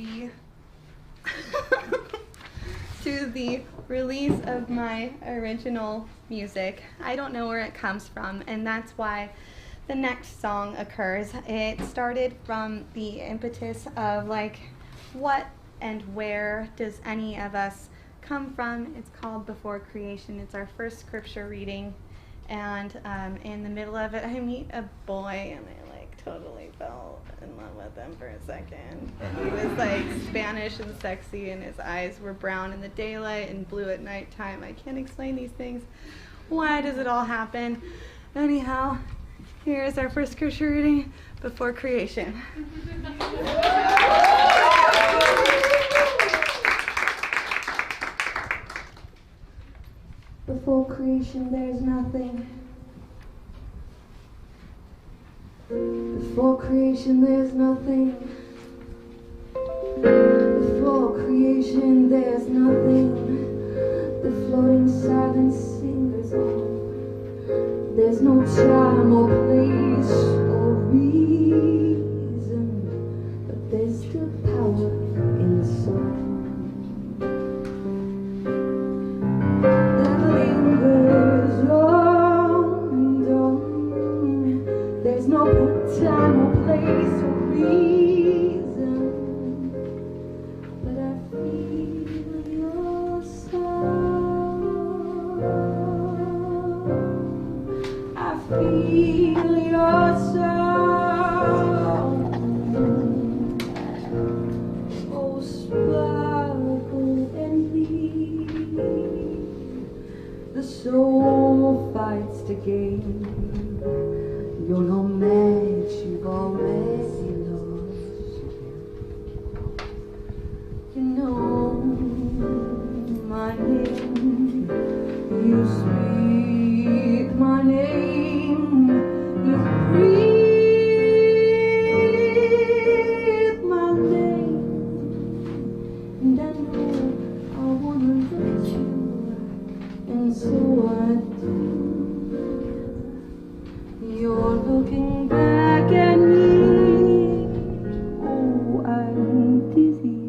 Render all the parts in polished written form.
the to the release of my original music. I don't know where it comes from, and that's why the next song occurs. It started from the impetus of like, what and where does any of us come from? It's called Before Creation. It's our first scripture reading, and in the middle of it I meet a boy and I like totally fell in love with him for a second. He was like Spanish and sexy, and his eyes were brown in the daylight and blue at nighttime. I can't explain these things. Why does it all happen? Anyhow, here's our first scripture reading, Before Creation. Before creation there's nothing. Before creation there's nothing. Before creation there's nothing. The floating silence singers on. There's no time or place or reason, but there's still power in the song. There's no time or place or reason, but I feel your soul. I feel your soul. Oh, sparkle and leave. The soul fights to gain. You're no match, you've already lost. You know my name, you speak my name, you breathe my name, and I know I wanna let you, and so I do. You're looking back at me. Oh, I'm dizzy.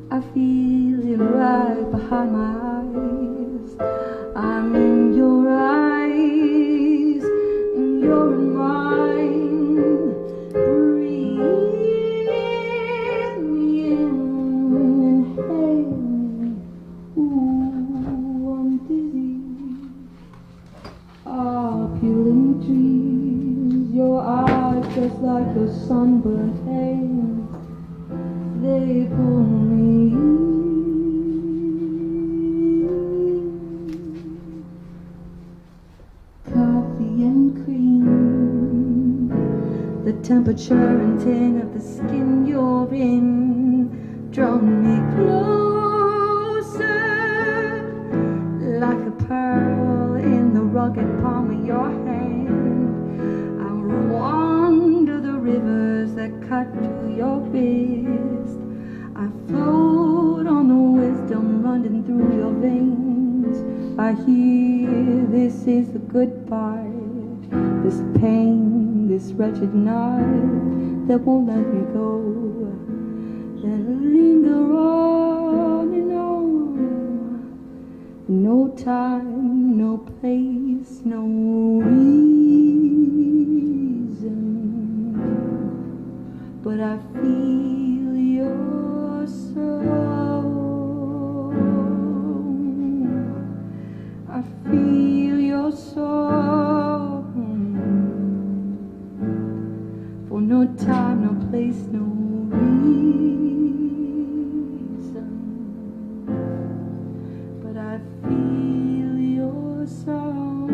I feel it right behind my eyes. I'm in your eyes, and you're in mine. Breathe me in and hail me. Ooh, I'm dizzy. Peeling trees, your eyes just like a sunburned hand, they pull me in. Coffee and cream, the temperature and tint of the skin you're in, draw me closer like a pearl in the rugged palm of your hand. I'll wander the rivers that cut to your wrist. I float on the wisdom running through your veins. I hear this is the good part, this pain, this wretched night that won't let me go, that linger on and on. No time, no place, no reason, but I feel your soul. I feel your soul. For no time, no place, no reason, but I feel your soul.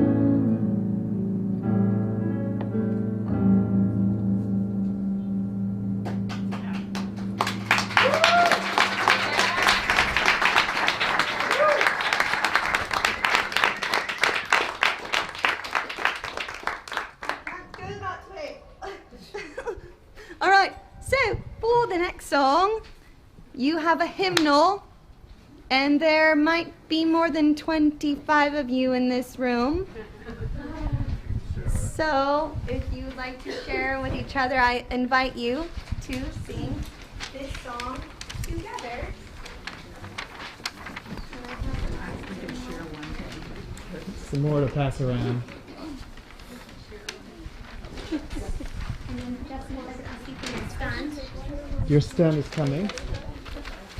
All right, so for the next song, you have a hymnal, and there might be more than 25 of you in this room. So if you'd like to share with each other, I invite you to sing this song. song together. Some more to pass around. And then just more stand. Your stand is coming.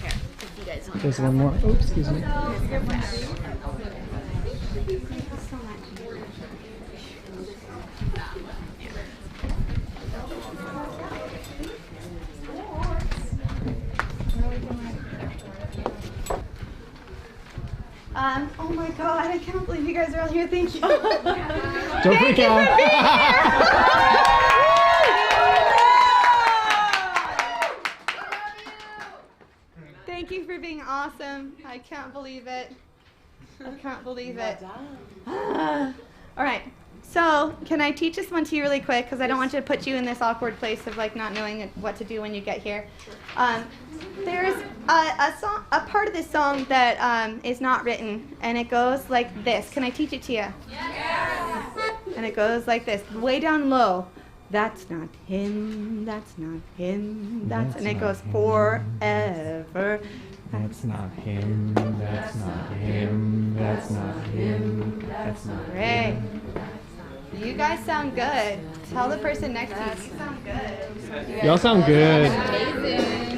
Here, you guys want There's one more. Oh, excuse me. Thank you so much. Oh my God, I can't believe you guys are all here. Thank you. Don't freak out. Thank you for being awesome. I can't believe it. I can't believe it. All right. So, can I teach this one to you really quick? Because I don't want you to put you in this awkward place of like not knowing what to do when you get here. There's a part of this song that is not written, and it goes like this. Can I teach it to you? Yes. And it goes like this, way down low. That's not him. That's not him. And it goes forever. That's not him. That's not him. That's not him. That's not Great. You guys sound good. Tell the person next to you, you sound good. Y'all sound good. Amazing.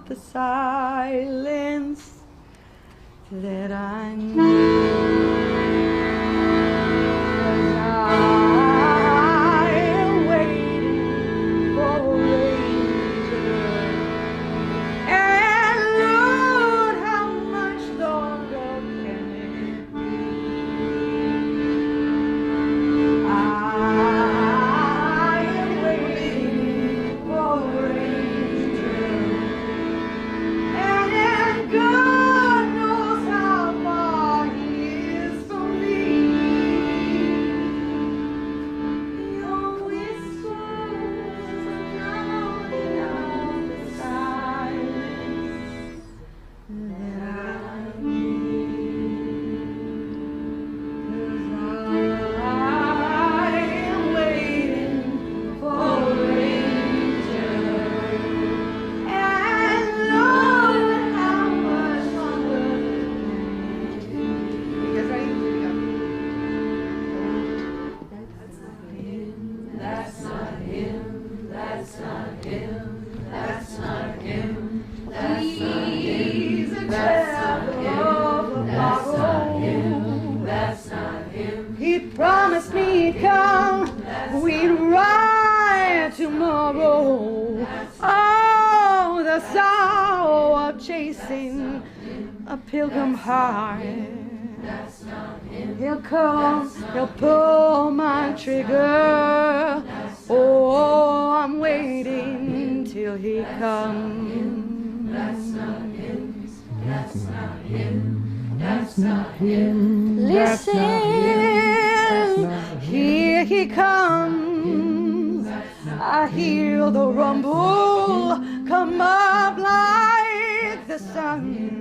The silence that I knew. I am waiting for ranger, and Lord, how much longer can it be? I am waiting for ranger. God knows how far He is from me. Your whispers drowning out the silence that I need. 'Cause I am waiting for ranger. And Lord, how much longer? You guys ready? Here we go. That's not him. That's not him. That's not him. That's not him. He's a traveler of the borrowed. That's not him. He promised me he'd come. We'd ride tomorrow. Oh, the sorrow of chasing a pilgrim heart. He'll come, he'll pull my trigger. Oh, I'm waiting till he comes. That's not him. That's not him. That's not him. Listen, here he comes. I hear the rumble come up like the sun.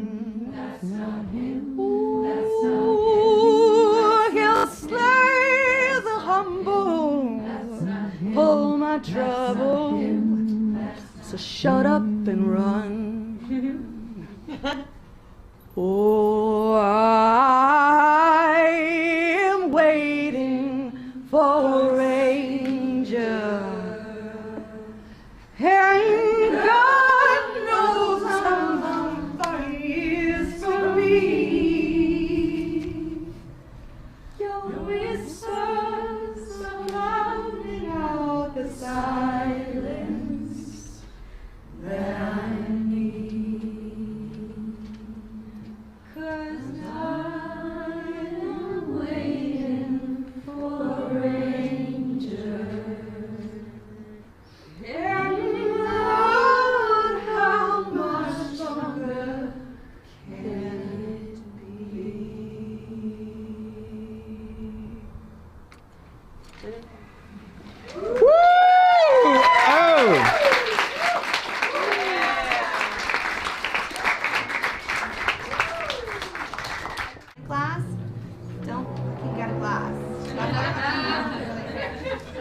Ooh, he'll slay the humble, pull my trouble. So shut up and run. Oh, I am waiting for a ranger. And God knows how long that is for me. Your whispers surrounding out the silence that I need. 'Cause I'm waiting for a ranger. And Lord, how much longer can it be? Woo! Oh! Glass? Don't fucking get a glass.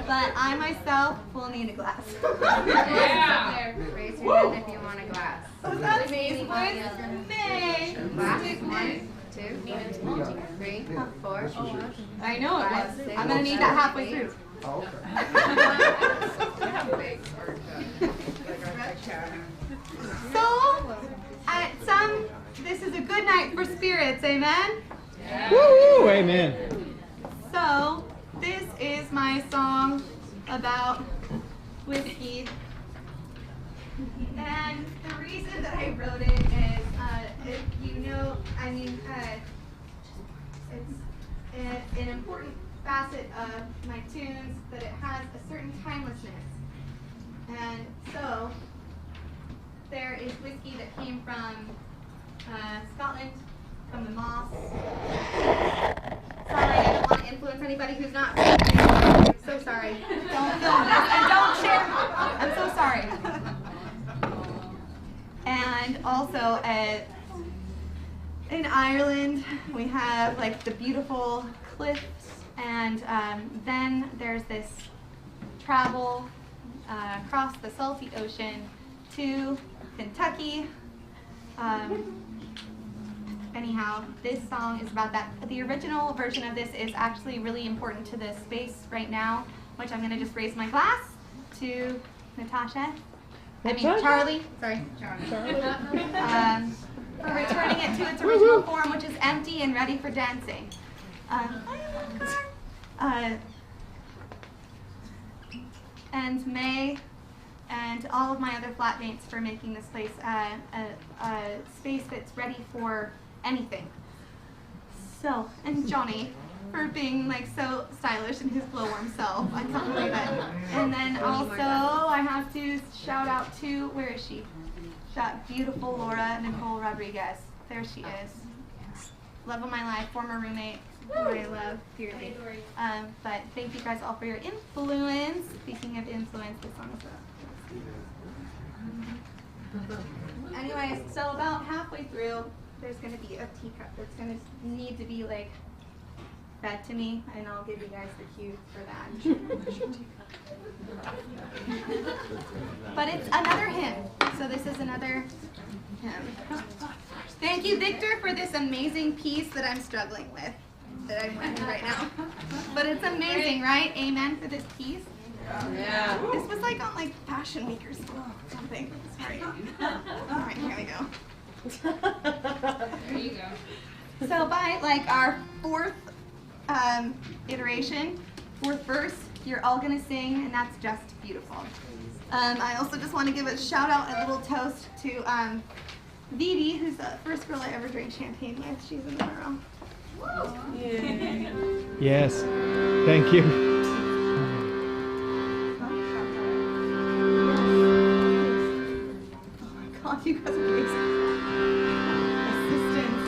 But I myself will need a glass. Yeah. Raise your hand if you want a glass. That's May. Glass. 1, 2, 3, 4. I know it Five, was. six, I'm gonna need that halfway through. So, this is a good night for spirits, amen? Woo! Amen. So, this is my song about whiskey. And the reason that I wrote it is, if you know, it's an important facet of my tunes that it has a certain timelessness. And so, there is whiskey that came from Scotland, from the moss. Sorry, I don't want to influence anybody who's not. So sorry. Don't film this and don't share. I'm so sorry. And also in Ireland, we have like the beautiful cliffs, and then there's this travel across the salty ocean to Kentucky. Anyhow, this song is about that. The original version of this is actually really important to this space right now, which I'm going to just raise my glass to Natasha. Charlie. Sorry, Charlie. For returning it to its original form, which is empty and ready for dancing. And May and all of my other flatmates for making this place a space that's ready for anything. So, and Johnny for being like so stylish in his glowworm self. I can't believe it. And then also I have to shout out to, where is she? That beautiful Laura Nicole Rodriguez. There she is. Love of my life, former roommate, who I love dearly. But thank you guys all for your influence. Speaking of influence, this song is anyways, so about halfway through, there's going to be a teacup that's going to need to be like fed to me, and I'll give you guys the cue for that. But it's another hymn, so this is another hymn. Thank you, Victor, for this amazing piece that I'm struggling with, that I'm learning right now. But it's amazing, right? Amen for this piece. Yeah. This was like on like Fashion Week or something. Sorry. All right, here we go. There you go. So by like our fourth iteration, fourth verse, you're all gonna sing, and that's just beautiful. I also just want to give a shout out, a little toast to Vivi, who's the first girl I ever drank champagne with. She's in the room. Yes. Thank you. God, you guys are amazing. Assistance.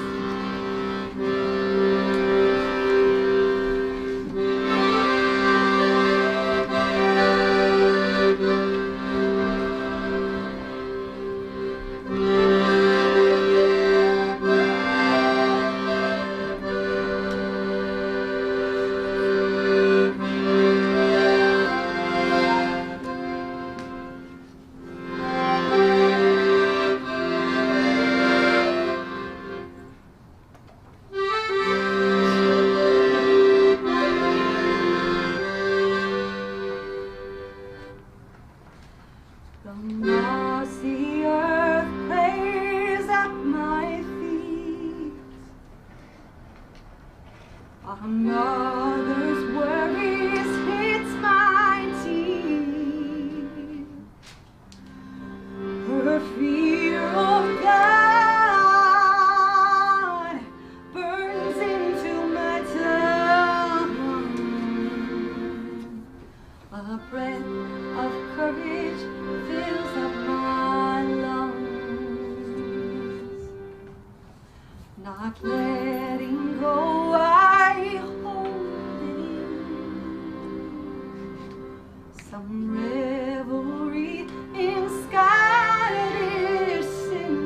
some revelry in Scottish sin.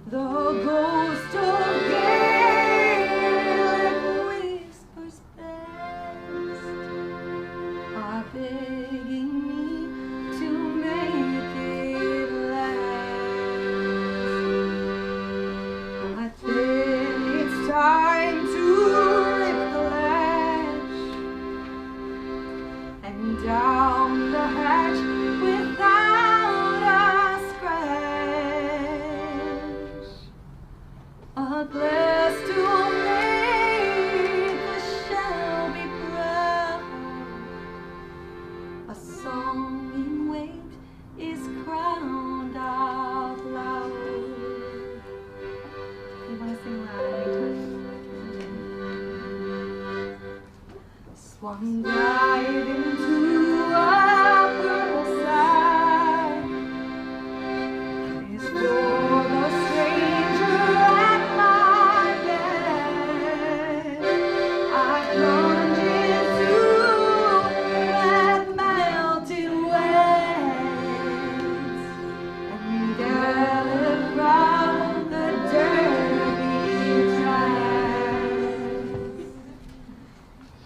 The ghost of Gaelic whispers best are begging me to make it last. I think it's time to rip the latch and down the hatch without a scratch. A glass to make the shell be proud. A song in waves is crowned out loud. You want to sing loud anytime? Swung dive into a purple sky is for the stranger at my bed. I plunge into that melted waves and gallop round the Derby tracks.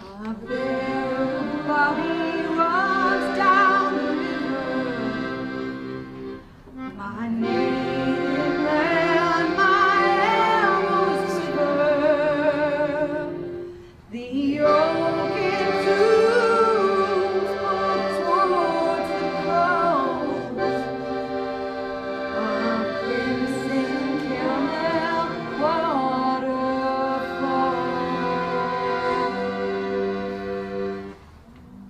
A bare body runs down the river. My native land, my elbows quiver. The oaken tombs point towards the coast. A crimson caramel waterfall.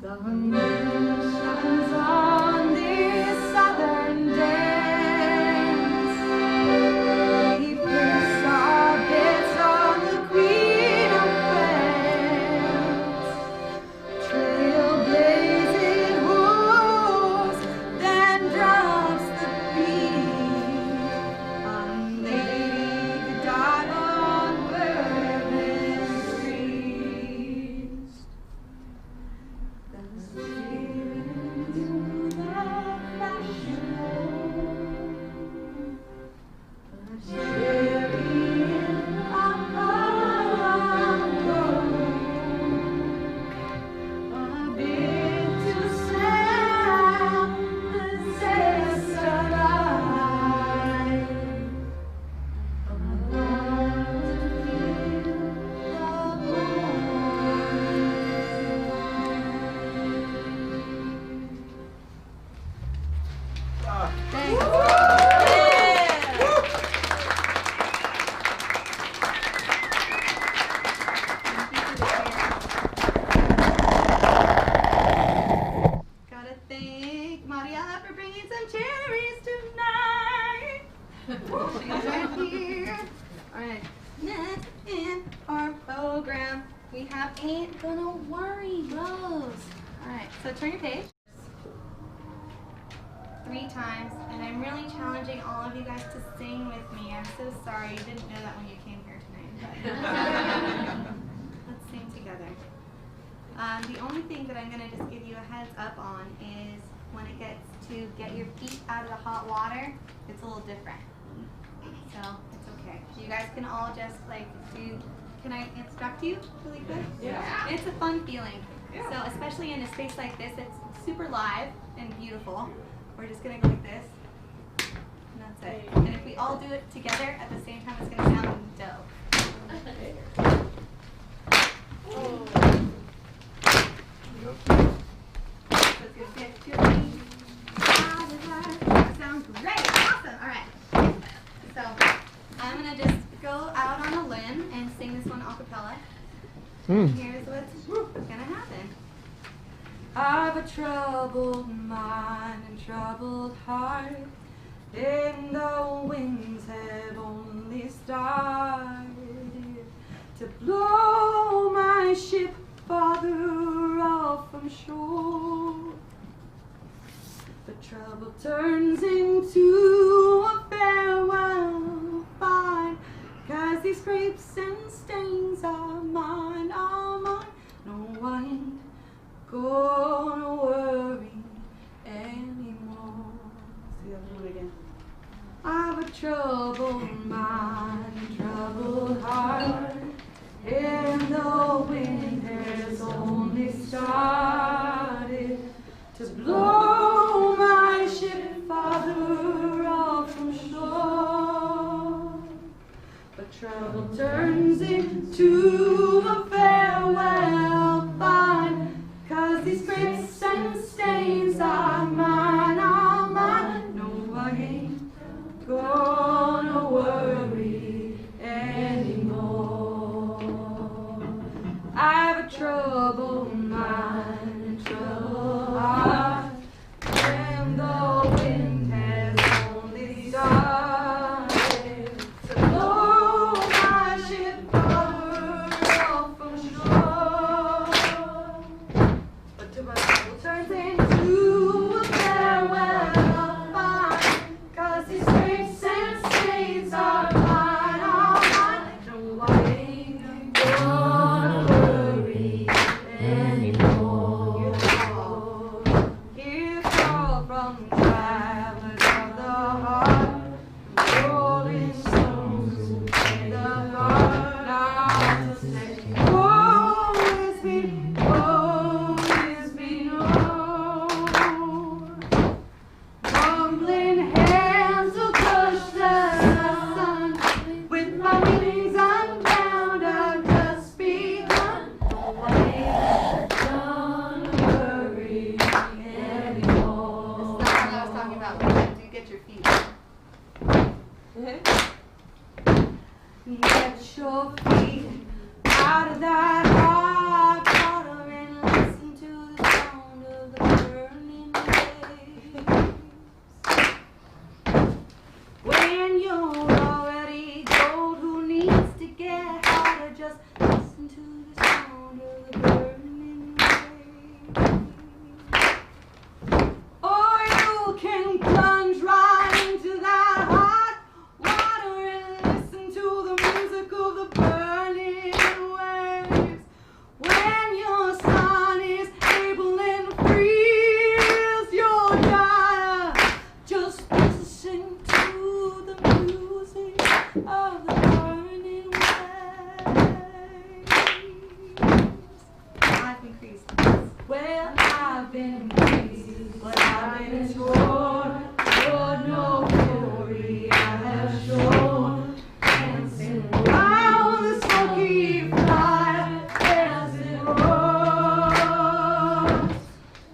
The moon shines on this southern dance. We place our bets on the Queen of France. Trailblazing hooves, then drops the beat. A lady died on Bourbon Street. The spirit into the fashion the cherry in a a bid to sell the zest of life. A love to feel the Gotta thank Mariella for bringing some cherries tonight. She's right here. Alright, next in our program, we have Ain't Gonna Worry Rose. Alright, so turn your page 3 times, and I'm really challenging all of you guys to sing with me. I'm so sorry you didn't know that when you came here tonight. Let's sing together. The only thing that I'm going to just give you a heads up on is when it gets to get your feet out of the hot water, it's a little different. So it's okay. You guys can all just like do, can I instruct you really quick? Yeah. It's a fun feeling. Yeah. So especially in a space like this, it's super live and beautiful. We're just going to go like this. And that's it. And if we all do it together at the same time, it's going to sound dope. Oh. So it's going to get to me. That sounds great. Awesome. All right. So I'm going to just go out on a limb and sing this one a cappella. Here's what's going to happen. I've a troubled mind and troubled heart, and the winds have only started to blow my ship farther off from shore. The trouble turns into a farewell fine, 'cause these scrapes and stains are mine, no wind the wind has only started to blow my ship farther off from shore. But trouble turns into a farewell fine, 'cause these drips and stains are mine, are mine. No, I ain't gonna worry anymore. I have a troubled mind and troubled heart, and the wind has only started to blow my ship farther off from shore. But to my trouble turns into a farewell fine, 'cause these scrapes and stains are mine, are mine. No, I ain't gonna worry anymore. Hear the call from travelers of the heart, rolling stones in the heart. Now to say, woe is me, no. Rumbling hands will crush the sun. With my wings unbound, I've just begun. No, I ain't gonna worry anymore. That's what I was talking about. When you get your feet. Get your feet out of that hot water and listen to the sound of the burning waves. When you're already cold, who needs to get hotter? Just listen to the sound of the burning waves. Or you can plunge right into that hot water and listen to the music of the burning waves. When your sun is able and frees your dire, just listen to the music of the burning waves. I've increased. Well, I've been pleased, but I've been torn. Lord, no glory I have shown. Dancing round the smoky fire as it roars.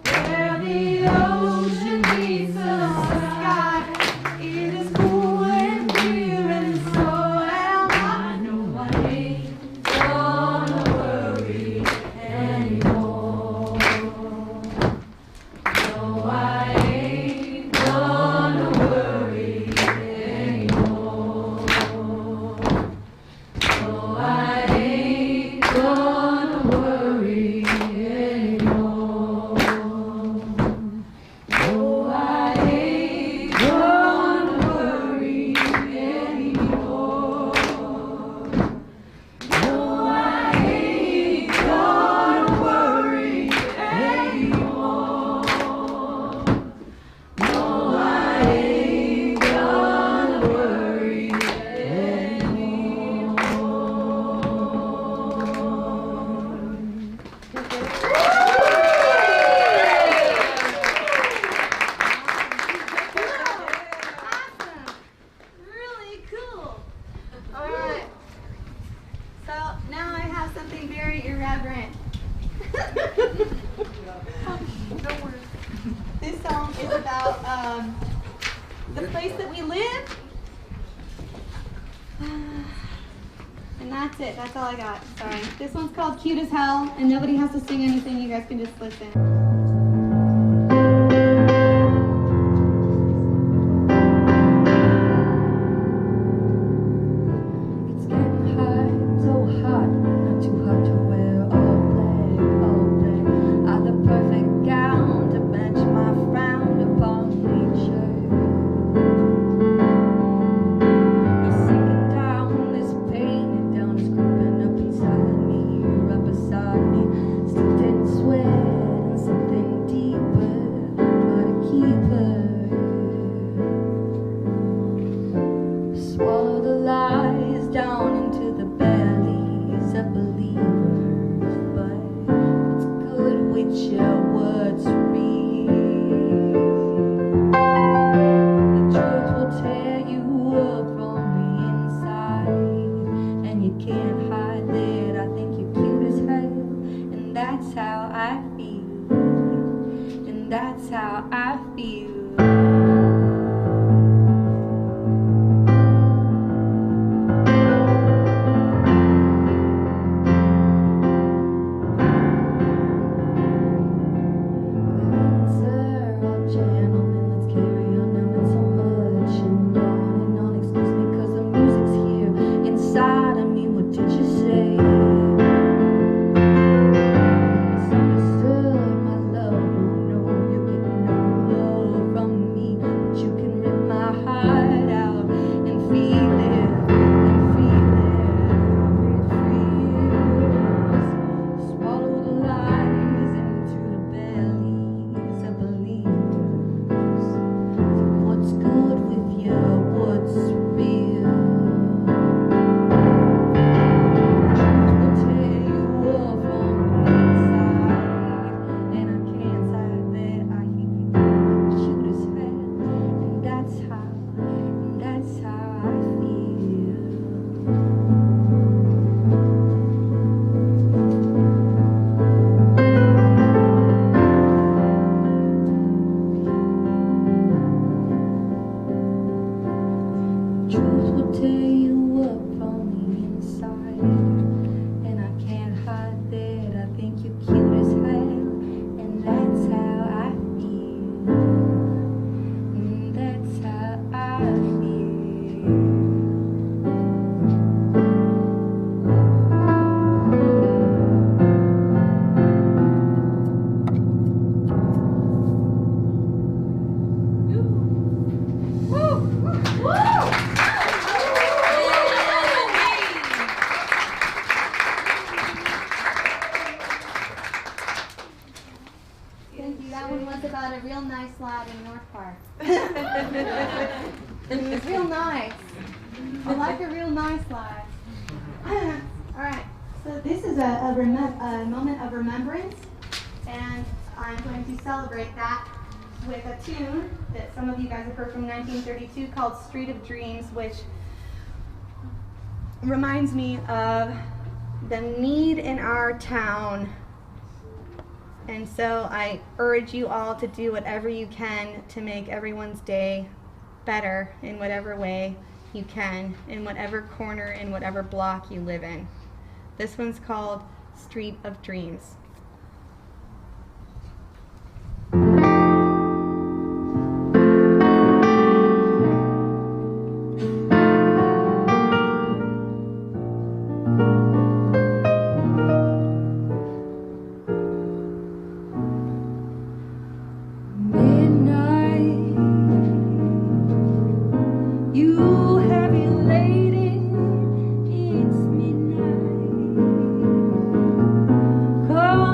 Where the ocean meets the sky, it is cool and clear, and so am I. No, I ain't gonna worry anymore. No, I ain't gonna worry anymore. No, I ain't gonna worry anymore. No, I ain't gonna worry anymore. No, I ain't gonna worry anymore. No, I ain't gonna worry Awesome. Really cool. All right. So now I have something very irreverent. This song is about the place that we live. And that's it. That's all I got. Sorry. This one's called Cute as Hell, and nobody has to sing anything. You guys can just listen. It's getting hot, so hot, not too hot to wear all black, all black. I've the perfect gown to match my frowned upon nature. It's sinking down, this pain, and down is creeping up inside me, right beside me. Steeped in sweat and something that's how I feel. About a real nice lad in North Park. It was real nice. I like a real nice lad. Alright, so this is a moment of remembrance, and I'm going to celebrate that with a tune that some of you guys have heard from 1932 called Street of Dreams, which reminds me of the need in our town. And so I urge you all to do whatever you can to make everyone's day better in whatever way you can, in whatever corner, in whatever block you live in. This one's called Street of Dreams. Come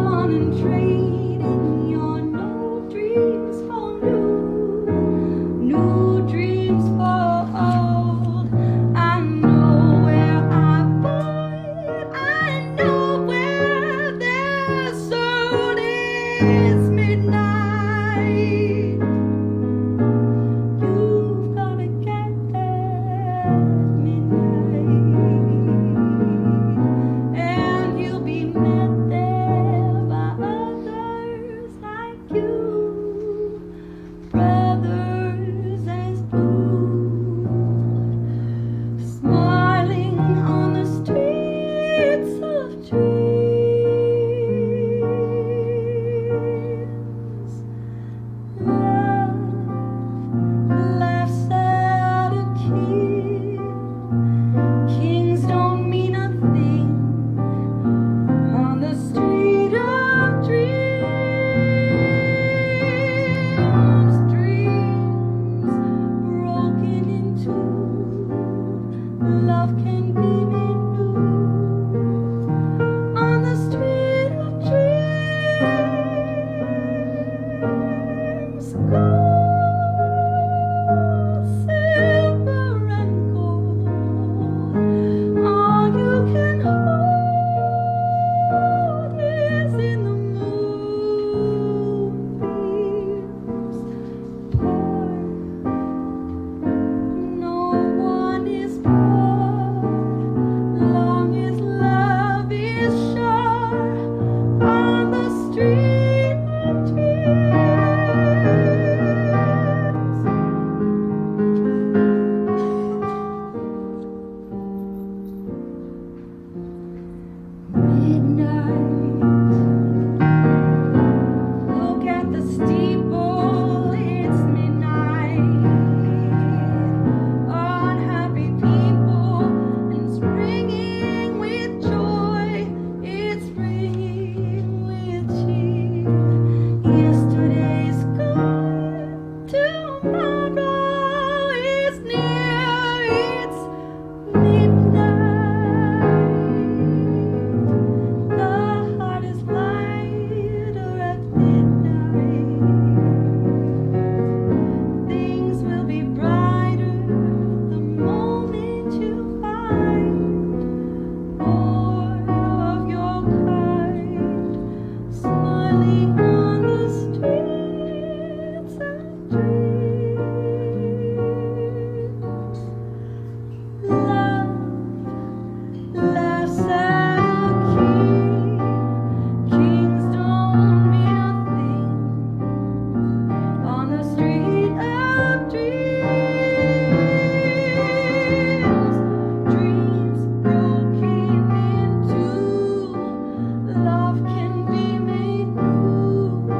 love can be made new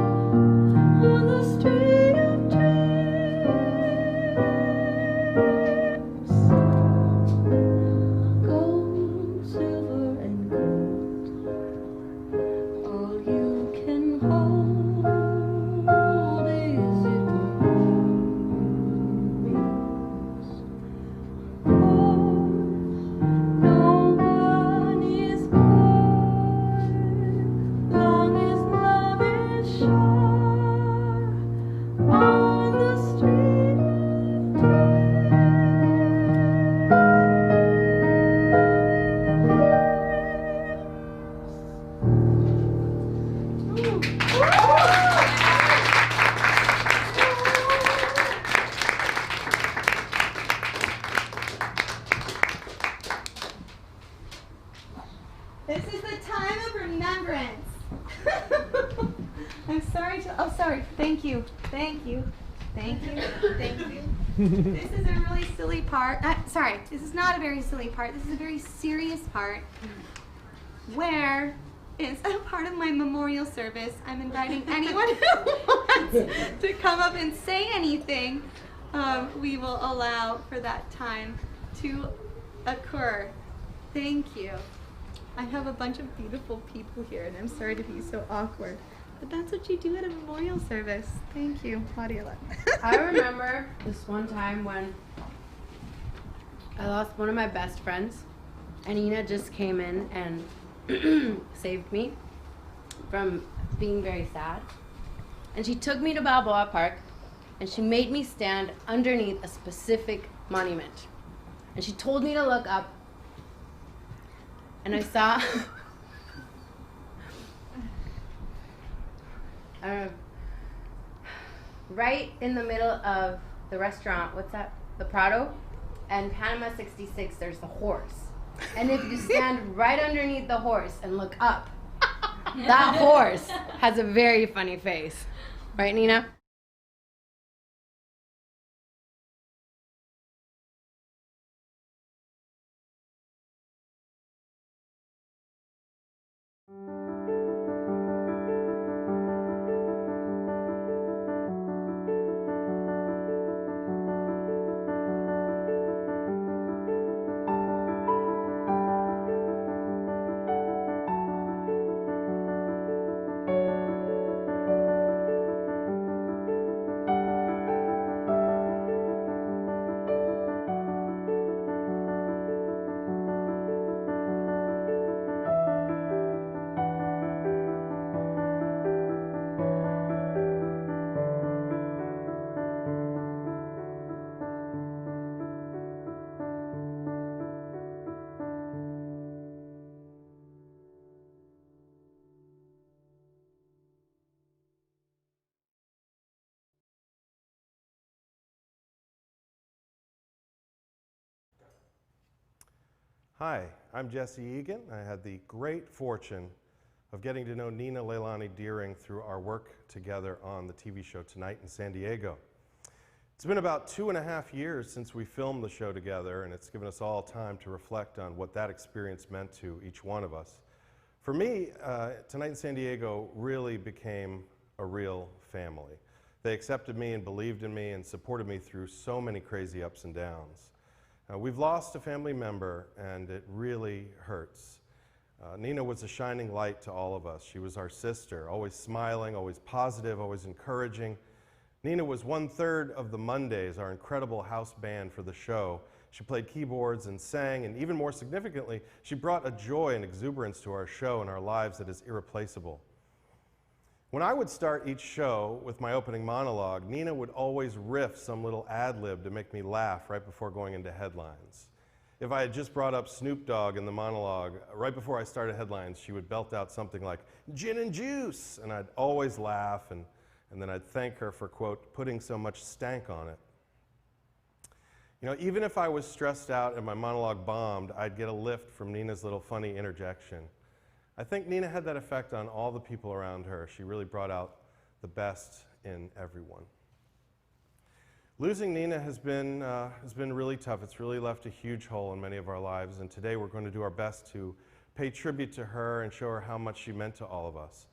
on the street of dreams. Gold, silver, and gold, all you can hold is it moonbeams. Oh, no one is born long as love is sure on the street of This is the time of remembrance. I'm sorry to, oh sorry, thank you, thank you, thank you, thank you. This is a really silly part, sorry, this is not a very silly part, this is a very serious part where it's a part of my memorial service. I'm inviting anyone who wants to come up and say anything. We will allow for that time to occur. Thank you. I have a bunch of beautiful people here, and I'm sorry to be so awkward, but that's what you do at a memorial service. Thank you, Claudia. I remember this one time when I lost one of my best friends, and Nina just came in and saved me from being very sad. And she took me to Balboa Park, and she made me stand underneath a specific monument. And she told me to look up. And I saw right in the middle of the restaurant, what's that? The Prado and Panama 66, there's the horse. And if you stand right underneath the horse and look up, that horse has a very funny face. Right, Nina? Hi, I'm Jesse Egan. I had the great fortune of getting to know Nina Leilani Deering through our work together on the TV show Tonight in San Diego. It's been about 2.5 years since we filmed the show together, and it's given us all time to reflect on what that experience meant to each one of us. For me, Tonight in San Diego really became a real family. They accepted me and believed in me and supported me through so many crazy ups and downs. We've lost a family member, and it really hurts. Nina was a shining light to all of us. She was our sister, always smiling, always positive, always encouraging. Nina was 1/3 of the Mondays, our incredible house band for the show. She played keyboards and sang, and even more significantly, she brought a joy and exuberance to our show and our lives that is irreplaceable. When I would start each show with my opening monologue, Nina would always riff some little ad-lib to make me laugh right before going into headlines. If I had just brought up Snoop Dogg in the monologue, right before I started headlines, she would belt out something like, "Gin and juice," and I'd always laugh, and then I'd thank her for, quote, putting so much stank on it. You know, even if I was stressed out and my monologue bombed, I'd get a lift from Nina's little funny interjection. I think Nina had that effect on all the people around her. She really brought out the best in everyone. Losing Nina has been really tough. It's really left a huge hole in many of our lives, and today we're going to do our best to pay tribute to her and show her how much she meant to all of us.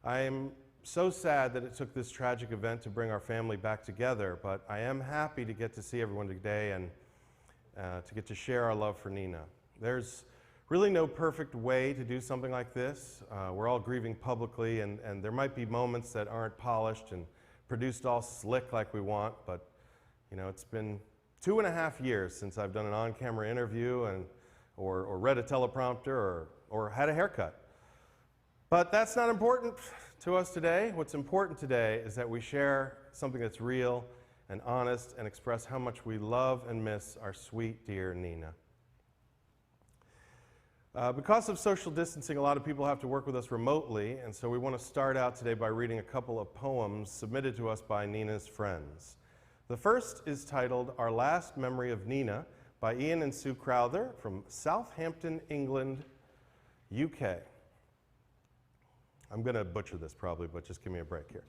I am so sad that it took this tragic event to bring our family back together, but I am happy to get to see everyone today and to get to share our love for Nina. There's really no perfect way to do something like this. We're all grieving publicly, and there might be moments that aren't polished and produced all slick like we want, but you know, it's been 2.5 years since I've done an on-camera interview or read a teleprompter or had a haircut. But that's not important to us today. What's important today is that we share something that's real and honest and express how much we love and miss our sweet, dear Nina. Because of social distancing, a lot of people have to work with us remotely, and so we want to start out today by reading a couple of poems submitted to us by Nina's friends. The first is titled Our Last Memory of Nina by Ian and Sue Crowther from Southampton, England, UK. I'm going to butcher this probably, but just give me a break here.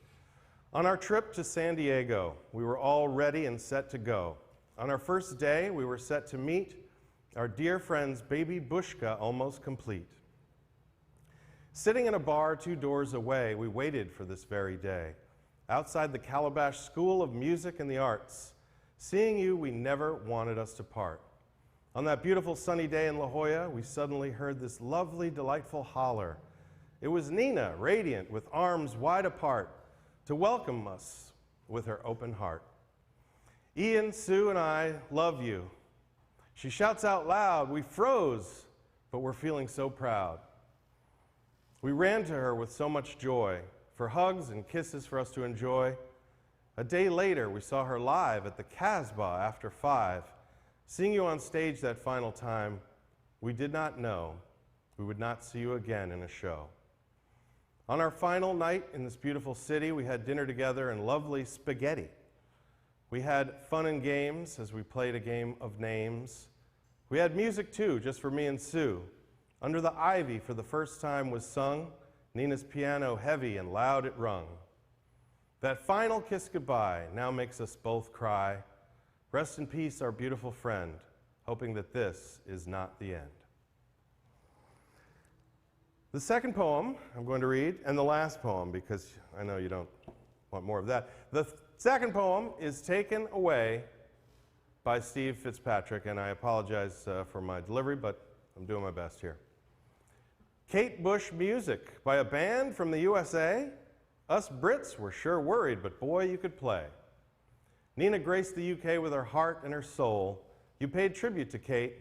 On our trip to San Diego, we were all ready and set to go. On our first day, we were set to meet our dear friend's baby Bushka, almost complete. Sitting in a bar 2 doors away, we waited for this very day. Outside the Calabash School of Music and the Arts, seeing you, we never wanted us to part. On that beautiful sunny day in La Jolla, we suddenly heard this lovely, delightful holler. It was Nina, radiant, with arms wide apart, to welcome us with her open heart. Ian, Sue, and I love you. She shouts out loud, we froze, but we're feeling so proud. We ran to her with so much joy, for hugs and kisses for us to enjoy. A day later, we saw her live at the Casbah after 5. Seeing you on stage that final time, we did not know we would not see you again in a show. On our final night in this beautiful city, we had dinner together and lovely spaghetti. We had fun and games as we played a game of names. We had music too, just for me and Sue. Under the Ivy for the first time was sung, Nina's piano heavy and loud it rung. That final kiss goodbye now makes us both cry. Rest in peace, our beautiful friend, hoping that this is not the end. The second poem I'm going to read, and the last poem, because I know you don't want more of that. The second poem is taken away by Steve Fitzpatrick, and I apologize for my delivery, but I'm doing my best here. Kate Bush Music by a band from the USA. Us Brits were sure worried, but boy, you could play. Nina graced the UK with her heart and her soul. You paid tribute to Kate.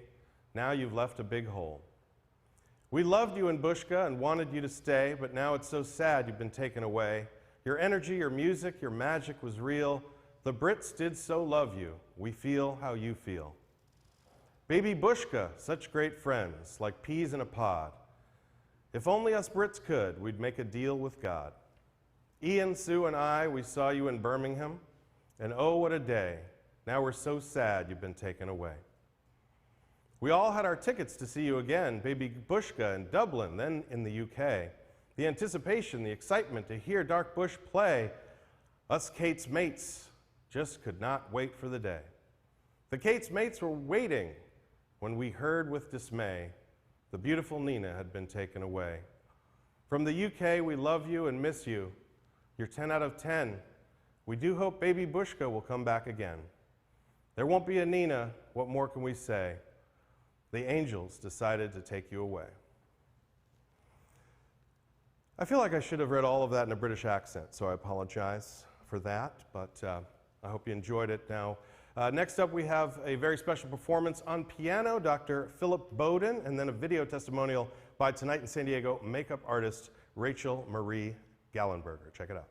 Now you've left a big hole. We loved you in Bushka and wanted you to stay, but now it's so sad you've been taken away. Your energy, your music, your magic was real. The Brits did so love you. We feel how you feel. Baby Bushka, such great friends, like peas in a pod. If only us Brits could, we'd make a deal with God. Ian, Sue, and I, we saw you in Birmingham, and oh, what a day. Now we're so sad you've been taken away. We all had our tickets to see you again, baby Bushka in Dublin, then in the UK. The anticipation, the excitement to hear Dark Bush play. Us Kate's mates just could not wait for the day. The Kate's mates were waiting when we heard with dismay the beautiful Nina had been taken away. From the UK, we love you and miss you. You're 10 out of 10. We do hope baby Bushka will come back again. There won't be a Nina, what more can we say? The angels decided to take you away. I feel like I should have read all of that in a British accent, so I apologize for that, but I hope you enjoyed it. Now, next up we have a very special performance on piano, Dr. Philip Bowden, and then a video testimonial by Tonight in San Diego makeup artist Rachel Marie Gallenberger. Check it out.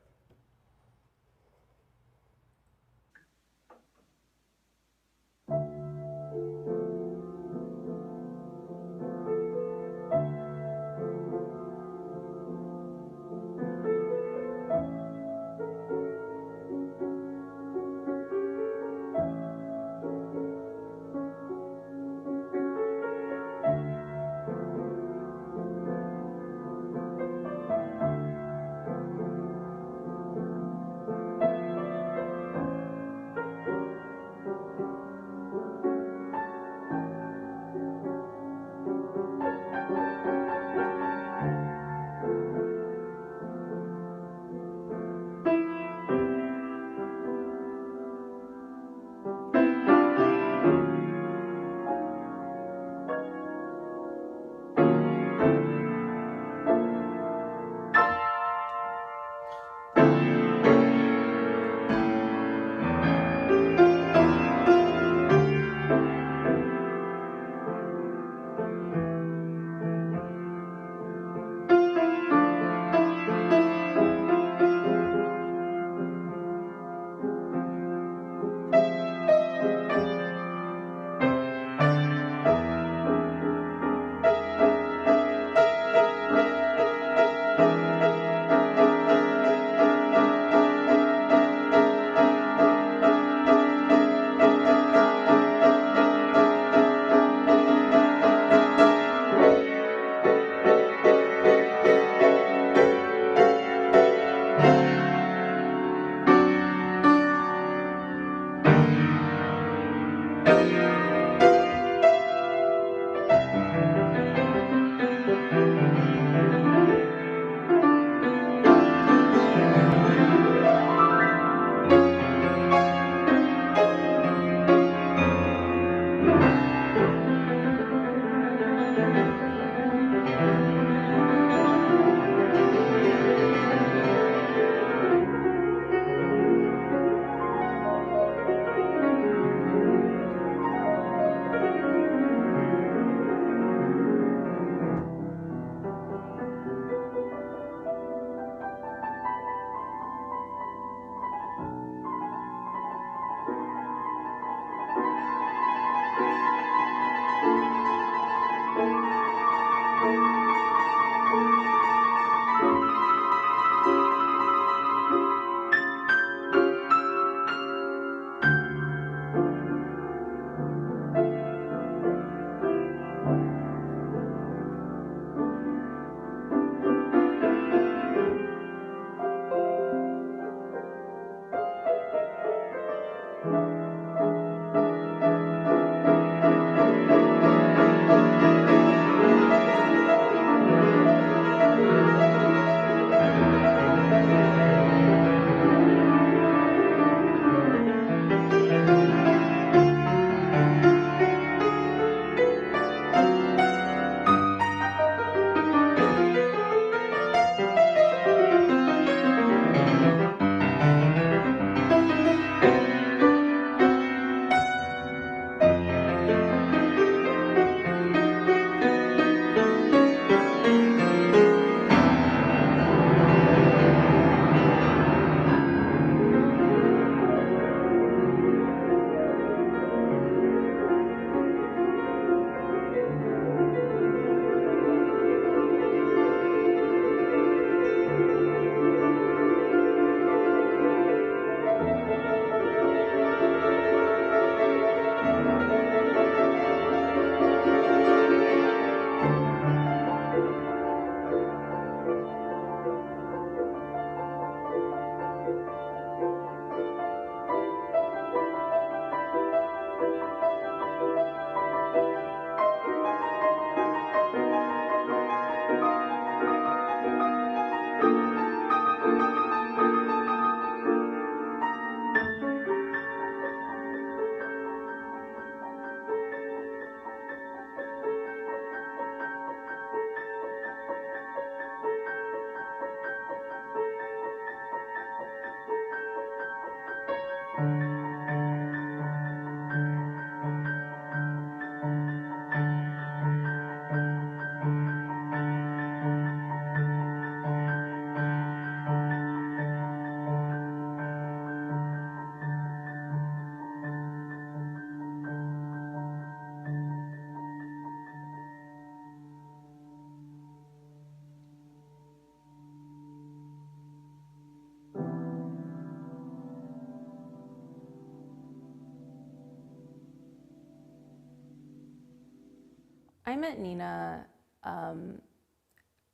I met Nina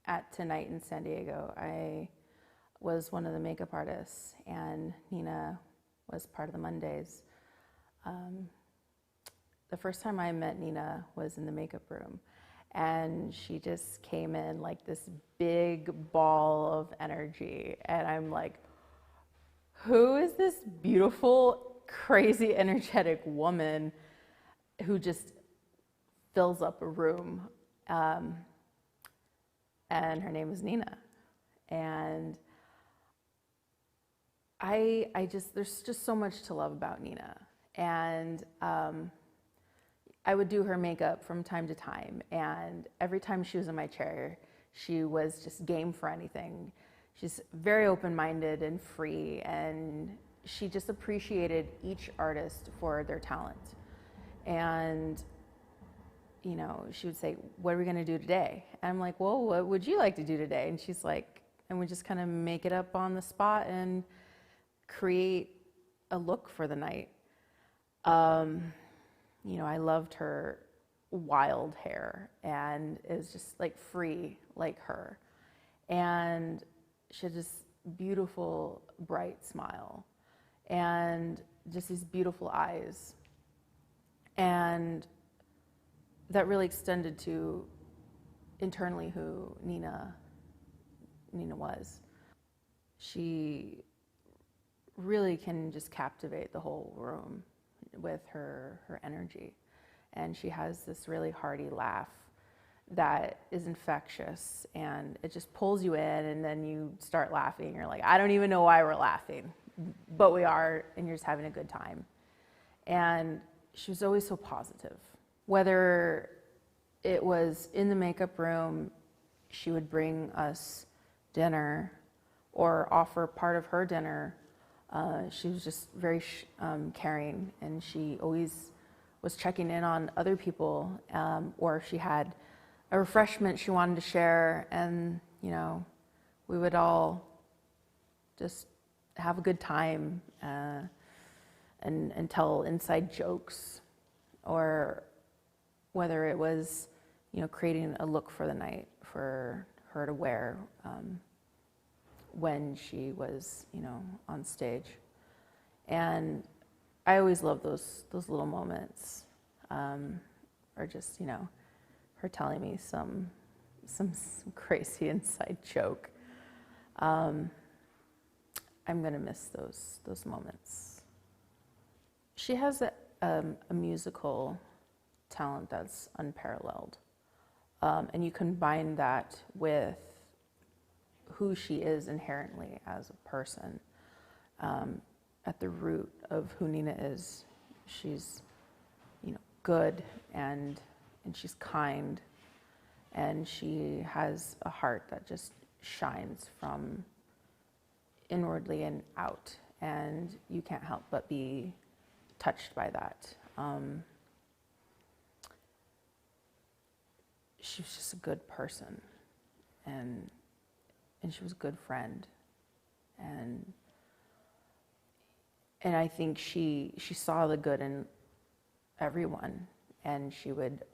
at Tonight in San Diego. I was one of the makeup artists, and Nina was part of the Mondays. The first time I met Nina was in the makeup room, and she just came in like this big ball of energy, and I'm like, who is this beautiful, crazy, energetic woman who just fills up a room? And her name is Nina. And there's just so much to love about Nina. And I would do her makeup from time to time. And every time she was in my chair, she was just game for anything. She's very open-minded and free, and she just appreciated each artist for their talent. And you know, she would say, what are we going to do today? And I'm like, well, what would you like to do today? And she's like, and we just kind of make it up on the spot and create a look for the night. You know, I loved her wild hair, and it was just like free like her. And she had this beautiful, bright smile and just these beautiful eyes. And that really extended to internally who Nina was. She really can just captivate the whole room with her energy. And she has this really hearty laugh that is infectious, and it just pulls you in, and then you start laughing. You're like, I don't even know why we're laughing, but we are, and you're just having a good time. And she was always so positive. Whether it was in the makeup room, she would bring us dinner or offer part of her dinner. She was just very caring, and she always was checking in on other people, or if she had a refreshment she wanted to share, and you know, we would all just have a good time and tell inside jokes, or whether it was, you know, creating a look for the night for her to wear when she was, you know, on stage. And I always love those little moments, or just, you know, her telling me some crazy inside joke. I'm gonna miss those moments. She has a musical talent that's unparalleled, and you combine that with who she is inherently as a person. At the root of who Nina is, she's, you know, good, and she's kind, and she has a heart that just shines from inwardly and out, and you can't help but be touched by that. She was just a good person, and she was a good friend, and I think she saw the good in everyone, and she would,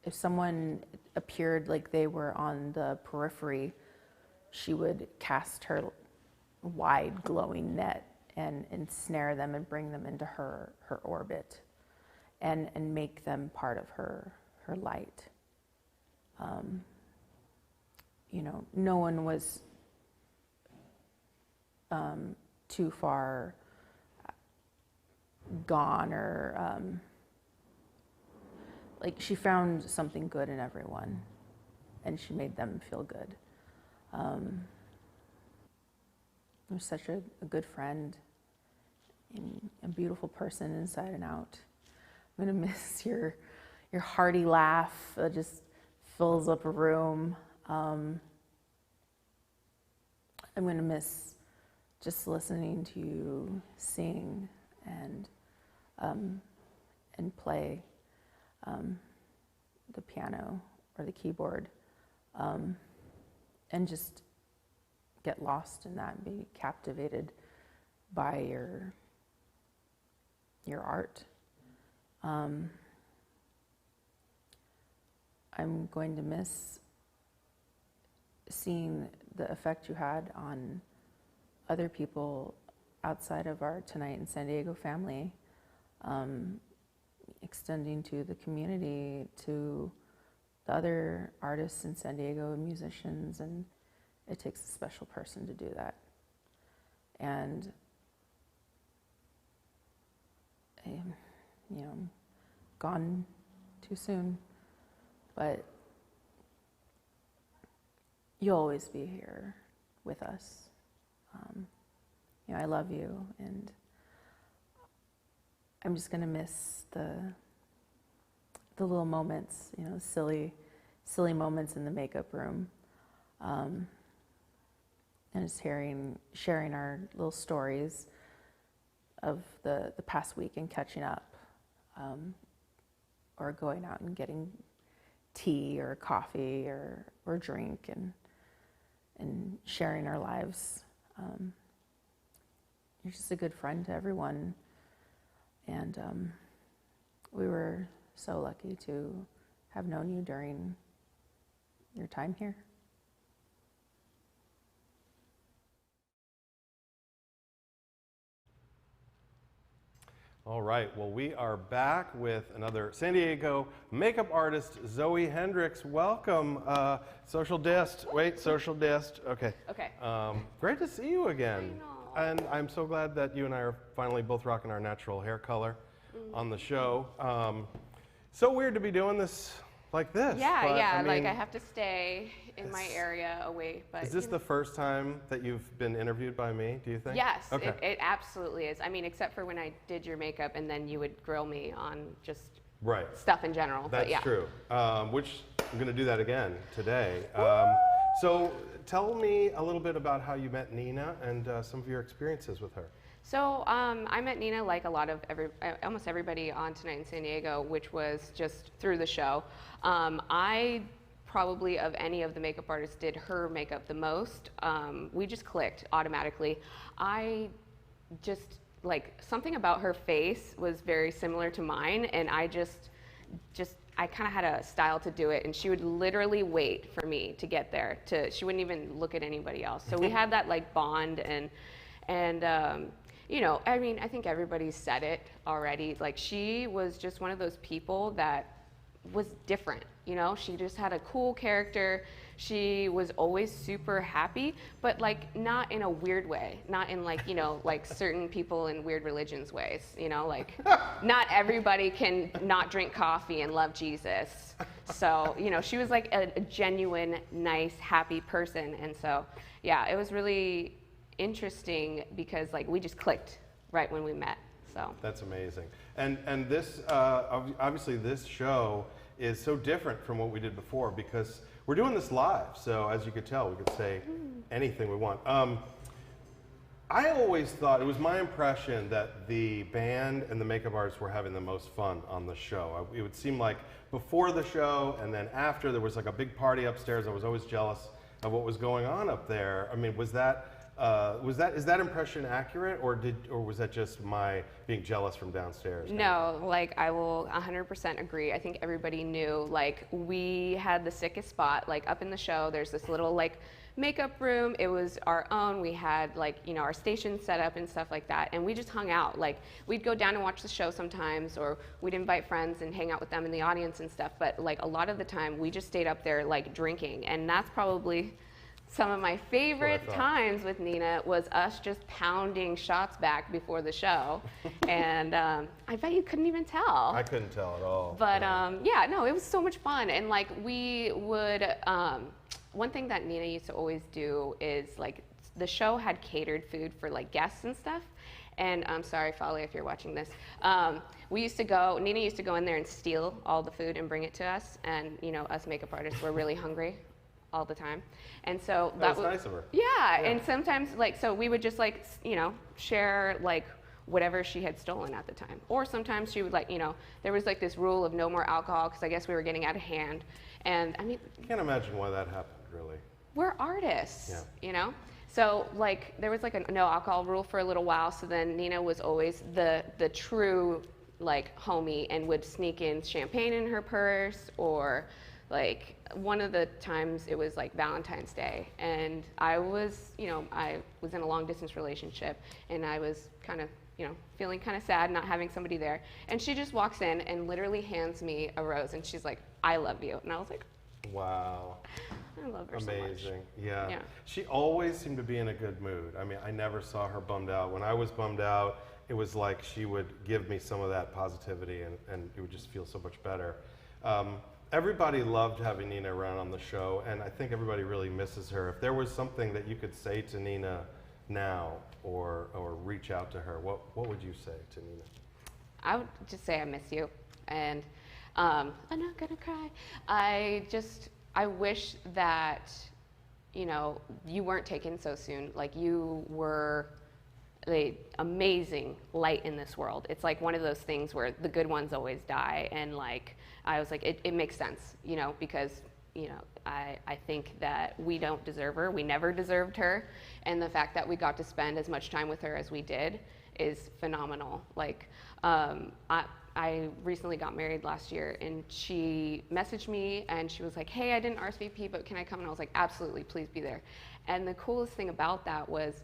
if someone appeared like they were on the periphery, she would cast her wide glowing net and ensnare them and bring them into her orbit, and make them part of her light. You know, no one was too far gone, or like, she found something good in everyone, and she made them feel good. Was such a good friend, and a beautiful person inside and out. I'm gonna miss your hearty laugh that just fills up a room. I'm gonna miss just listening to you sing and play the piano or the keyboard, and just get lost in that and be captivated by your art. I'm going to miss seeing the effect you had on other people outside of our Tonight in San Diego family, extending to the community, to the other artists in San Diego, musicians, and it takes a special person to do that. And gone too soon, but you'll always be here with us. I love you, and I'm just gonna miss the little moments, silly moments in the makeup room, and just sharing our little stories of the past week and catching up, or going out and getting tea or coffee or drink and sharing our lives. You're just a good friend to everyone, and we were so lucky to have known you during your time here. All right, well, we are back with another San Diego makeup artist, Zoe Hendricks. Welcome. Social dist. Wait, social dist. Okay. Okay. Great to see you again. And I'm so glad that you and I are finally both rocking our natural hair color on the show. So weird to be doing this like this. Yeah, but, yeah. I mean, Like I have to stay in my area away. But is this the first time that you've been interviewed by me, do you think? Yes, Okay. it absolutely is. I mean, except for when I did your makeup and then you would grill me on just Right. stuff in general. That's but yeah. true. Which I'm going to do that again today. So tell me a little bit about how you met Nina and some of your experiences with her. So I met Nina like a lot of almost everybody on Tonight in San Diego, which was just through the show. I probably of any of the makeup artists did her makeup the most. We just clicked automatically. I just like something about her face was very similar to mine, and I I kind of had a style to do it, and she would literally wait for me to get there. She wouldn't even look at anybody else. So we had that like bond, and I mean, I think everybody's said it already. Like she was just one of those people that was different. She just had a cool character. She was always super happy, but like not in a weird way, not in like, like certain people in weird religions ways, like not everybody can not drink coffee and love Jesus. So, she was like a genuine, nice, happy person. And so, yeah, it was really interesting because like we just clicked right when we met. So that's amazing. And this, obviously this show is so different from what we did before because we're doing this live. So as you could tell, we could say anything we want. I always thought, it was my impression that the band and the makeup artists were having the most fun on the show. It would seem like before the show and then after there was like a big party upstairs. I was always jealous of what was going on up there. I mean, is that impression accurate, or was that just my being jealous from downstairs? No, like I will 100% agree. I think everybody knew like we had the sickest spot like up in the show. There's this little like makeup room. It was our own. We had like our station set up and stuff like that, and we just hung out. Like we'd go down and watch the show sometimes, or we'd invite friends and hang out with them in the audience and stuff. But like a lot of the time, we just stayed up there like drinking, and that's probably some of my favorite times with Nina was us just pounding shots back before the show. And I bet you couldn't even tell. I couldn't tell at all. But yeah, no, it was so much fun. And like we would, one thing that Nina used to always do is like the show had catered food for like guests and stuff. And I'm sorry, Folly, if you're watching this. Nina used to go in there and steal all the food and bring it to us. And, you know, us makeup artists were really hungry all the time. And so that was nice of her. Yeah, and sometimes, like, so we would just, like, you know, share, like, whatever she had stolen at the time. Or sometimes she would, like, you know, there was, like, this rule of no more alcohol because I guess we were getting out of hand. And, I mean... I can't imagine why that happened, really. We're artists, you know? So, like, there was, like, a no alcohol rule for a little while, so then Nina was always the true, like, homie and would sneak in champagne in her purse, or, like, one of the times it was, like, Valentine's Day, and I was, you know, I was in a long-distance relationship, and I was kind of, you know, feeling kind of sad not having somebody there, and she just walks in and literally hands me a rose, and she's like, I love you, and I was like, wow. I love her Amazing. so much. Yeah. She always seemed to be in a good mood. I mean, I never saw her bummed out. When I was bummed out, it was like she would give me some of that positivity, and it would just feel so much better. Everybody loved having Nina around on the show, and I think everybody really misses her. If there was something that you could say to Nina now, or reach out to her, what would you say to Nina? I would just say I miss you, and I'm not gonna cry. I wish that, you know, you weren't taken so soon. Like, you were the amazing light in this world. It's like one of those things where the good ones always die, and like, I was like, it makes sense, you know, because, you know, I think that we don't deserve her. We never deserved her, and the fact that we got to spend as much time with her as we did is phenomenal. Like, I recently got married last year, and she messaged me and she was like, hey, I didn't RSVP, but can I come? And I was like, absolutely, please be there. And the coolest thing about that was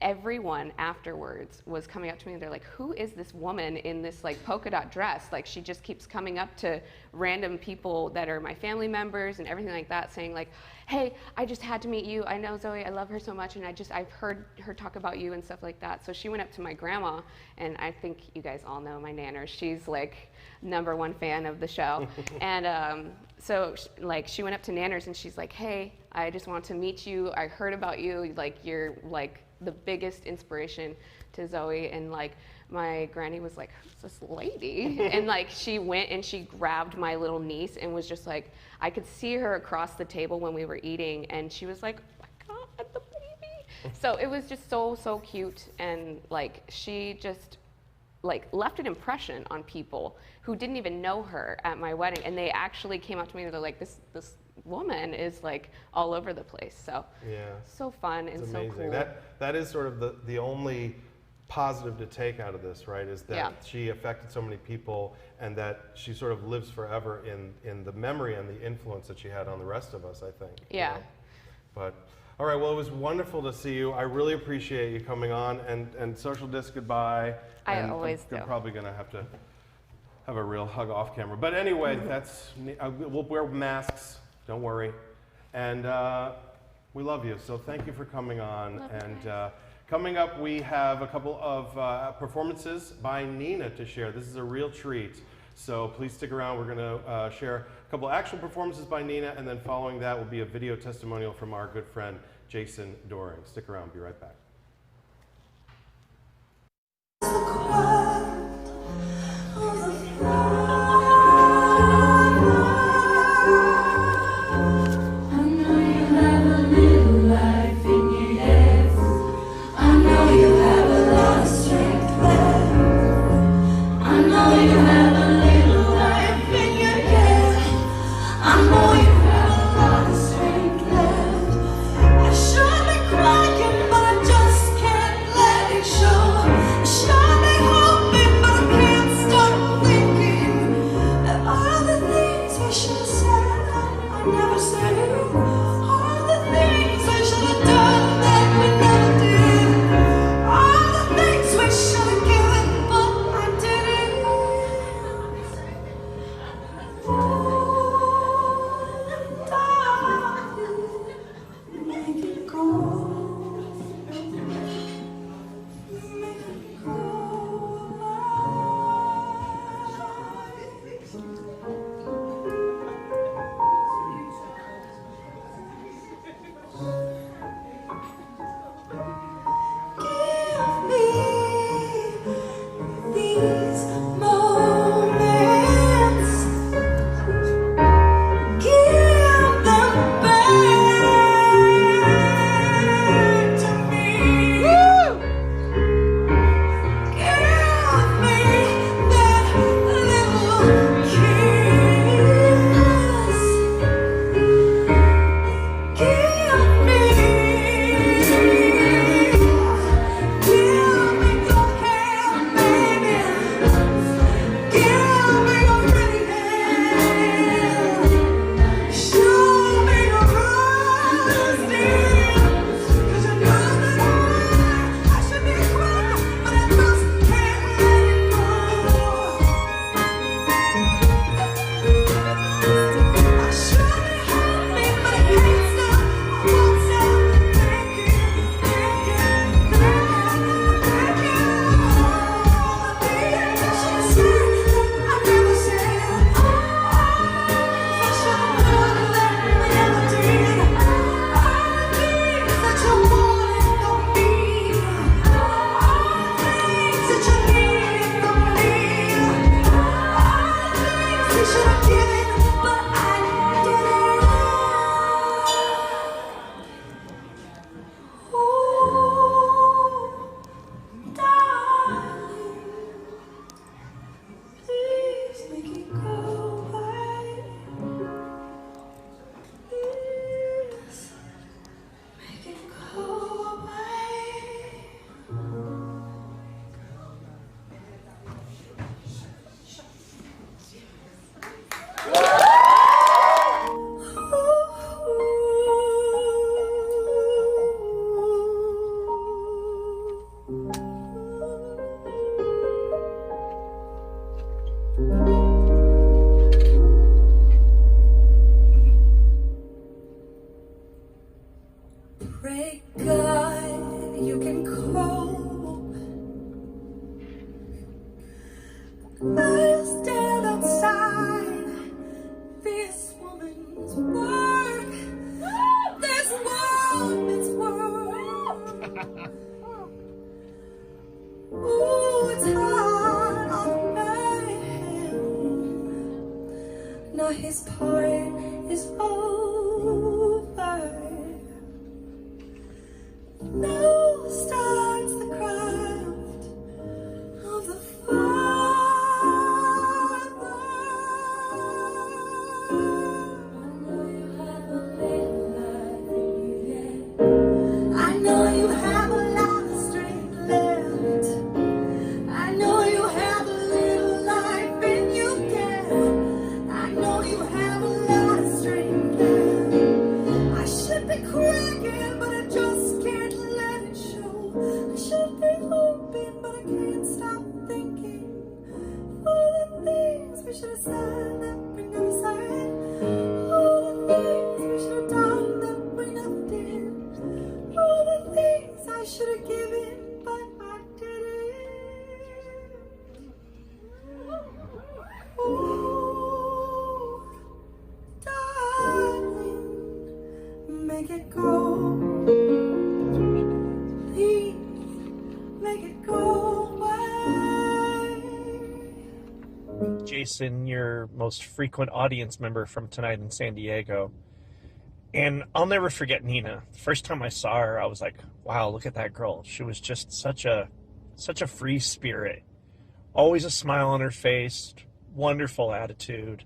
everyone afterwards was coming up to me and they're like, who is this woman in this like polka dot dress? Like, she just keeps coming up to random people that are my family members and everything like that, saying like, hey, I just had to meet you. I know Zoe, I love her so much, and I've heard her talk about you and stuff like that. So she went up to my grandma, and I think you guys all know my Nanners. She's like #1 fan of the show. And so like, she went up to Nanners and she's like, hey, I just want to meet you. I heard about you. Like, you're like the biggest inspiration to Zoe. And like, my granny was like, who's this lady? And like, she went and she grabbed my little niece and was just like, I could see her across the table when we were eating, and she was like, oh my God, the baby. So it was just so cute, and like, she just like left an impression on people who didn't even know her at my wedding, and they actually came up to me and they're like, this woman is like all over the place. So so fun and so cool. That is sort of the only positive to take out of this, right? Is that she affected so many people, and that she sort of lives forever in the memory and the influence that she had on the rest of us, I think. Yeah. You know? But all right, well, it was wonderful to see you. I really appreciate you coming on, and social dis goodbye. I always do. You're probably gonna have to have a real hug off camera. But anyway, we'll wear masks, don't worry. And we love you, so thank you for coming on. Coming up, we have a couple of performances by Nina to share. This is a real treat, so please stick around. We're going to share a couple actual performances by Nina, and then following that will be a video testimonial from our good friend Jason Doring. Stick around, be right back. Hoping, but I can't stop thinking. this part is over. Now starts the craft of the Father. I know you have a lot of strength left. I know you have a little life in you, yeah. I know you have a lot of strength left. I should be cracking, but I just can't let it show. I should be hoping, but I can't stop thinking. All the things we should have said that we never said. All the things we should have done that we never did. All the things I should have given, but I didn't. Ooh, darling, make it go. Please, make it go away. Jason, your most frequent audience member from tonight in San Diego. And I'll never forget Nina. The first time I saw her, I was like, wow, look at that girl. She was just such a free spirit. Always a smile on her face, wonderful attitude,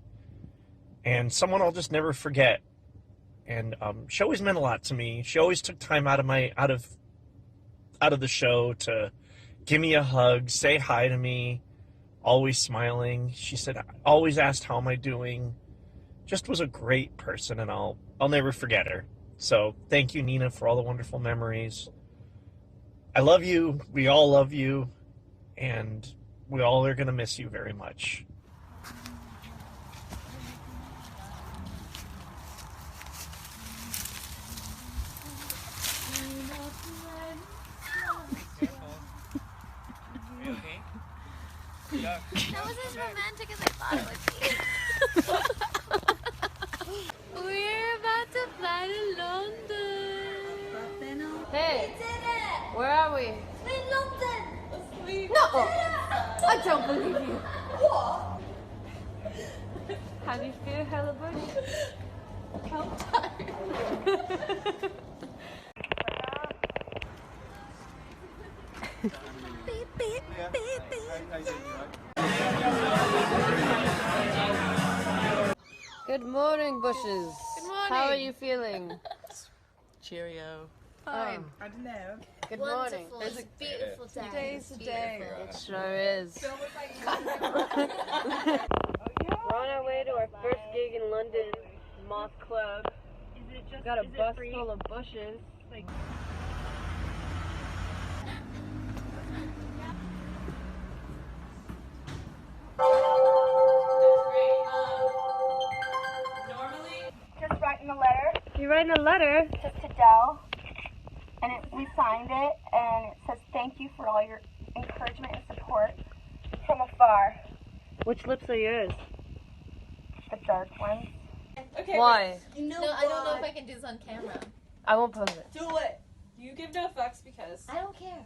and someone I'll just never forget. And she always meant a lot to me. She always took time out of the show to give me a hug, say hi to me, always smiling. She said, always asked, how am I doing? Just was a great person, and I'll never forget her. So thank you, Nina, for all the wonderful memories. I love you. We all love you. And we all are going to miss you very much. That was as romantic as I thought it would be. We're about to fly to London. Hey, where are we? In London. No! I don't believe you. How do you feel, Hella Bush? I'm tired. Beep, beep, beep, beep. Good morning, bushes. Good morning. How are you feeling? Cheerio. Fine. I don't know. Good morning. Wonderful. It's a beautiful day. Today's the day. It sure is. We're on our way to our first gig in London, Moth Club. Got a bus full of bushes. Just writing a letter You're writing a letter? just to Dell, and we signed it, and it says thank you for all your encouragement and support from afar. Which lips are yours? The dark ones. Okay. Why? No, I don't know if I can do this on camera. I won't post it. Do it. You give no fucks because. I don't care.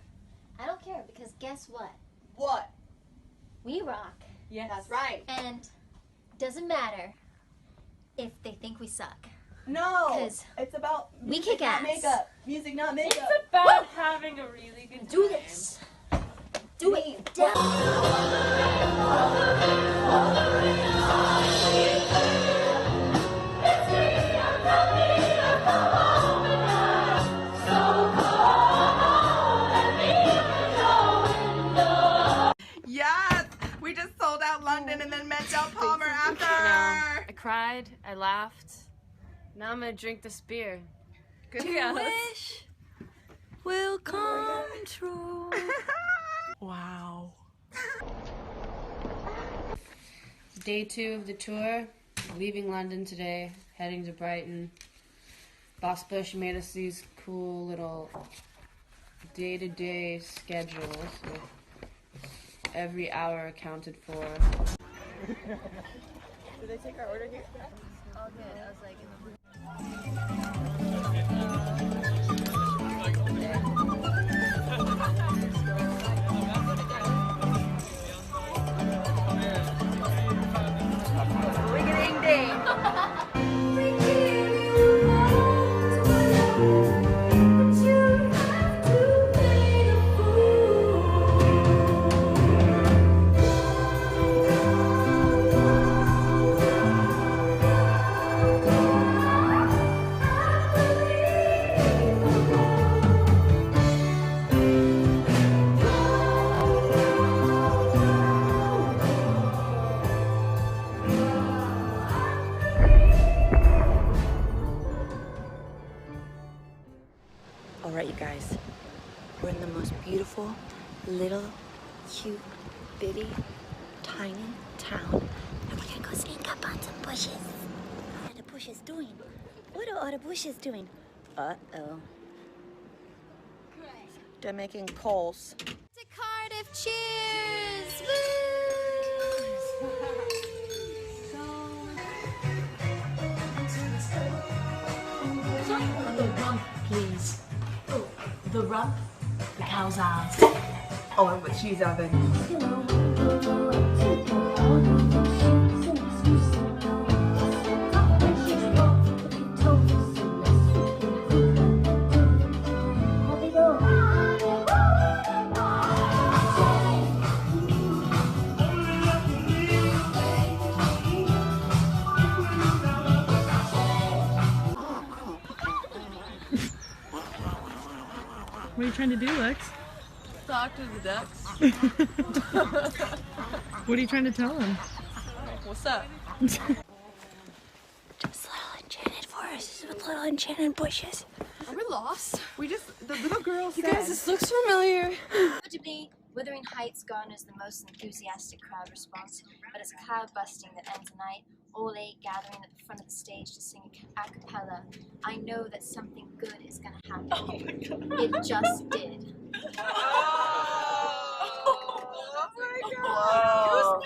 I don't care because guess what? What? We rock. Yes. That's right. And doesn't matter if they think we suck. No. 'Cause it's about we music, kick not ass. makeup. Music, not makeup. It's about having a really good Do this. Do it. Down. Yes. We just sold out London and then met Del Palmer after. I cried, I laughed. Now I'm gonna drink this beer. Good Wish will come true. Wow. Day 2 of the tour. Leaving London today, heading to Brighton. Boss Bush made us these cool little day-to-day schedules with every hour accounted for. Did they take our order here? All good. I was like, Ring-a-ding-ding. We're in the most beautiful, little, cute, bitty, tiny town. And we're gonna go sneak up on some bushes. What are the bushes doing? What are all the bushes doing? Uh-oh. They're making poles. To Cardiff, cheers! The rump, please. Oh, the rump, the cow's ass. Oh, and with cheese oven. What are you trying to do, Lex? Talk to the ducks. What are you trying to tell them? What's up? Just little enchanted forests with little enchanted bushes. Are we lost? The little girl You guys, this looks familiar. Notably, Wuthering Heights garners the most enthusiastic crowd response, but it's cloud busting that ends the night, all eight gathering at the front of the stage to sing a cappella. I know that something good is gonna happen. Oh my God. It just did. Oh my God. Whoa.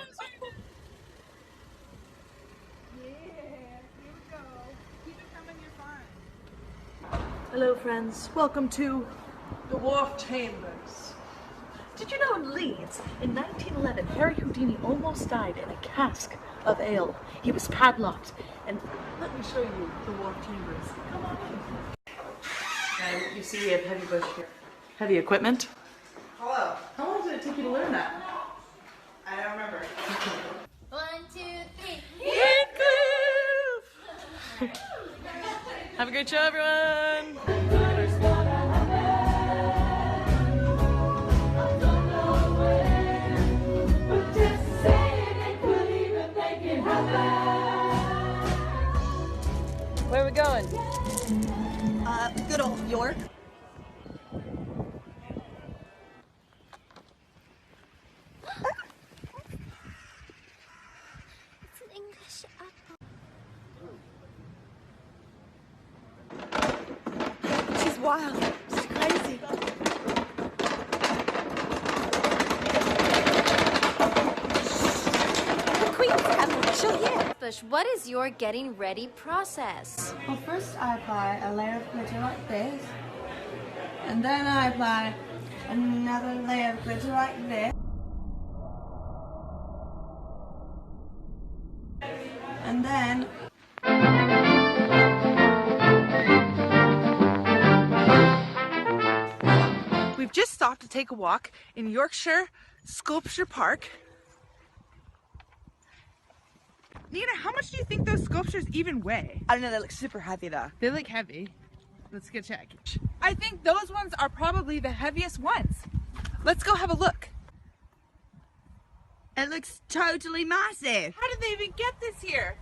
Hello, friends. Welcome to the Wharf Chambers. Did you know in Leeds, in 1911, Harry Houdini almost died in a cask of ale? He was padlocked. And let me show you the Wharf Chambers. Come on in. And you see we have heavy bush here. Heavy equipment. Hello. How long did it take you to learn that? I don't remember. 1, 2, 3. Have a great show, everyone! Where are we going? Good old York. It's an English apple. She's wild. She's crazy. The Queen's coming. She'll hear. Bush, what is your getting ready process? Well, first I apply a layer of glitter like this, and then I apply another layer of glitter like this, and then We've just stopped to take a walk in Yorkshire Sculpture Park. Nina, how much do you think those sculptures even weigh? I don't know, they look super heavy though. They look heavy. Let's go check. I think those ones are probably the heaviest ones. Let's go have a look. It looks totally massive. How did they even get this here?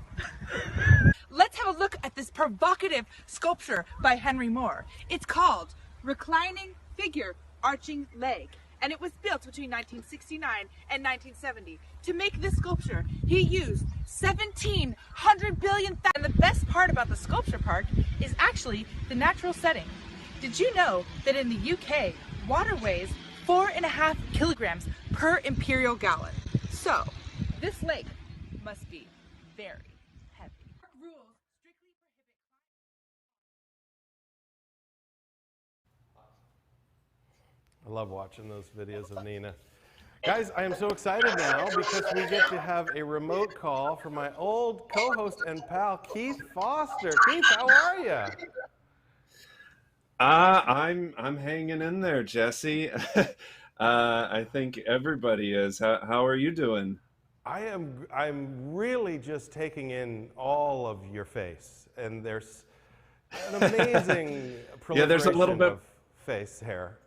Let's have a look at this provocative sculpture by Henry Moore. It's called Reclining Figure Arching Leg, and it was built between 1969 and 1970. To make this sculpture, he used 1,700 billion. And the best part about the sculpture park is actually the natural setting. Did you know that in the UK, water weighs 4.5 kilograms per imperial gallon? So, this lake must be very heavy. Rules strictly prohibit. I love watching those videos of Nina. Guys, I am so excited now because we get to have a remote call from my old co-host and pal, Keith Foster. Keith, how are you? I'm hanging in there, Jesse. I think everybody is. How are you doing? I'm really just taking in all of your face, and there's an amazing proliferation there's a little bit of face hair.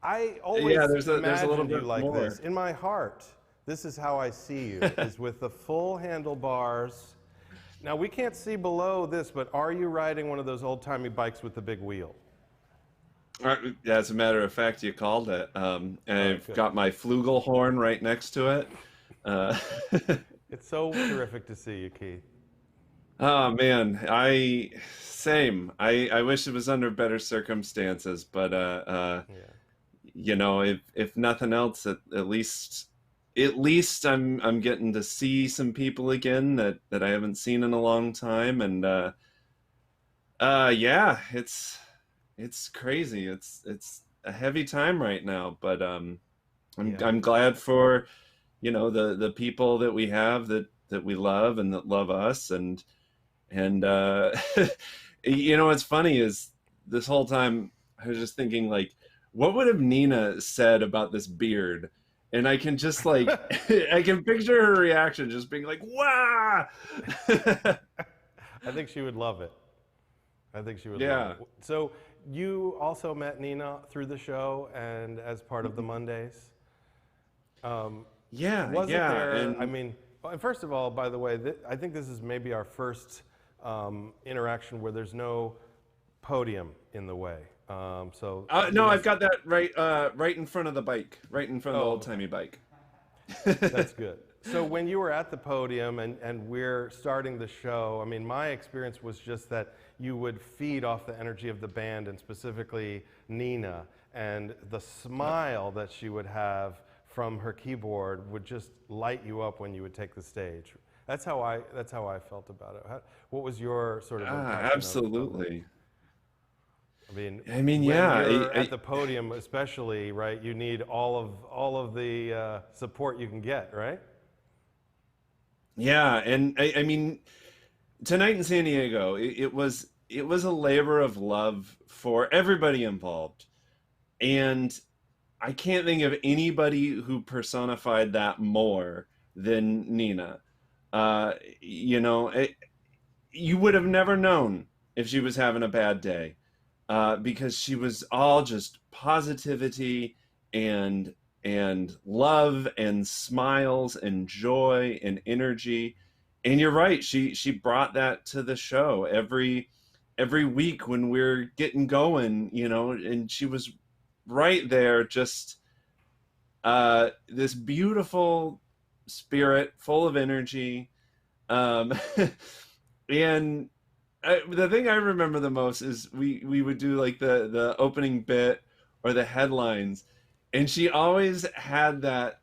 I always there's a little imagined you bit like more. this. In my heart, this is how I see you, is with the full handlebars. Now, we can't see below this, but are you riding one of those old-timey bikes with the big wheel? As a matter of fact, you called it. And I've good. got my flugelhorn right next to it. It's so terrific to see you, Keith. Oh man, same. I wish it was under better circumstances, but Yeah. you know, if nothing else, at least I'm getting to see some people again that I haven't seen in a long time, and yeah, it's crazy. It's a heavy time right now, but Yeah. I'm glad for, the people that we have that we love and that love us, and what's funny is this whole time I was just thinking, like, what would have Nina said about this beard? And I can just like I can picture her reaction, just being like, "Wow!" I think she would love it. I think she would love Yeah. it. So you also met Nina through the show and as part of the Mondays. Yeah, Was it yeah, there? I and mean, well, and first of all, by the way, I think this is maybe our first interaction where there's no podium in the way. So you no, I've must. got that right in front of the bike, right in front of the Oh, old okay. timey bike. That's good. So when you were at the podium and we're starting the show, I mean, my experience was just that you would feed off the energy of the band and specifically Nina, and the smile that she would have from her keyboard would just light you up when you would take the stage. That's how I felt about it. What was your sort of impression of it? Absolutely. I mean, I mean, when yeah, you're at the podium, especially, right? You need all of the support you can get, right? yeah, and I mean, tonight in San Diego, it was a labor of love for everybody involved, and I can't think of anybody who personified that more than Nina. Uh, you know, you would have never known if she was having a bad day, because she was all just positivity and and love and smiles and joy and energy. And you're right, she brought that to the show every week when we're getting going, and she was right there, just this beautiful spirit full of energy. um and the thing I remember the most is we would do like the opening bit or the headlines, and she always had that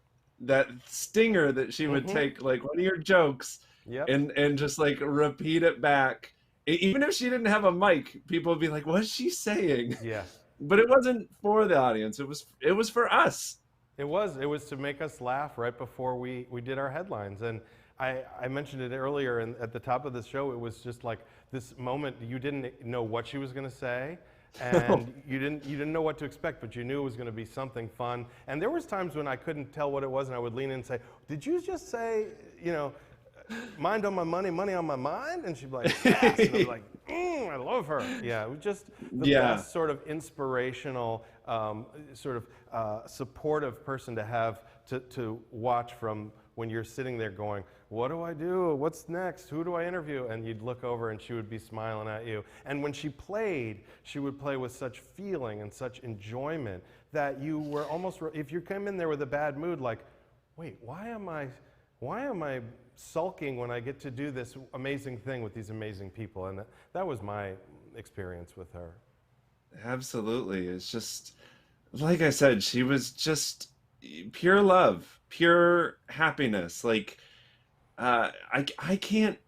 stinger that she would Mm-hmm. take, like one of your jokes, Yep. and just like repeat it back. Even if she didn't have a mic, people would be like, "What's she saying?" Yeah. But it wasn't for the audience. It was for us. It was to make us laugh right before we did our headlines. And I mentioned it earlier and at the top of the show, it was just like this moment you didn't know what she was going to say, and you didn't know what to expect, but you knew it was going to be something fun. And there was times when I couldn't tell what it was, and I would lean in and say, "Did you just say, mind on my money, money on my mind?" And she'd be like, "Yes." And I'd be like, I love her. Yeah, it was just the Yeah. best sort of inspirational, supportive person to have to watch from when you're sitting there going, "What do I do? What's next? Who do I interview?" And you'd look over and she would be smiling at you. And when she played, she would play with such feeling and such enjoyment that you were almost, if you came in there with a bad mood, like, wait, why am I sulking when I get to do this amazing thing with these amazing people? And that was my experience with her. Absolutely. It's just, like I said, she was just pure love, pure happiness. Like, I can't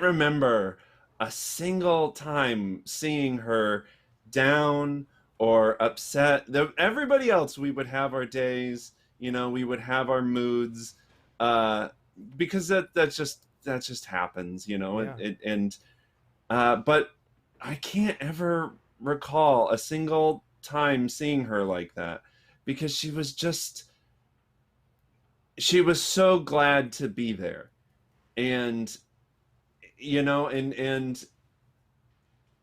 remember a single time seeing her down or upset. Everybody else, we would have our days, we would have our moods, uh, because that just happens, Yeah. but I can't ever recall a single time seeing her like that, because she was so glad to be there. And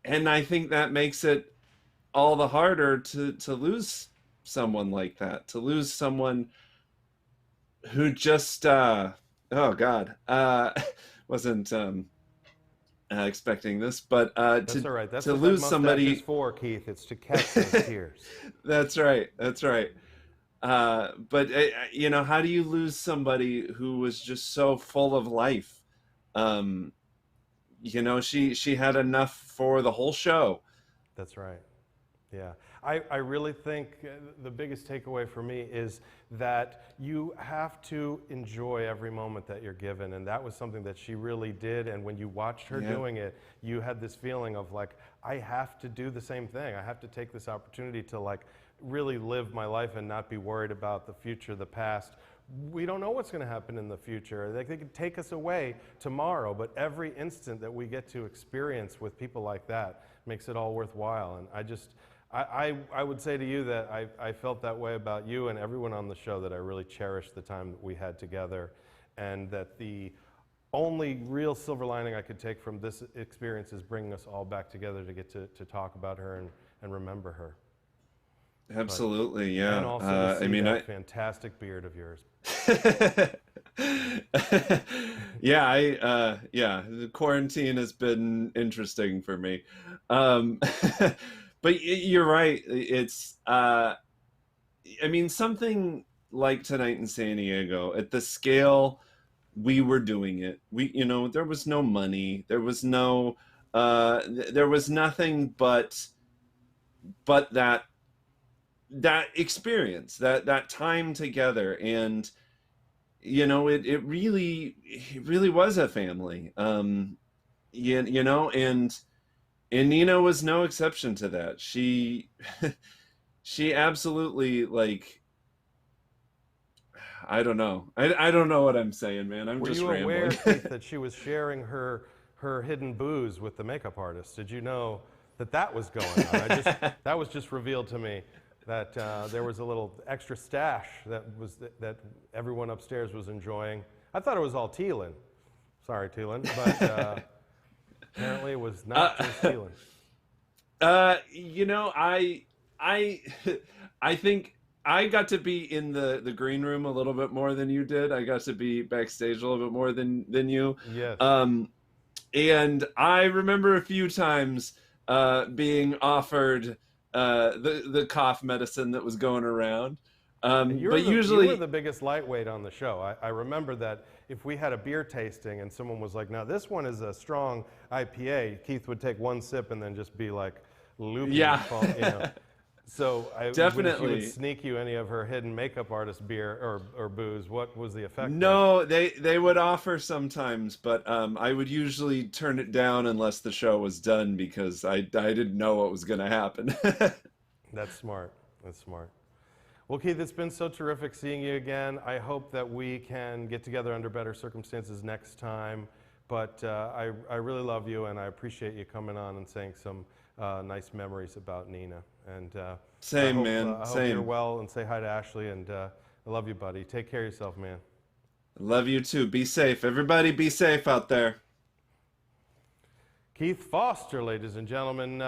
and I think that makes it all the harder to lose someone like that, to lose someone who just oh god, wasn't expecting this, but That's all right. That's to what that lose mustache somebody is for, Keith. It's to catch those tears. That's right. That's right. But you know, how do you lose somebody who was just so full of life? Um, you know, she had enough for the whole show. That's right. Yeah. I really think the biggest takeaway for me is that you have to enjoy every moment that you're given. And that was something that she really did. And when you watched her Yeah. doing it, you had this feeling of like, I have to do the same thing. I have to take this opportunity to like really live my life and not be worried about the future, the past. We don't know what's going to happen in the future. They could take us away tomorrow, but every instant that we get to experience with people like that makes it all worthwhile. And I would say to you that I felt that way about you and everyone on the show, that I really cherished the time that we had together, and that the only real silver lining I could take from this experience is bringing us all back together to get to talk about her and remember her. Absolutely, yeah. And also to see I mean, that fantastic beard of yours. yeah, yeah, the quarantine has been interesting for me. Um, but you're right. It's, I mean, something like Tonight in San Diego, at the scale we were doing it, you know, there was no money, there was no, there was nothing but that experience, that time together. And you know, it really was a family. You know, and Nina was no exception to that. She she absolutely, like, I don't know. I don't know what I'm saying, man. I'm Were just you rambling. aware, Keith, that she was sharing her hidden booze with the makeup artist? Did you know that was going on? That was just revealed to me, that there was a little extra stash that everyone upstairs was enjoying. I thought it was all Teelan. Sorry, Teelan, but apparently it was not just Teelan. You know, I think I got to be in the green room a little bit more than you did. I got to be backstage a little bit more than you. Yes. And I remember a few times being offered the cough medicine that was going around. But usually you were the biggest lightweight on the show. I remember that if we had a beer tasting and someone was like, "Now this one is a strong IPA," Keith would take one sip and then just be like looping. Yeah. You know. So Definitely. when she would sneak you any of her hidden makeup artist beer or booze, what was the effect? No, they would offer sometimes, but I would usually turn it down unless the show was done, because I didn't know what was going to happen. That's smart. That's smart. Well, Keith, it's been so terrific seeing you again. I hope that we can get together under better circumstances next time. But I really love you, and I appreciate you coming on and saying some nice memories about Nina. And Same, man. I hope Same. you're well, and say hi to Ashley. And I love you, buddy. Take care of yourself, man. Love you too. Be safe. Everybody be safe out there. Keith Foster, ladies and gentlemen.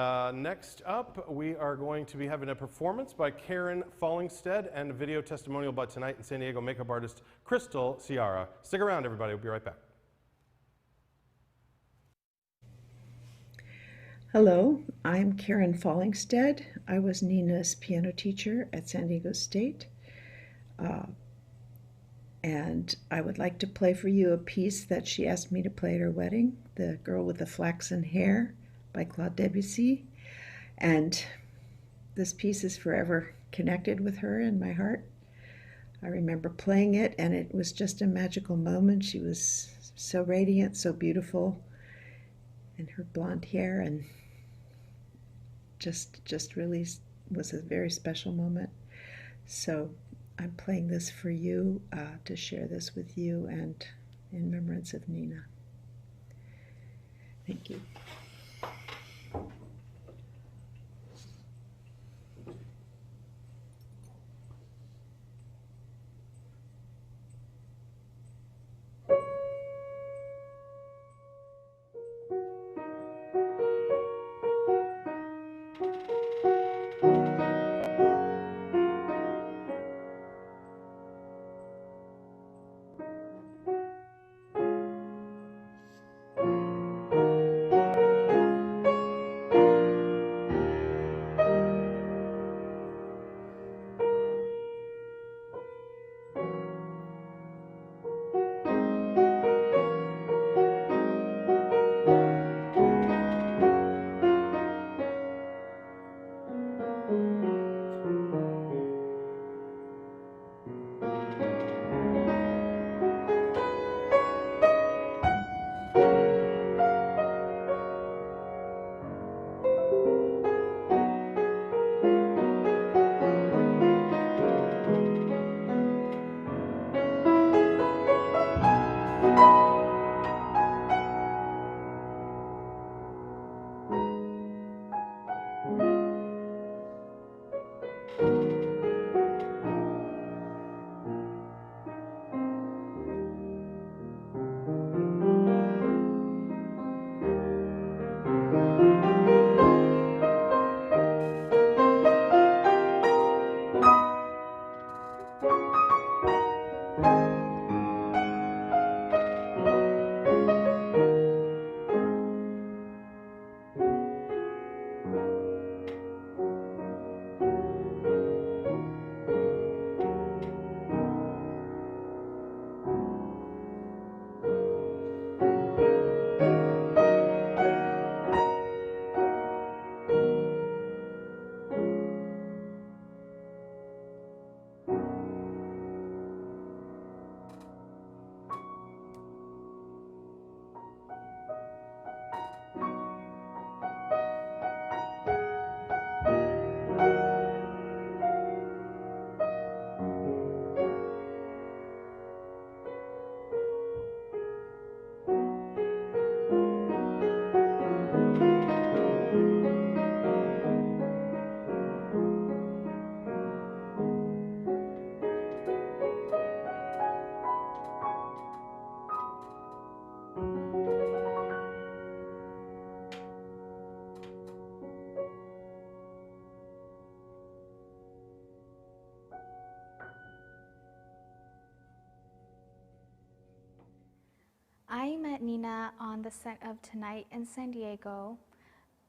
Next up, we are going to be having a performance by Karen Fallingstead and a video testimonial by Tonight in San Diego makeup artist Crystal Ciara. Stick around, everybody. We'll be right back. Hello, I'm Karen Fallingstead. I was Nina's piano teacher at San Diego State. And I would like to play for you a piece that she asked me to play at her wedding, The Girl with the Flaxen Hair by Claude Debussy. And this piece is forever connected with her in my heart. I remember playing it, and it was just a magical moment. She was so radiant, so beautiful, and her blonde hair, and just really was a very special moment. So I'm playing this for you, to share this with you and in remembrance of Nina. Thank you. met Nina on the set of Tonight in San Diego.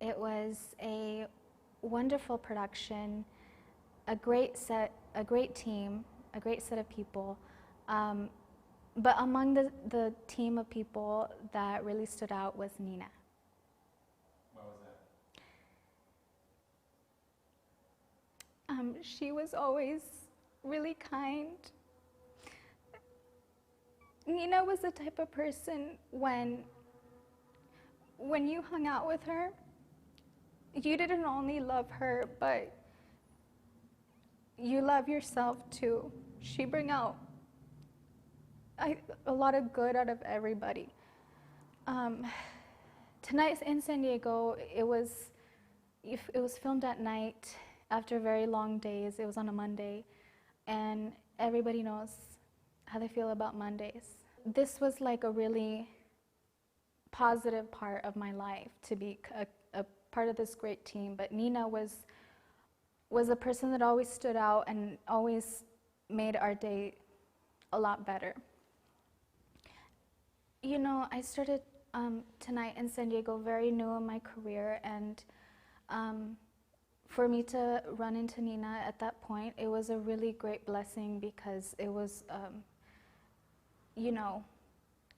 It was a wonderful production, a great set, a great team, a great set of people. But among the team of people that really stood out was Nina. Why was that? She was always really kind. Nina was the type of person when you hung out with her, you didn't only love her, but you love yourself too. She bring out a lot of good out of everybody. Tonight in San Diego, it was filmed at night after very long days. It was on a Monday, and everybody knows how they feel about Mondays. This was like a really positive part of my life, to be a part of this great team. But Nina was a person that always stood out and always made our day a lot better. You know, I started Tonight in San Diego very new in my career, and for me to run into Nina at that point, it was a really great blessing, because it was, you know,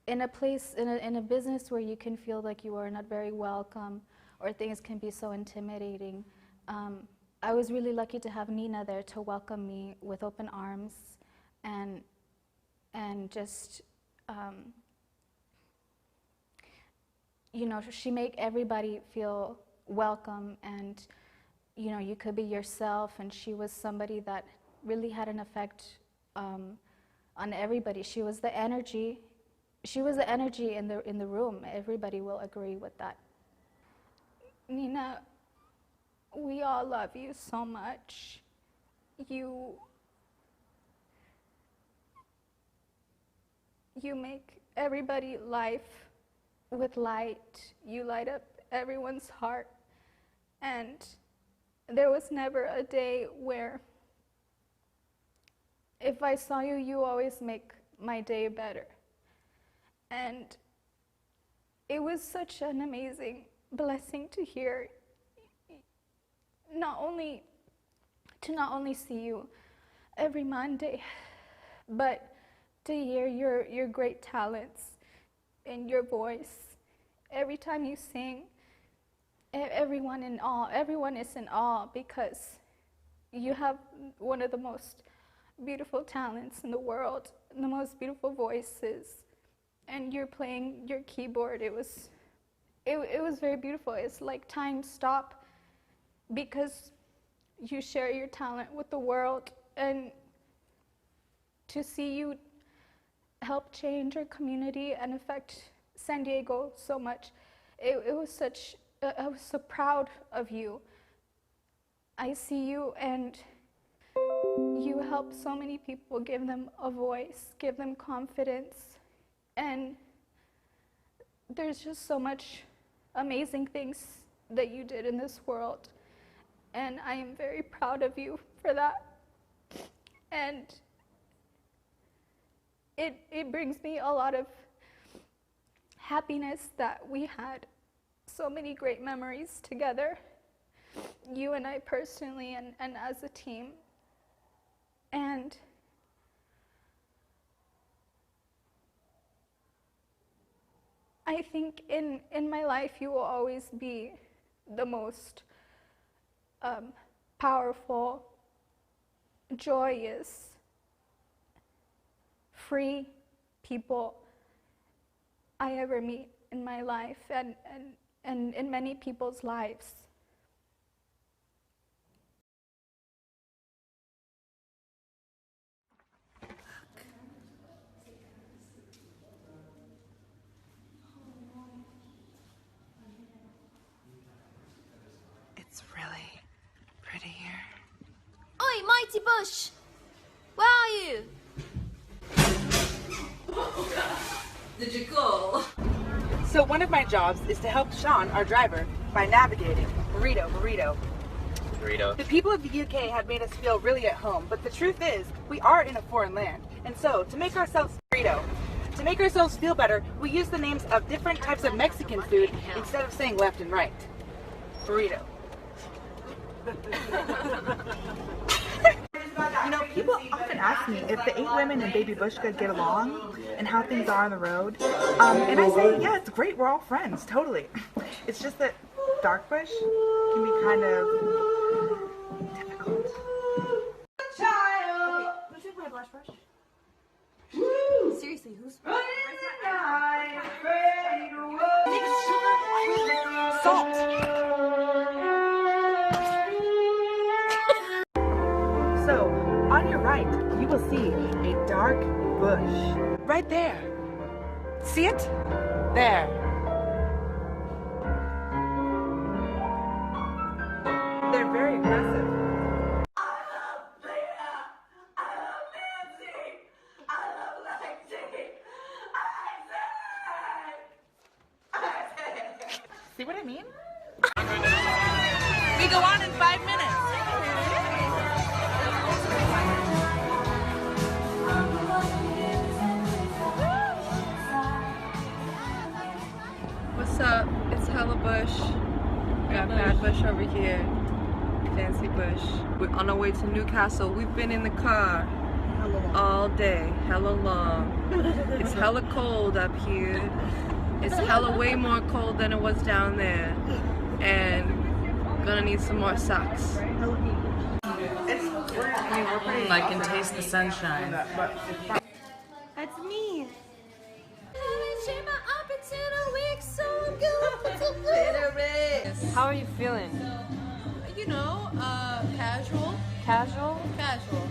in a place, in a business where you can feel like you are not very welcome, or things can be so intimidating. I was really lucky to have Nina there to welcome me with open arms, and just, you know, she made everybody feel welcome, and you know, you could be yourself, and she was somebody that really had an effect on everybody. She was the energy. She was the energy in the room. Everybody will agree with that. Nina, we all love you so much. You make everybody life with light. You light up everyone's heart. And there was never a day where if I saw you, you always make my day better. And it was such an amazing blessing to hear, not only see you every Monday, but to hear your great talents and your voice. Every time you sing, everyone is in awe, because you have one of the most beautiful talents in the world, the most beautiful voices, and you're playing your keyboard. It was very beautiful. It's like time stopped, because you share your talent with the world, and to see you help change our community and affect San Diego so much, it was such, I was so proud of you. I see you, and you help so many people, give them a voice, give them confidence, and there's just so much amazing things that you did in this world, and I am very proud of you for that. And it brings me a lot of happiness that we had so many great memories together, you and I personally, and as a team. And I think in my life you will always be the most powerful, joyous, free people I ever meet in my life, and in many people's lives. It's really pretty here. Oi, Mighty Bush! Where are you? Did you call? So one of my jobs is to help Sean, our driver, by navigating. Burrito. The people of the UK have made us feel really at home, but the truth is, we are in a foreign land. And so, to make ourselves burrito, To make ourselves feel better, we use the names of different types of Mexican food instead of saying left and right. Burrito. You know, people often ask me if the 8 women in Baby Bushka get along and how things are on the road. And I say, yeah, it's great. We're all friends. Totally. It's just that Dark Bush can be kind of difficult. Okay, who's in my blush brush? Seriously, who's? Salt. So, on your right, you will see a dark bush. Right there. See it? There. They're very aggressive. See what I mean? We go on in 5 minutes. What's up? It's Hella Bush. Got Bad Bush over here. Fancy Bush. We're on our way to Newcastle. We've been in the car all day. Hella long. It's hella cold up here. It's hella way more cold than it was down there. And gonna need some more socks. I can taste the sunshine. That's me. How are you feeling? You know, casual. Casual? Casual.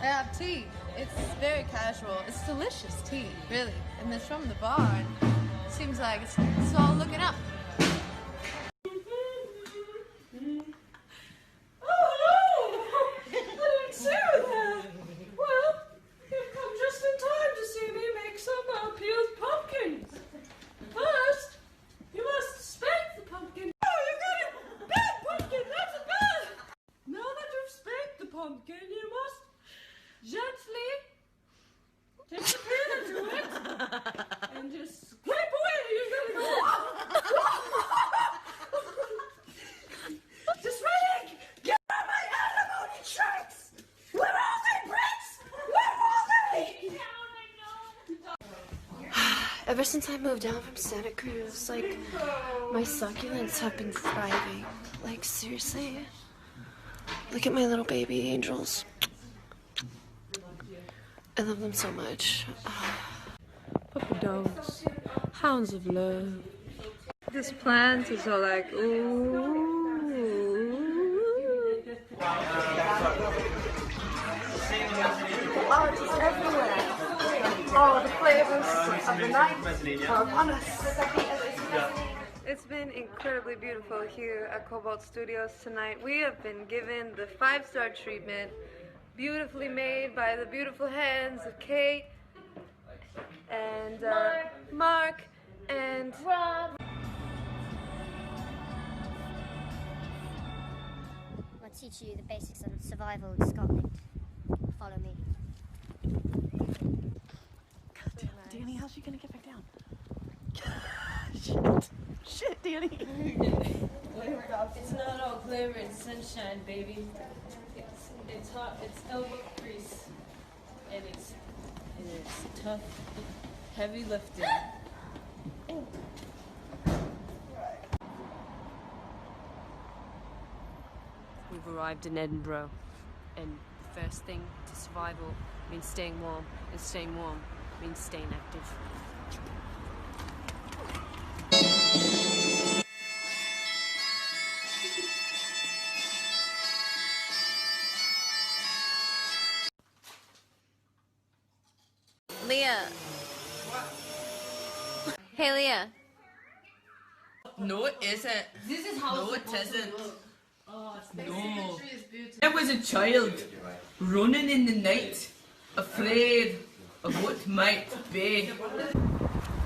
I have tea. It's very casual. It's delicious tea, really. And it's from the bar. And it seems like it's all looking up. Ever since I moved down from Santa Cruz, like, my succulents have been thriving. Like, seriously. Look at my little baby angels. I love them so much. Puppy dogs. Hounds of love. This plant is all like, ooh. Oh, it's just everywhere. Oh, the flavors of the night are upon us. It's been incredibly beautiful here at Cobalt Studios tonight. We have been given the 5-star treatment, beautifully made by the beautiful hands of Kate and Mark and Rob. I'll teach you the basics of survival in Scotland. Follow me. Danny, how's she gonna get back down? Shit. Shit, Danny. It's not all glamour and sunshine, baby. It's hot. It's elbow grease, and it's tough, heavy lifting. We've arrived in Edinburgh, and the first thing to survival means staying warm, and staying warm means staying active. Leah. Hey, Leah. No, it isn't. This is how No, it it's isn't. No. I was a child, running in the night, afraid of what might be.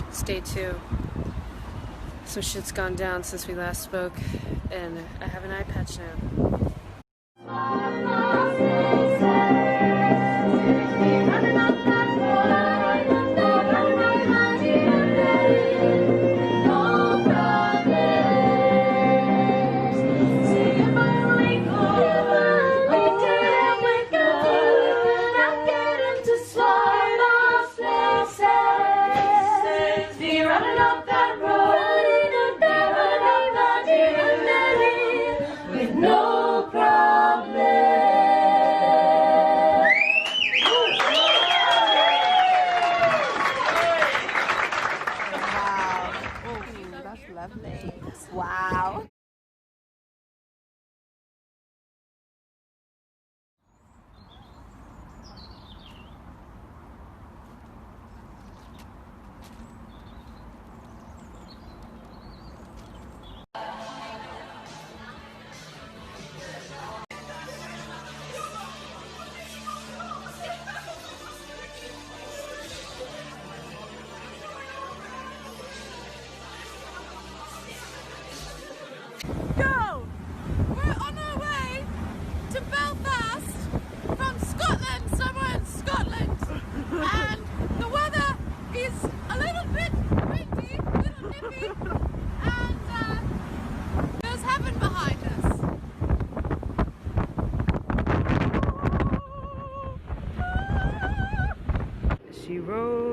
It's day 2. Some shit's gone down since we last spoke, and I have an eye patch now.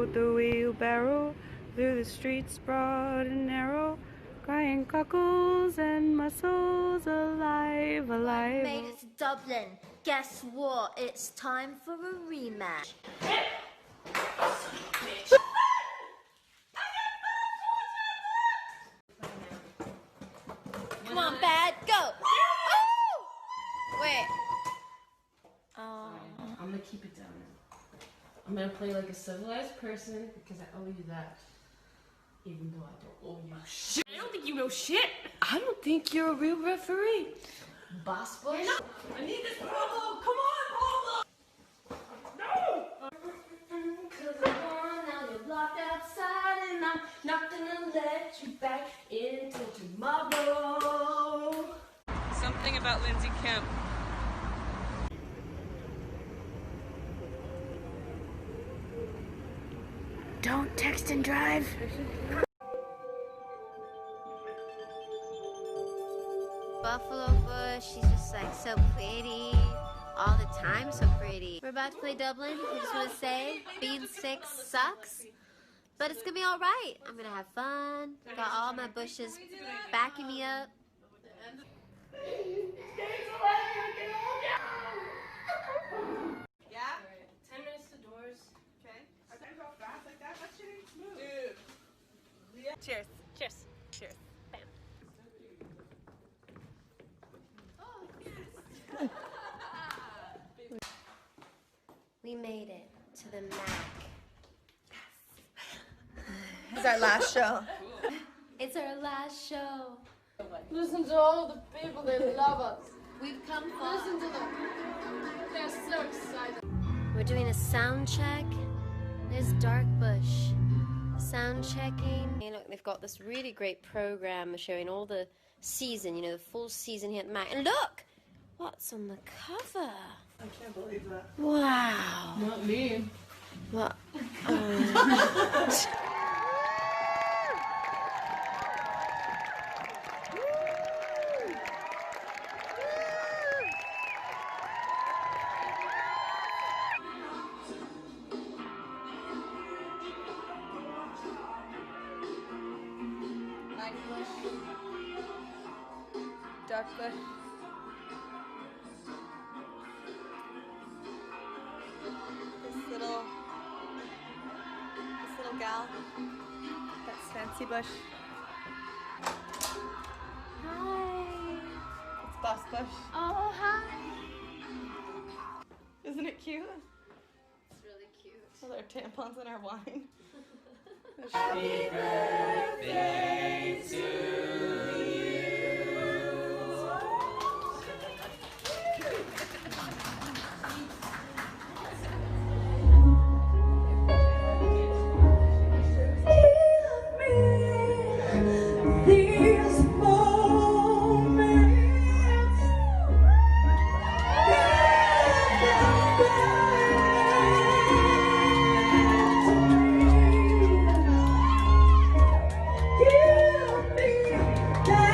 rode the wheelbarrow through the streets broad and narrow, crying cockles and mussels alive, alive. Made it to Dublin. Guess what? It's time for a rematch. Come on, bad, go! Oh! Wait. I'm gonna keep it down now. I'm gonna play like a civilized person because I owe you that. Even though I don't owe you shit. I don't think you know shit. I don't think you're a real referee. Boss Bush. I need this Pablo. Come on, Pablo. No. Cause I'm gone, now you're locked outside and I'm not gonna let you back into tomorrow. Something about Lindsay Kemp. Don't text and drive. Buffalo Bush, she's just like so pretty. All the time so pretty. We're about to play Dublin. I just want to say, being sick sucks. But it's gonna be alright. I'm gonna have fun. Got all my bushes backing me up. Yeah? 10 minutes to doors. Okay. I can't go fast like that. That shit ain't smooth. Dude. Cheers. Cheers. Cheers. Bam. We made it to the Mac. It's our last show. It's our last show. Listen to all the people that love us. We've come far. Listen to them. They're so excited. We're doing a sound check. There's Dark Bush. Sound checking. You know, they've got this really great program showing all the season, you know, the full season here at Mac. And look! What's on the cover? I can't believe that. Wow. Not me. What? Dark Bush. This little gal. That's Fancy Bush. Hi. It's Boss Bush. Oh, hi. Isn't it cute? It's really cute. With our tampons and our wine. Happy birthday to you. These moments give me that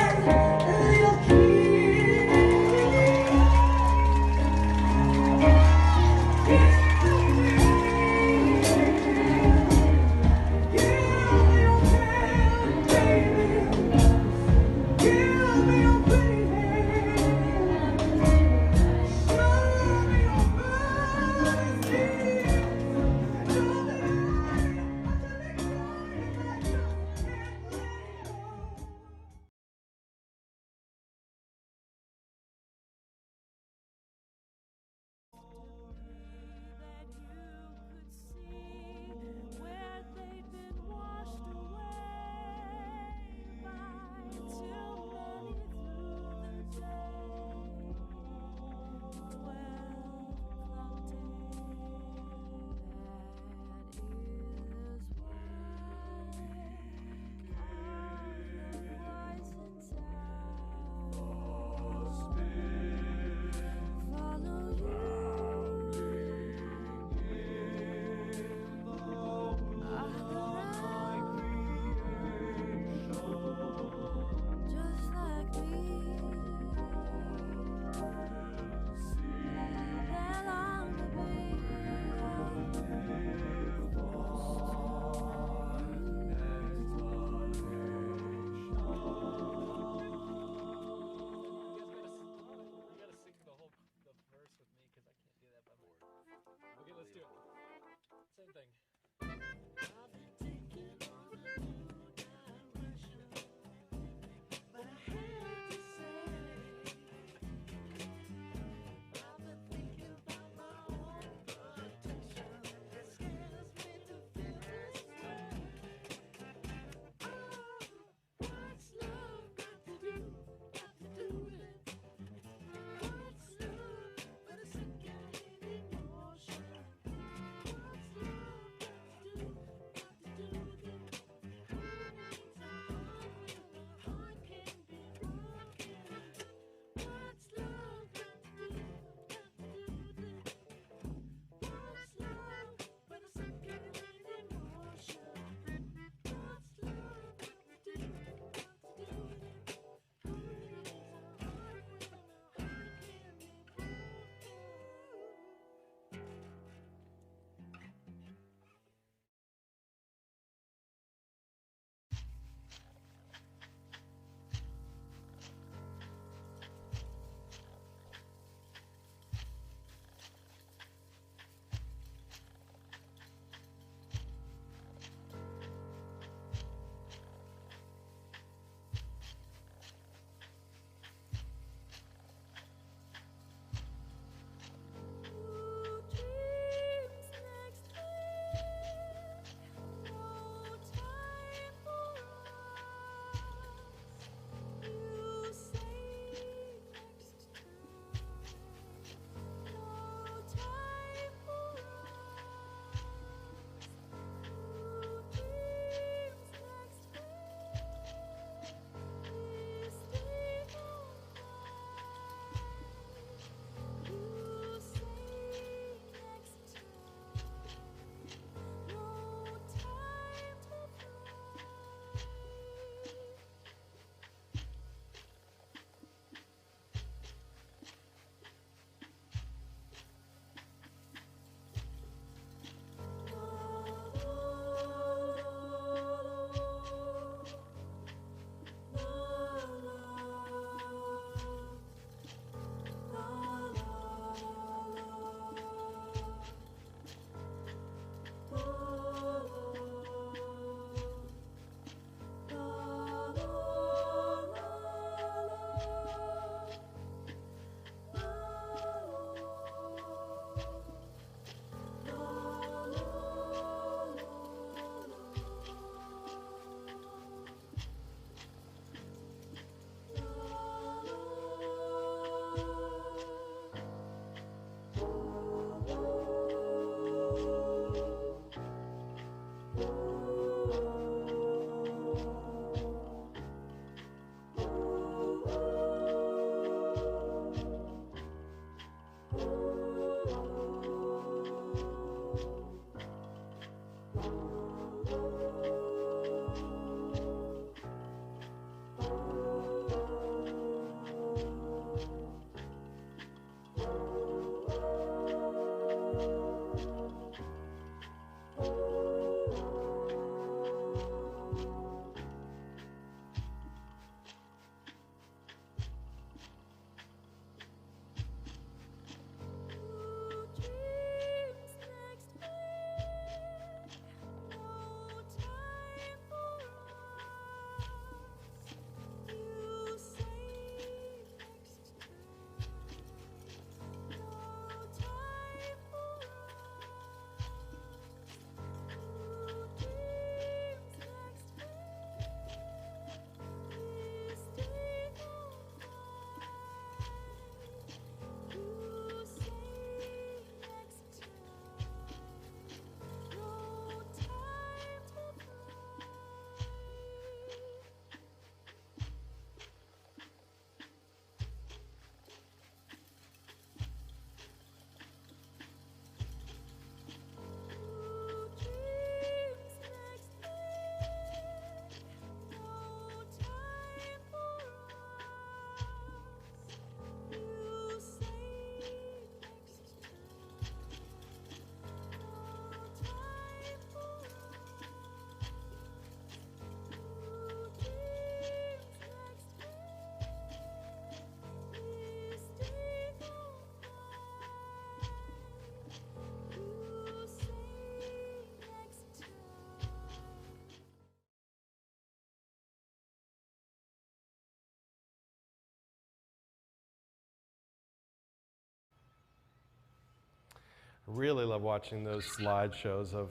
Really love watching those slideshows of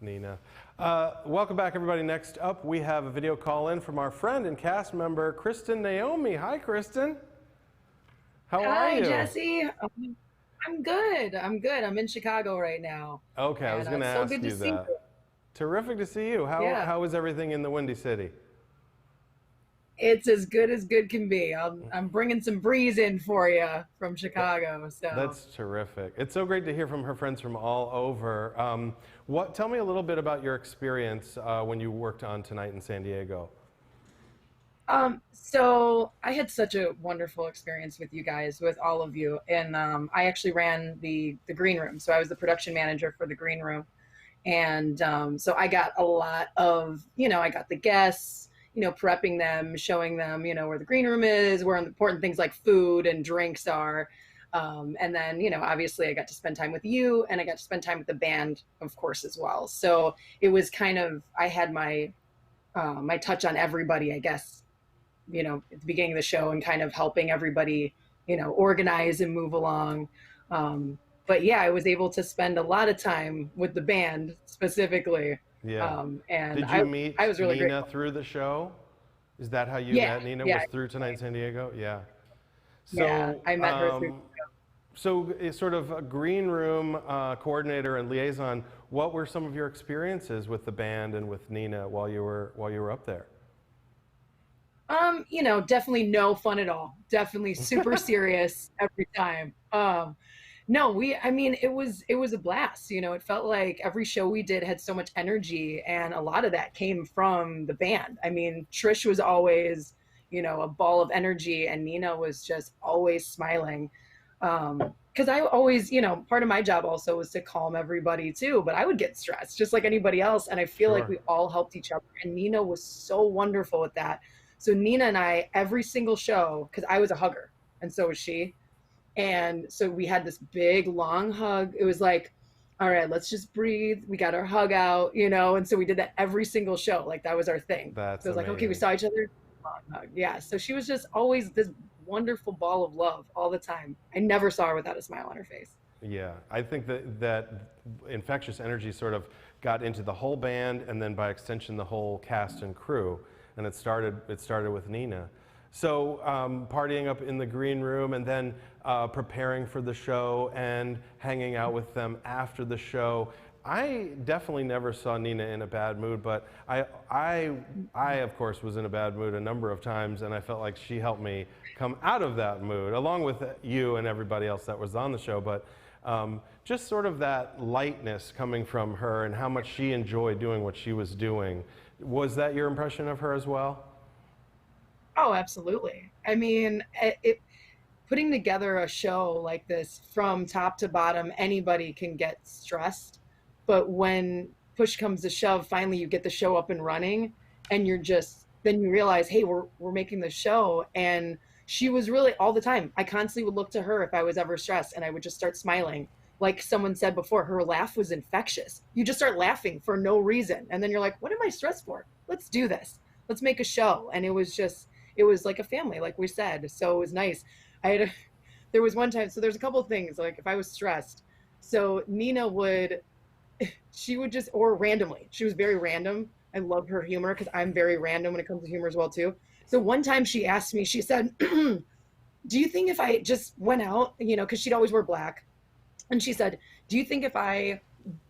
Nina. Welcome back, everybody. Next up, we have a video call in from our friend and cast member, Kristen Naomi. Hi, Kristen. How are you? Hi, Jesse. I'm good. I'm good. I'm in Chicago right now. Okay, I was going to so ask good you to see that. you. Terrific to see you. How is everything in the Windy City? It's as good can be. I'm bringing some breeze in for you from Chicago. So That's terrific. It's so great to hear from her friends from all over. Tell me a little bit about your experience when you worked on Tonight in San Diego. So I had such a wonderful experience with you guys, with all of you, and I actually ran the green room. So I was the production manager for the green room, and so I got a lot of, I got the guests, prepping them, showing them, where the green room is, where important things like food and drinks are. And then, obviously I got to spend time with you, and I got to spend time with the band, of course, as well. So it was kind of, I had my touch on everybody, I guess, at the beginning of the show, and kind of helping everybody, organize and move along. But yeah, I was able to spend a lot of time with the band specifically. Yeah. And Did you meet I was really Nina grateful. through the show? Is that how you met Nina? Yeah. Was through Tonight in San Diego? Yeah. Yeah, I met her through. So, sort of a green room coordinator and liaison. What were some of your experiences with the band and with Nina while you were up there? Definitely no fun at all. Definitely super serious every time. No, it was a blast. It felt like every show we did had so much energy, and a lot of that came from the band. I mean, Trish was always, a ball of energy, and Nina was just always smiling. Because I always, part of my job also was to calm everybody too, but I would get stressed just like anybody else. And I feel like we all helped each other, and Nina was so wonderful at that. So Nina and I, every single show, because I was a hugger and so was she. And so we had this big long hug. It was like, all right, let's just breathe. We got our hug out, and so we did that every single show. Like that was our thing. That's so it was amazing. like, okay, we saw each other, long hug. Yeah. So she was just always this wonderful ball of love all the time. I never saw her without a smile on her face. Yeah, I think that infectious energy sort of got into the whole band, and then by extension the whole cast and crew. And it started with Nina. So partying up in the green room, and then preparing for the show and hanging out with them after the show. I definitely never saw Nina in a bad mood, but I of course was in a bad mood a number of times, and I felt like she helped me come out of that mood, along with you and everybody else that was on the show. But just sort of that lightness coming from her, and how much she enjoyed doing what she was doing. Was that your impression of her as well? Oh, absolutely. I mean, putting together a show like this from top to bottom, anybody can get stressed. But when push comes to shove, finally you get the show up and running, and then you realize, hey, we're making the show. And she was really, all the time, I constantly would look to her if I was ever stressed, and I would just start smiling. Like someone said before, her laugh was infectious. You just start laughing for no reason. And then you're like, what am I stressed for? Let's do this. Let's make a show. And it was like a family, like we said. So it was nice. There was one time, so there's a couple of things, like if I was stressed. So Nina she would just, or randomly, she was very random. I love her humor because I'm very random when it comes to humor as well too. So one time she asked me, she said, do you think if I just went out, because she'd always wear black. And she said, do you think if I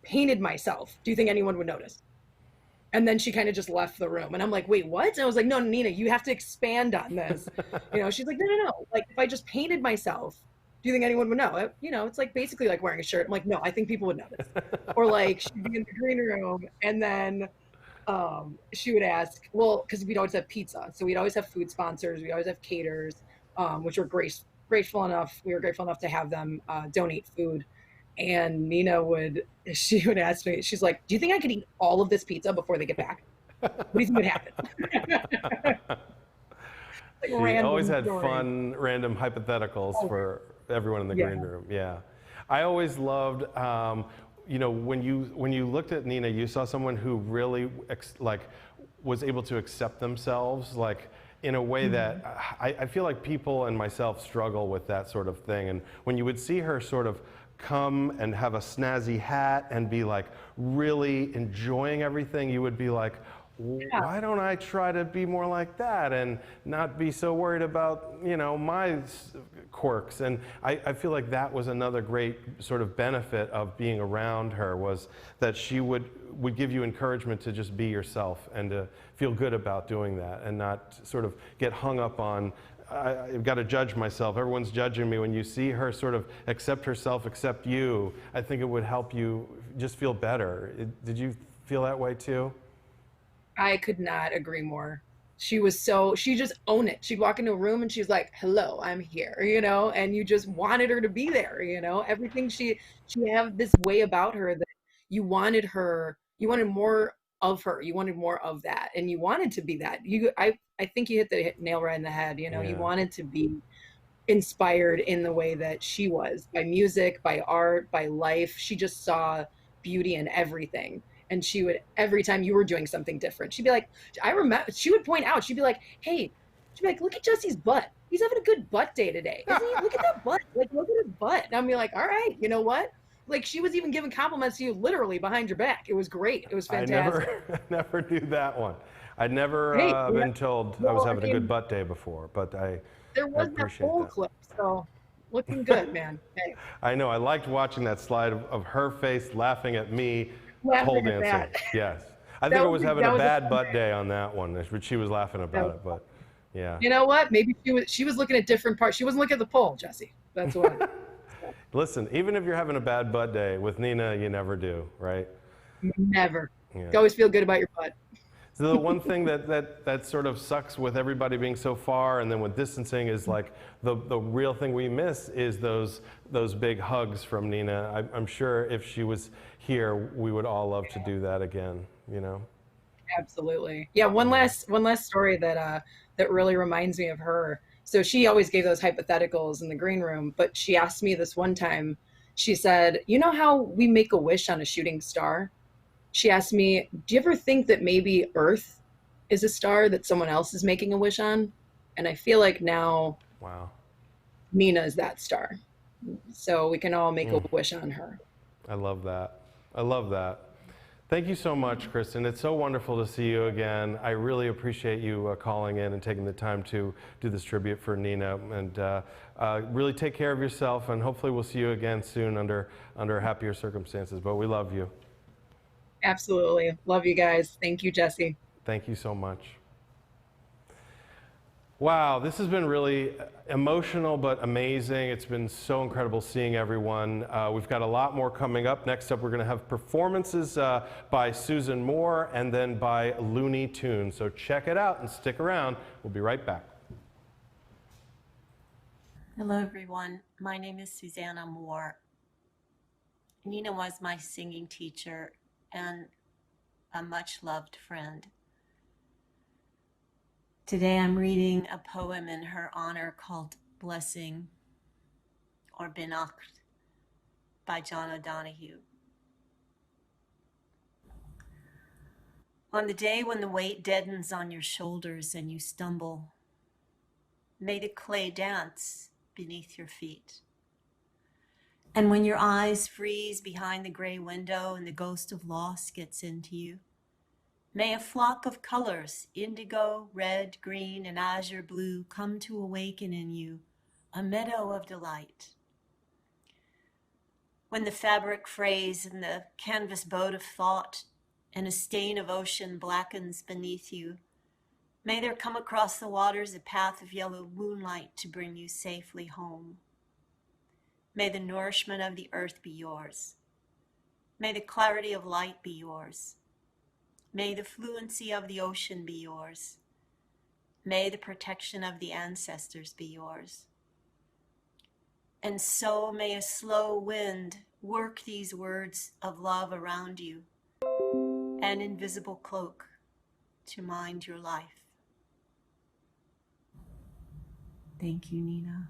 painted myself, do you think anyone would notice? And then she kind of just left the room. And I'm like, wait, what? And I was like, no, Nina, you have to expand on this. She's like, no. Like, if I just painted myself, do you think anyone would know? It's like basically like wearing a shirt. I'm like, no, I think people would notice. Or like she'd be in the green room, and then she would ask, well, because we'd always have pizza. So we'd always have food sponsors. We always have caterers, which were grateful enough. We were grateful enough to have them donate food. And Nina would ask me, she's like, do you think I could eat all of this pizza before they get back? What do you think would happen? She always had fun, random hypotheticals for everyone in the green room. Yeah. I always loved, when you looked at Nina, you saw someone who really was able to accept themselves, in a way that I feel like people and myself struggle with that sort of thing. And when you would see her sort of come and have a snazzy hat and be like really enjoying everything, you would be like, why don't I try to be more like that and not be so worried about, you know, my quirks? And I feel like that was another great sort of benefit of being around her, was that she would give you encouragement to just be yourself and to feel good about doing that and not sort of get hung up on, I've got to judge myself. Everyone's judging me. When you see her sort of accept herself, accept you, I think it would help you just feel better. Did you feel that way too? I could not agree more. She just owned it. She'd walk into a room and she's like, hello, I'm here, you know, and you just wanted her to be there, you know, everything she had this way about her that you wanted more of her. You wanted more of that. And you wanted to be that. I think you hit the nail right in the head. You know, you wanted to be inspired in the way that she was, by music, by art, by life. She just saw beauty in everything. And she would, every time you were doing something different, she'd be like, I remember, she would point out, she'd be like, hey, she'd be like, look at Jesse's butt. He's having a good butt day today. Isn't he? Look at that butt. Like, look at his butt. And I'd be like, all right, you know what? Like, she was even giving compliments to you literally behind your back. It was great. It was fantastic. I never knew that one. I'd never been told I was having a good butt day before, but there was that whole clip, so looking good, man. Hey. I know. I liked watching that slide of her face laughing at me pole dancing. Yes. I think I was having a bad butt day on that one, but she was laughing about it. But yeah. You know what? Maybe she was looking at different parts. She wasn't looking at the pole, Jesse. That's what. Listen, even if you're having a bad butt day, with Nina, you never do, right? Never. Yeah. You always feel good about your butt. So the one thing that sort of sucks with everybody being so far, and then with distancing, is like the real thing we miss is those big hugs from Nina. I'm sure if she was here, we would all love to do that again. You know. Absolutely. Yeah. One last story that really reminds me of her. So she always gave those hypotheticals in the green room, but she asked me this one time. She said, "You know how we make a wish on a shooting star?" She asked me, do you ever think that maybe Earth is a star that someone else is making a wish on? And I feel like now Nina is that star. So we can all make a wish on her. I love that. I love that. Thank you so much, Kristen. It's so wonderful to see you again. I really appreciate you calling in and taking the time to do this tribute for Nina. And really take care of yourself, and hopefully we'll see you again soon under happier circumstances. But we love you. Absolutely. Love you guys. Thank you, Jesse. Thank you so much. Wow, this has been really emotional but amazing. It's been so incredible seeing everyone. We've got a lot more coming up. Next up, we're going to have performances by Susan Moore and then by Looney Tunes. So check it out and stick around. We'll be right back. Hello, everyone. My name is Susanna Moore. Nina was my singing teacher and a much-loved friend. Today I'm reading a poem in her honor called Blessing, or Benacht, by John O'Donohue. On the day when the weight deadens on your shoulders and you stumble, may the clay dance beneath your feet. And when your eyes freeze behind the gray window and the ghost of loss gets into you, may a flock of colors, indigo, red, green, and azure blue, come to awaken in you a meadow of delight. When the fabric frays and the canvas boat of thought and a stain of ocean blackens beneath you, may there come across the waters a path of yellow moonlight to bring you safely home. May the nourishment of the earth be yours. May the clarity of light be yours. May the fluency of the ocean be yours. May the protection of the ancestors be yours. And so may a slow wind work these words of love around you, an invisible cloak to mind your life. Thank you, Nina.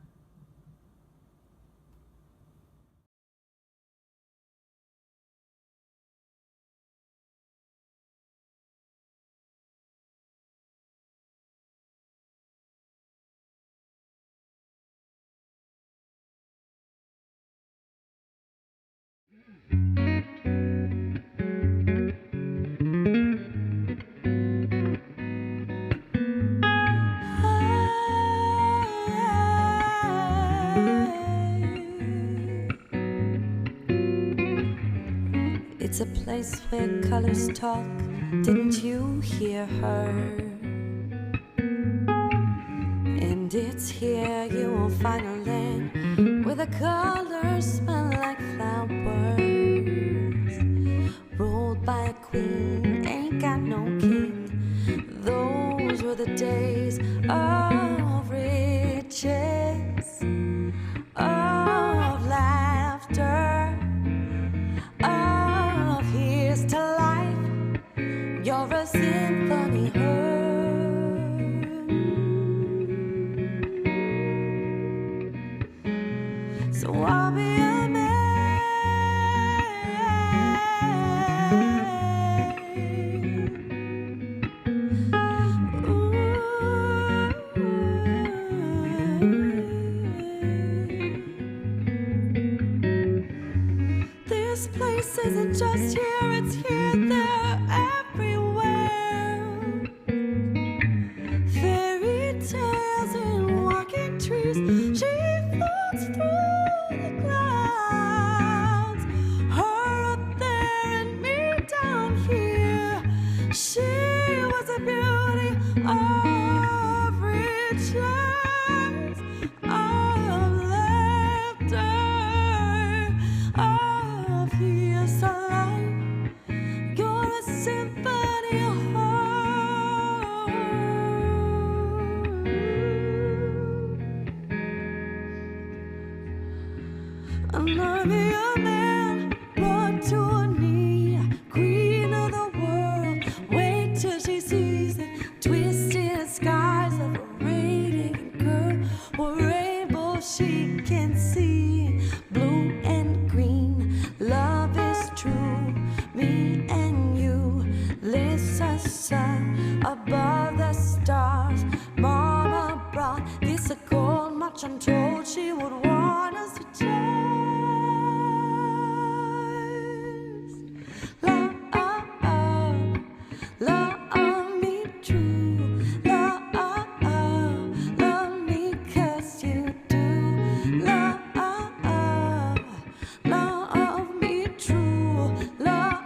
It's a place where colors talk. Didn't you hear her? And it's here you will find a land where the colors smell like flowers. Ruled by a queen, ain't got no king. Those were the days of riches, of laughter, of here's to life. You're a symphony heard. So I'll be a man. This place isn't just here, it's here, there, everywhere. Fairy tales and walking trees, she floats through the clouds. Her up there and me down here. She was a beauty of riches, of laughter, of here's to life. You're a symphony of heart. Another young man brought to a knee, queen of the world. Wait till she sees it, twisted skies of a radiant girl. What rainbow she can see, blue and green. Love is true, me and you lifts us up above the stars. Mama brought this a gold much untold. She would want us to just love, love me true. Love me 'cause you do. Love me true. Love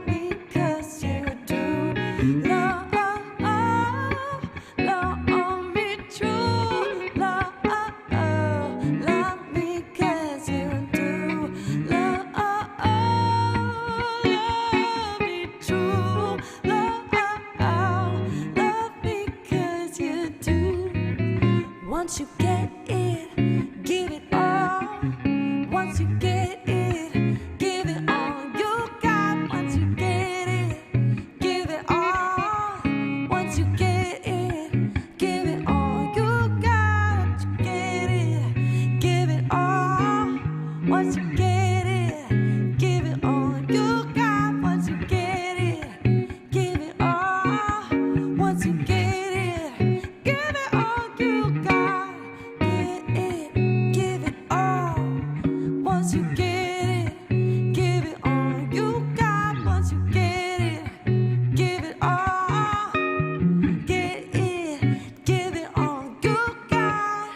me 'cause you do. Love me true. Love me 'cause you do. Love me true. Love me 'cause you do. Once you get it, give it all. Once you get it, give it all you got. Once you get it, give it all. Once you get it, give it all you got. Once you get it, give it all. Once you get it, give it all you got. Once you get it, give it all. Once you get it, give it all you got. Get it, give it all. Once you get it, give it all you got. Once you get it, give it all. Get it, give it all you got.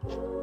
Dreams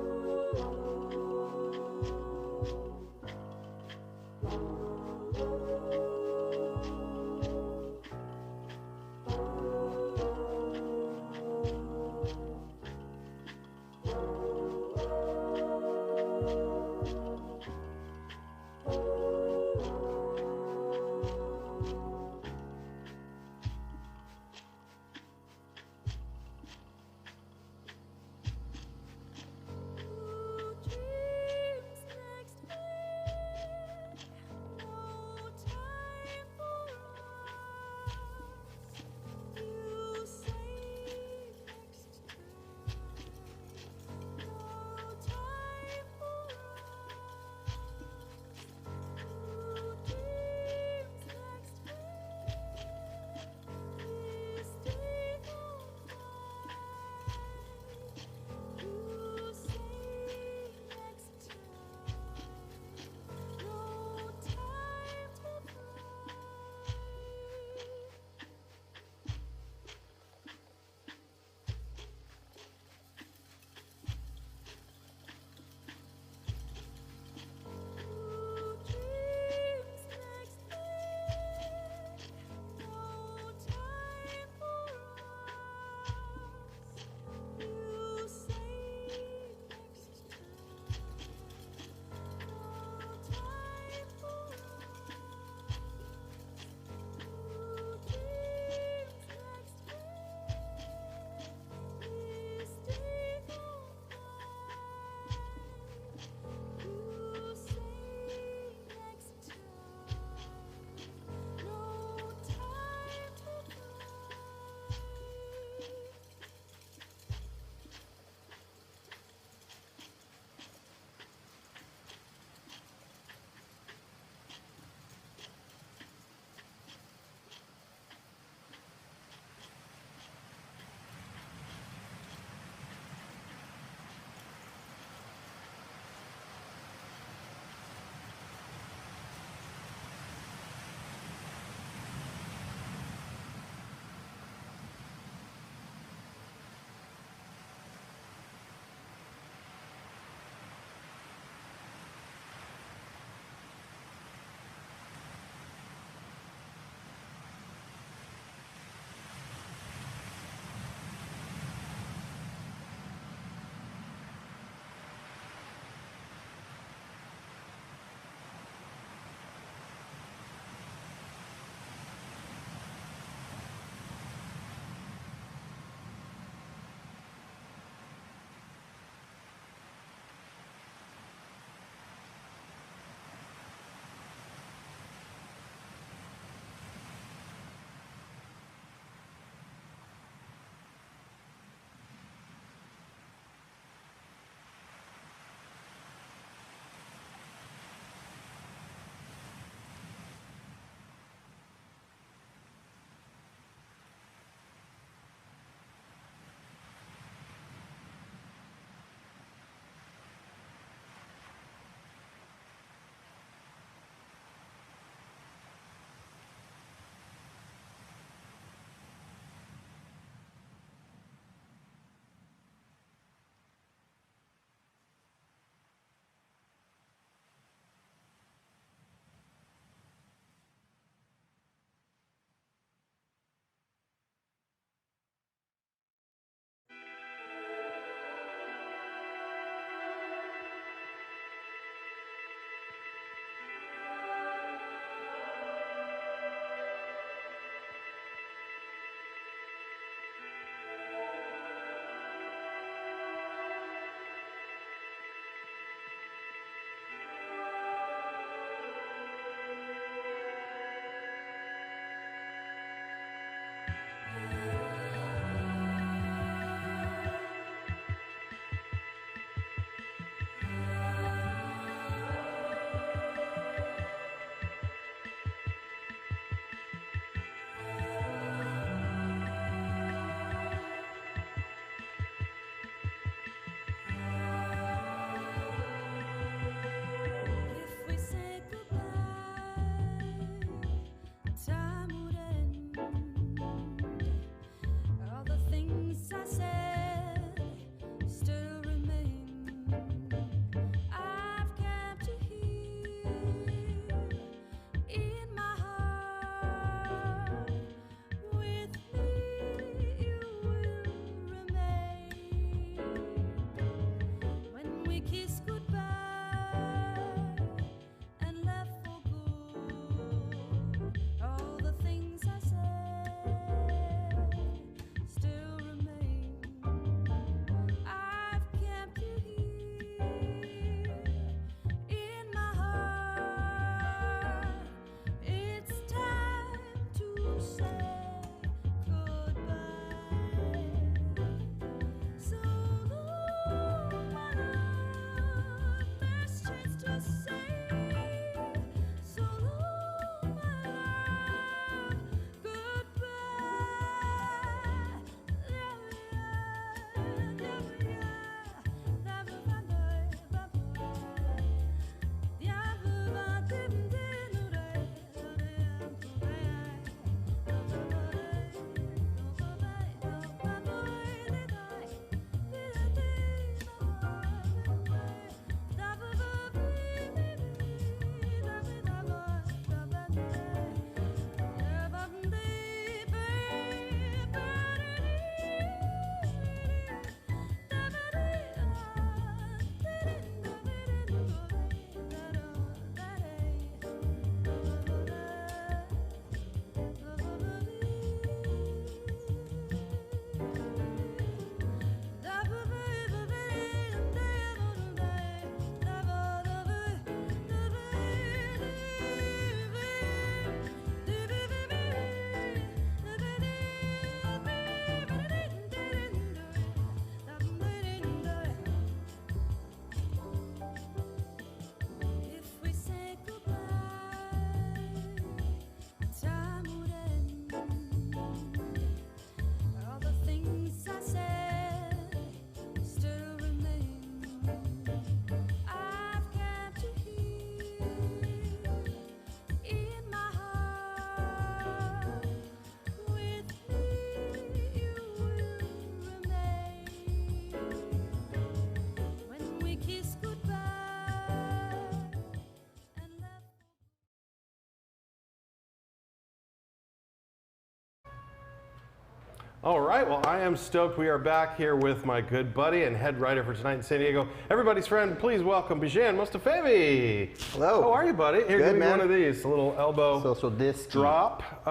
All right, well, I am stoked. We are back here with my good buddy and head writer for Tonight in San Diego, everybody's friend. Please welcome Bijan Mostafevi. Hello. How are you, buddy? Here, Good, give me man. one of these, a little elbow social disc drop.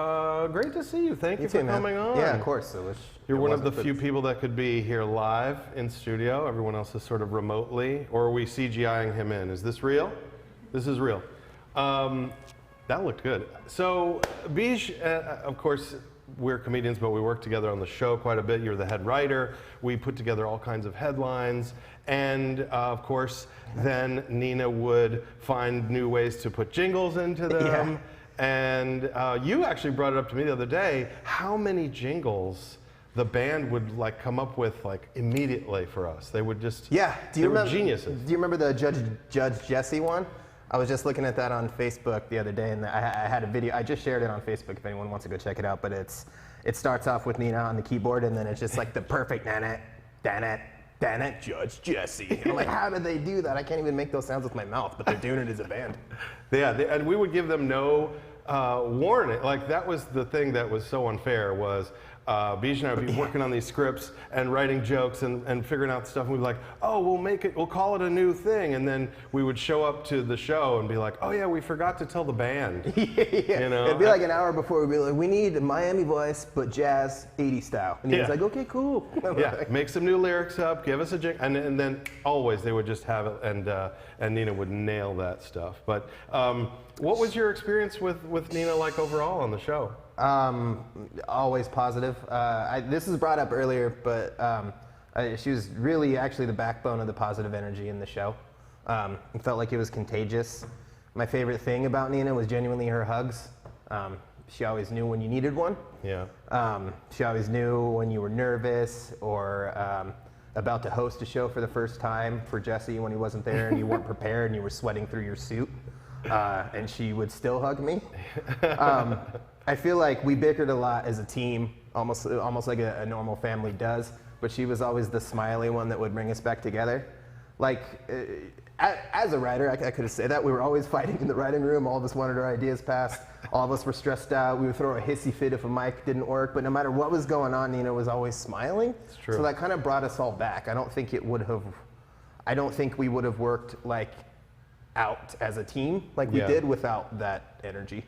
Great to see you. Thank you for coming on. Yeah, of course. You're one of the few people that could be here live in studio. Everyone else is sort of remotely, or are we CGIing him in? Is this real? This is real. That looked good. So, Bij, of course, we're comedians, but we work together on the show quite a bit. You're the head writer. We put together all kinds of headlines. And of course, then Nina would find new ways to put jingles into them. Yeah. And you actually brought it up to me the other day, how many jingles the band would like come up with like immediately for us. They would just, they were geniuses. Do you remember the Judge Jesse one? I was just looking at that on Facebook the other day, and I had a video. I just shared it on Facebook if anyone wants to go check it out. But it starts off with Nina on the keyboard, and then it's just like the perfect Judge Jesse. And I'm like, how did they do that? I can't even make those sounds with my mouth, but they're doing it as a band. Yeah, and we would give them no warning. Like that was the thing that was so unfair was. Bij and I would be working on these scripts and writing jokes and figuring out stuff, and we'd be like, oh, we'll call it a new thing, and then we would show up to the show and be like, oh yeah, we forgot to tell the band. You know? It'd be like an hour before we'd be like, we need a Miami voice, but jazz 80s style. And he was like, okay, cool. Yeah, make some new lyrics up, give us a jingle, and then always they would just have it, and Nina would nail that stuff. But what was your experience with Nina like overall on the show? Always positive. This was brought up earlier, but she was really actually the backbone of the positive energy in the show. It felt like it was contagious. My favorite thing about Nina was genuinely her hugs. She always knew when you needed one. Yeah. She always knew when you were nervous or about to host a show for the first time for Jesse when he wasn't there and you weren't prepared and you were sweating through your suit. And she would still hug me. I feel like we bickered a lot as a team, almost like a normal family does, but she was always the smiley one that would bring us back together. Like, as a writer, I could say that. We were always fighting in the writing room. All of us wanted our ideas passed. All of us were stressed out. We would throw a hissy fit if a mic didn't work, but no matter what was going on, Nina was always smiling. It's true. So that kind of brought us all back. I don't think it would have... I don't think we would have worked like out as a team like we did without that energy.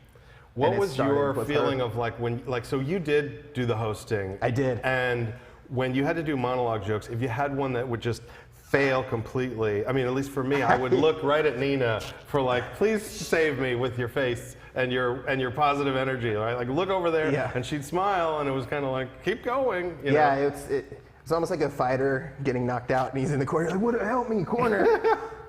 What was your feeling of like when, like, so you did do the hosting. I did. And when you had to do monologue jokes, if you had one that would just fail completely, I mean, at least for me, I would look right at Nina for like, please save me with your face and your positive energy, right? Like, look over there, and she'd smile, and it was kind of like, keep going. You know? It's almost like a fighter getting knocked out, and he's in the corner, like, what, help me, corner.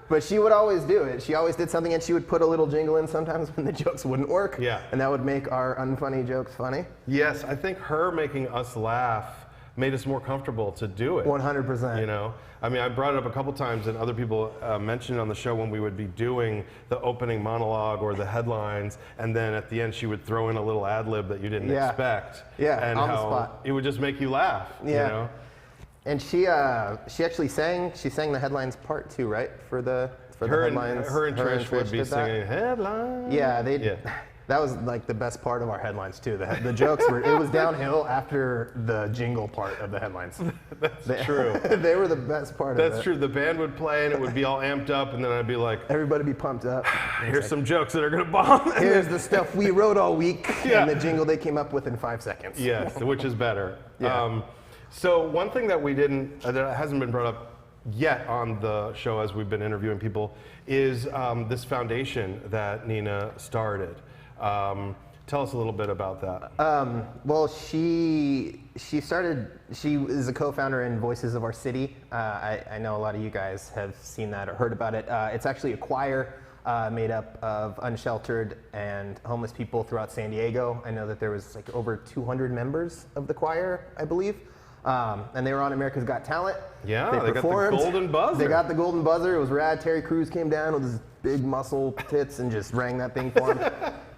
But she would always do it. She always did something, and she would put a little jingle in sometimes when the jokes wouldn't work. Yeah. And that would make our unfunny jokes funny. Yes, I think her making us laugh made us more comfortable to do it. 100%. You know, I mean, I brought it up a couple times, and other people mentioned it on the show when we would be doing the opening monologue or the headlines, and then at the end she would throw in a little ad lib that you didn't expect. Yeah, and on how the spot. It would just make you laugh. Yeah. You know? And she actually sang the headlines part too, right? For the headlines. Her and Trish would be did that. singing headlines. Yeah, that was like the best part of our headlines too. The jokes were, it was downhill after the jingle part of the headlines. That's true. They were the best part of it. That's true. The band would play and it would be all amped up, and then I'd be like, everybody be pumped up. Here's some jokes that are gonna bomb. Here's the stuff we wrote all week, and the jingle they came up with in 5 seconds. Yes, which is better. Yeah. So one thing that we didn't, that hasn't been brought up yet on the show as we've been interviewing people is this foundation that Nina started. Tell us a little bit about that. Well, she is a co-founder in Voices of Our City. I know a lot of you guys have seen that or heard about it. It's actually a choir made up of unsheltered and homeless people throughout San Diego. I know that there was like over 200 members of the choir, I believe. And they were on America's Got Talent. Yeah, they performed. Got the golden buzzer. They got the golden buzzer. It was rad. Terry Crews came down with his big muscle tits and just rang that thing for him.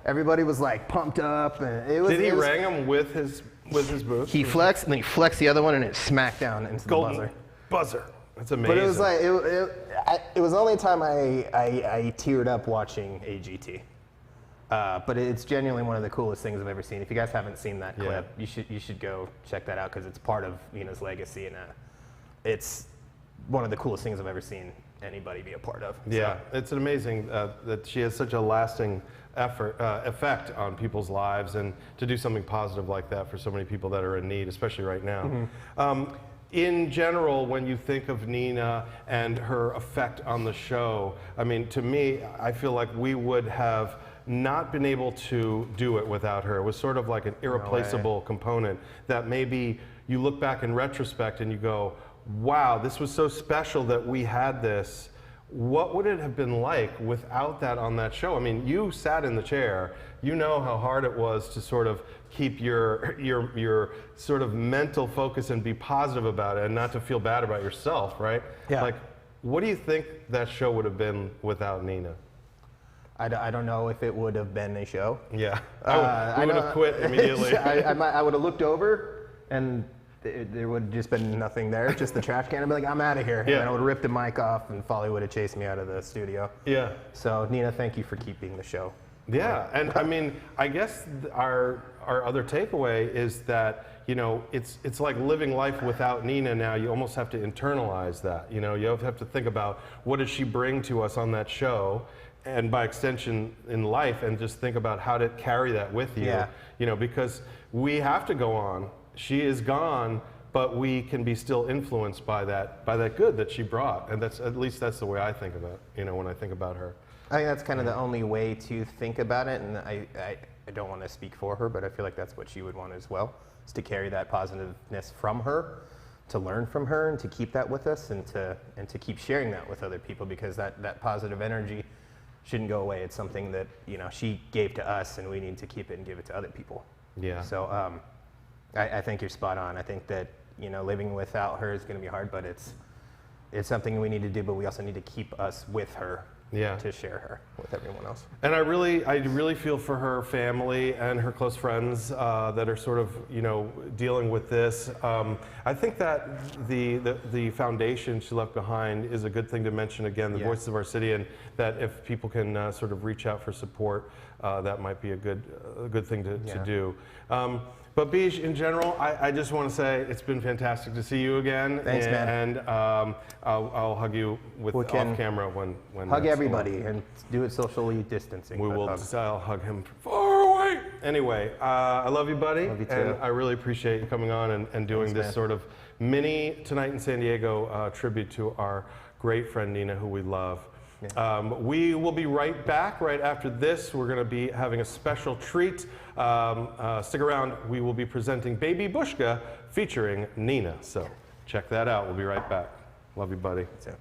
Everybody was like pumped up, and it was. Did he rang him with his booth? He flexed, and then he flexed the other one, and it smacked down into golden the buzzer. Buzzer. That's amazing. But it was like it was the only time I teared up watching AGT. But it's genuinely one of the coolest things I've ever seen. If you guys haven't seen that clip, you should go check that out because it's part of Nina's legacy, and it's one of the coolest things I've ever seen anybody be a part of. Yeah, it's amazing that she has such a lasting effect on people's lives, and to do something positive like that for so many people that are in need, especially right now. Mm-hmm. In general, when you think of Nina and her effect on the show, I mean, to me, I feel like we would have not been able to do it without her. It was sort of like an irreplaceable component that maybe you look back in retrospect and you go, wow, this was so special that we had this. What would it have been like without that on that show? I mean, you sat in the chair. You know how hard it was to sort of keep your sort of mental focus and be positive about it and not to feel bad about yourself, right? Yeah. Like, what do you think that show would have been without Nina? I don't know if it would have been a show. Yeah, I would have quit immediately. I would have looked over and there would have just been nothing there, just the trash can. I'd be like, I'm out of here. Yeah. And I would have ripped the mic off and Folly would have chased me out of the studio. Yeah. So Nina, thank you for keeping the show. Yeah, and I mean, I guess our other takeaway is that, you know, it's like living life without Nina now. You almost have to internalize that. You know, you have to think about what does she bring to us on that show, and by extension in life, and just think about how to carry that with you. Yeah. You know, because we have to go on. She is gone, but we can be still influenced by that good that she brought, and that's, at least that's the way I think about it, you know, when I think about her. I think that's kind of the only way to think about it, and I don't want to speak for her, but I feel like that's what she would want as well, is to carry that positiveness from her, to learn from her, and to keep that with us, and to keep sharing that with other people, because that positive energy shouldn't go away. It's something that, you know, she gave to us, and we need to keep it and give it to other people. Yeah. So I think you're spot on. I think that, you know, living without her is going to be hard, but it's something we need to do, but we also need to keep us with her. Yeah. To share her with everyone else. And I really feel for her family and her close friends that are sort of, you know, dealing with this. I think that the foundation she left behind is a good thing to mention again, the Voices of Our City, and that if people can sort of reach out for support, that might be a good thing to do. But Beej, in general, I just want to say it's been fantastic to see you again. Thanks, man. And I'll hug you off camera when hug that's everybody over. and do it socially distancing. We will. I'll hug him far away. Anyway, I love you, buddy. Love you too. And I really appreciate you coming on and doing this sort of mini Tonight in San Diego tribute to our great friend Nina, who we love. Yeah. We will be right back right after this. We're going to be having a special treat. Stick around. We will be presenting Baby Bushka featuring Nina. So check that out. We'll be right back. Love you, buddy. Yeah.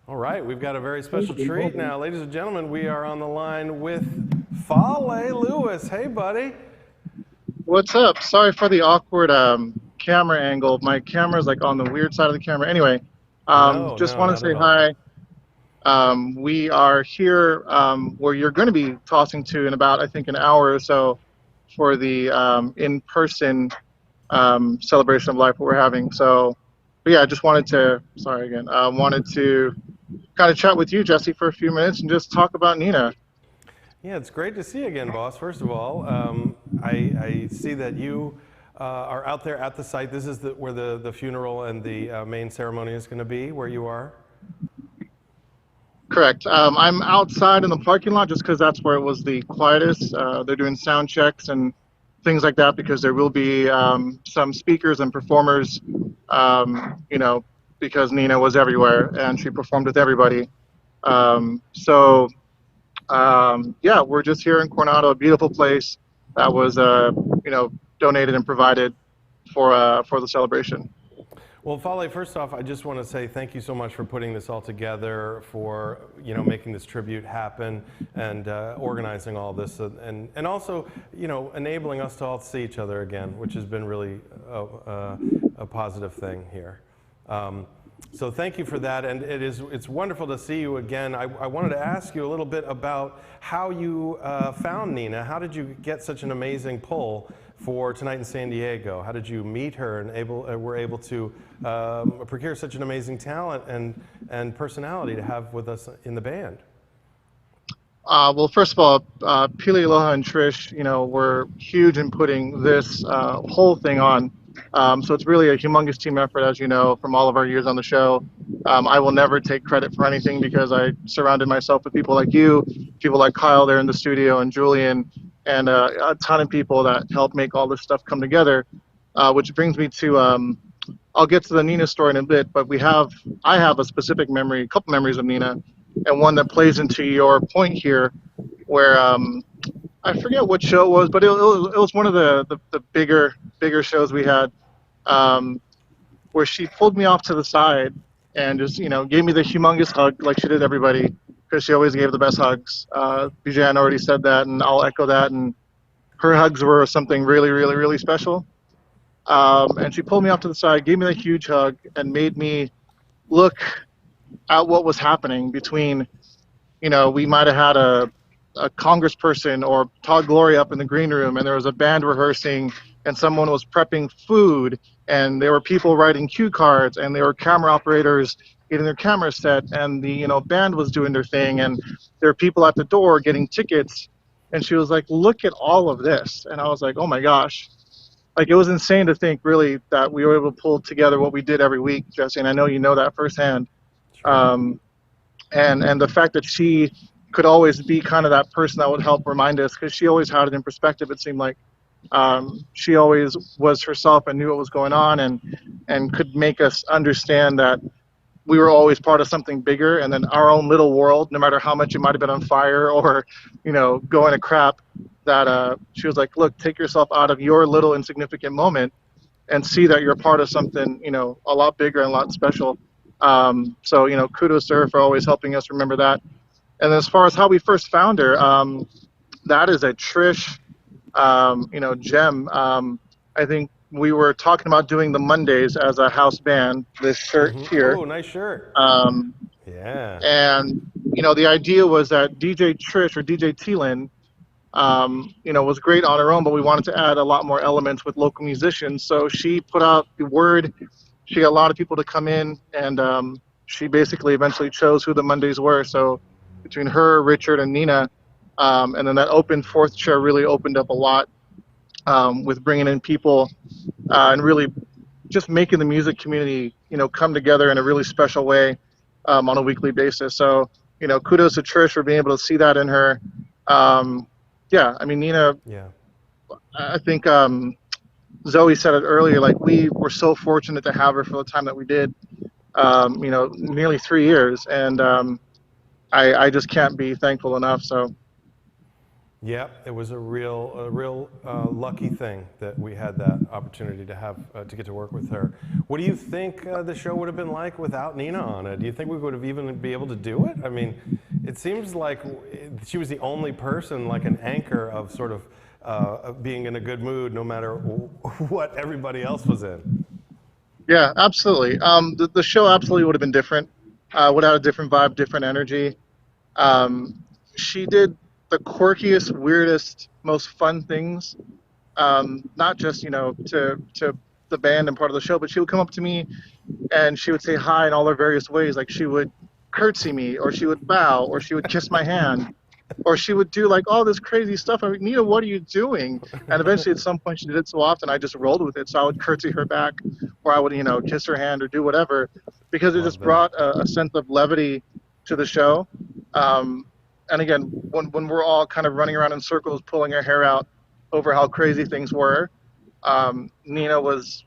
All right, we've got a very special treat now. Ladies and gentlemen, we are on the line with Fale Lewis. Hey, buddy. What's up? Sorry for the awkward camera angle. My camera's like on the weird side of the camera. Anyway, just want to not say at all. hi. We are here where you're going to be tossing to in about, I think, an hour or so for the in-person celebration of life that we're having. So, but yeah, I just wanted to, sorry again, wanted to kind of chat with you, Jesse, for a few minutes and just talk about Nina. Yeah, it's great to see you again, boss. First of all, I see that you are out there at the site. This is where the funeral and the main ceremony is going to be, where you are? Correct. I'm outside in the parking lot just because that's where it was the quietest. They're doing sound checks and things like that because there will be some speakers and performers, you know, because Nina was everywhere and she performed with everybody. Yeah, we're just here in Coronado, a beautiful place that was, you know, donated and provided for the celebration. Well, Fale, first off, I just want to say thank you so much for putting this all together, for making this tribute happen, and organizing all this, and also enabling us to all see each other again, which has been really a positive thing here. So thank you for that, and it's wonderful to see you again. I wanted to ask you a little bit about how you found Nina. How did you get such an amazing pull for Tonight in San Diego? How did you meet her and were able to procure such an amazing talent and personality to have with us in the band? Well, first of all, Pili, Aloha, and Trish, were huge in putting this whole thing on. So it's really a humongous team effort, as you know, from all of our years on the show. I will never take credit for anything because I surrounded myself with people like you, people like Kyle there in the studio, and Julian, and a ton of people that helped make all this stuff come together. Which brings me to, I'll get to the Nina story in a bit, but I have a specific memory, a couple memories of Nina, and one that plays into your point here, where I forget what show it was, but it was one of the bigger shows we had, where she pulled me off to the side and just gave me the humongous hug like she did everybody, because she always gave the best hugs. Bijan already said that, and I'll echo that. And her hugs were something really, really, really special. And she pulled me off to the side, gave me the huge hug, and made me look at what was happening between, we might have had a congressperson or Todd Glory up in the green room, and there was a band rehearsing, and someone was prepping food, and there were people writing cue cards, and there were camera operators getting their cameras set, and the band was doing their thing, and there were people at the door getting tickets. And she was like, look at all of this. And I was like, oh my gosh. Like, it was insane to think, really, that we were able to pull together what we did every week, Jesse, and I know you know that firsthand. And the fact that she could always be kind of that person that would help remind us, because she always had it in perspective, it seemed like. She always was herself and knew what was going on, and could make us understand that we were always part of something bigger, and then our own little world, no matter how much it might have been on fire or, going to crap, that she was like, look, take yourself out of your little insignificant moment and see that you're part of something, a lot bigger and a lot special. So, kudos to her for always helping us remember that. And as far as how we first found her, that is a Trish, gem. I think we were talking about doing the Mondays as a house band, this shirt here. Oh, nice shirt. Yeah. And, the idea was that DJ Trish, or DJ Thielen, was great on her own, but we wanted to add a lot more elements with local musicians. So she put out the word. She got a lot of people to come in, and she basically eventually chose who the Mondays were. So between her, Richard, and Nina, and then that open fourth chair really opened up a lot, with bringing in people and really just making the music community, come together in a really special way on a weekly basis. So, kudos to Trish for being able to see that in her. Yeah, I mean, Nina, yeah. I think Zoe said it earlier, like, we were so fortunate to have her for the time that we did, nearly 3 years. And I just can't be thankful enough. So. Yeah, it was a real lucky thing that we had that opportunity to have to get to work with her. What do you think the show would have been like without Nina on it? Do you think we would have even be able to do it? I mean, it seems like she was the only person, like an anchor of sort of being in a good mood, no matter what everybody else was in. Yeah, absolutely. The show absolutely would have been different, would have had a different vibe, different energy. Um, she did the quirkiest, weirdest, most fun things. Not just to the band and part of the show, but she would come up to me and she would say hi in all her various ways. Like she would curtsy me, or she would bow, or she would kiss my hand, or she would do like all this crazy stuff. I'm like, Nina, what are you doing? And eventually, at some point, she did it so often, I just rolled with it. So I would curtsy her back, or I would, kiss her hand or do whatever, because it Love just that. brought a sense of levity to the show. And again, when we're all kind of running around in circles, pulling our hair out over how crazy things were, Nina was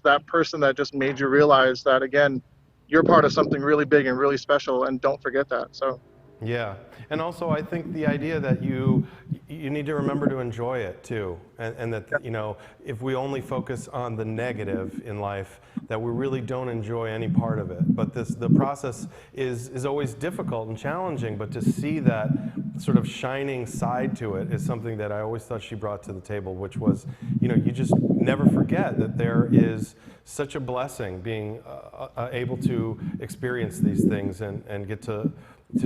that person that just made you realize that, again, you're part of something really big and really special, and don't forget that. So. Yeah, and also I think the idea that you need to remember to enjoy it too, and that if we only focus on the negative in life, that we really don't enjoy any part of it. But the process is always difficult and challenging. But to see that sort of shining side to it is something that I always thought she brought to the table, which was you just never forget that there is such a blessing being able to experience these things and get to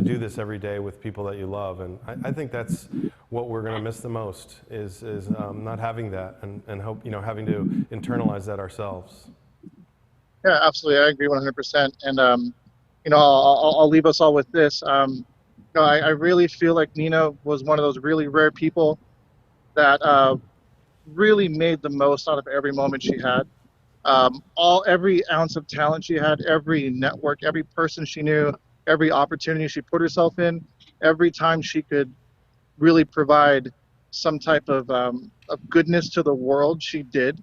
do this every day with people that you love. And I think that's what we're going to miss the most is not having that and hope, having to internalize that ourselves. Yeah, absolutely. I agree 100%. And, I'll leave us all with this. I really feel like Nina was one of those really rare people that really made the most out of every moment she had. Every ounce of talent she had, every network, every person she knew, every opportunity she put herself in, every time she could really provide some type of goodness to the world, she did.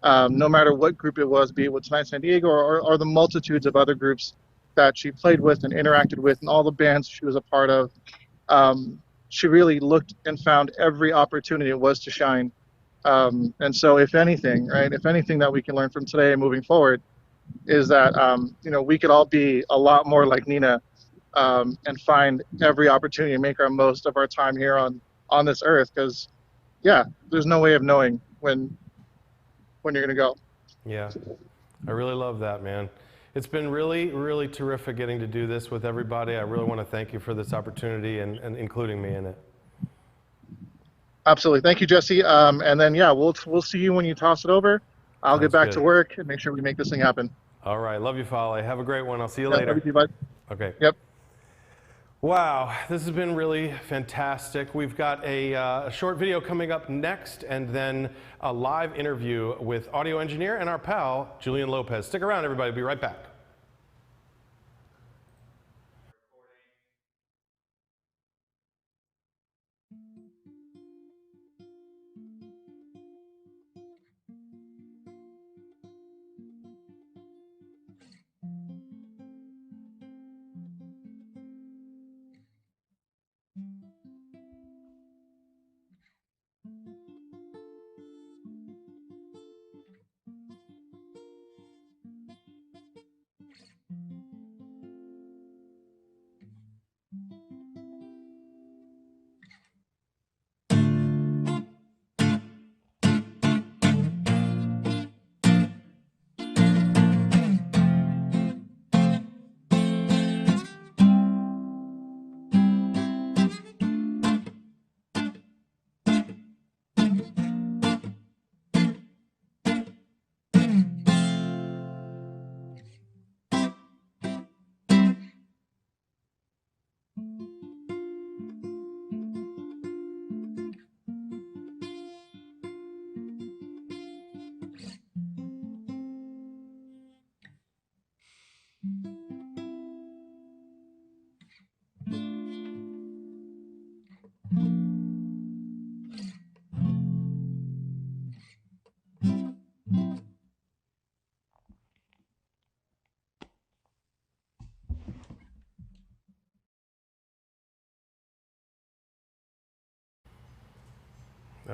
No matter what group it was, be it with Tonight San Diego or the multitudes of other groups that she played with and interacted with, and all the bands she was a part of. She really looked and found every opportunity it was to shine. And so, if anything that we can learn from today and moving forward is that, we could all be a lot more like Nina, and find every opportunity and make our most of our time here on this earth. Because, yeah, there's no way of knowing when you're going to go. Yeah, I really love that, man. It's been really, really terrific getting to do this with everybody. I really want to thank you for this opportunity and including me in it. Absolutely. Thank you, Jesse. And then, yeah, we'll see you when you toss it over. I'll get back to work and make sure we make this thing happen. All right. Love you, Folly. Have a great one. I'll see you Yeah, later. love you too, bud. Okay. Yep. Wow, this has been really fantastic. We've got a short video coming up next, and then a live interview with audio engineer and our pal, Julian Lopez. Stick around, everybody. We'll be right back.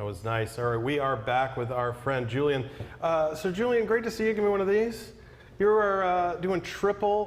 was nice. All right, we are back with our friend Julian. So Julian, great to see you. Give me one of these. You are doing triple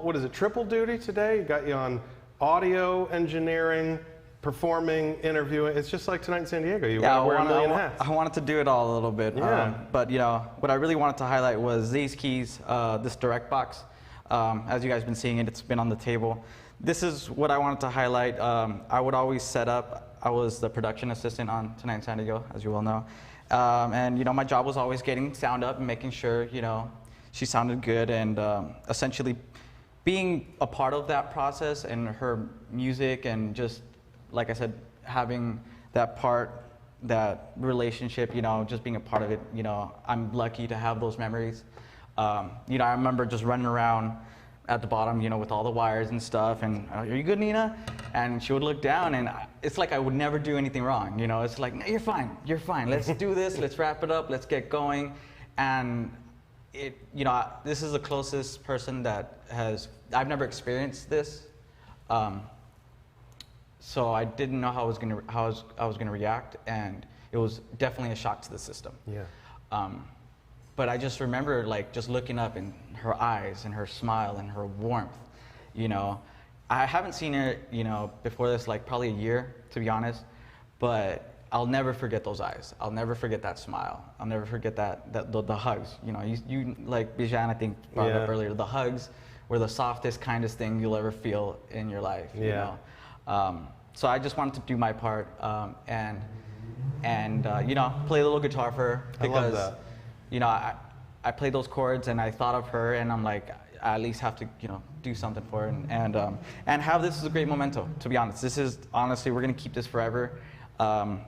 duty today? You got you on audio engineering, performing, interviewing. It's just like Tonight in San Diego. You wear a million hats. I wanted to do it all a little bit. Yeah. But you know, what I really wanted to highlight was these keys, this direct box. As you guys have been seeing it, it's been on the table. This is what I wanted to highlight. I would always set up. I was the production assistant on Tonight in San Diego, as you well know. And you know, my job was always getting sound up and making sure, you know, she sounded good, and essentially being a part of that process and her music, and just, like I said, having that part, that relationship, you know, just being a part of it, you know, I'm lucky to have those memories. You know, I remember just running around at the bottom, you know, with all the wires and stuff, and are you good, Nina? And she would look down, and it's like I would never do anything wrong, you know? It's like, no, you're fine, let's do this, let's wrap it up, let's get going. And it, you know, this is the closest person that I've never experienced this. So I didn't know how I was gonna react, and it was definitely a shock to the system. Yeah. But I just remember, like, just looking up in her eyes and her smile and her warmth, you know. I haven't seen her, you know, before this, like, probably a year, to be honest, but I'll never forget those eyes. I'll never forget that smile. I'll never forget the hugs. You know, you like Bijan, I think, brought up earlier, the hugs were the softest, kindest thing you'll ever feel in your life, you know. So I just wanted to do my part, and you know, play a little guitar for her, because, I love that. You know, I played those chords, and I thought of her, and I'm like, I at least have to, you know, do something for her, and have this as a great memento. To be honest, this is, honestly, we're gonna keep this forever, and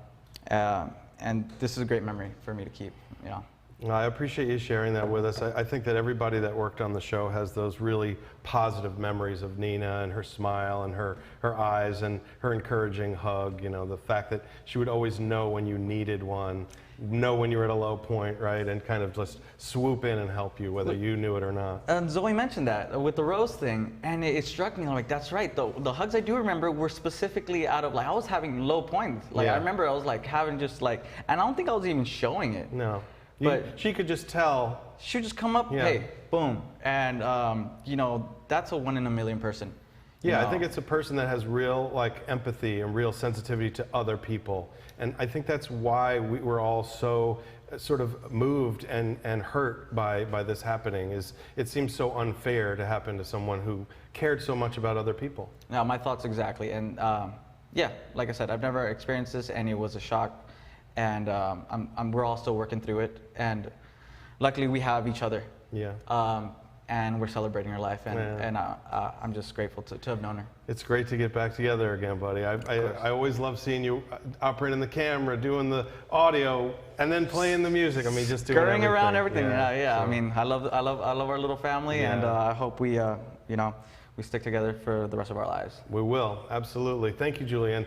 this is a great memory for me to keep, you know. I appreciate you sharing that with us. I think that everybody that worked on the show has those really positive memories of Nina and her smile and her eyes and her encouraging hug. You know, the fact that she would always know when you needed one, know when you were at a low point, right, and kind of just swoop in and help you, whether you knew it or not. Zoe mentioned that with the rose thing, and it struck me, I'm like, that's right. The hugs I do remember were specifically out of, like, I was having low points. Like, I remember I was like having just like, and I don't think I was even showing it. No. But she could just tell. She would just come up, hey, boom. And, you know, that's a 1 in a million person. Yeah, I think it's a person that has real, like, empathy and real sensitivity to other people. And I think that's why we were all so sort of moved and hurt by this happening. Is it seems so unfair to happen to someone who cared so much about other people. Yeah, my thoughts exactly. And, yeah, like I said, I've never experienced this, and it was a shock. And we're all still working through it, and luckily we have each other. Yeah. And we're celebrating her life, and I'm just grateful to have known her. It's great to get back together again, buddy. I always love seeing you operating the camera, doing the audio, and then playing the music. I mean, just doing scurrying around everything. Yeah. So. I mean, I love our little family, and I hope we you know, we stick together for the rest of our lives. We will, absolutely. Thank you, Julian.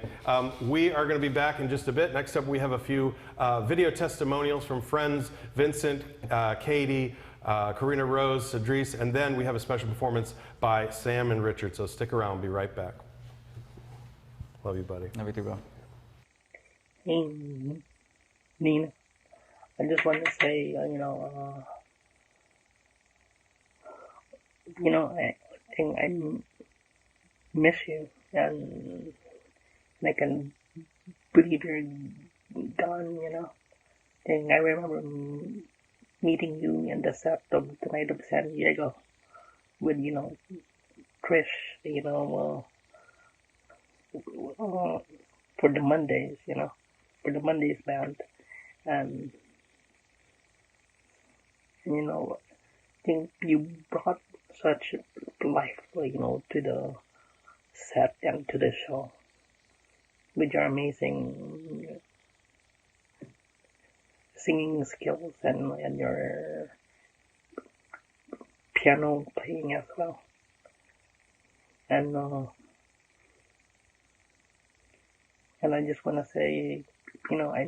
We are going to be back in just a bit. Next up, we have a few video testimonials from friends, Vincent, Katie, Karina Rose, Cedrice, and then we have a special performance by Sam and Richard. So stick around, we'll be right back. Love you, buddy. Love you too, bro. Hey, Nina, I just wanted to say, I think I miss you, and I can believe you're gone, you know. And I remember meeting you in the set of the Night of San Diego with, Trish, for the Mondays, for the Mondays band. And, I think you brought such life, to the set and to the show with your amazing singing skills and your piano playing as well. And I just want to say, I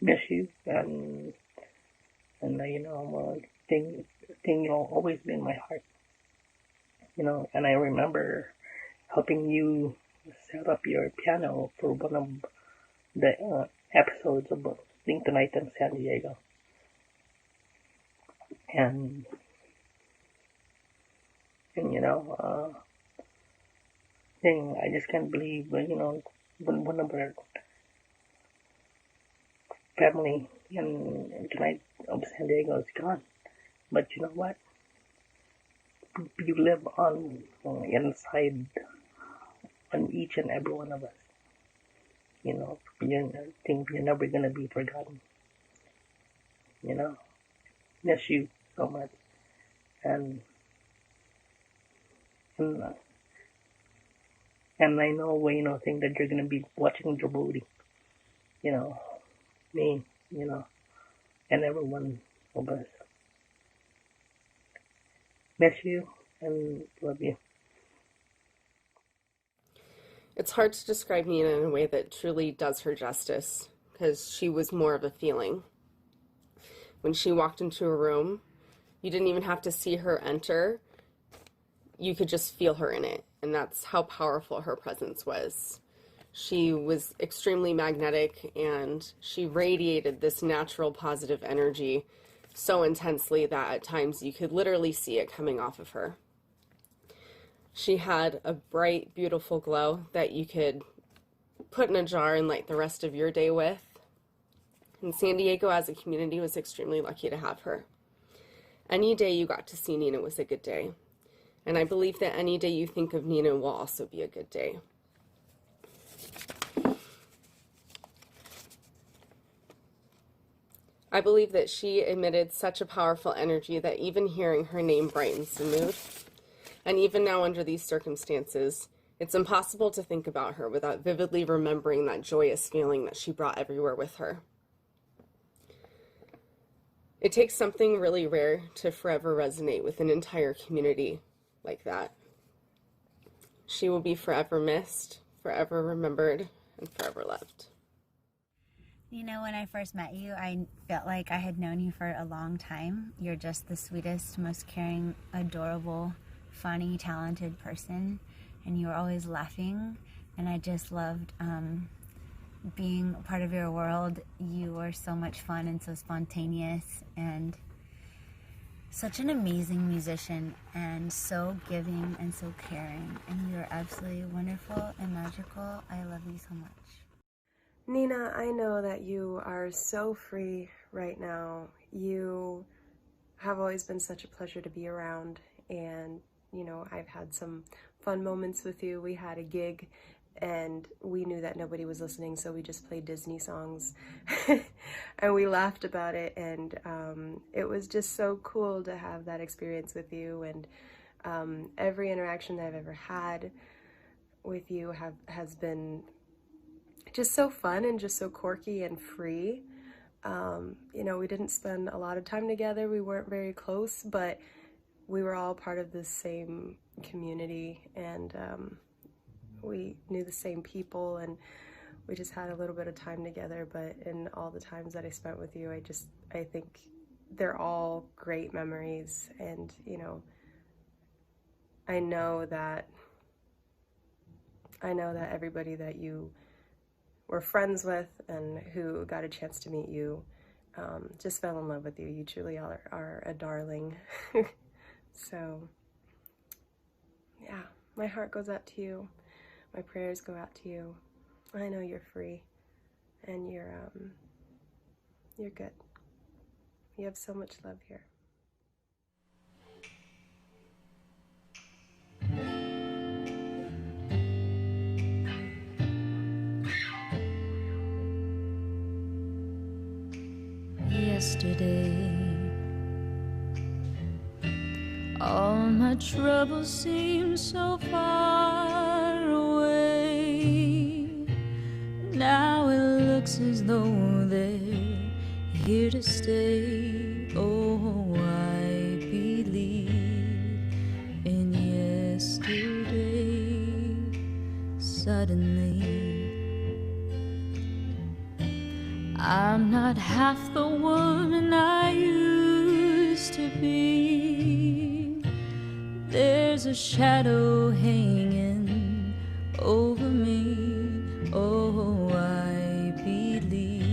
miss you, and think you'll always be in my heart. And I remember helping you set up your piano for one of the episodes of Think Tonight in San Diego. And you know, I just can't believe, you know, one of our family in Tonight of San Diego is gone. But you know what? You live on inside on each and every one of us. You know, I think you're never gonna be forgotten. You know, miss you so much, and and, uh, and I know, you know, think that you're gonna be watching Djibouti. You know, me, you know, and everyone of us. Miss you and love you. It's hard to describe Nina in a way that truly does her justice, because she was more of a feeling. When she walked into a room, you didn't even have to see her enter. You could just feel her in it, and that's how powerful her presence was. She was extremely magnetic, and she radiated this natural positive energy so intensely that at times you could literally see it coming off of her. She had a bright, beautiful glow that you could put in a jar and light the rest of your day with. And San Diego as a community was extremely lucky to have her. Any day you got to see Nina was a good day. And I believe that any day you think of Nina will also be a good day. I believe that she emitted such a powerful energy that even hearing her name brightens the mood. And even now under these circumstances, it's impossible to think about her without vividly remembering that joyous feeling that she brought everywhere with her. It takes something really rare to forever resonate with an entire community like that. She will be forever missed, forever remembered, and forever loved. You know, when I first met you, I felt like I had known you for a long time. You're just the sweetest, most caring, adorable, funny, talented person, and you were always laughing, and I just loved being part of your world. You were so much fun and so spontaneous and such an amazing musician and so giving and so caring, and you're absolutely wonderful and magical. I love you so much. Nina, I know that you are so free right now. You have always been such a pleasure to be around, and you know, I've had some fun moments with you. We had a gig and we knew that nobody was listening, so we just played Disney songs and we laughed about it, and it was just so cool to have that experience with you. And every interaction that I've ever had with you has been just so fun and just so quirky and free. You know, we didn't spend a lot of time together. We weren't very close, but we were all part of the same community, and we knew the same people, and we just had a little bit of time together. But in all the times that I spent with you, I think they're all great memories. And you know, I know that everybody that you were friends with and who got a chance to meet you just fell in love with you. You truly are a darling. So yeah, my heart goes out to you. My prayers go out to you. I know you're free, and you're good. You have so much love here. Yesterday, all my troubles seem so far away. Now it looks as though they're here to stay. Oh, I believe in yesterday. Suddenly, I'm not half the woman I used to be. There's a shadow hanging over me. Oh, I believe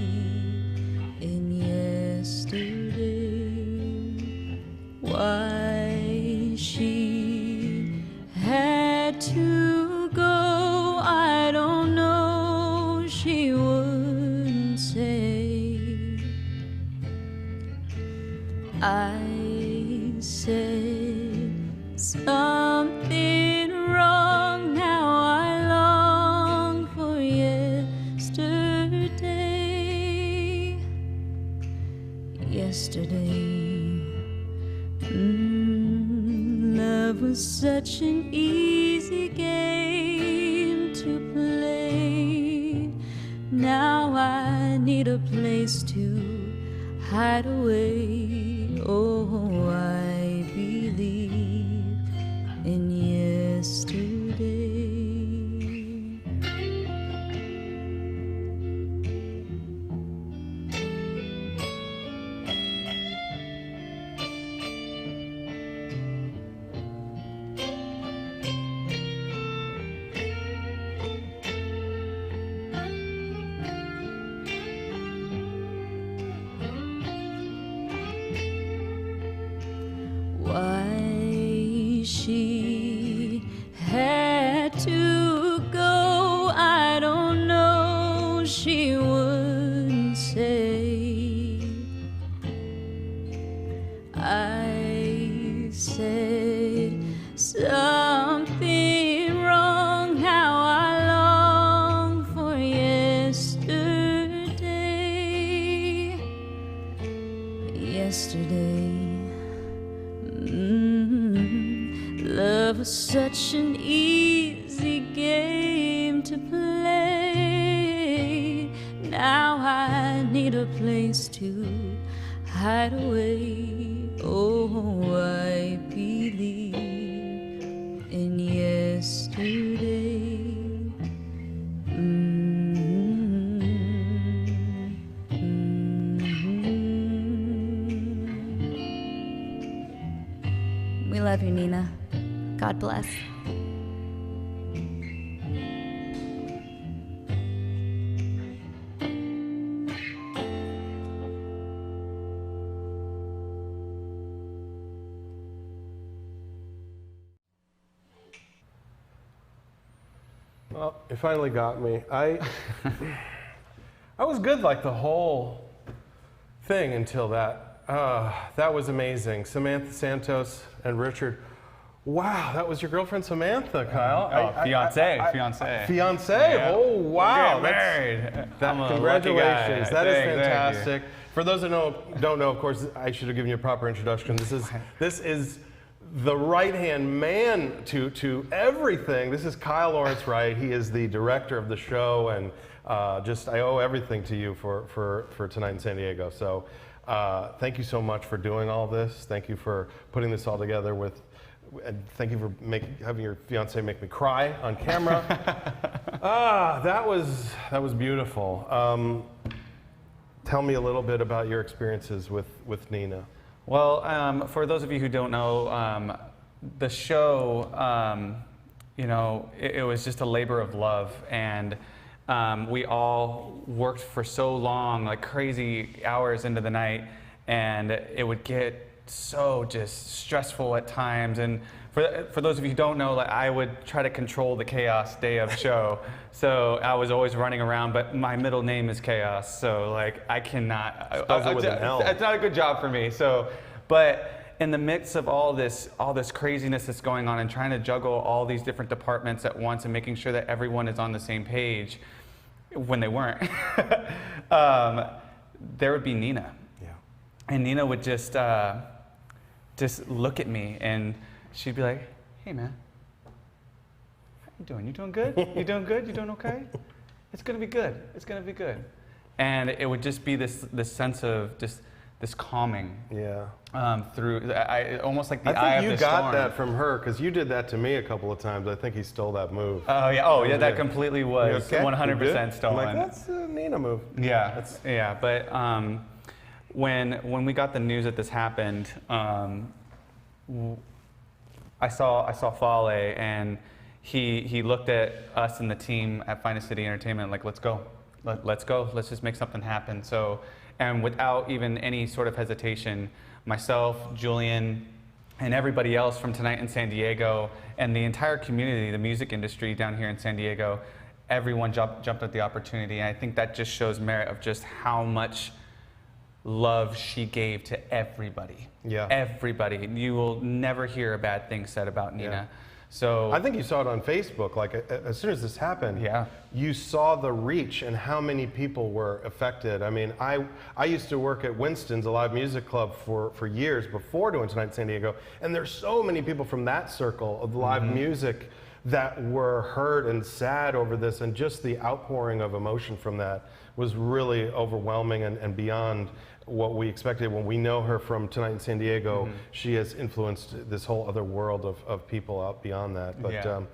I said something wrong. Now I long for yesterday. Yesterday, love was such an easy game to play. Now I need a place to hide away. Oh, I believe in yesterday. Why she had to go, I don't know, she wouldn't say. I said something wrong, how I long for yesterday. Yesterday. Love was such an easy game to play. Now I need a place to hide away. Oh, I believe in yesterday. We love you, Nina. God bless. Well, you finally got me. I was good like the whole thing until that. That was amazing. Samantha Santos and Richard. Wow, that was your girlfriend Samantha, Kyle. Fiance. Fiance. Yeah. Oh, wow. We're getting married. I'm a Congratulations. lucky guy. That is Thank you. fantastic. For those that don't know, of course, I should have given you a proper introduction. This is the right-hand man to everything. This is Kyle Lawrence Wright. He is the director of the show, and I owe everything to you for tonight in San Diego. So thank you so much for doing all this. Thank you for putting this all together and thank you for having your fiance make me cry on camera. That was beautiful. Tell me a little bit about your experiences with Nina. Well, for those of you who don't know, the show, it was just a labor of love, and we all worked for so long, like crazy hours into the night, and it would get so just stressful at times. And for those of you who don't know, like, I would try to control the chaos day of show. So I was always running around, but my middle name is Chaos. So like I cannot. Spells it with an L. It's not a good job for me. So, but in the midst of all this craziness that's going on and trying to juggle all these different departments at once and making sure that everyone is on the same page, when they weren't, there would be Nina. Yeah. And Nina would just look at me and she'd be like, "Hey man, how you doing? You doing good? You doing good? You doing okay? It's gonna be good. It's gonna be good." And it would just be this sense of just this calming. Yeah. Through almost like the eye of the storm. I think you got that from her because you did that to me a couple of times. I think he stole that move. Oh yeah. Oh yeah. That completely was okay? 100% stolen. I'm like, that's a Nina move. Yeah. Yeah. But when we got the news that this happened, I saw Fale, and he looked at us and the team at Finest City Entertainment like, let's go, let's go, let's just make something happen. So, and without even any sort of hesitation, myself, Julian, and everybody else from Tonight in San Diego, and the entire community, the music industry down here in San Diego, everyone jumped at the opportunity. And I think that just shows merit of just how much love she gave to everybody. Yeah. Everybody. You will never hear a bad thing said about Nina. So I think you saw it on Facebook. Like as soon as this happened, you saw the reach and how many people were affected. I mean, I used to work at Winston's, a live music club, for years before doing Tonight in San Diego, and there's so many people from that circle of live music that were hurt and sad over this, and just the outpouring of emotion from that was really overwhelming and beyond what we expected. When we know her from Tonight in San Diego, she has influenced this whole other world of people out beyond that. But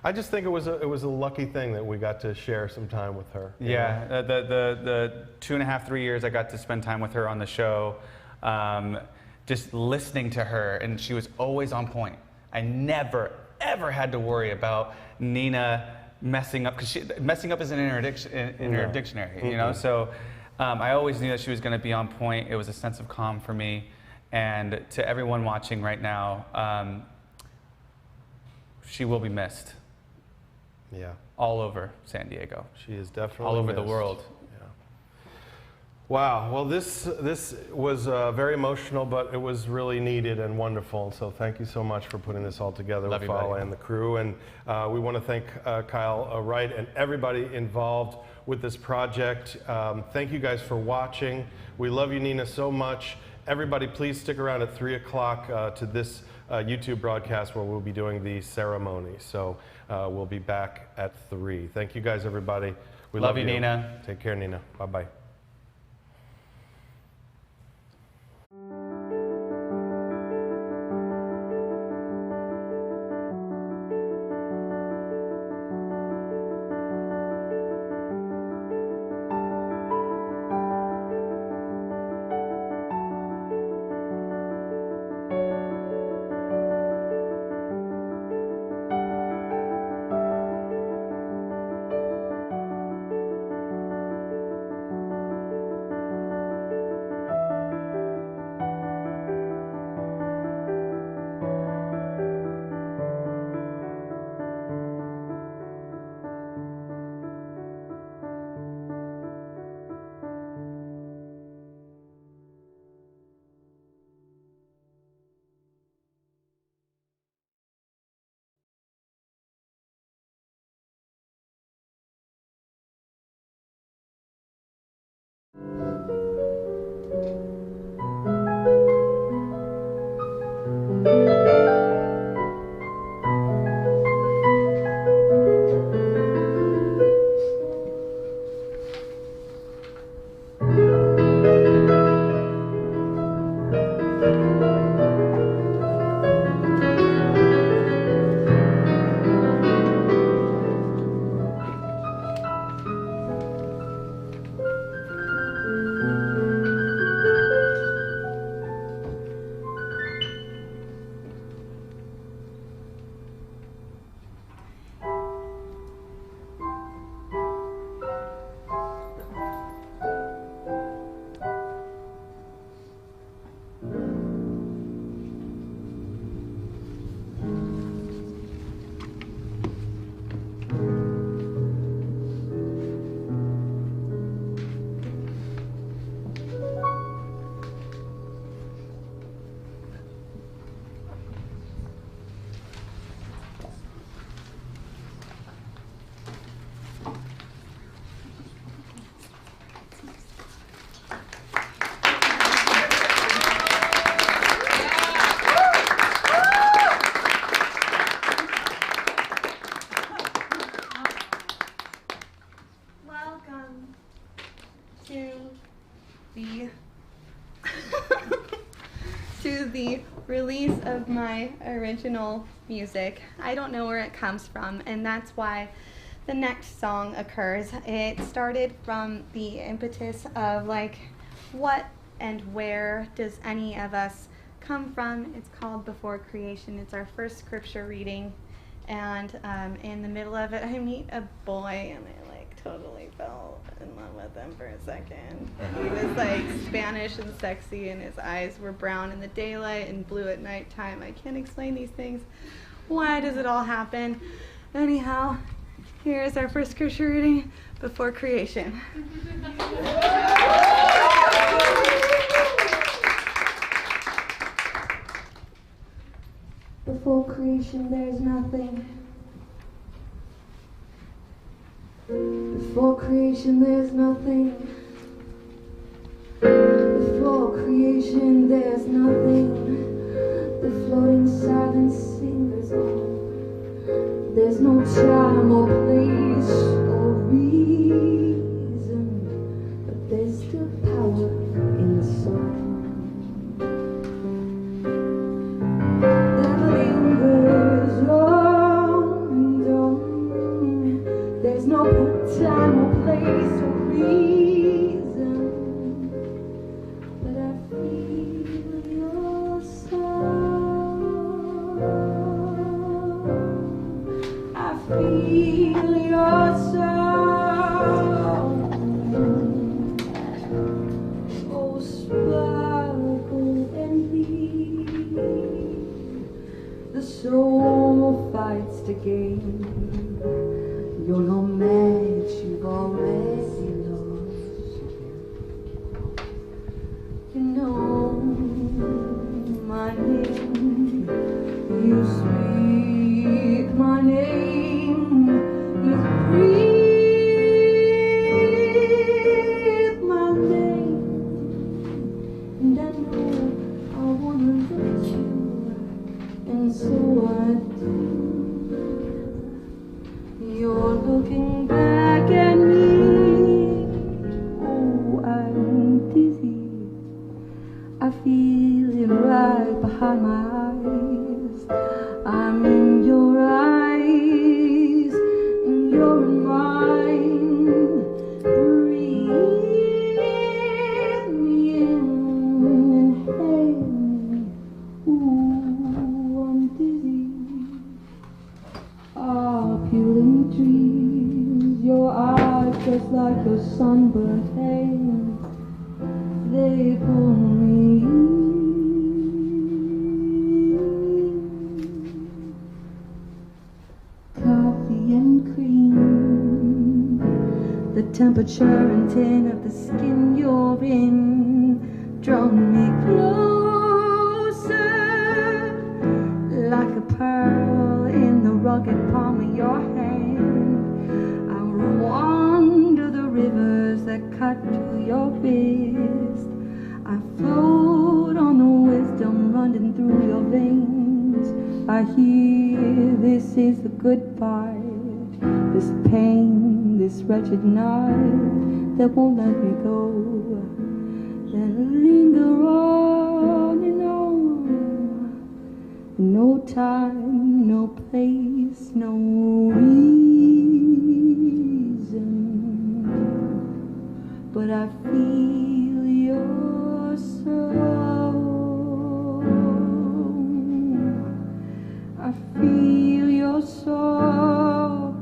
I just think it was a lucky thing that we got to share some time with her. Yeah, the 2.5, 3 years I got to spend time with her on the show, just listening to her, and she was always on point. I never, ever had to worry about Nina messing up, because messing up isn't in her dictionary, you know? So I always knew that she was going to be on point. It was a sense of calm for me. And to everyone watching right now, she will be missed. Yeah. All over San Diego. She is definitely all over the missed. world. Wow, well this was very emotional, but it was really needed and wonderful. So thank you so much for putting this all together with Fala and the crew. And we want to thank Kyle Wright and everybody involved with this project. Thank you guys for watching. We love you, Nina, so much. Everybody, please stick around at 3 o'clock to this YouTube broadcast where we'll be doing the ceremony. So we'll be back at 3. Thank you guys, everybody. We love you, Nina. Take care, Nina. Bye-bye. to the release of my original music. I don't know where it comes from, and that's why the next song occurs. It started from the impetus of like, what and where does any of us come from? It's called Before Creation. It's our first scripture reading, and in the middle of it I meet a boy and I like totally fell in love with him for a second. He was like Spanish and sexy, and his eyes were brown in the daylight and blue at nighttime. I can't explain these things. Why does it all happen? Anyhow, here's our first scripture reading, Before Creation. Before creation there's nothing. Before creation there's nothing. Before creation there's nothing. The floating silence singers on. There's no time or place or reason, but there's still power in the song that lingers on and on. There's no time or place or reason, but I feel your song. I feel your song. Oh, sparkle and leave. The soul fights to gain. You're no match, you've already lost. You know my name. You speak my name. You breathe my name. And I know I wanna look at you, and so I do. You're looking back at me. Oh, I'm dizzy. I feel it right behind my eyes. I'm in your eyes, and you're in mine. Breathe me in and hang me. Ooh, I'm dizzy. Peeling trees, your eyes just like a sunburned hand. They pull me in. Coffee and cream, the temperature and tint of the skin you're in, draw me closer like a pearl in the rugged palm of your hand. I wander the rivers that cut to your wrist. I float on the wisdom running through your veins. I hear this is the good part, this pain, this wretched night that won't let me go. Then linger on and on. No time, no place, no reason, but I feel your soul. I feel your soul.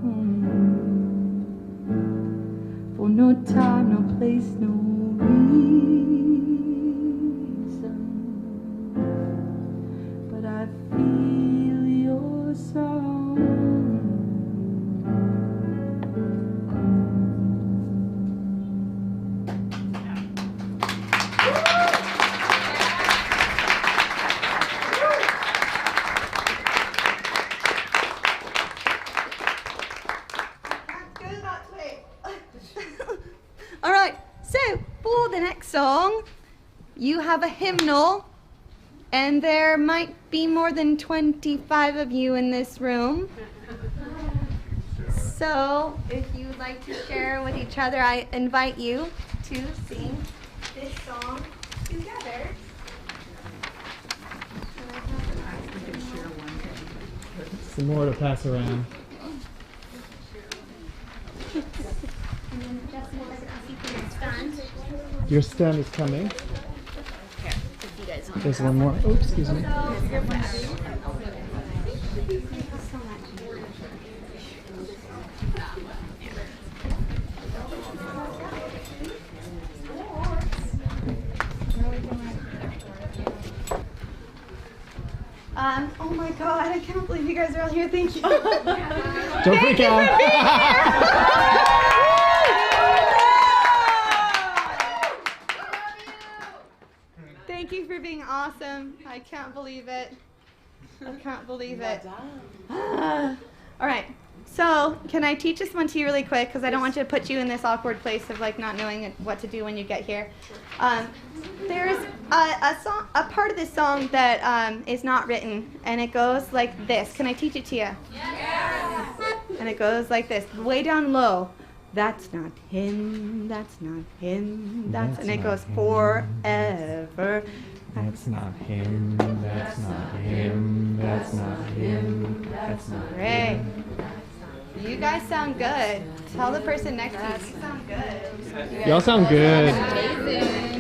For no time, no place, no reason, but I feel your song. All right, so for the next song, you have a hymnal, and there might be more than 25 of you in this room. So if you'd like to share with each other, I invite you to sing this song together. Some more to pass around. Your stand is coming. There's one more. Oh, excuse me. Oh my God, I can't believe you guys are all here. Thank you. Don't freak out. Thank you for being awesome. I can't believe it. I can't believe it. All right. So, can I teach this one to you really quick? Because I don't want you to put you in this awkward place of like not knowing what to do when you get here. There's a part of this song that is not written, and it goes like this. Can I teach it to you? Yes. And it goes like this, way down low. That's not him. That's not him. And it goes forever. That's not him. That's not him. That's not him. That's not Great. You guys sound good. Tell the person next to you, you sound good. Y'all sound good. Amazing.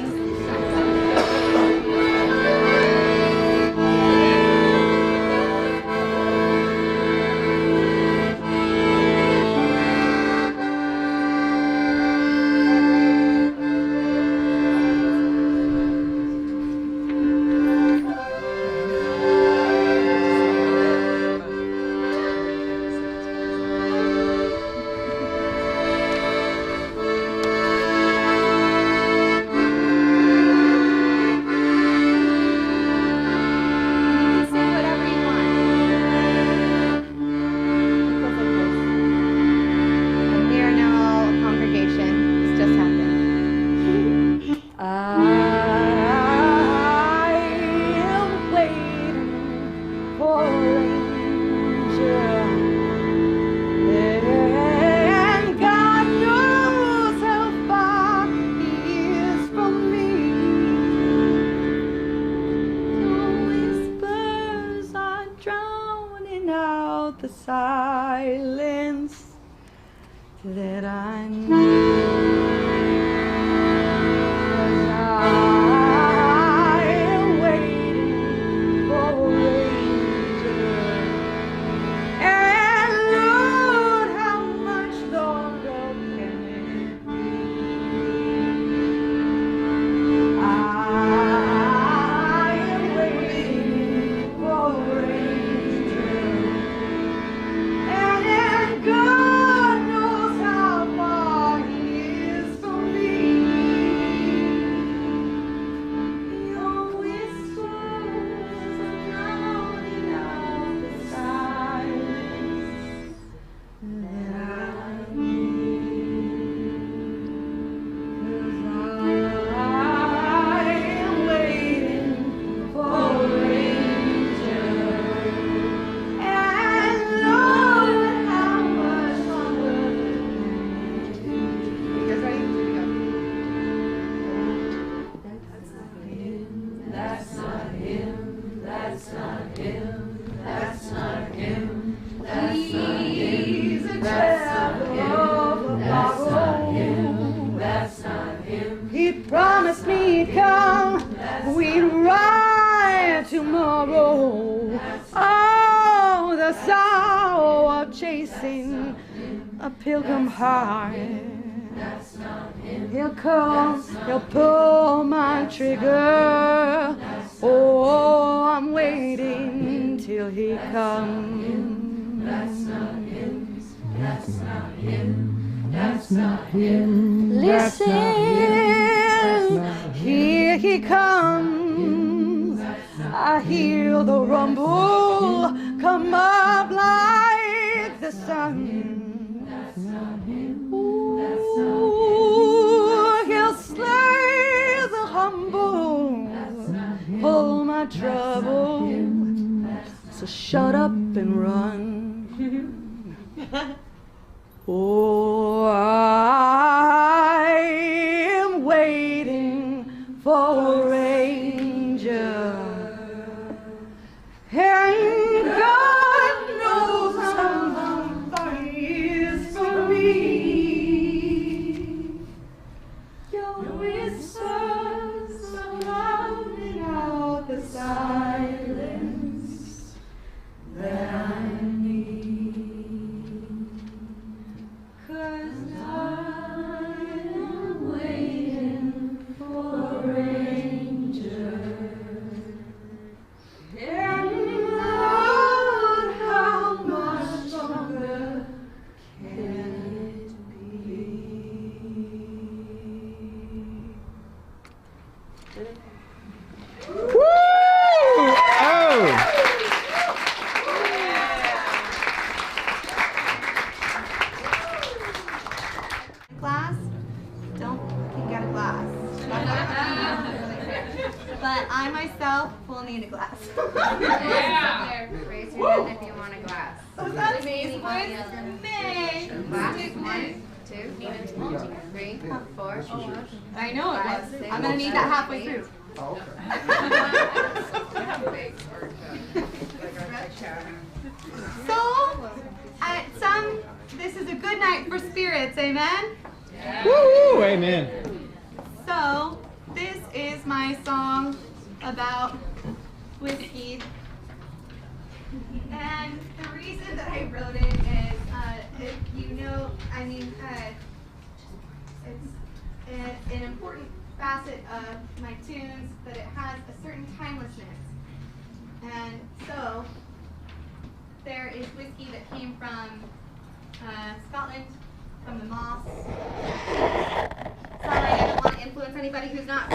The silence that I need. I am waiting for a ranger, and Lord, how much longer can it be? I am waiting for a ranger. And God knows how far He is from me. Your whispers are drowning out the silence that I need. 'Cause I am waiting for a ranger. And Lord, how much longer can it be? You guys ready? Here we go. That's not him. That's not him. That's not him. That's not him. He's a traveler of the bottle. That's not him. He promised me he'd come. We'd ride tomorrow. Oh, the sorrow of chasing a pilgrim heart. He'll come, he'll pull my trigger. Oh, I'm waiting till he comes. That's not him. That's not him. That's not him. Listen, here he comes. I hear the rumble come up like the sun. Ooh, he'll slay the humble, pull my trouble. So shut up and run. Oh, I am waiting for a ranger. And God knows how far He is from me. Your whispers are drowning out the silence that I need. 'Cause I glass. Yeah. Raise your hand if you want a glass. Oh, that's amazing. May. Glass. 1, 2, 3, 4. I know it 5, was. 6, I'm gonna need that halfway 7, through. So, this is a good night for spirits, amen? Woo! Amen. So, this is my song about whiskey. And the reason that I wrote it is, if you know, I mean, it's an important facet of my tunes that it has a certain timelessness. And so, there is whiskey that came from Scotland, from the moss. Sorry, I don't want to influence anybody who's not.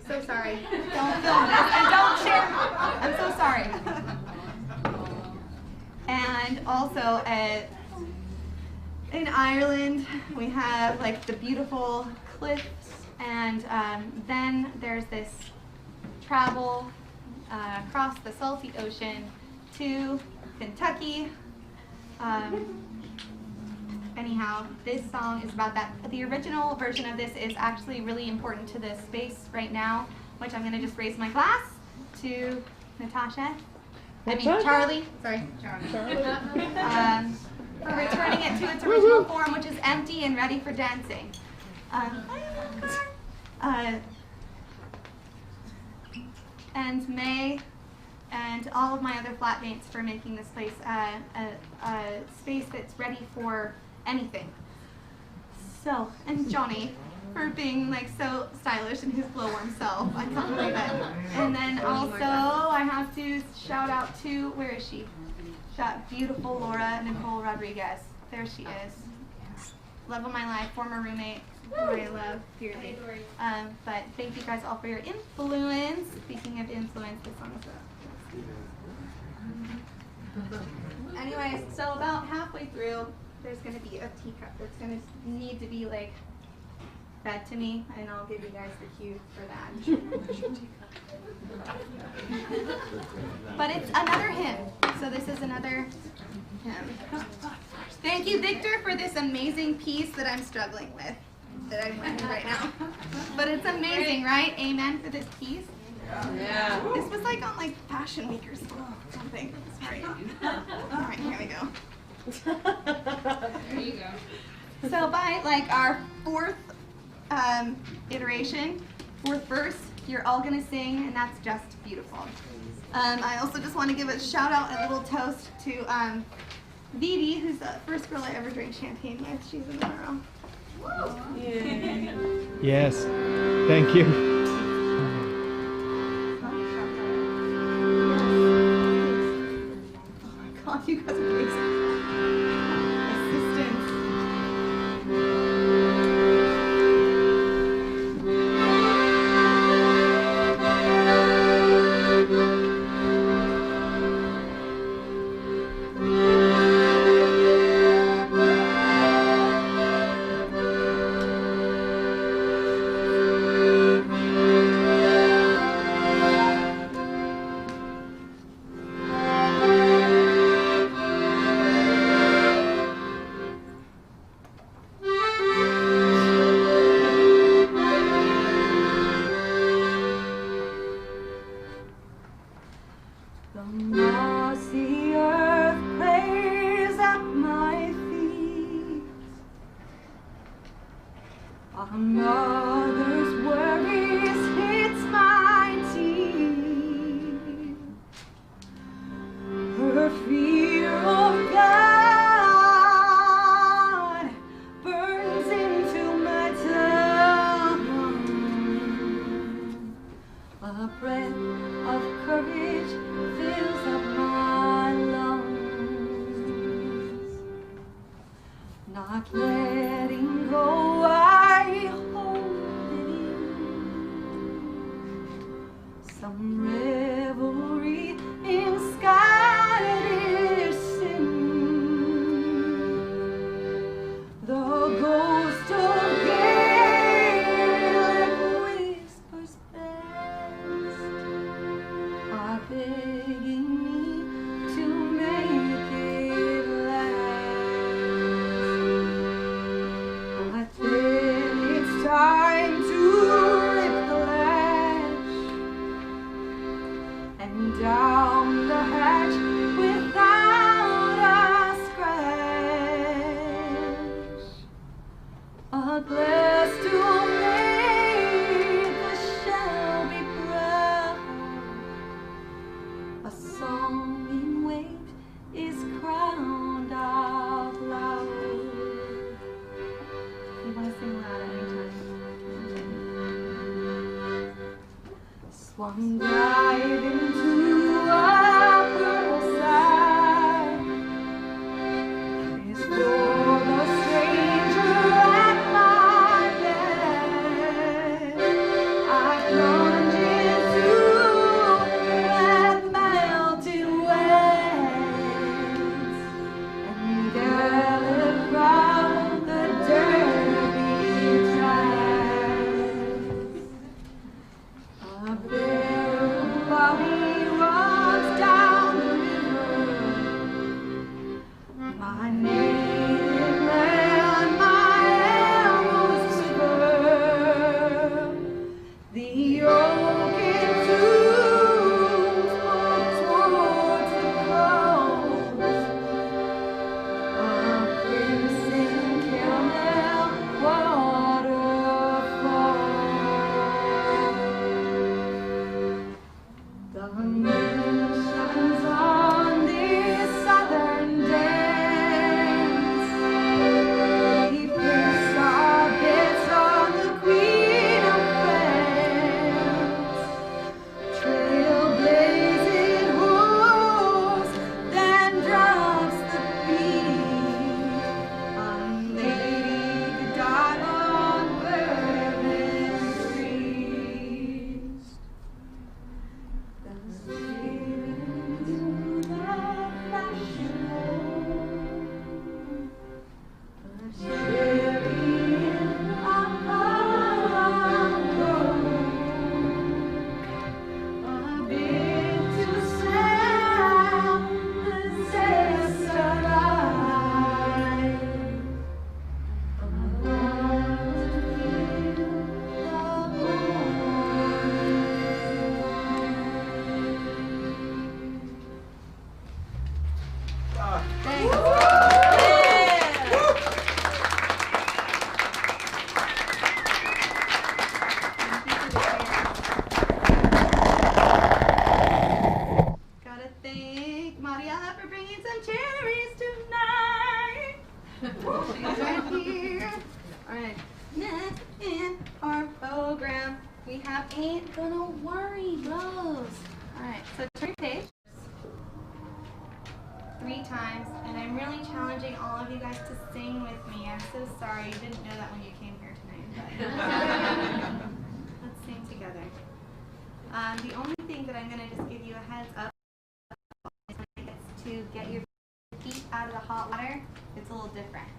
So sorry. Don't film this and don't share. I'm so sorry. And also in Ireland, we have like the beautiful cliffs, and then there's this travel across the salty ocean to Kentucky. Anyhow, this song is about that. The original version of this is actually really important to this space right now, which I'm going to just raise my glass to Natasha. Charlie. Sorry, Charlie. For returning it to its original form, which is empty and ready for dancing. And May and all of my other flatmates for making this place a space that's ready for anything. So, and Johnny for being like so stylish in his glowworm self. I can't believe it. And then also I have to shout out to, where is she? That beautiful Laura Nicole Rodriguez. There she is. Love of my life, former roommate, who I love dearly. But thank you guys all for your influence. Speaking of influence, this song is anyways, so about halfway through, there's going to be a teacup that's going to need to be like fed to me, and I'll give you guys the cue for that. But it's another hymn, so this is another hymn. Thank you, Victor, for this amazing piece that I'm struggling with, that I'm learning right now. But it's amazing, right? Amen for this piece. Yeah. This was like on like Fashion Week or something. Sorry. All right, here we go. There you go. So by like our fourth iteration, fourth verse, you're all gonna sing, and that's just beautiful. I also just want to give a shout out, a little toast to Vivi, who's the first girl I ever drank champagne with. She's in the room. Yeah. Yes. Thank you. God, you guys are amazing. Assistance. A song in waves is crowned out loud. You want to sing loud anytime. Swung dive into a purple sky is for the stranger at my bed. I plunge into that melting waves and gallop round the Derby tracks. A bare body runs down the river. My native land, my elbows quiver. The oaken tombs point towards the coast. A crimson camel waterfall. The moon shines on this southern dance. We place our bets on the Queen of France. Trailblazing horse, then drops the beat. A lady died on Bourbon Street. The spirit into the fashion a cherry in a a bit to sound the zest of life. I want to feel the Gotta thank Mariella for bringing some cherries tonight. She's right here. Alright, next in our program, we have Ain't Gonna Worry Rose. Alright, so turn your page 3 times, and I'm really challenging all of you guys to sing with me. I'm so sorry you didn't know that when you came here tonight. But let's sing together. The only thing that I'm going to just give you a heads up is when it gets to get your feet out of the hot water, it's a little different.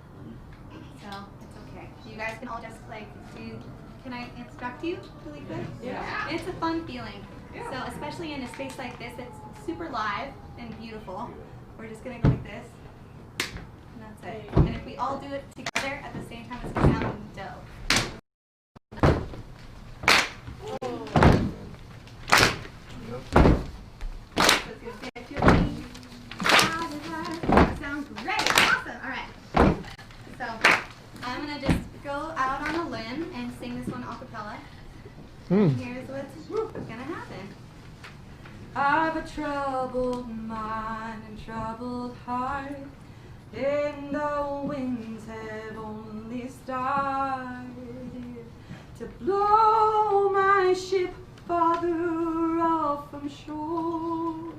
So it's okay. You guys can all just like do, can I instruct you really quick? Yeah. It's a fun feeling. Yeah. So especially in a space like this, it's super live and beautiful. We're just going to go like this. And that's it. And if we all do it together at the same time, it's going to sound dope. Sounds great. Awesome. All right. So I'm going to just go out on a limb and sing this one a cappella. And here's what's going to happen. I've a troubled mind and troubled heart, and the winds have only started to blow my ship farther off from shore.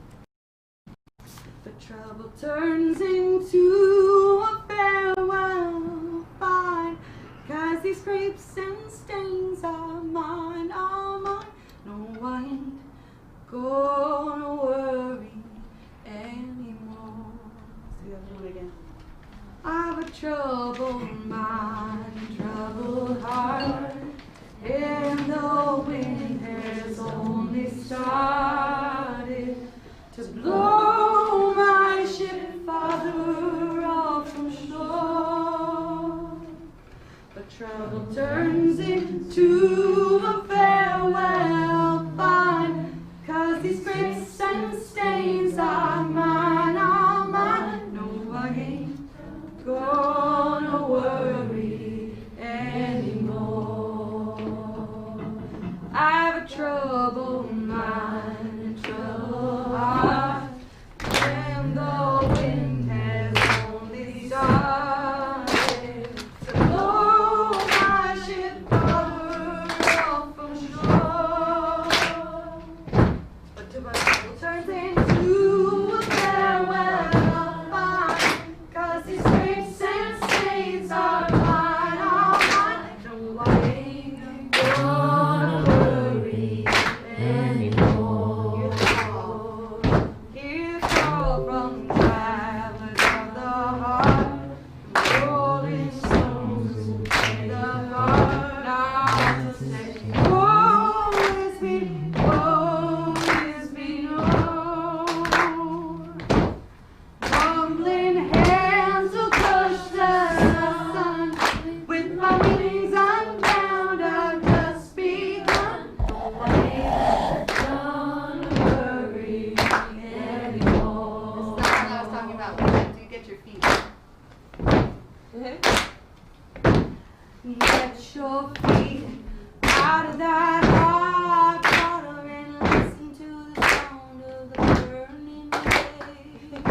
The trouble turns into a farewell fine, 'cause these scrapes and stains are mine, are mine. No, I ain't gonna worry anymore. So do it again. I've a troubled mind, troubled heart, and the wind has only started to blow my ship farther off from shore. But trouble turns into a farewell fine, 'cause these scrapes and stains are mine, are mine. No, I ain't gonna worry anymore. I've a troubled mind and troubled heart. turns into a farewell fine, 'cause these scrapes and stains are mine, all mine. No, I ain't gonna worry anymore. Here's all from travelers of the heart, rolling stones in the heart. Now just let woe is me, oh. Rumbling hands will crush the sun. With my wings unbound, I've just begun. I ain't gonna worry anymore. That's not what I was talking about. Wait until you get your feet. Get your feet out of that hot water and listen to the sound of the burning waves.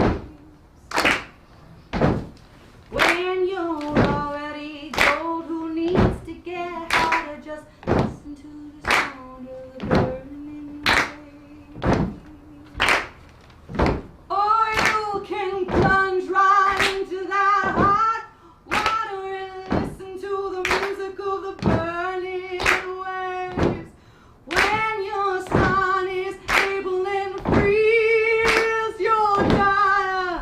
When you're already cold, who needs to get hotter? Just listen to the sound of the burning waves. Or you can plunge right into that hot water and listen to the music of the burning waves. When your sun is able and frees your dire,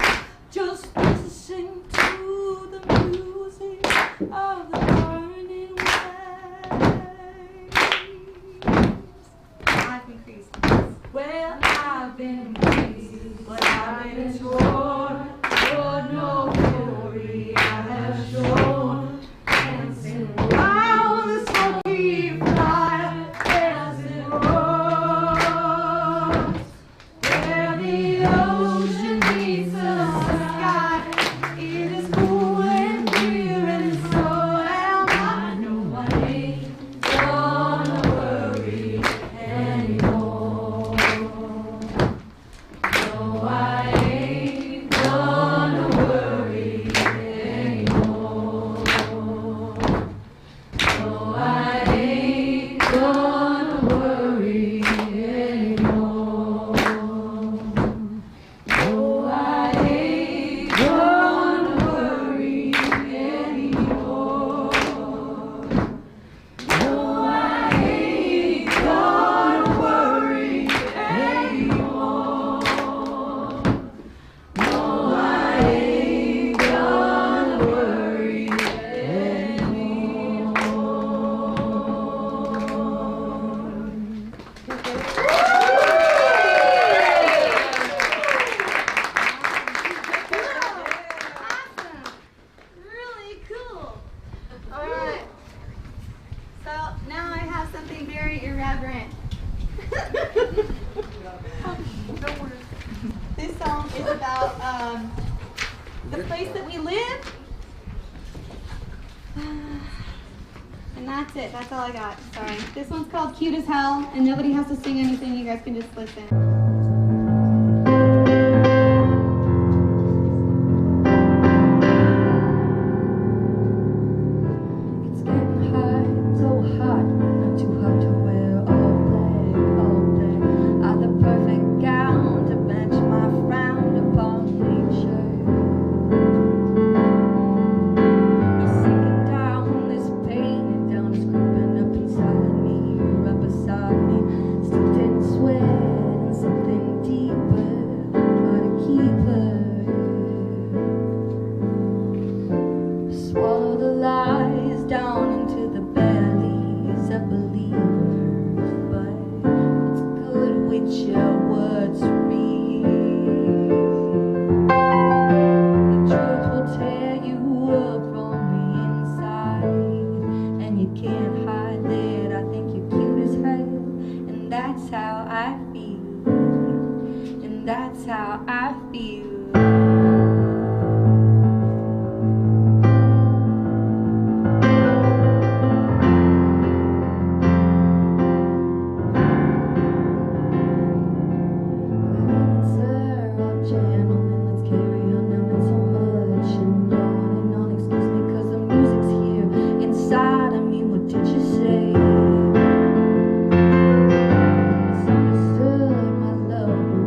just listen to the music of the burning waves. I've been crazy. Well, I've been crazy, but I've been torn. Lord, no fury I have shown. Dancing around the smoky fire as it roars. Where the ocean meets the sky, it is cool and clear, and so am I. No, I ain't gonna worry anymore. No, I ain't gonna worry anymore. No, I ain't gonna worry anymore. No, I ain't gonna worry anymore. No, I ain't gonna worry anymore. No, I ain't gonna worry Really cool. All right. So now I have something very irreverent. This song is about the place that we live. And that's it. That's all I got. Sorry. This one's called Cute as Hell, and nobody has to sing anything. You guys can just listen. It's getting hot, so hot, not too hot to wear all black, all black. Are the perfect gown to match my frowned upon nature. It's sinking down, this pain and down is creeping up inside me, right beside me, steeped in sweat and something deeper. Try to keep her. Swallow the lies down into the bellies of believers, but it's good with your words to read. The truth will tear you up from the inside, and you can't hide that. I think you're cute as hell, and that's how I feel, and that's how I feel. Misunderstood my love.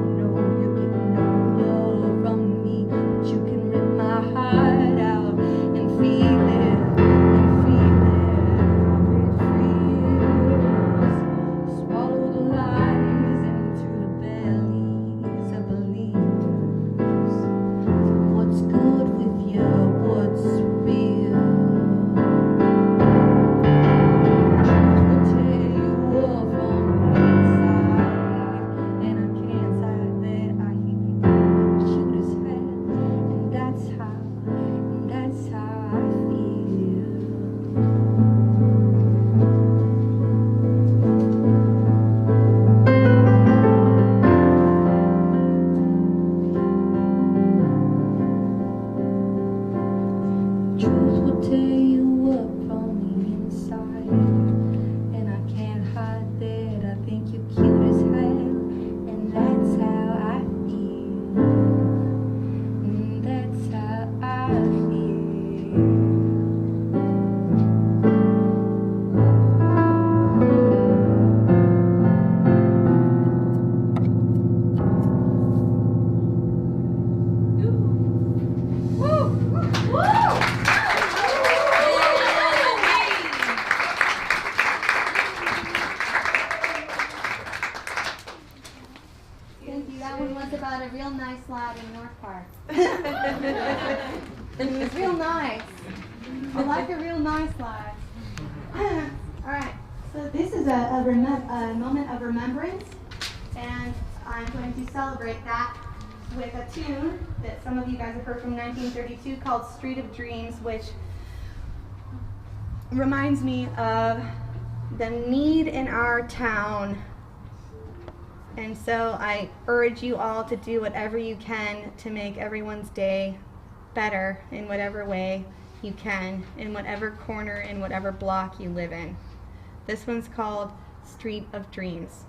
about a real nice lad in North Park. He was real nice. I like a real nice lad. All right, so this is a moment of remembrance, and I'm going to celebrate that with a tune that some of you guys have heard from 1932 called Street of Dreams, which reminds me of the need in our town. And so I urge you all to do whatever you can to make everyone's day better in whatever way you can, in whatever corner, in whatever block you live in. This one's called Street of Dreams.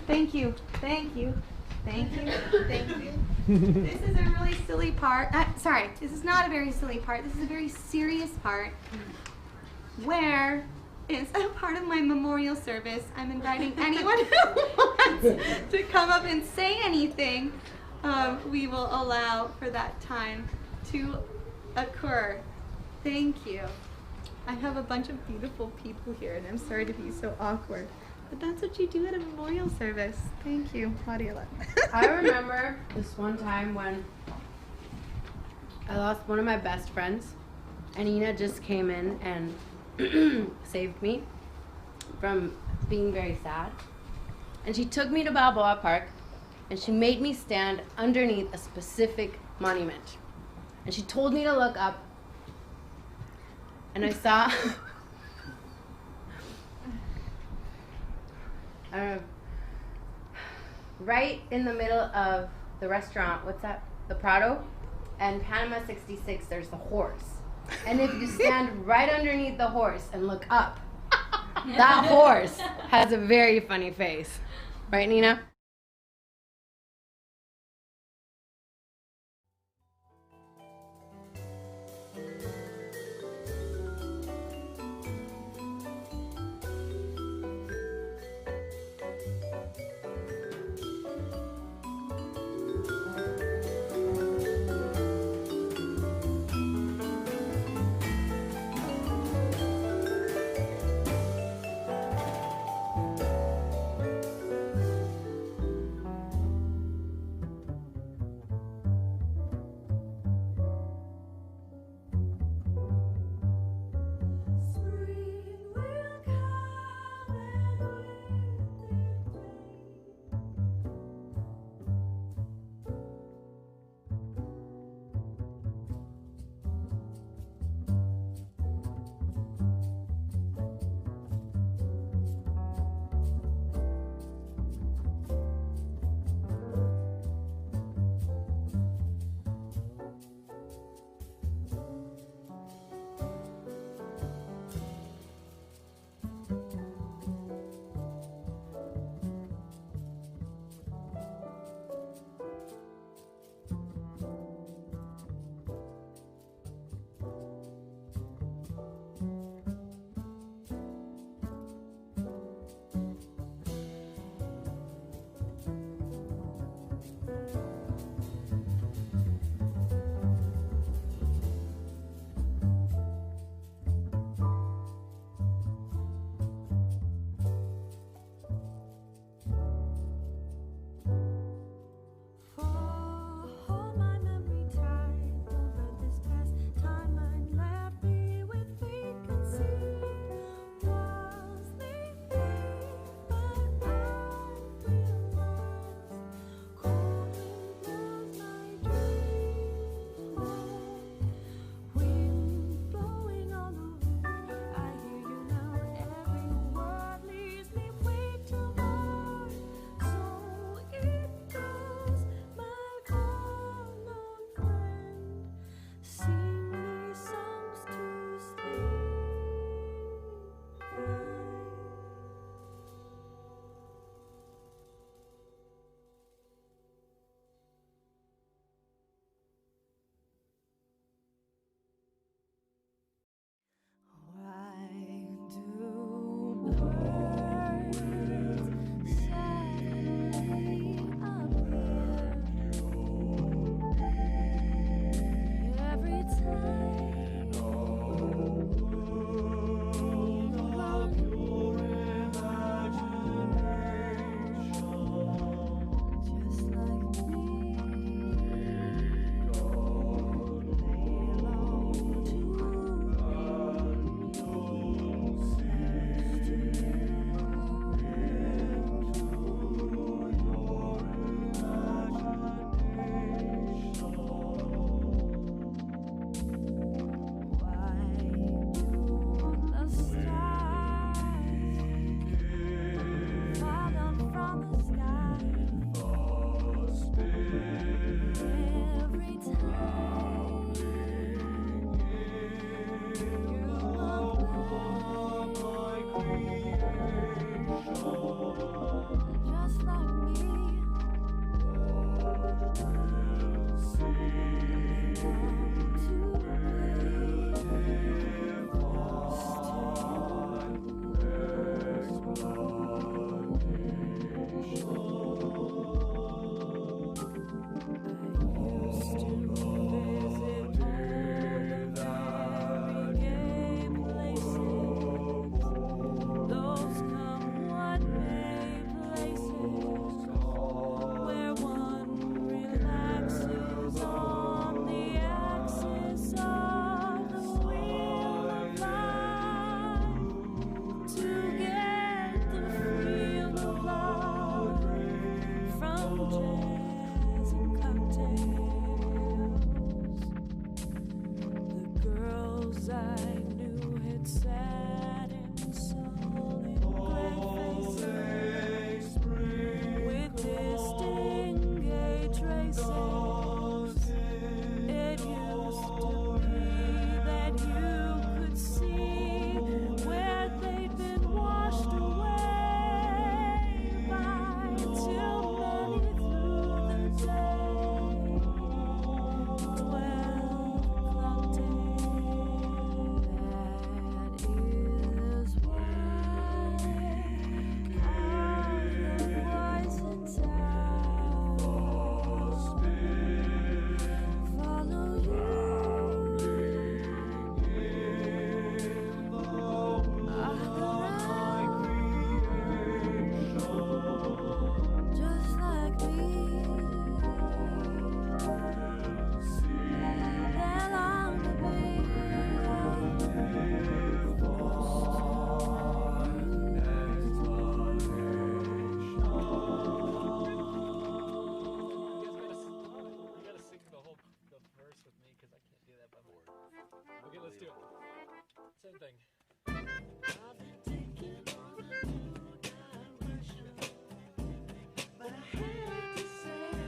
Thank you, thank you, thank you, thank you. This is a really silly part. Sorry, this is not a very silly part. This is a very serious part where is a part of my memorial service. I'm inviting anyone who wants to come up and say anything. We will allow for that time to occur. Thank you. I have a bunch of beautiful people here, and I'm sorry to be so awkward. But that's what you do at a memorial service. Thank you. Claudia. I remember this one time when I lost one of my best friends, and Nina just came in and saved me from being very sad. And she took me to Balboa Park, and she made me stand underneath a specific monument. And she told me to look up, and I saw right in the middle of the restaurant, what's that? The Prado and Panama 66, there's the horse. And if you stand right underneath the horse and look up, that horse has a very funny face. Right, Nina? jazz and cocktails. The girls I knew had sat and sung in great faces with distinguished traces. It used to be that you could see where they'd been washed away by too many through the day. 12 o'clock day. That is why all the boys in town follow you. Just like me, they long to be Okay, let's do it. Same thing. but I hate to say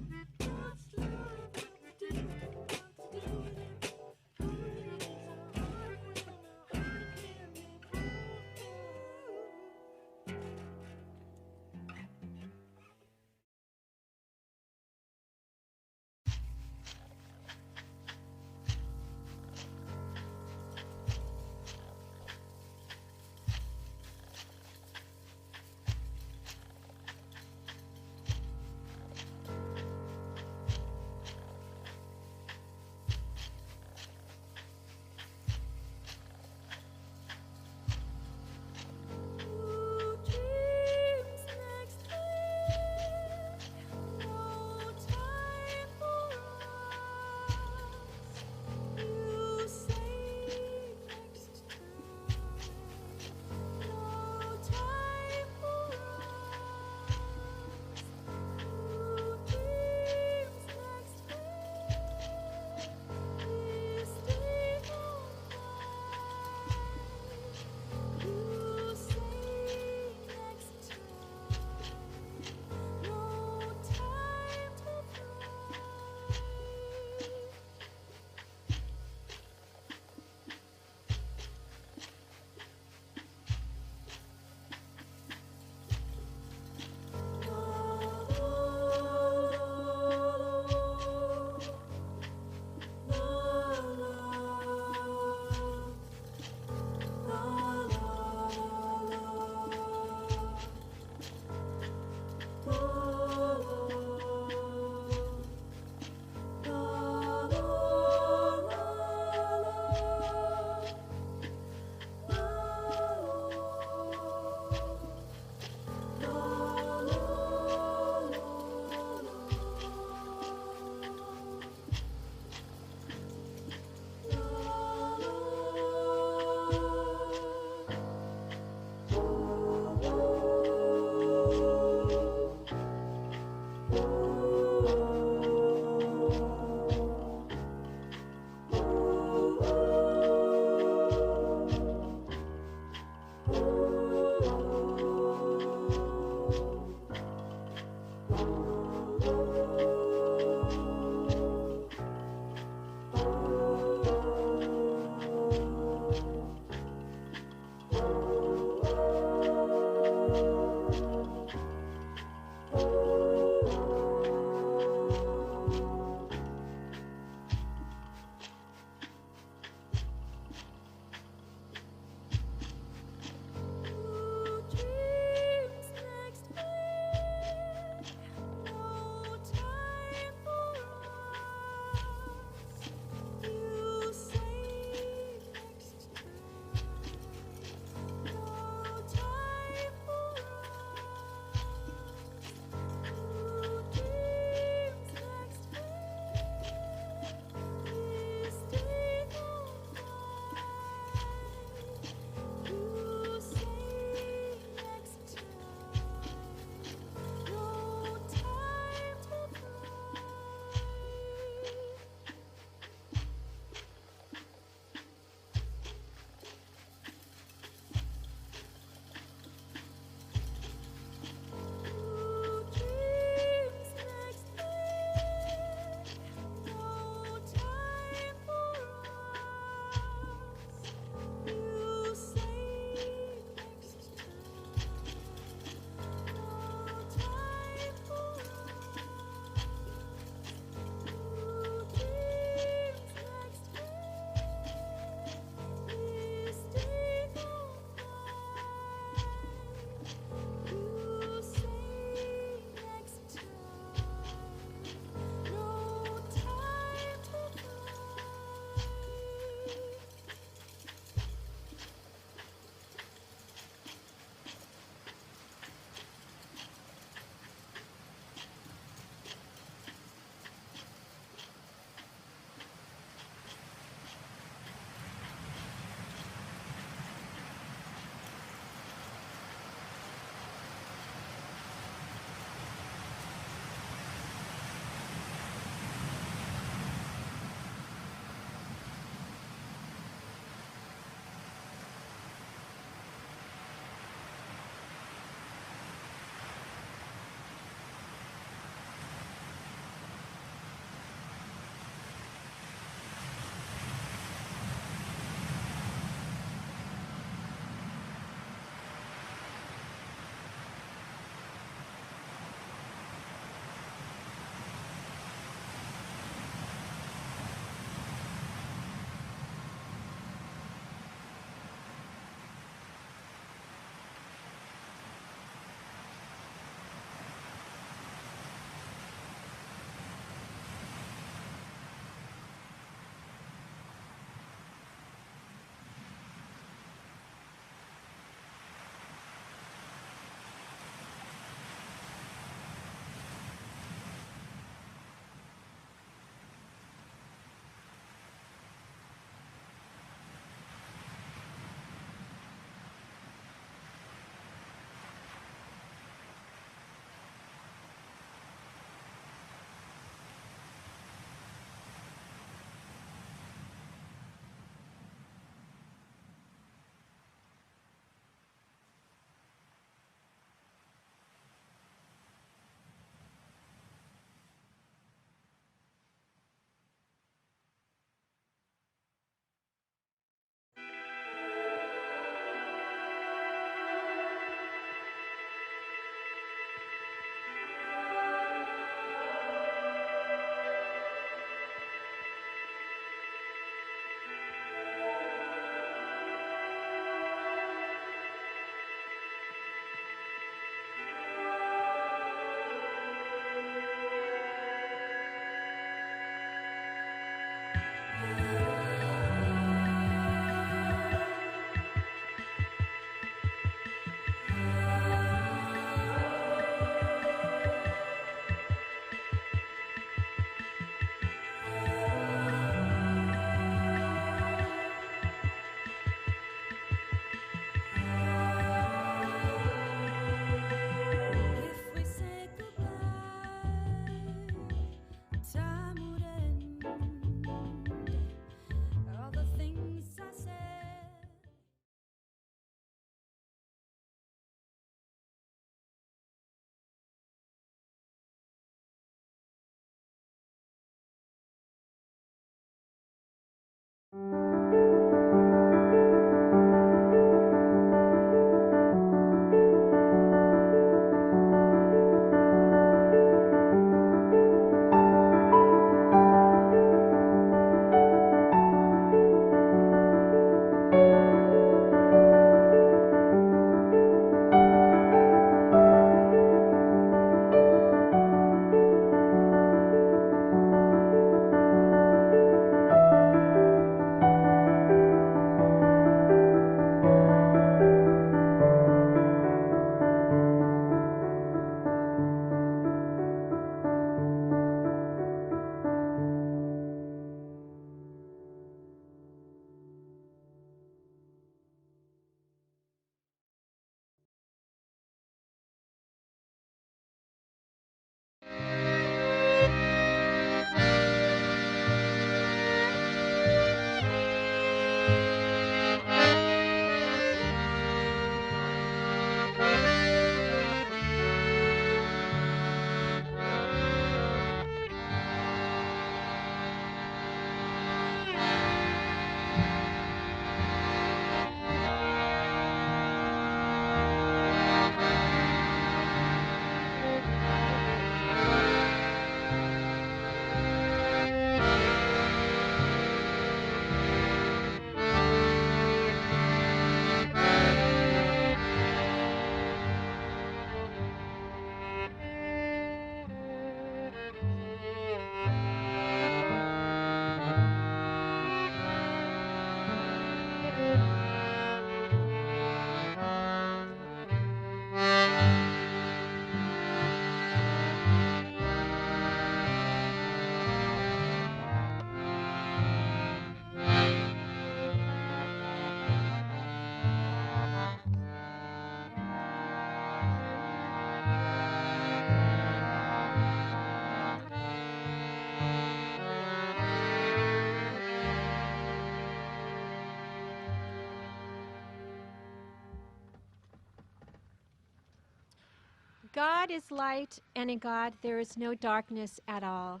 God is light, and in God there is no darkness at all.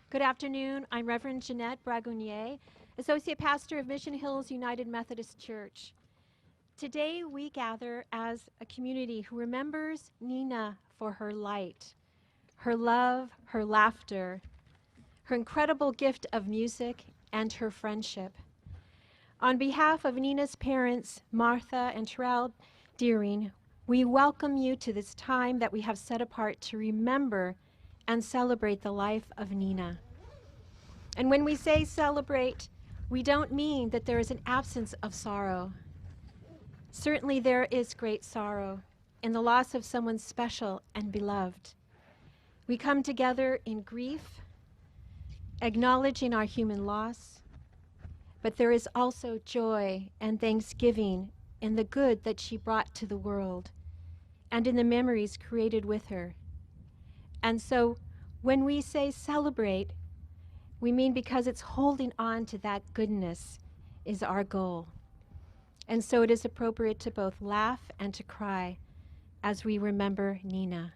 Good afternoon. I'm Reverend Jeanette Bragounier, Associate Pastor of Mission Hills United Methodist Church. Today we gather as a community who remembers Nina for her light, her love, her laughter, her incredible gift of music, and her friendship. On behalf of Nina's parents, Martha and Terrell Deering, we welcome you to this time that we have set apart to remember and celebrate the life of Nina. And when we say celebrate, we don't mean that there is an absence of sorrow. Certainly there is great sorrow in the loss of someone special and beloved. We come together in grief, acknowledging our human loss, but there is also joy and thanksgiving in the good that she brought to the world and in the memories created with her. And so when we say celebrate, we mean because it's holding on to that goodness is our goal. And so it is appropriate to both laugh and to cry as we remember Nina.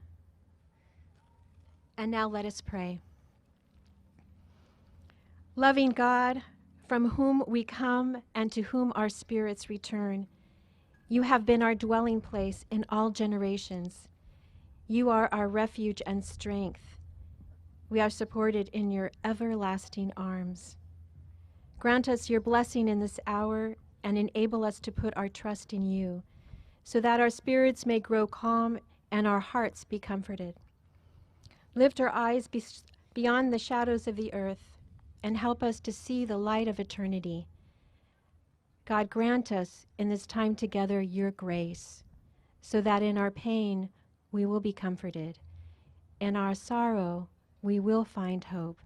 And now let us pray. Loving God, from whom we come and to whom our spirits return, you have been our dwelling place in all generations. You are our refuge and strength. We are supported in your everlasting arms. Grant us your blessing in this hour and enable us to put our trust in you, so that our spirits may grow calm and our hearts be comforted. Lift our eyes beyond the shadows of the earth and help us to see the light of eternity. God, grant us in this time together your grace, so that in our pain we will be comforted, in our sorrow we will find hope,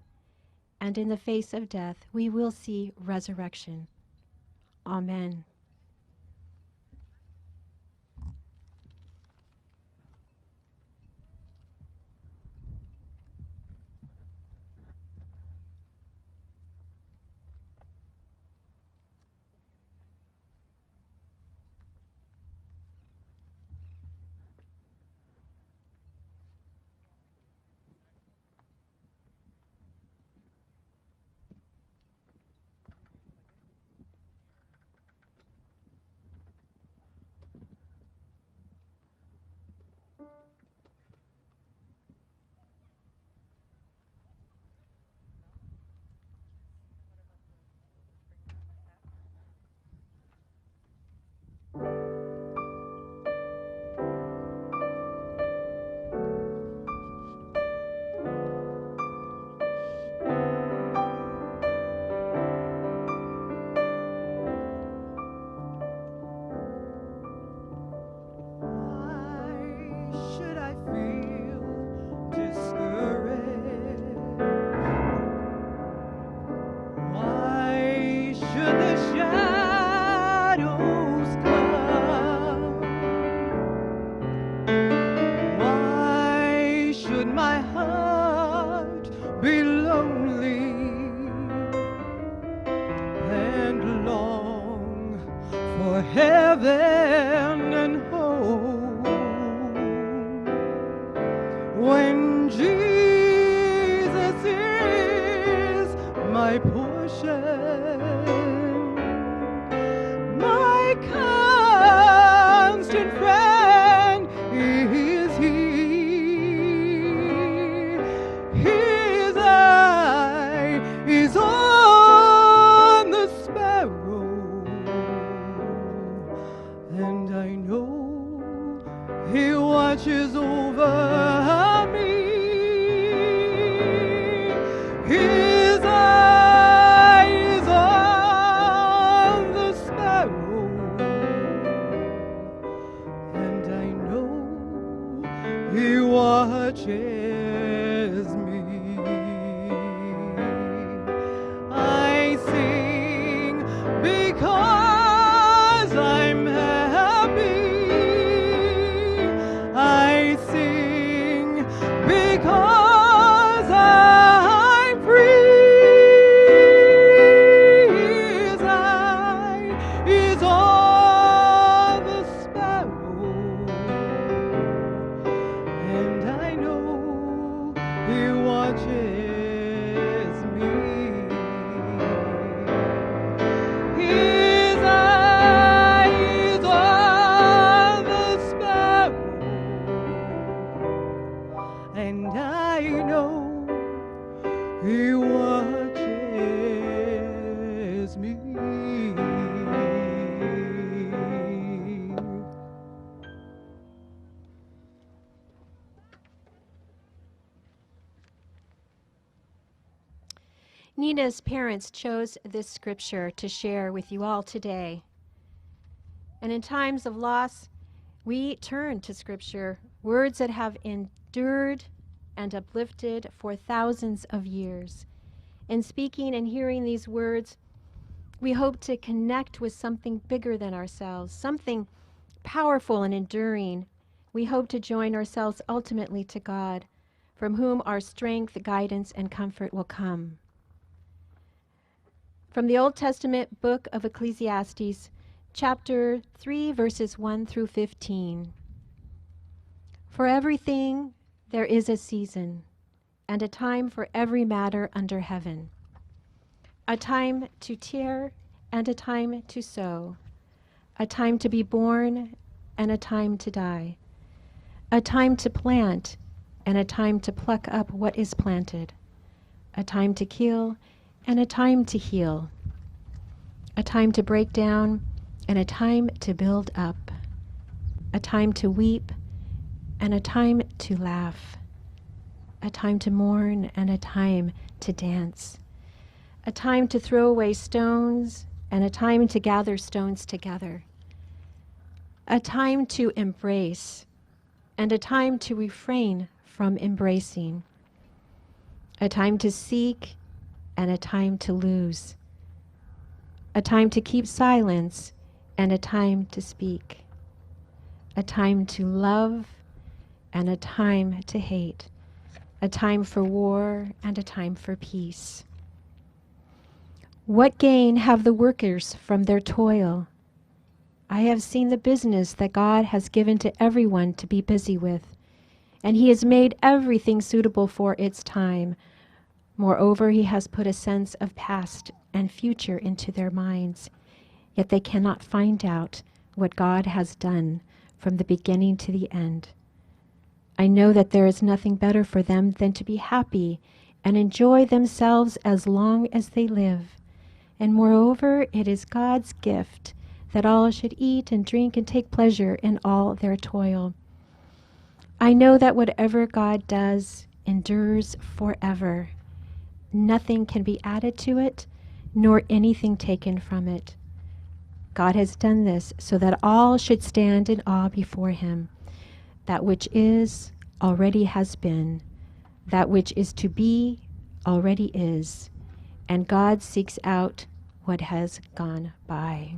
and in the face of death we will see resurrection. Amen. Should I feel discouraged? Why should the shadows come? Why should my heart be lonely and long for heaven and home? When Jesus is my portion, my constant friend is He. His eye is on the sparrow, and I know He watches over me. His eye is on the sparrow, and I know He watches me. I sing because I'm happy. I sing because I'm free. His eye is on the sparrow, and I know He watches me. His eye is on the sparrow, and I know He watches me. Nina's parents chose this scripture to share with you all today. And in times of loss, we turn to scripture, words that have endured and uplifted for thousands of years. In speaking and hearing these words, we hope to connect with something bigger than ourselves, something powerful and enduring. We hope to join ourselves ultimately to God, from whom our strength, guidance, and comfort will come. From the Old Testament book of Ecclesiastes, chapter 3, verses 1 through 15. For everything there is a season, and a time for every matter under heaven. A time to tear and a time to sow. A time to be born and a time to die. A time to plant and a time to pluck up what is planted. A time to kill and a time to heal. A time to break down and a time to build up. A time to weep and a time to laugh. A time to mourn and a time to dance. a time to throw away stones and a time to gather stones together, a time to embrace and a time to refrain from embracing, a time to seek and a time to lose, a time to keep silence and a time to speak, a time to love and a time to hate, a time for war and a time for peace. What gain have the workers from their toil? I have seen the business that God has given to everyone to be busy with, and He has made everything suitable for its time. Moreover, He has put a sense of past and future into their minds, yet they cannot find out what God has done from the beginning to the end. I know that there is nothing better for them than to be happy and enjoy themselves as long as they live. And moreover, it is God's gift that all should eat and drink and take pleasure in all their toil. I know that whatever God does endures forever. Nothing can be added to it, nor anything taken from it. God has done this so that all should stand in awe before Him. That which is already has been. That which is to be already is. And God seeks out what has gone by.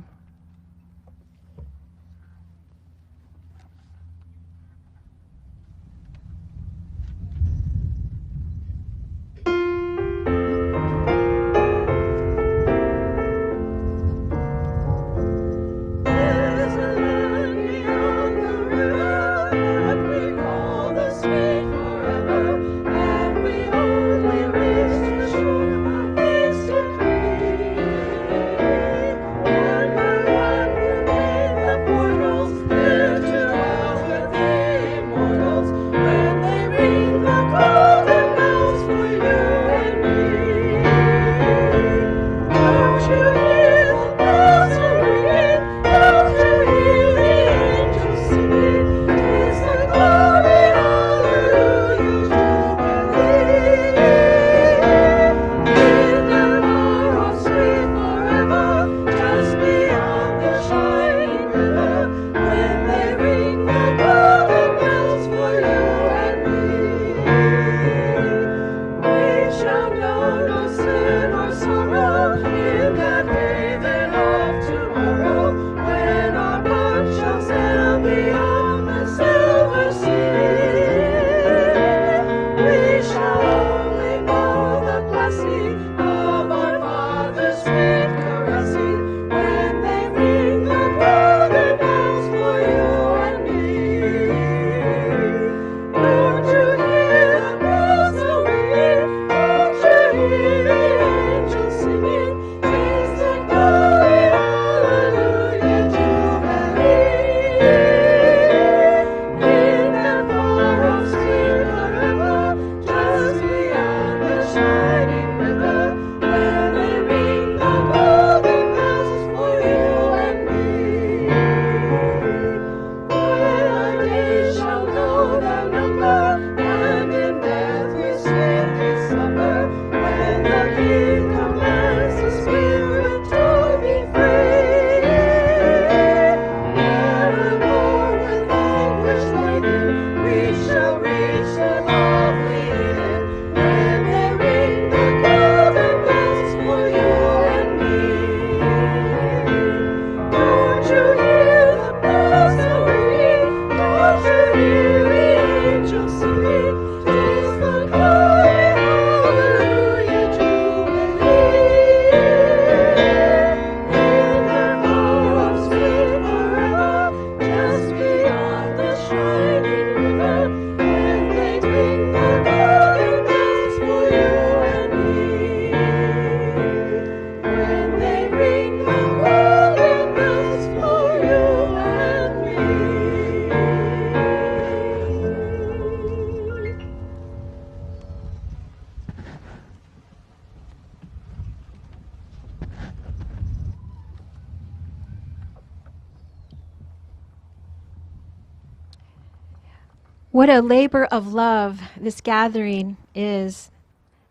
What a labor of love this gathering is.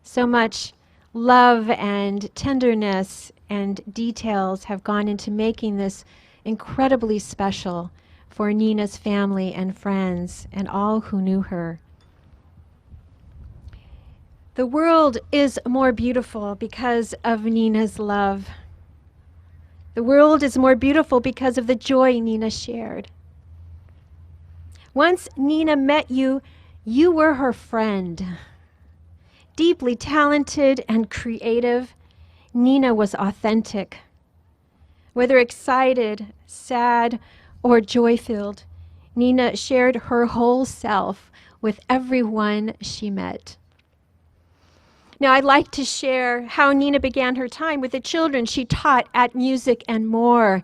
So much love and tenderness and details have gone into making this incredibly special for Nina's family and friends and all who knew her. The world is more beautiful because of Nina's love. The world is more beautiful because of the joy Nina shared. Once Nina met you, you were her friend. Deeply talented and creative, Nina was authentic. Whether excited, sad, or joy-filled, Nina shared her whole self with everyone she met. Now, I'd like to share how Nina began her time with the children she taught at Music and More.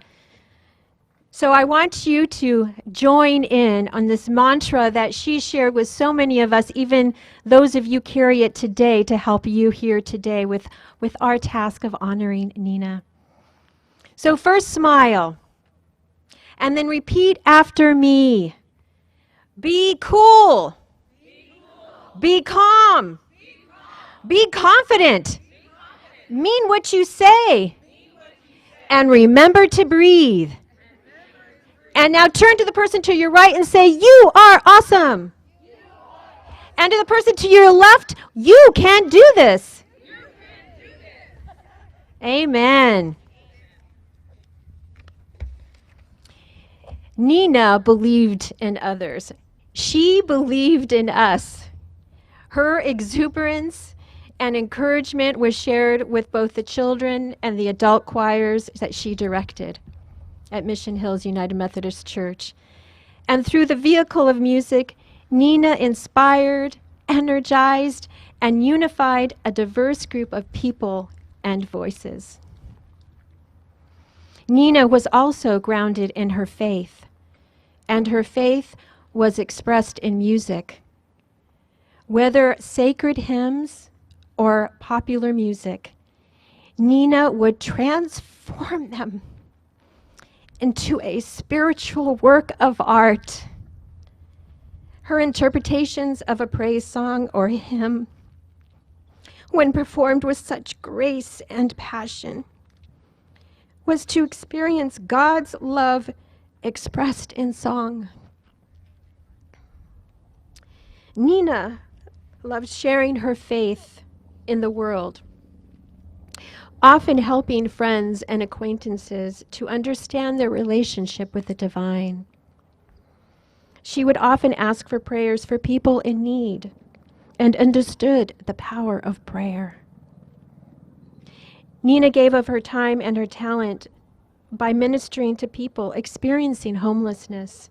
So I want you to join in on this mantra that she shared with so many of us, even those of you carry it today to help you here today with our task of honoring Nina. So first smile, and then repeat after me. Be cool. Be calm. Be confident. Mean what you say. And remember to breathe. And now turn to the person to your right and say, you are awesome. And to the person to your left, you can do this. Amen. Nina believed in others. She believed in us. Her exuberance and encouragement was shared with both the children and the adult choirs that she directed at Mission Hills United Methodist Church. And through the vehicle of music, Nina inspired, energized, and unified a diverse group of people and voices. Nina was also grounded in her faith, and her faith was expressed in music. Whether sacred hymns or popular music, Nina would transform them into a spiritual work of art. Her interpretations of a praise song or hymn, when performed with such grace and passion, was to experience God's love expressed in song. Nina loved sharing her faith in the world, often helping friends and acquaintances to understand their relationship with the divine. She would often ask for prayers for people in need and understood the power of prayer. Nina gave of her time and her talent by ministering to people experiencing homelessness,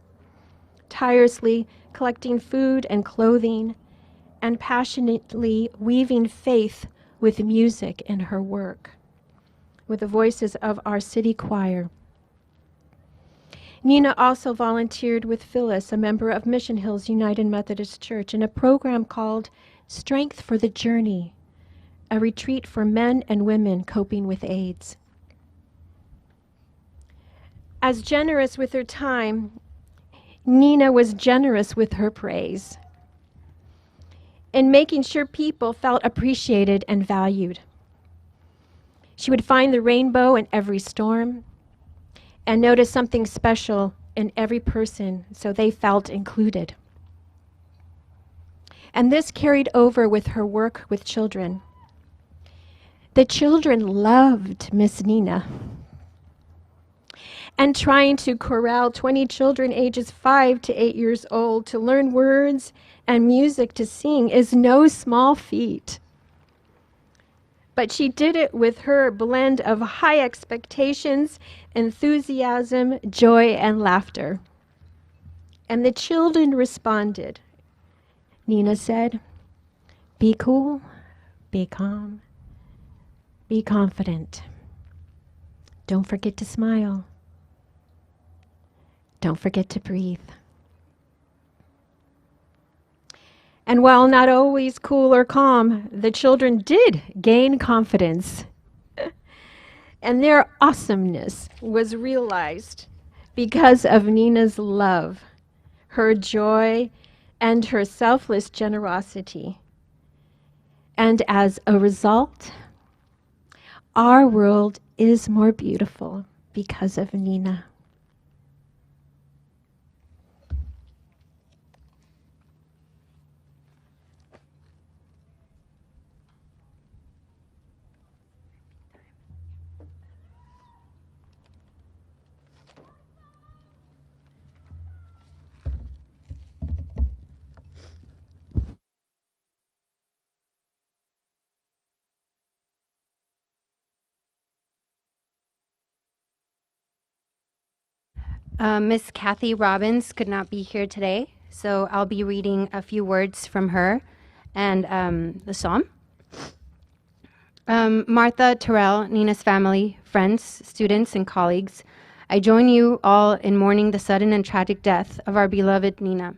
tirelessly collecting food and clothing, and passionately weaving faith with music in her work, with the voices of our city choir. Nina also volunteered with Phyllis, a member of Mission Hills United Methodist Church, in a program called Strength for the Journey, a retreat for men and women coping with AIDS. As generous with her time, Nina was generous with her praise, in making sure people felt appreciated and valued. She would find the rainbow in every storm and notice something special in every person so they felt included. And this carried over with her work with children. The children loved Miss Nina. And trying to corral 20 children ages 5 to 8 years old to learn words and music to sing is no small feat. But she did it with her blend of high expectations, enthusiasm, joy, and laughter. And the children responded. Nina said, "Be cool, be calm, be confident. Don't forget to smile. Don't forget to breathe." And while not always cool or calm, the children did gain confidence. And their awesomeness was realized because of Nina's love, her joy, and her selfless generosity. And as a result, Our world is more beautiful because of Nina. Miss Kathy Robbins could not be here today, so I'll be reading a few words from her and the psalm. Martha, Terrell, Nina's family, friends, students, and colleagues, I join you all in mourning the sudden and tragic death of our beloved Nina,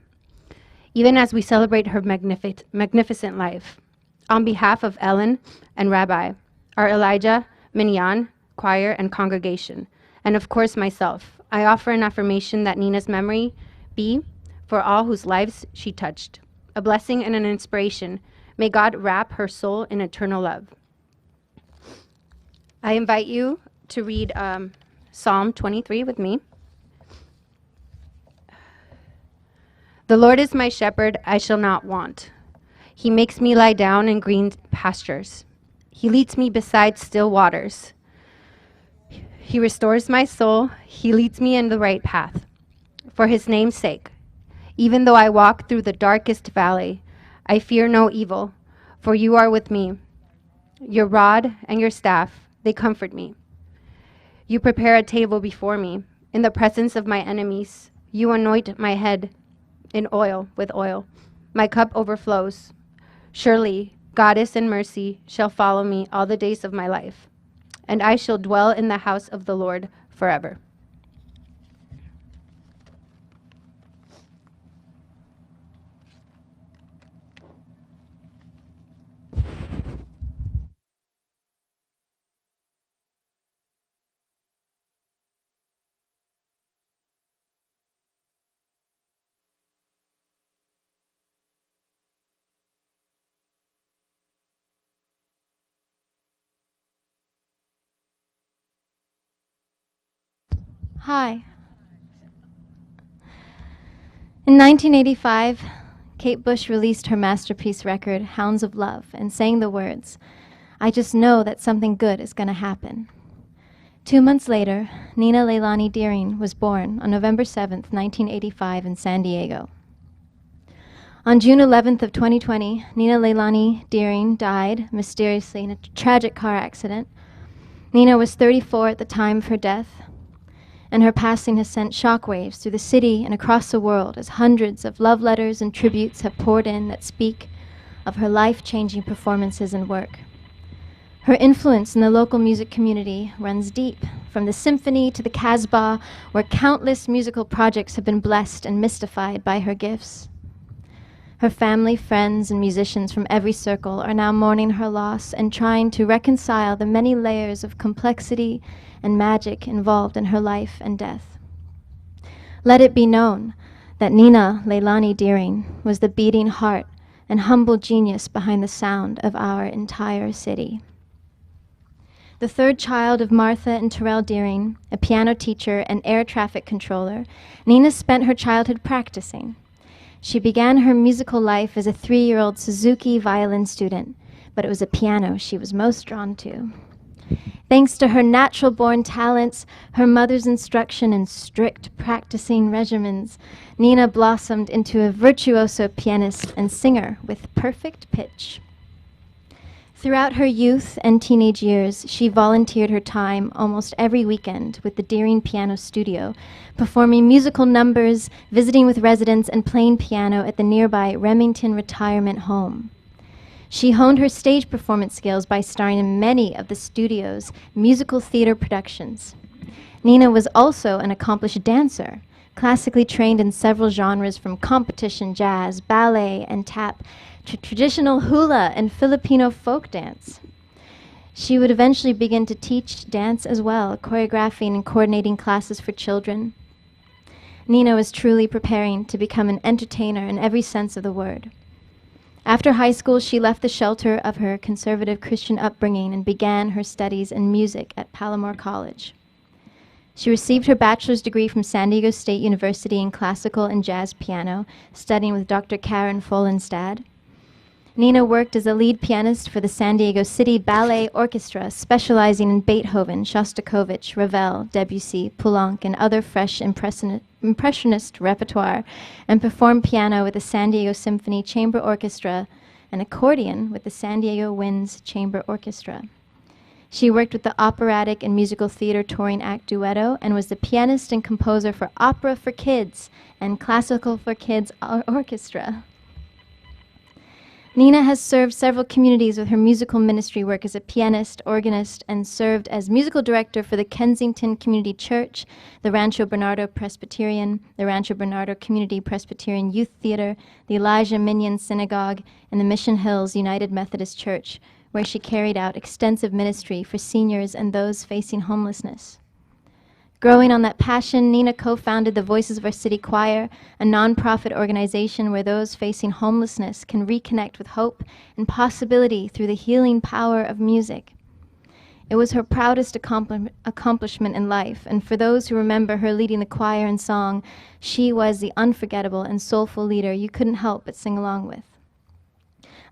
even as we celebrate her magnificent life. On behalf of Ellen and Rabbi, our Elijah, Minyan, choir, and congregation, and of course myself, I offer an affirmation that Nina's memory be for all whose lives she touched, a blessing and an inspiration. May God wrap her soul in eternal love. I invite you to read Psalm 23 with me. The Lord is my shepherd, I shall not want. He makes me lie down in green pastures. He leads me beside still waters. He restores my soul. He leads me in the right path. For his name's sake, even though I walk through the darkest valley, I fear no evil, for you are with me. Your rod and your staff, they comfort me. You prepare a table before me in the presence of my enemies. You anoint my head in oil with oil. My cup overflows. Surely goodness and mercy shall follow me all the days of my life, and I shall dwell in the house of the Lord forever. Hi. In 1985, Kate Bush released her masterpiece record, Hounds of Love, and sang the words, I just know that something good is going to happen. 2 months later, Nina Leilani Deering was born on November 7th, 1985 in San Diego. On June 11th of 2020, Nina Leilani Deering died mysteriously in a tragic car accident. Nina was 34 at the time of her death, and her passing has sent shockwaves through the city and across the world as hundreds of love letters and tributes have poured in that speak of her life-changing performances and work. Her influence in the local music community runs deep, from the symphony to the Casbah, where countless musical projects have been blessed and mystified by her gifts. Her family, friends, and musicians from every circle are now mourning her loss and trying to reconcile the many layers of complexity and magic involved in her life and death. Let it be known that Nina Leilani Deering was the beating heart and humble genius behind the sound of our entire city. The third child of Martha and Terrell Deering, a piano teacher and air traffic controller, Nina spent her childhood practicing. She began her musical life as a 3-year-old Suzuki violin student, but it was a piano she was most drawn to. Thanks to her natural-born talents, her mother's instruction, and strict practicing regimens, Nina blossomed into a virtuoso pianist and singer with perfect pitch. Throughout her youth and teenage years, she volunteered her time almost every weekend with the Deering Piano Studio, performing musical numbers, visiting with residents, and playing piano at the nearby Remington Retirement Home. She honed her stage performance skills by starring in many of the studio's musical theater productions. Nina was also an accomplished dancer, classically trained in several genres from competition jazz, ballet, and tap, to traditional hula and Filipino folk dance. She would eventually begin to teach dance as well, choreographing and coordinating classes for children. Nina was truly preparing to become an entertainer in every sense of the word. After high school, she left the shelter of her conservative Christian upbringing and began her studies in music at Palomar College. She received her bachelor's degree from San Diego State University in classical and jazz piano, studying with Dr. Karen Folenstad. Nina worked as a lead pianist for the San Diego City Ballet Orchestra, specializing in Beethoven, Shostakovich, Ravel, Debussy, Poulenc, and other fresh impressionist repertoire, and performed piano with the San Diego Symphony Chamber Orchestra and accordion with the San Diego Winds Chamber Orchestra. She worked with the Operatic and Musical Theater Touring Act Duetto and was the pianist and composer for Opera for Kids and Classical for Kids Orchestra. Nina has served several communities with her musical ministry work as a pianist, organist, and served as musical director for the Kensington Community Church, the Rancho Bernardo Presbyterian, the Rancho Bernardo Community Presbyterian Youth Theater, the Elijah Minion Synagogue, and the Mission Hills United Methodist Church, where she carried out extensive ministry for seniors and those facing homelessness. Growing on that passion, Nina co-founded the Voices of Our City Choir, a nonprofit organization where those facing homelessness can reconnect with hope and possibility through the healing power of music. It was her proudest accomplishment in life, and for those who remember her leading the choir in song, she was the unforgettable and soulful leader you couldn't help but sing along with.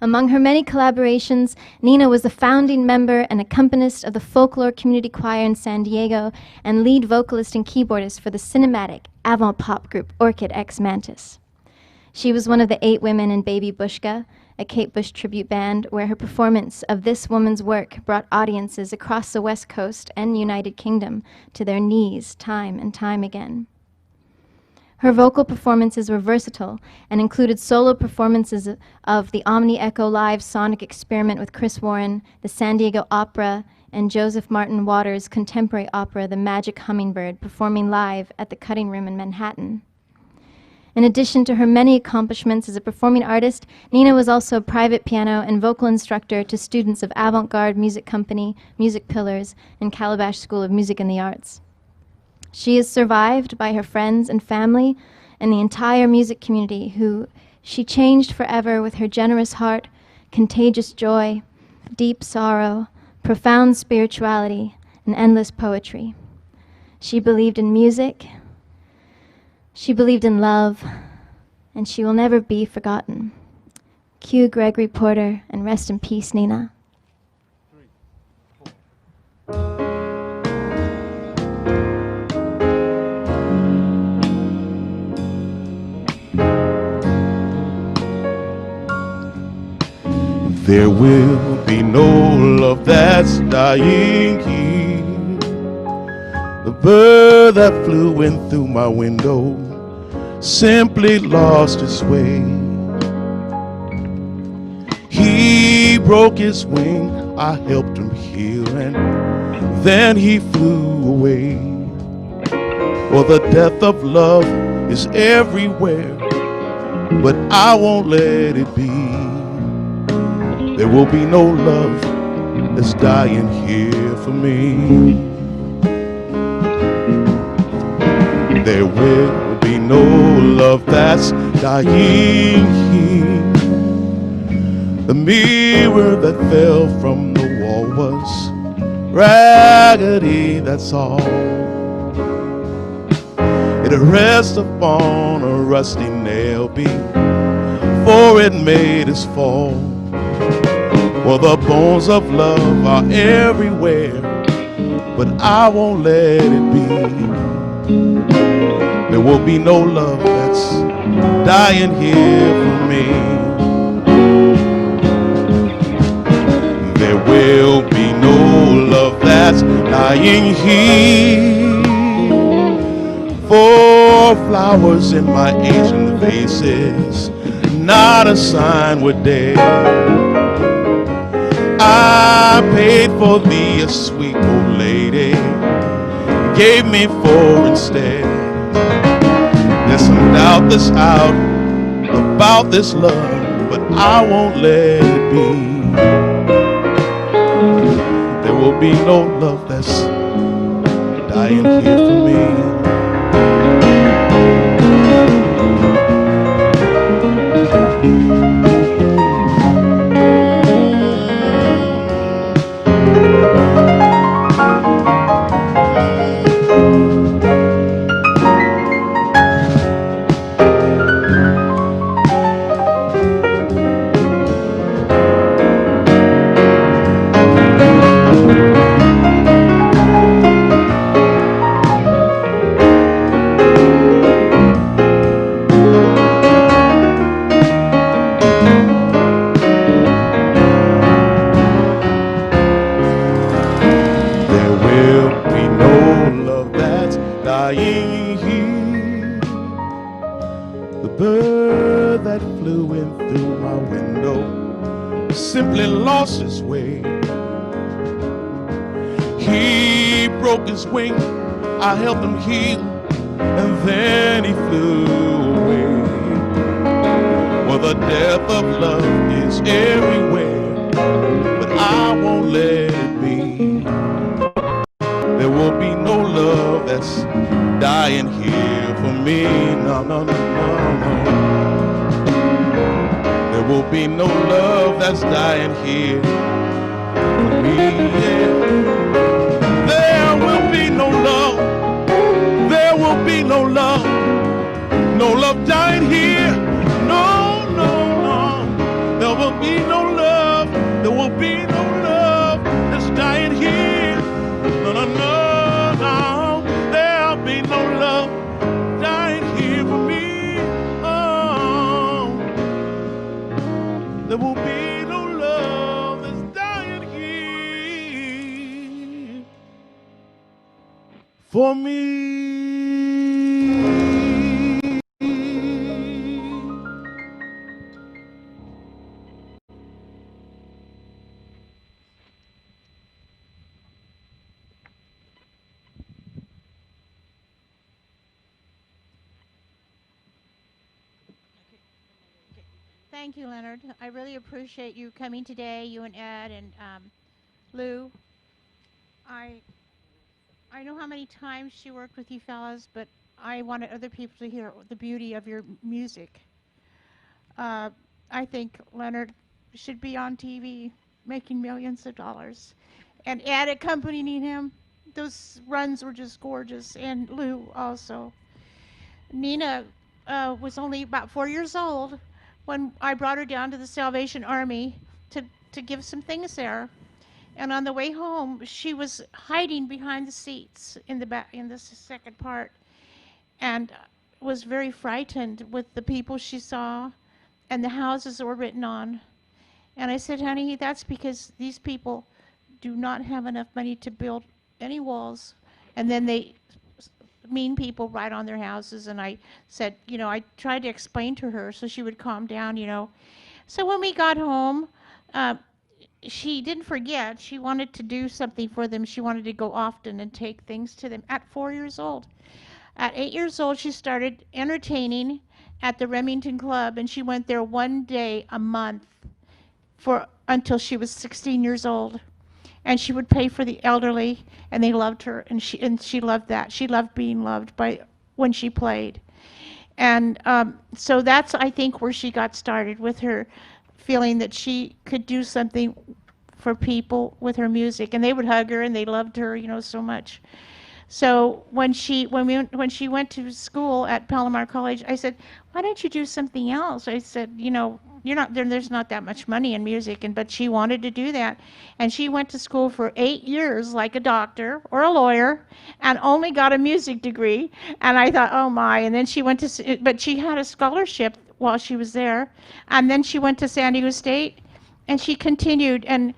Among her many collaborations, Nina was the founding member and accompanist of the Folklore Community Choir in San Diego and lead vocalist and keyboardist for the cinematic avant-pop group Orchid X Mantis. She was one of the 8 women in Baby Bushka, a Kate Bush tribute band, where her performance of this woman's work brought audiences across the West Coast and United Kingdom to their knees time and time again. Her vocal performances were versatile and included solo performances of the Omni Echo Live Sonic Experiment with Chris Warren, the San Diego Opera, and Joseph Martin Waters' contemporary opera, The Magic Hummingbird, performing live at the Cutting Room in Manhattan. In addition to her many accomplishments as a performing artist, Nina was also a private piano and vocal instructor to students of Avant-Garde Music Company, Music Pillars, and Calabash School of Music and the Arts. She is survived by her friends and family and the entire music community, who she changed forever with her generous heart, contagious joy, deep sorrow, profound spirituality, and endless poetry. She believed in music, she believed in love, and she will never be forgotten. Cue Gregory Porter, and rest in peace, Nina. There will be no love that's dying here. The bird that flew in through my window simply lost its way. He broke his wing, I helped him heal, and then he flew away. For the death of love is everywhere, but I won't let it be. There will be no love that's dying here for me. There will be no love that's dying here. The mirror that fell from the wall was raggedy, that's all. It rests upon a rusty nail beam, for it made us fall. For the bones of love are everywhere, but I won't let it be. There will be no love that's dying here for me. There will be no love that's dying here. For flowers in my ancient vases, not a sign would dare. I paid for thee, a sweet old lady gave me for instead. There's some doubt that's out about this love, but I won't let it be. There will be no love that's dying here for me. dying here. The bird that flew in through my window simply lost his way. He broke his wing, I helped him heal, and then he flew away. Well, the death of love is everywhere, but I won't let it be. There will be no love that's dying here for me. No, no, no, no, no. There will be no love that's dying here for me, yeah. There will be no love. There will be no love. No love dying here. No, no, no. There will be no love. There will be no love that's dying here. No, no, no, no. There'll be no love dying here for me. Oh, there will be no love that's dying here for me. Thank you, Leonard. I really appreciate you coming today, you and Ed and Lou. I know how many times she worked with you fellas, but I wanted other people to hear the beauty of your music. I think Leonard should be on TV making millions of dollars. And Ed accompanying him, those runs were just gorgeous. And Lou also. Nina was only about 4 years old when I brought her down to the Salvation Army to give some things there. And on the way home, she was hiding behind the seats in the back in this second part, and was very frightened with the people she saw and the houses that were written on. And I said, honey, that's because these people do not have enough money to build any walls. And then mean people write on their houses. And I said, I tried to explain to her so she would calm down. So when we got home, she didn't forget. She wanted to do something for them. She wanted to go often and take things to them at 4 years old. At 8 years old, she started entertaining at the Remington Club, and she went there one day a month until she was 16 years old. And she would pay for the elderly, and they loved her, and she loved that. She loved being loved when she played. And so that's, I think, where she got started, with her feeling that she could do something for people with her music. And they would hug her, and they loved her, so much. So when she went to school at Palomar College, I said, why don't you do something else? I said, there's not that much money in music, but she wanted to do that. And she went to school for 8 years like a doctor or a lawyer, and only got a music degree. And I thought, oh my. And then but she had a scholarship while she was there. And then she went to San Diego State, and she continued. And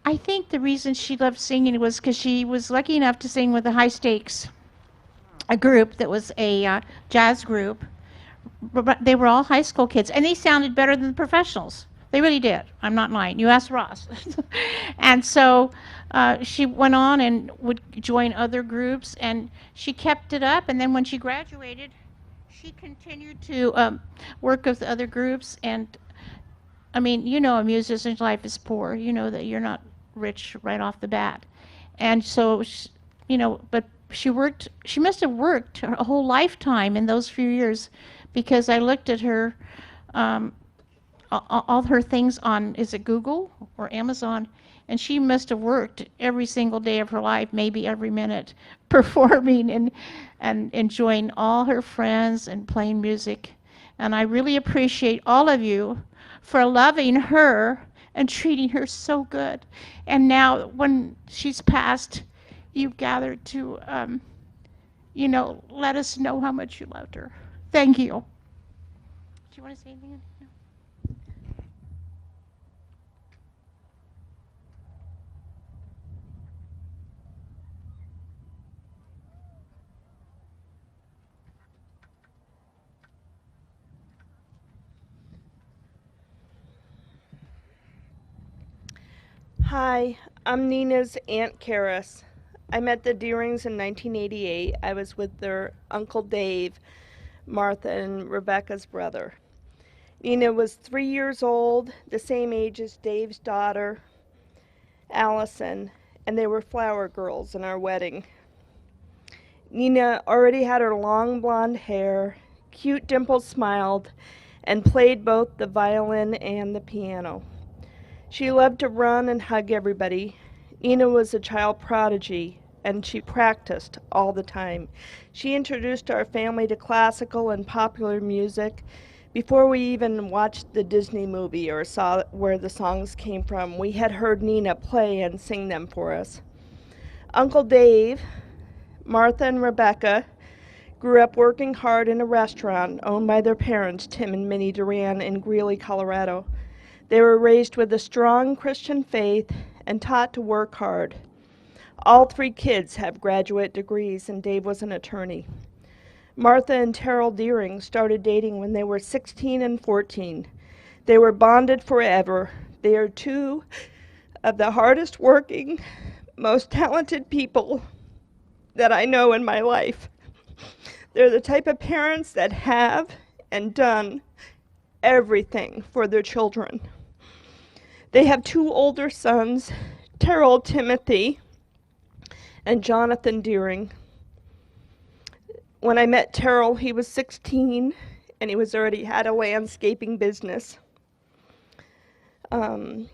I think the reason she loved singing was because she was lucky enough to sing with the High Stakes, a group that was a jazz group. But they were all high school kids, and they sounded better than the professionals. They really did. I'm not lying. You ask Ross. And so she went on and would join other groups, and she kept it up. And then when she graduated, she continued to work with other groups. And I mean, a musician's life is poor. You know that you're not rich right off the bat. And so, but she must have worked her whole lifetime in those few years, because I looked at her, all her things on, is it Google or Amazon? And she must have worked every single day of her life, maybe every minute, performing and enjoying all her friends and playing music. And I really appreciate all of you for loving her and treating her so good. And now when she's passed, you've gathered to, let us know how much you loved her. Thank you. Do you want to say anything? No? Hi, I'm Nina's Aunt Karis. I met the Deerings in 1988. I was with their Uncle Dave, Martha, and Rebecca's brother. Nina was 3 years old, the same age as Dave's daughter, Allison, and they were flower girls in our wedding. Nina already had her long blonde hair, cute dimples smiled, and played both the violin and the piano. She loved to run and hug everybody. Nina was a child prodigy, and she practiced all the time. She introduced our family to classical and popular music before we even watched the Disney movie or saw where the songs came from. We had heard Nina play and sing them for us. Uncle Dave, Martha, and Rebecca grew up working hard in a restaurant owned by their parents, Tim and Minnie Duran, in Greeley, Colorado. They were raised with a strong Christian faith and taught to work hard. All 3 kids have graduate degrees, and Dave was an attorney. Martha and Terrell Deering started dating when they were 16 and 14. They were bonded forever. They are 2 of the hardest working, most talented people that I know in my life. They're the type of parents that have and done everything for their children. They have 2 older sons, Terrell Timothy and Jonathan Deering. When I met Terrell, he was 16, and he was already had a landscaping business. And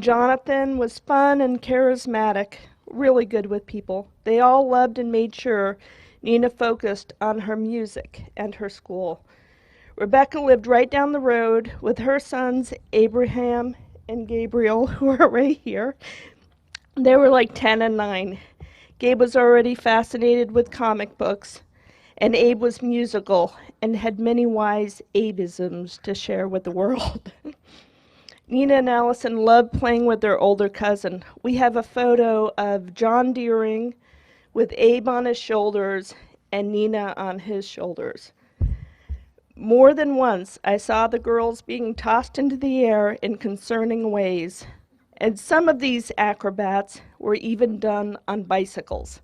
Jonathan was fun and charismatic, really good with people. They all loved and made sure Nina focused on her music and her school. Rebecca lived right down the road with her sons, Abraham and Gabriel, who are right here. They were like 10 and 9. Gabe was already fascinated with comic books, and Abe was musical and had many wise Abeisms to share with the world. Nina and Allison loved playing with their older cousin. We have a photo of John Deering with Abe on his shoulders and Nina on his shoulders. More than once, I saw the girls being tossed into the air in concerning ways, and some of these acrobats were even done on bicycles.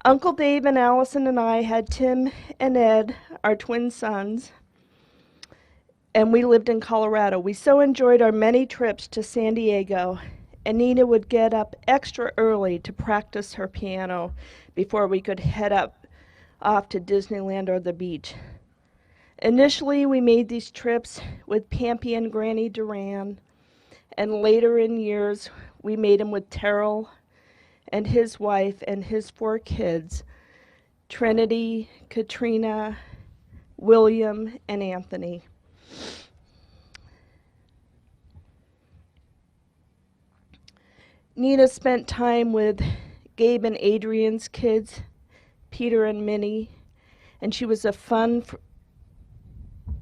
Uncle Dave and Allison and I had Tim and Ed, our twin sons, and we lived in Colorado. We so enjoyed our many trips to San Diego, and Nina would get up extra early to practice her piano before we could head off to Disneyland or the beach. Initially, we made these trips with Pampy and Granny Duran, and later in years, we made them with Terrell and his wife and his 4 kids, Trinity, Katrina, William, and Anthony. Nina spent time with Gabe and Adrian's kids, Peter and Minnie, and she was a fun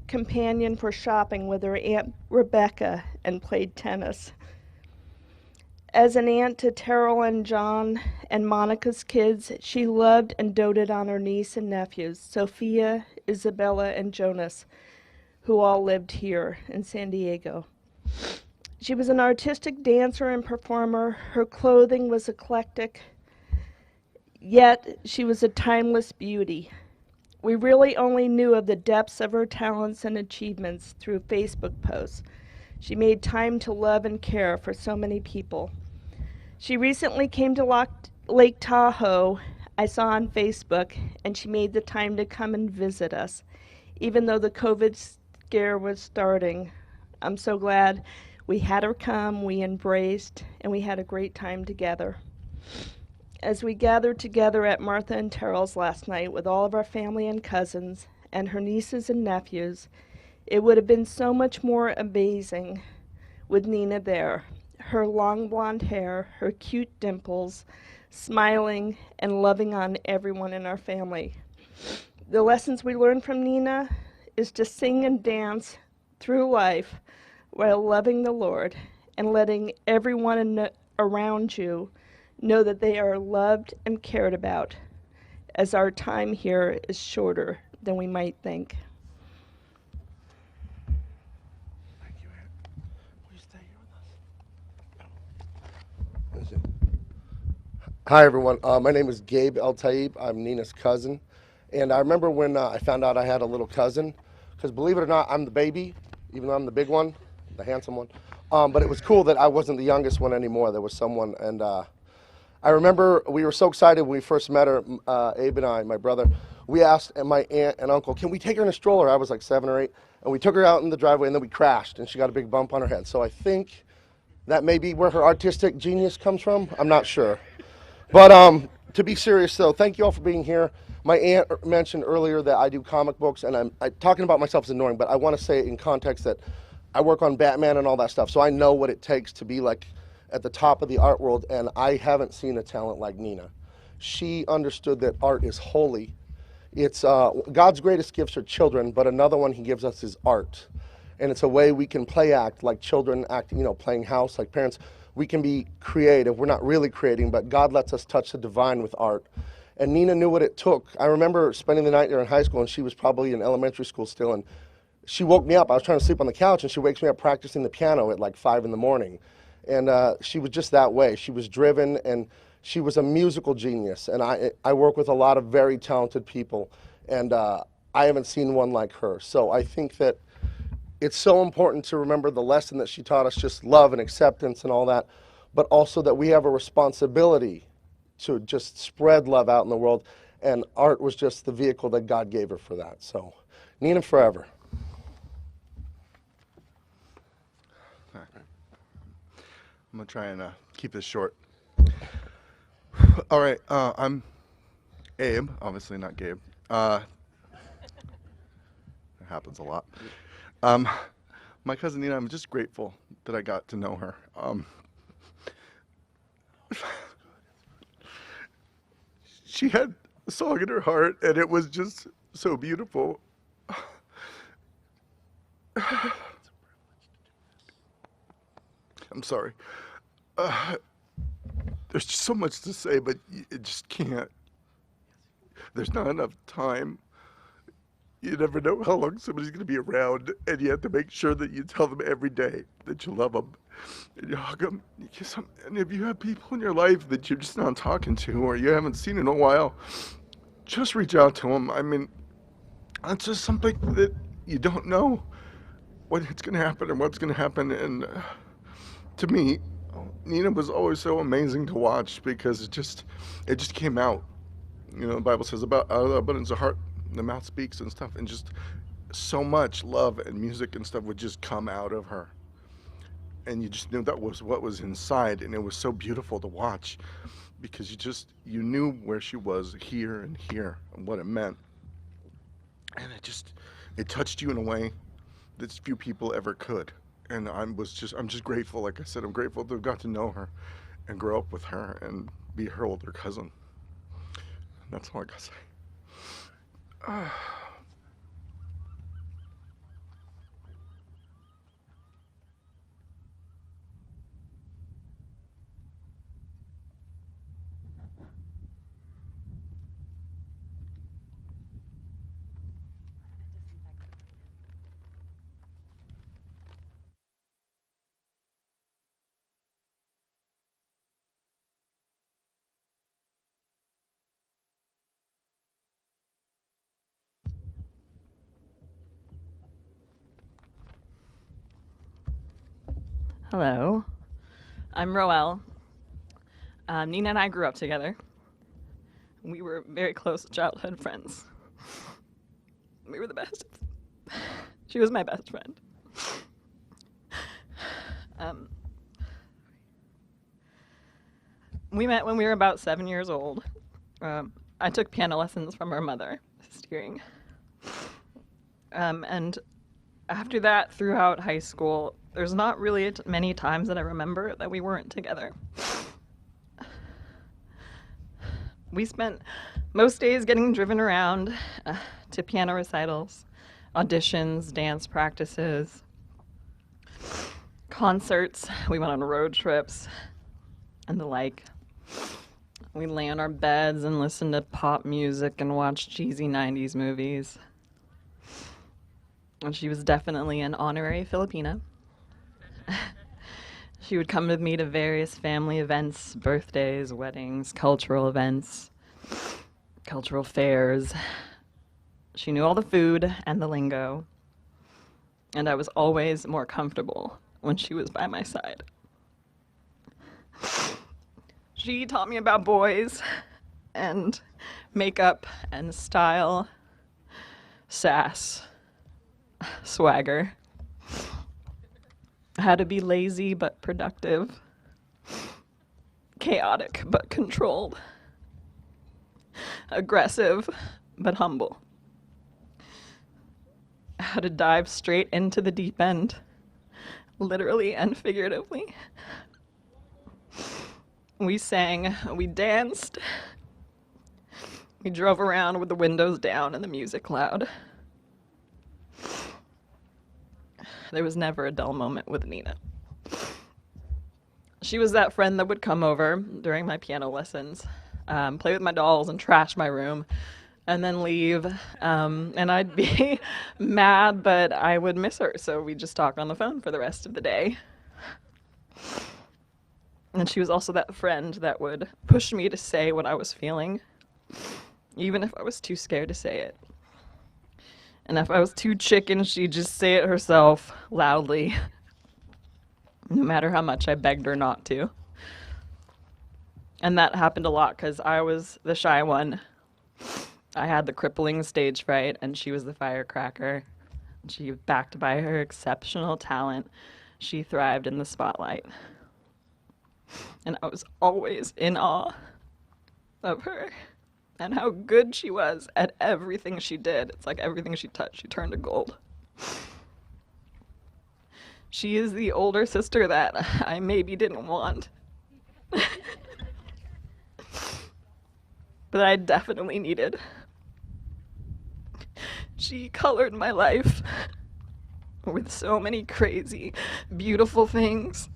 companion for shopping with her Aunt Rebecca and played tennis. As an aunt to Terrell and John and Monica's kids, she loved and doted on her niece and nephews, Sophia, Isabella, and Jonas, who all lived here in San Diego. She was an artistic dancer and performer. Her clothing was eclectic, yet she was a timeless beauty. We really only knew of the depths of her talents and achievements through Facebook posts. She made time to love and care for so many people. She recently came to Lake Tahoe, I saw on Facebook, and she made the time to come and visit us. Even though the COVID scare was starting, I'm so glad we had her come, we embraced, and we had a great time together. As we gathered together at Martha and Terrell's last night with all of our family and cousins and her nieces and nephews, it would have been so much more amazing with Nina there. Her long blonde hair, her cute dimples, smiling and loving on everyone in our family. The lessons we learned from Nina is to sing and dance through life while loving the Lord and letting everyone around you know that they are loved and cared about, as our time here is shorter than we might think. Thank you, Aunt. Will you stay here with us? Hi, everyone. My name is Gabe El Taib. I'm Nina's cousin. And I remember when I found out I had a little cousin, because believe it or not, I'm the baby, even though I'm the big one, the handsome one. But it was cool that I wasn't the youngest one anymore. There was someone. And I remember we were so excited when we first met her, Abe and I, my brother. We asked my aunt and uncle, can we take her in a stroller? I was like 7 or 8. And we took her out in the driveway, and then we crashed, and she got a big bump on her head. So I think that may be where her artistic genius comes from. I'm not sure. But to be serious, though, thank you all for being here. My aunt mentioned earlier that I do comic books, and I'm talking about myself is annoying, but I want to say in context that I work on Batman and all that stuff, so I know what it takes to be like at the top of the art world, and I haven't seen a talent like Nina. She understood that art is holy. It's God's greatest gifts are children, but another one He gives us is art, and it's a way we can play act like children act, playing house like parents. We can be creative. We're not really creating, but God lets us touch the divine with art. And Nina knew what it took. I remember spending the night there in high school, and she was probably in elementary school still, and she woke me up. I was trying to sleep on the couch, and she wakes me up practicing the piano at like 5 in the morning. And she was just that way. She was driven, and she was a musical genius. And I work with a lot of very talented people, and I haven't seen one like her. So I think that it's so important to remember the lesson that she taught us, just love and acceptance and all that, but also that we have a responsibility to just spread love out in the world, and art was just the vehicle that God gave her for that. So, Nina forever. I'm going to try and keep this short. All right, I'm Abe, obviously not Gabe. It happens a lot. My cousin Nina, I'm just grateful that I got to know her. She had a song in her heart, and it was just so beautiful. I'm sorry. There's just so much to say, but it just can't. There's not enough time. You never know how long somebody's going to be around, and you have to make sure that you tell them every day that you love them, and you hug them, you kiss them. And if you have people in your life that you're just not talking to or you haven't seen in a while, just reach out to them. I mean, it's just something that you don't know when it's going to happen and what's going to happen. And to me, Nina was always so amazing to watch because it just came out. You know, the Bible says about out of the abundance of heart, the mouth speaks and stuff, and just so much love and music and stuff would just come out of her. And you just knew that was what was inside, and it was so beautiful to watch because you knew where she was here and what it meant. And it touched you in a way that few people ever could. And I'm just grateful. Like I said, I'm grateful to have got to know her and grow up with her and be her older cousin. That's all I gotta say. Hello, I'm Roelle. Nina and I grew up together. We were very close childhood friends. We were the best. She was my best friend. We met when we were about 7 years old. I took piano lessons from her mother, Mrs. Deering. And after that, throughout high school, there's not really many times that I remember that we weren't together. We spent most days getting driven around to piano recitals, auditions, dance practices, concerts. We went on road trips and the like. We lay on our beds and listened to pop music and watched cheesy 90s movies. And she was definitely an honorary Filipina. She would come with me to various family events, birthdays, weddings, cultural events, cultural fairs. She knew all the food and the lingo, and I was always more comfortable when she was by my side. She taught me about boys and makeup and style, sass, swagger, how to be lazy but productive, chaotic but controlled, aggressive but humble, how to dive straight into the deep end, literally and figuratively. We sang, we danced, we drove around with the windows down and the music loud. There was never a dull moment with Nina. She was that friend that would come over during my piano lessons, play with my dolls and trash my room, and then leave. And I'd be mad, but I would miss her, so we'd just talk on the phone for the rest of the day. And she was also that friend that would push me to say what I was feeling, even if I was too scared to say it. And if I was too chicken, she'd just say it herself, loudly, no matter how much I begged her not to. And that happened a lot because I was the shy one. I had the crippling stage fright, and she was the firecracker. She, backed by her exceptional talent, she thrived in the spotlight. And I was always in awe of her and how good she was at everything she did. It's like everything she touched, she turned to gold. She is the older sister that I maybe didn't want. But I definitely needed. She colored my life with so many crazy, beautiful things.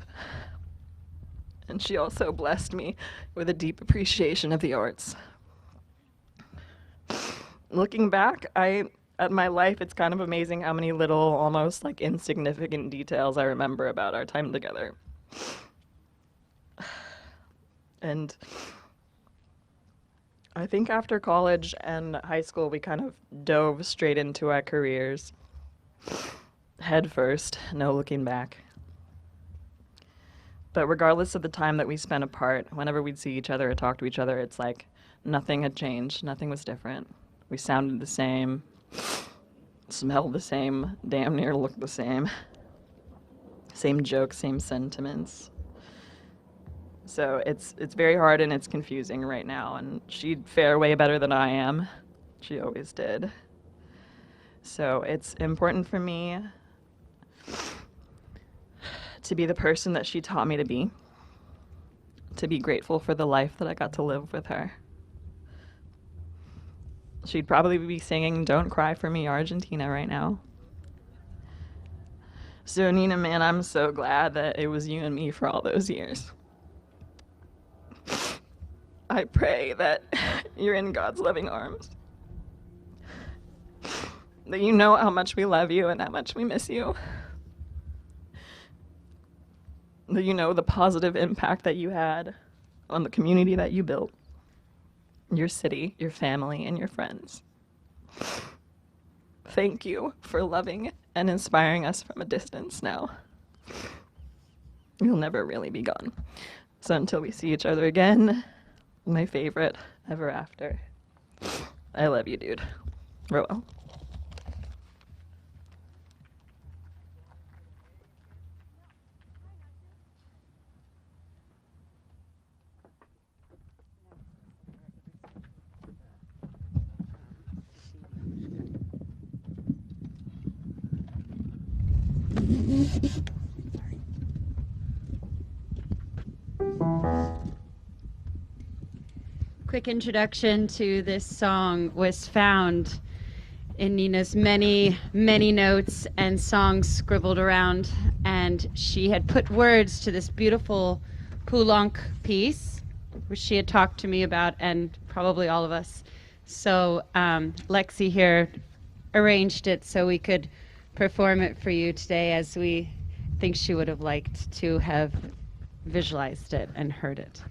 And she also blessed me with a deep appreciation of the arts. Looking back at my life, it's kind of amazing how many little, almost like insignificant details I remember about our time together. And I think after college and high school, we kind of dove straight into our careers. Head first, no looking back. But regardless of the time that we spent apart, whenever we'd see each other or talk to each other, it's like nothing had changed, nothing was different. We sounded the same, smelled the same, damn near looked the same. Same jokes, same sentiments. So it's very hard and it's confusing right now, and she'd fare way better than I am. She always did. So it's important for me to be the person that she taught me to be grateful for the life that I got to live with her. She'd probably be singing Don't Cry for Me, Argentina right now. So Nina, man, I'm so glad that it was you and me for all those years. I pray that you're in God's loving arms. That you know how much we love you and how much we miss you. That you know the positive impact that you had on the community that you built, your city, your family, and your friends. Thank you for loving and inspiring us from a distance now. You'll never really be gone. So until we see each other again, my favorite ever after. I love you, dude. Roel. Quick introduction to this song was found in Nina's many, many notes and songs scribbled around, and she had put words to this beautiful Poulenc piece, which she had talked to me about, and probably all of us. So Lexi here arranged it so we could perform it for you today, as we think she would have liked to have visualized it and heard it.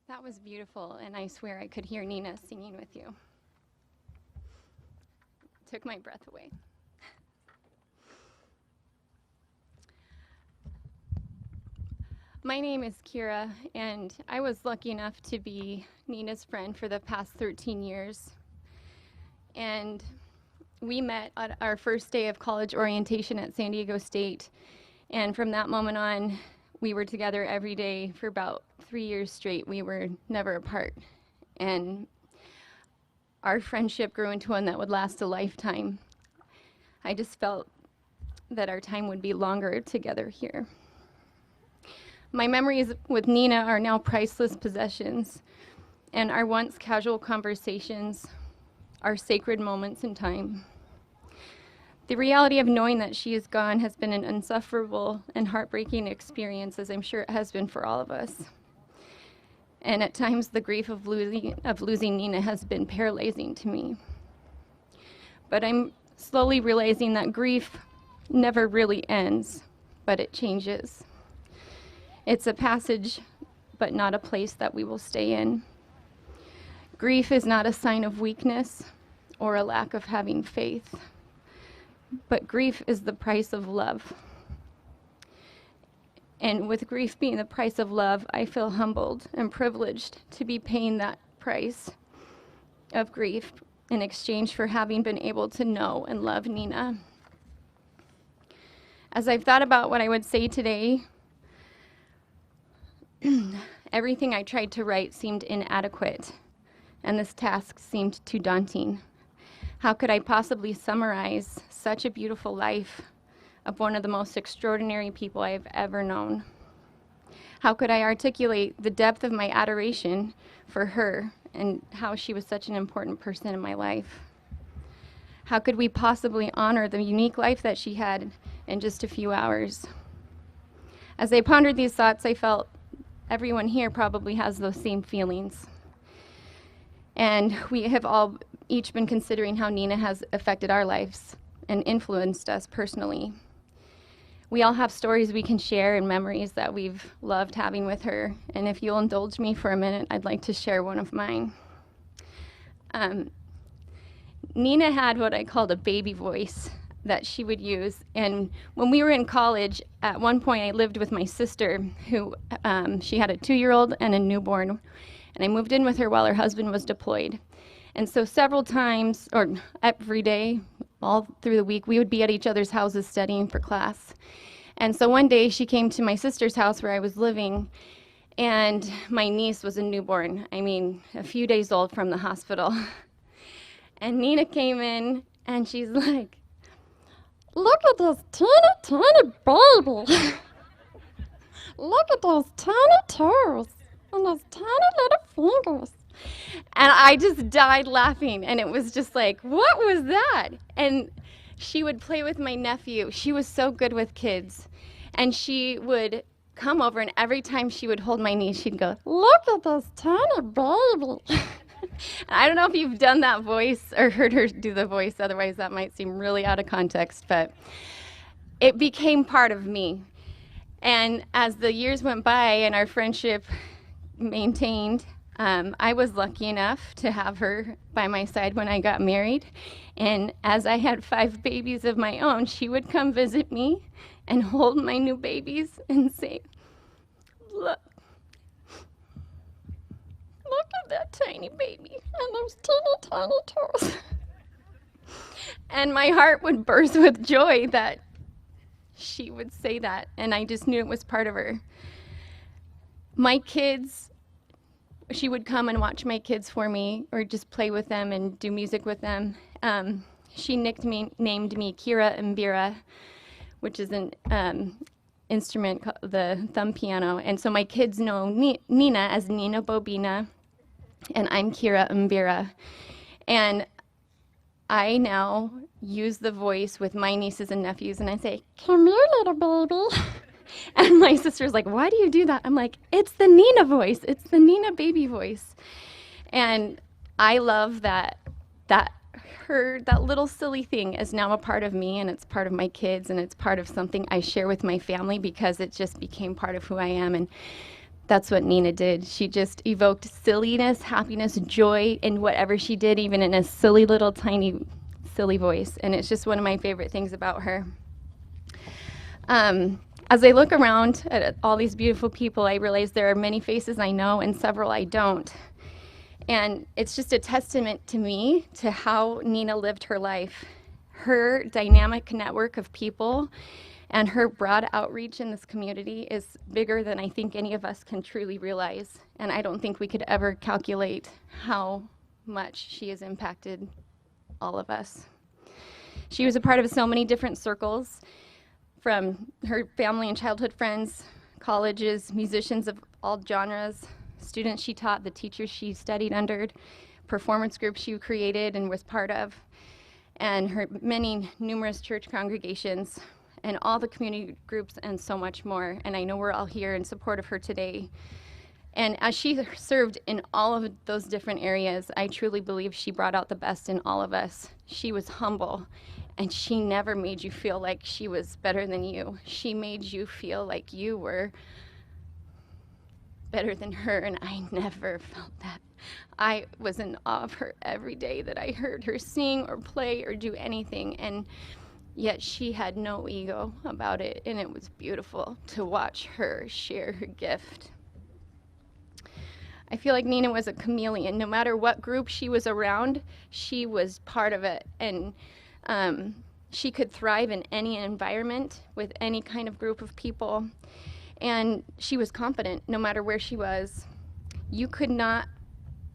That was beautiful, and I swear I could hear Nina singing with you. Took my breath away. My name is Kira, and I was lucky enough to be Nina's friend for the past 13 years. And we met at our first day of college orientation at San Diego State, and from that moment on, we were together every day for about 3 years straight. We were never apart. And our friendship grew into one that would last a lifetime. I just felt that our time would be longer together here. My memories with Nina are now priceless possessions, and our once casual conversations are sacred moments in time. The reality of knowing that she is gone has been an insufferable and heartbreaking experience, as I'm sure it has been for all of us. And at times, the grief of losing Nina has been paralyzing to me. But I'm slowly realizing that grief never really ends, but it changes. It's a passage, but not a place that we will stay in. Grief is not a sign of weakness or a lack of having faith, but grief is the price of love. And with grief being the price of love, I feel humbled and privileged to be paying that price of grief in exchange for having been able to know and love Nina. As I've thought about what I would say today, everything I tried to write seemed inadequate, and this task seemed too daunting. How could I possibly summarize such a beautiful life of one of the most extraordinary people I have ever known? How could I articulate the depth of my adoration for her and how she was such an important person in my life? How could we possibly honor the unique life that she had in just a few hours? As I pondered these thoughts, I felt everyone here probably has those same feelings. And we have all each been considering how Nina has affected our lives and influenced us personally. We all have stories we can share and memories that we've loved having with her. And if you'll indulge me for a minute, I'd like to share one of mine. Nina had what I called a baby voice that she would use. And when we were in college, at one point I lived with my sister, who she had a 2-year-old and a newborn. And I moved in with her while her husband was deployed. And so several times, or every day, all through the week, we would be at each other's houses studying for class. And so one day she came to my sister's house where I was living, and my niece was a newborn. I mean, a few days old from the hospital. And Nina came in, and she's like, "Look at this teeny, tiny baby. Look at those tiny toes and those tiny little fingers." And I just died laughing, and it was just like, what was that? And she would play with my nephew. She was so good with kids. And she would come over, and every time she would hold my knee, she'd go, "Look at this tiny baby." I don't know if you've done that voice or heard her do the voice, otherwise that might seem really out of context, but it became part of me. And as the years went by and our friendship maintained, I was lucky enough to have her by my side when I got married. And as I had 5 babies of my own, she would come visit me and hold my new babies and say, Look at that tiny baby and those teeny tiny toes." And my heart would burst with joy that she would say that, and I just knew it was part of her. My kids, she would come and watch my kids for me or just play with them and do music with them. She named me Kira Mbira, which is an instrument, the thumb piano. And so my kids know Nina as Nina Bobina, and I'm Kira Mbira. And I now use the voice with my nieces and nephews, and I say, "Come here, little baby." And my sister's like, "Why do you do that?" I'm like, "It's the Nina voice. It's the Nina baby voice." And I love that little silly thing is now a part of me, and it's part of my kids, and it's part of something I share with my family because it just became part of who I am. And that's what Nina did. She just evoked silliness, happiness, joy in whatever she did, even in a silly little tiny silly voice. And it's just one of my favorite things about her. As I look around at all these beautiful people, I realize there are many faces I know and several I don't. And it's just a testament to me to how Nina lived her life. Her dynamic network of people and her broad outreach in this community is bigger than I think any of us can truly realize. And I don't think we could ever calculate how much she has impacted all of us. She was a part of so many different circles, from her family and childhood friends, colleges, musicians of all genres, students she taught, the teachers she studied under, performance groups she created and was part of, and her many numerous church congregations, and all the community groups and so much more. And I know we're all here in support of her today. And as she served in all of those different areas, I truly believe she brought out the best in all of us. She was humble, and she never made you feel like she was better than you. She made you feel like you were better than her, and I never felt that. I was in awe of her every day that I heard her sing or play or do anything, and yet she had no ego about it, and it was beautiful to watch her share her gift. I feel like Nina was a chameleon. No matter what group she was around, she was part of it. And she could thrive in any environment with any kind of group of people. And she was confident no matter where she was. You could not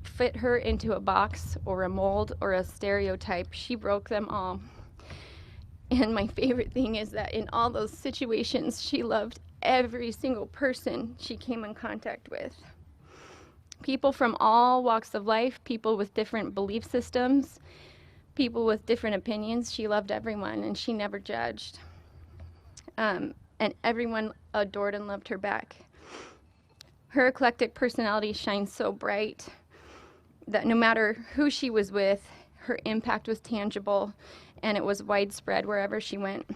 fit her into a box or a mold or a stereotype. She broke them all. And my favorite thing is that in all those situations, she loved every single person she came in contact with. People from all walks of life, people with different belief systems, people with different opinions. She loved everyone, and she never judged. And everyone adored and loved her back. Her eclectic personality shines so bright that no matter who she was with, her impact was tangible, and it was widespread wherever she went.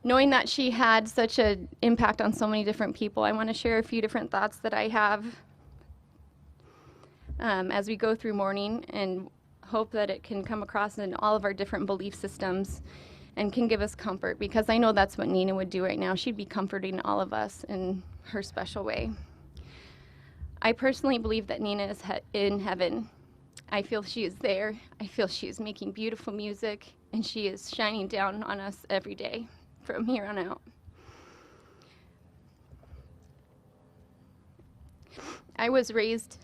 Knowing that she had such an impact on so many different people, I want to share a few different thoughts that I have as we go through mourning, and hope that it can come across in all of our different belief systems and can give us comfort, because I know that's what Nina would do right now. She'd be comforting all of us in her special way. I personally believe that Nina is in heaven. I feel she is there. I feel she is making beautiful music, and she is shining down on us every day from here on out. I was raised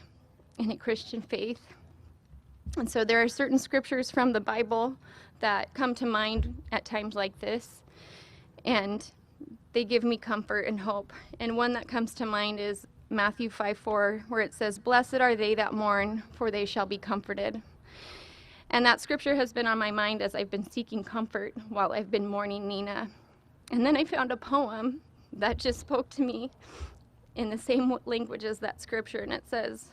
in a Christian faith, and so there are certain scriptures from the Bible that come to mind at times like this, and they give me comfort and hope. And one that comes to mind is Matthew 5:4, where it says, "Blessed are they that mourn, for they shall be comforted." And that scripture has been on my mind as I've been seeking comfort while I've been mourning Nina. And then I found a poem that just spoke to me in the same language as that scripture, and it says,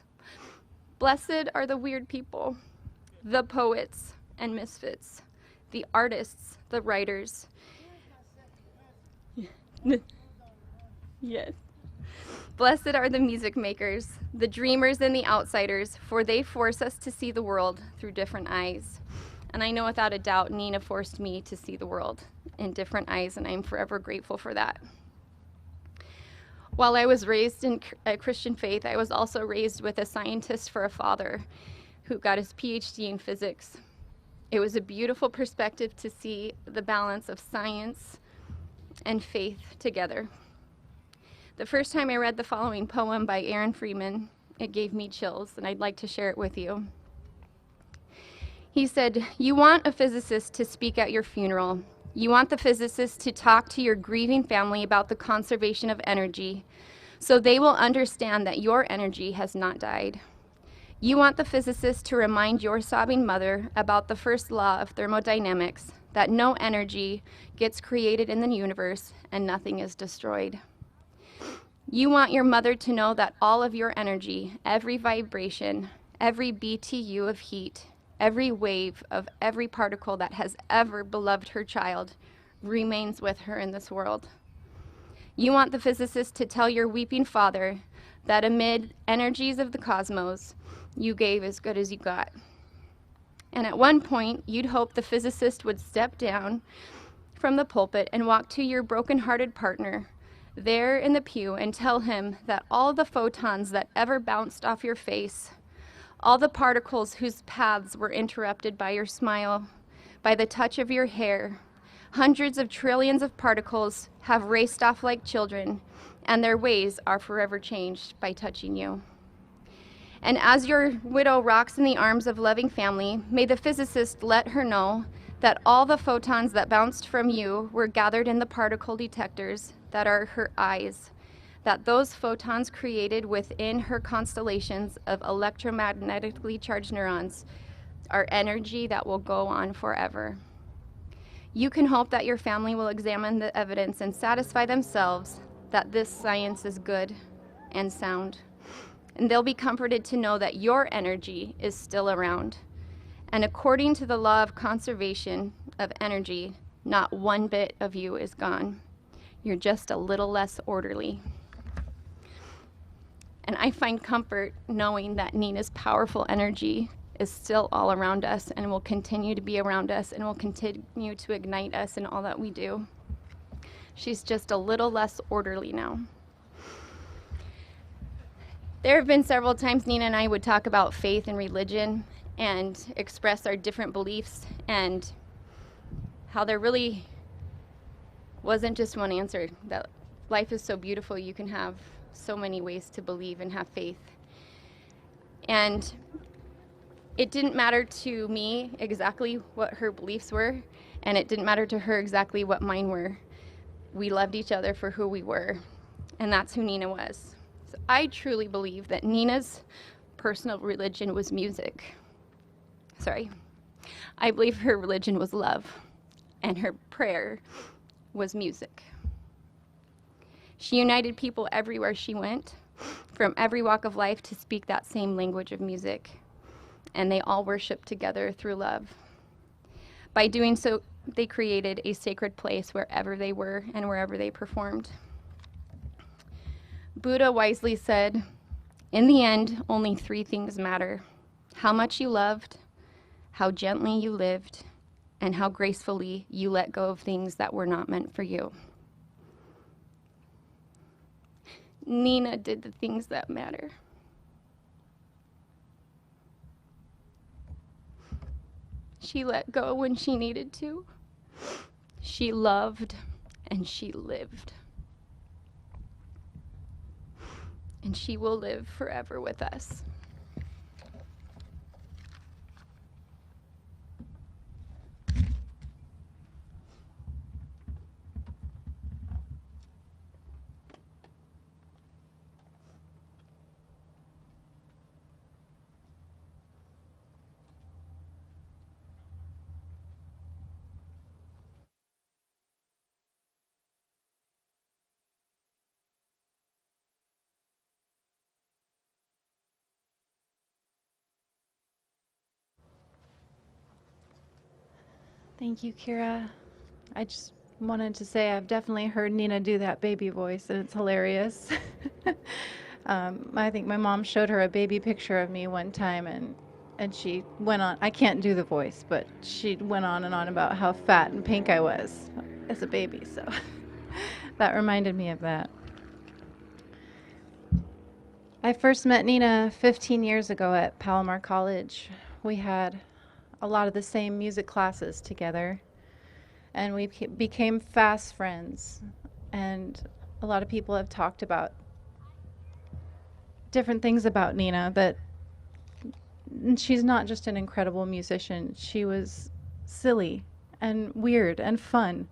"Blessed are the weird people, the poets and misfits, the artists, the writers." Yes. "Blessed are the music makers, the dreamers and the outsiders, for they force us to see the world through different eyes." And I know without a doubt Nina forced me to see the world in different eyes, and I'm forever grateful for that. While I was raised in a Christian faith, I was also raised with a scientist for a father who got his PhD in physics. It was a beautiful perspective to see the balance of science and faith together. The first time I read the following poem by Aaron Freeman, it gave me chills, and I'd like to share it with you. He said, "You want a physicist to speak at your funeral. You want the physicist to talk to your grieving family about the conservation of energy, so they will understand that your energy has not died. You want the physicist to remind your sobbing mother about the first law of thermodynamics, that no energy gets created in the universe and nothing is destroyed. You want your mother to know that all of your energy, every vibration, every BTU of heat, every wave of every particle that has ever beloved her child remains with her in this world. You want the physicist to tell your weeping father that amid energies of the cosmos, you gave as good as you got. And at one point, you'd hope the physicist would step down from the pulpit and walk to your broken-hearted partner there in the pew and tell him that all the photons that ever bounced off your face, all the particles whose paths were interrupted by your smile, by the touch of your hair, hundreds of trillions of particles have raced off like children, and their ways are forever changed by touching you. And as your widow rocks in the arms of loving family, may the physicist let her know that all the photons that bounced from you were gathered in the particle detectors that are her eyes, that those photons created within her constellations of electromagnetically charged neurons are energy that will go on forever. You can hope that your family will examine the evidence and satisfy themselves that this science is good and sound. And they'll be comforted to know that your energy is still around. And according to the law of conservation of energy, not one bit of you is gone. You're just a little less orderly. And I find comfort knowing that Nina's powerful energy is still all around us and will continue to be around us and will continue to ignite us in all that we do. She's just a little less orderly now. There have been several times Nina and I would talk about faith and religion and express our different beliefs and how there really wasn't just one answer, that life is so beautiful, you can have so many ways to believe and have faith. And it didn't matter to me exactly what her beliefs were, and it didn't matter to her exactly what mine were. We loved each other for who we were, and that's who Nina was. So I truly believe that Nina's personal religion was music. I believe her religion was love, and her prayer was music. She united people everywhere she went, from every walk of life, to speak that same language of music, and they all worshiped together through love. By doing so, they created a sacred place wherever they were and wherever they performed. Buddha wisely said, "In the end, only 3 things matter: how much you loved, how gently you lived, and how gracefully you let go of things that were not meant for you." Nina did the things that matter. She let go when she needed to. She loved and she lived. And she will live forever with us. Thank you, Kira. I just wanted to say I've definitely heard Nina do that baby voice, and it's hilarious. I think my mom showed her a baby picture of me one time, and she went on. I can't do the voice, but she went on and on about how fat and pink I was as a baby, so that reminded me of that. I first met Nina 15 years ago at Palomar College. We had a lot of the same music classes together, and we became fast friends. And a lot of people have talked about different things about Nina, that she's not just an incredible musician, she was silly and weird and fun.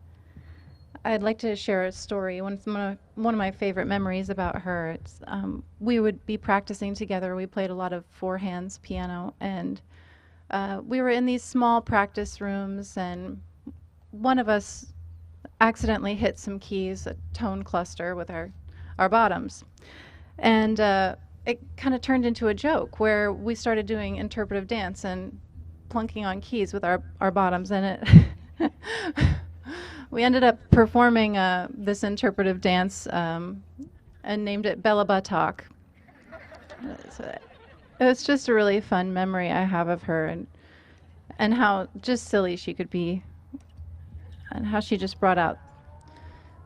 I'd like to share a story. One of my favorite memories about her, it's, we would be practicing together. We played a lot of 4 hands piano, and we were in these small practice rooms, and one of us accidentally hit some keys, a tone cluster with our bottoms. And it kind of turned into a joke where we started doing interpretive dance and plunking on keys with our bottoms, and it we ended up performing this interpretive dance and named it Bella Buttock. So it was just a really fun memory I have of her, and how just silly she could be, and how she just brought out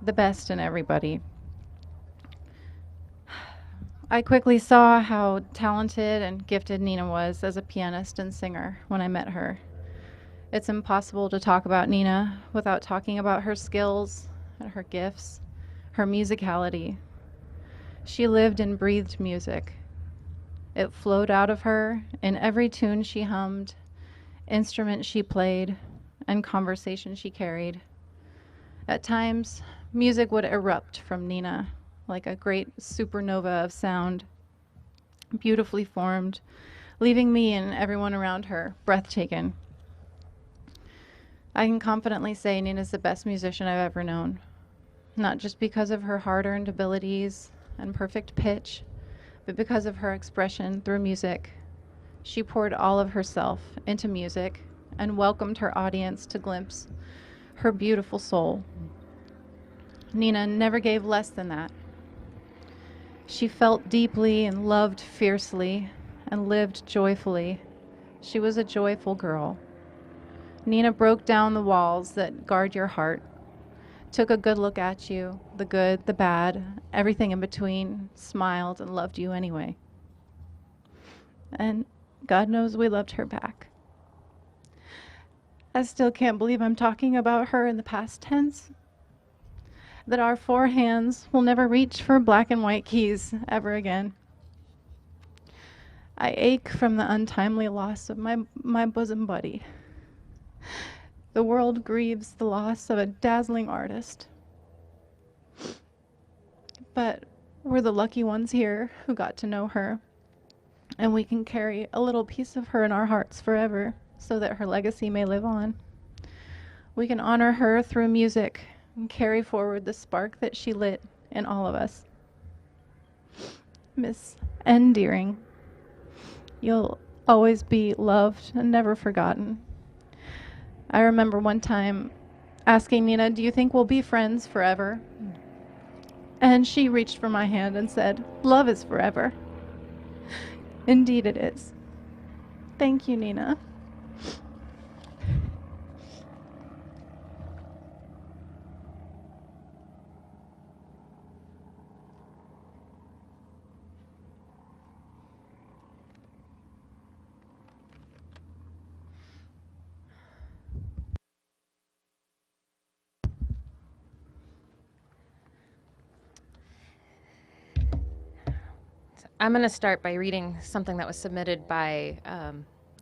the best in everybody. I quickly saw how talented and gifted Nina was as a pianist and singer when I met her. It's impossible to talk about Nina without talking about her skills and her gifts, her musicality. She lived and breathed music. It flowed out of her in every tune she hummed, instrument she played, and conversation she carried. At times, music would erupt from Nina like a great supernova of sound, beautifully formed, leaving me and everyone around her breathtaken. I can confidently say Nina's the best musician I've ever known, not just because of her hard-earned abilities and perfect pitch, but because of her expression through music. She poured all of herself into music and welcomed her audience to glimpse her beautiful soul. Nina never gave less than that. She felt deeply and loved fiercely and lived joyfully. She was a joyful girl. Nina broke down the walls that guard your heart, took a good look at you, the good, the bad, everything in between, smiled and loved you anyway. and God knows we loved her back. I still can't believe I'm talking about her in the past tense, that our four hands will never reach for black and white keys ever again. I ache from the untimely loss of my bosom buddy. The world grieves the loss of a dazzling artist. But we're the lucky ones here who got to know her, and we can carry a little piece of her in our hearts forever so that her legacy may live on. We can honor her through music and carry forward the spark that she lit in all of us. Miss N. Deering, you'll always be loved and never forgotten. I remember one time asking Nina, "Do you think we'll be friends forever?" And she reached for my hand and said, "Love is forever." Indeed it is. Thank you, Nina. I'm going to start by reading something that was submitted by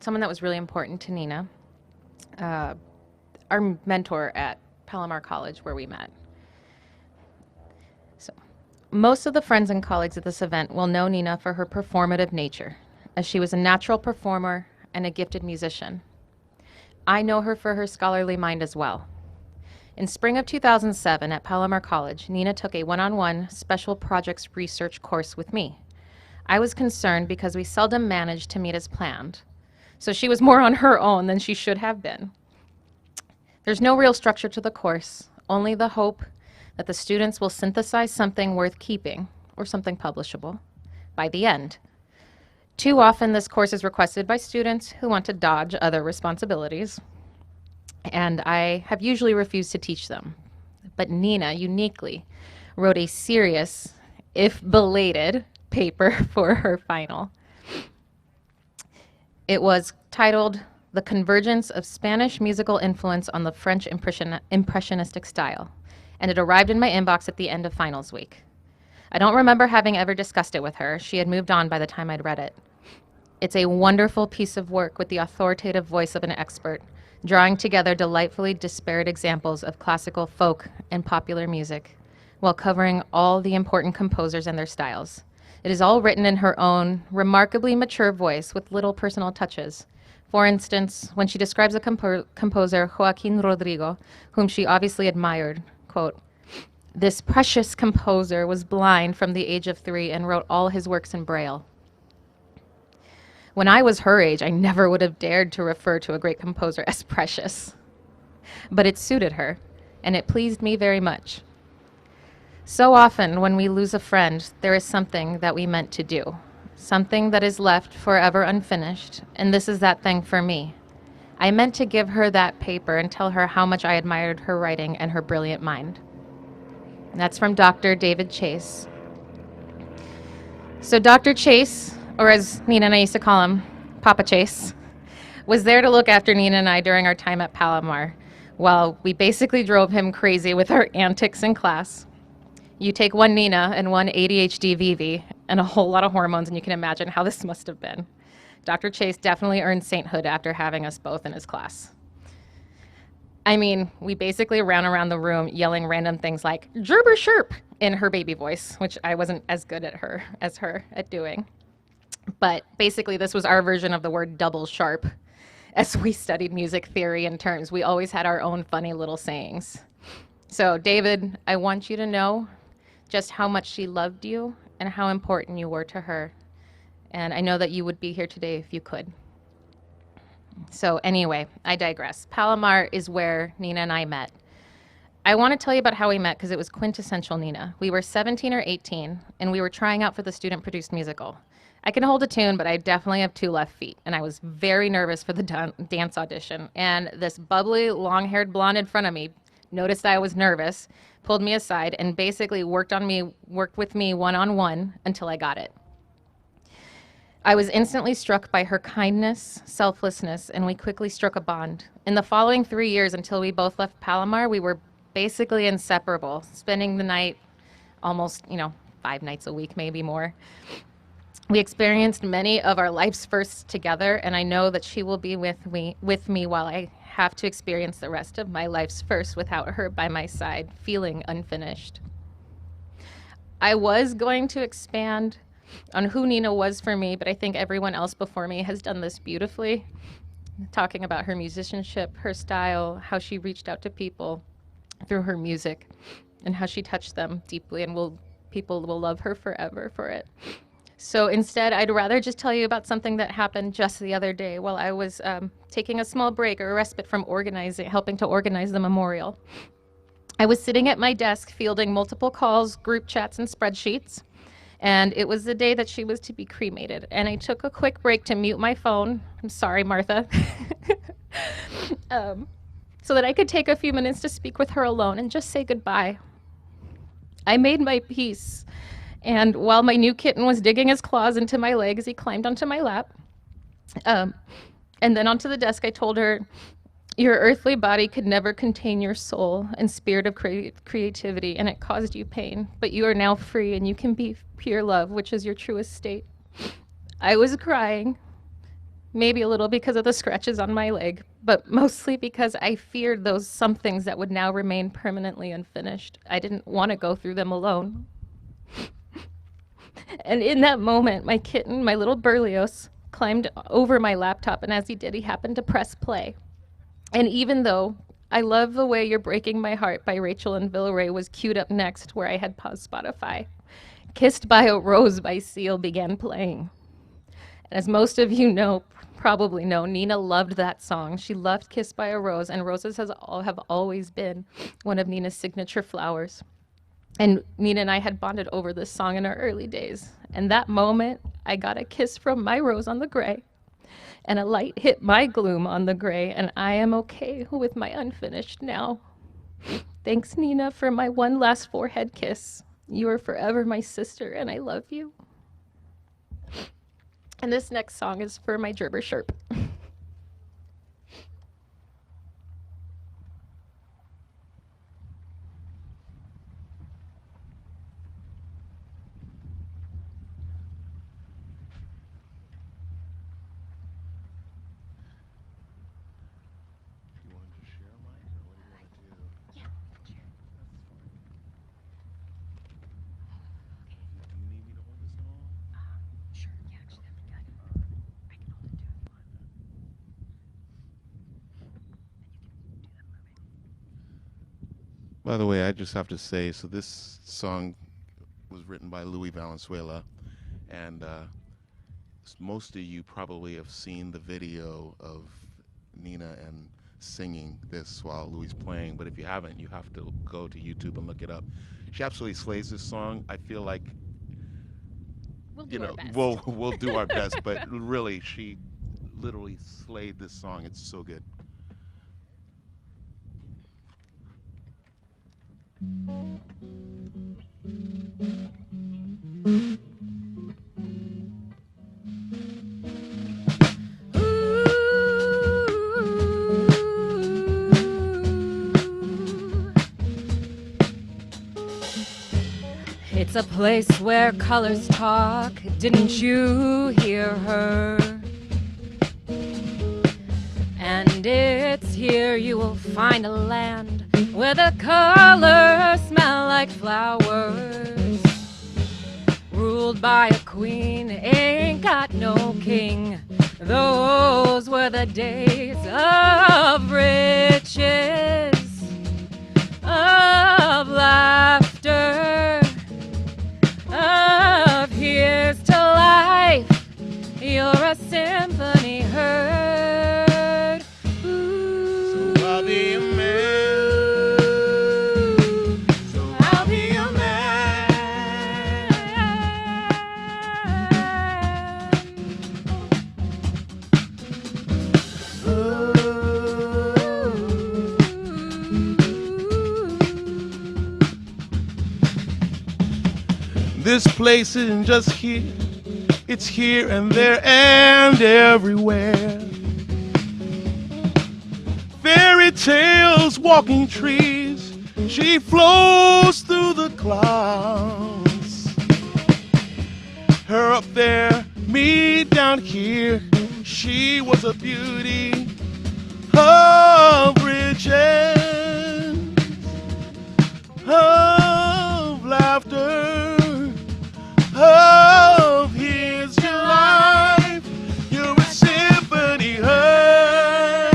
someone that was really important to Nina, our mentor at Palomar College where we met. So, most of the friends and colleagues at this event will know Nina for her performative nature, as she was a natural performer and a gifted musician. I know her for her scholarly mind as well. In spring of 2007 at Palomar College, Nina took a one-on-one special projects research course with me. I was concerned because we seldom managed to meet as planned, so she was more on her own than she should have been. There's no real structure to the course, only the hope that the students will synthesize something worth keeping, or something publishable, by the end. Too often this course is requested by students who want to dodge other responsibilities, and I have usually refused to teach them. But Nina uniquely wrote a serious, if belated, paper for her final. It was titled "The Convergence of Spanish Musical Influence on the French Impressionistic Style," and it arrived in my inbox at the end of finals week. I don't remember having ever discussed it with her. She had moved on by the time I'd read it. It's a wonderful piece of work with the authoritative voice of an expert, drawing together delightfully disparate examples of classical, folk, and popular music, while covering all the important composers and their styles. It is all written in her own remarkably mature voice with little personal touches. For instance, when she describes a composer, Joaquin Rodrigo, whom she obviously admired, quote, "This precious composer was blind from the age of 3 and wrote all his works in Braille." When I was her age, I never would have dared to refer to a great composer as precious. But it suited her, and it pleased me very much. So often when we lose a friend, there is something that we meant to do, something that is left forever unfinished, and this is that thing for me. I meant to give her that paper and tell her how much I admired her writing and her brilliant mind. And that's from Dr. David Chase. So Dr. Chase, or as Nina and I used to call him, Papa Chase, was there to look after Nina and I during our time at Palomar, while we basically drove him crazy with our antics in class. You take one Nina and one ADHD Vivi and a whole lot of hormones, and you can imagine how this must have been. Dr. Chase definitely earned sainthood after having us both in his class. I mean, we basically ran around the room yelling random things like "gerber sherp" in her baby voice, which I wasn't as good at her at doing. But basically, this was our version of the word double sharp. As we studied music theory and terms, we always had our own funny little sayings. So, David, I want you to know just how much she loved you and how important you were to her. And I know that you would be here today if you could. So anyway, I digress. Palomar is where Nina and I met. I want to tell you about how we met because it was quintessential Nina. We were 17 or 18, and we were trying out for the student-produced musical. I can hold a tune, but I definitely have 2 left feet, and I was very nervous for the dance audition. And this bubbly, long-haired blonde in front of me noticed I was nervous, pulled me aside, and basically worked with me one-on-one until I got it. I was instantly struck by her kindness, selflessness, and we quickly struck a bond. In the following 3 years until we both left Palomar, we were basically inseparable, spending the night almost, 5 nights a week, maybe more. We experienced many of our life's firsts together, and I know that she will be with me while I have to experience the rest of my life's first without her by my side, feeling unfinished. I was going to expand on who Nina was for me, but I think everyone else before me has done this beautifully, talking about her musicianship, her style, how she reached out to people through her music, and how she touched them deeply, and people will love her forever for it. So instead, I'd rather just tell you about something that happened just the other day while I was taking a small break or a respite from helping to organize the memorial. I was sitting at my desk fielding multiple calls, group chats, and spreadsheets, and it was the day that she was to be cremated. And I took a quick break to mute my phone. I'm sorry, Martha. So that I could take a few minutes to speak with her alone and just say goodbye. I made my peace. And while my new kitten was digging his claws into my legs, he climbed onto my lap. And then onto the desk, I told her, your earthly body could never contain your soul and spirit of creativity, and it caused you pain. But you are now free, and you can be pure love, which is your truest state. I was crying, maybe a little because of the scratches on my leg, but mostly because I feared those somethings that would now remain permanently unfinished. I didn't want to go through them alone. And in that moment, my kitten, my little Berlioz, climbed over my laptop, and as he did, he happened to press play. And even though I Love the Way You're Breaking My Heart by Rachel and Villeray was queued up next where I had paused Spotify, Kissed by a Rose by Seal began playing. And as most of you probably know, Nina loved that song. She loved Kissed by a Rose, and roses have always been one of Nina's signature flowers. And Nina and I had bonded over this song in our early days. And that moment, I got a kiss from my rose on the gray, and a light hit my gloom on the gray, and I am okay with my unfinished now. Thanks, Nina, for my one last forehead kiss. You are forever my sister, and I love you. And this next song is for my Gerber Sherp. By the way, I just have to say, so this song was written by Louis Valenzuela, and most of you probably have seen the video of Nina and singing this while Louis playing, but if you haven't, you have to go to YouTube and look it up. She absolutely slays this song. I feel like we'll do our best, but really, she literally slayed this song. It's so good. It's a place where colors talk, didn't you hear her? And it's here you will find a land where the colors smell like flowers. Ruled by a queen, ain't got no king. Those were the days of riches, of laughter, of here's to life. You're a symphony heard. Ooh. So I'll be a man. So I'll be a man. Ooh. This place isn't just here, It's here and there and everywhere. Fairy tales, walking trees, she flows through the clouds. Her up there, me down here, she was a beauty of bridges, of laughter, of here's your life, you're a symphony heard.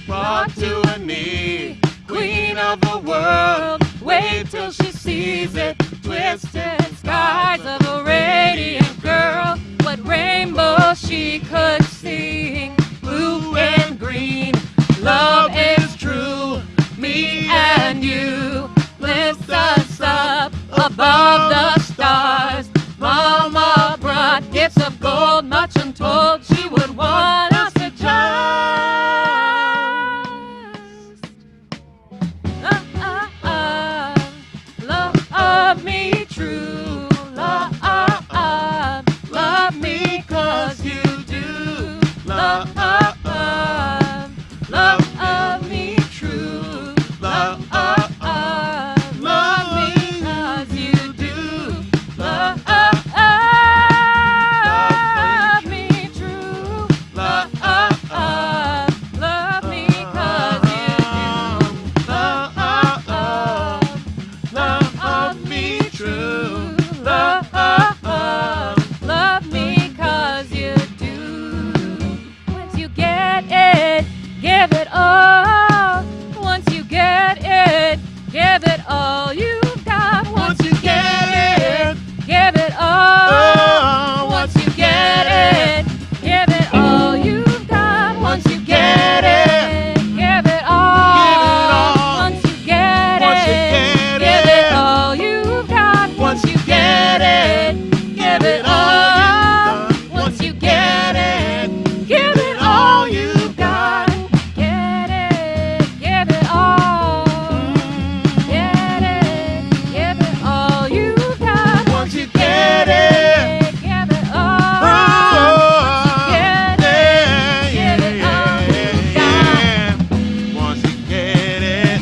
Brought to a knee, queen of the world, wait till she sees it, twisted skies of a radiant girl, what rainbows she could sing, blue and green, love is true, me and you, lifts us up above the stars, mama brought gifts of gold, much untold, she would want us to just love me true, love me 'cause you do, love me true, love me 'cause you do, love me true, love me 'cause you do, love me true, love me 'cause you do. Once you get it, give it all. Once you get it, give it all you've got. Once you get it, give it all. Once you get it, give it all you've got. Once you get it, give it all. Once you get it, give it all you've got. Once you get it, give it all. Once you get it, give it all you've got. Get it, give it all. Get it, give it all you've got. Once you get it, give it all. Get it, give it all you've got. Once you get it,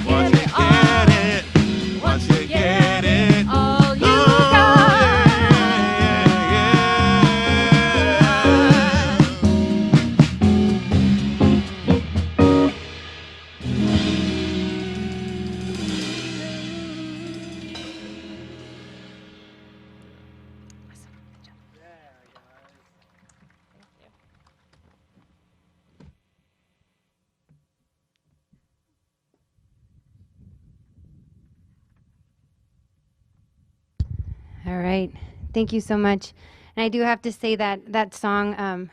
once you get it, once you get it, all you got. All right. Thank you so much. And I do have to say that that song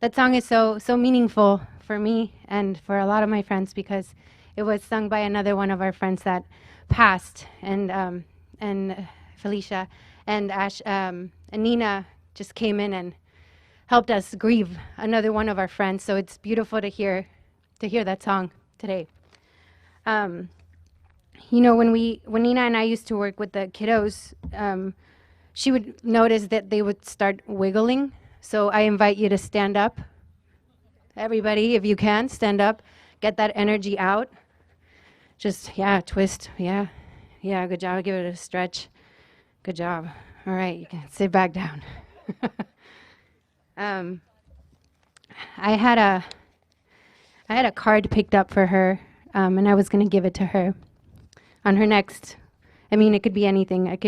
is so meaningful for me and for a lot of my friends because it was sung by another one of our friends that passed, and Felicia and Ash and Nina just came in and helped us grieve another one of our friends. So it's beautiful to hear that song today. You know, when Nina and I used to work with the kiddos, she would notice that they would start wiggling. So I invite you to stand up. Everybody, if you can, stand up. Get that energy out. Just, yeah, twist. Yeah, good job. Give it a stretch. Good job. All right, you can sit back down. I had a card picked up for her, and I was going to give it to her on her next. I mean, it could be anything. It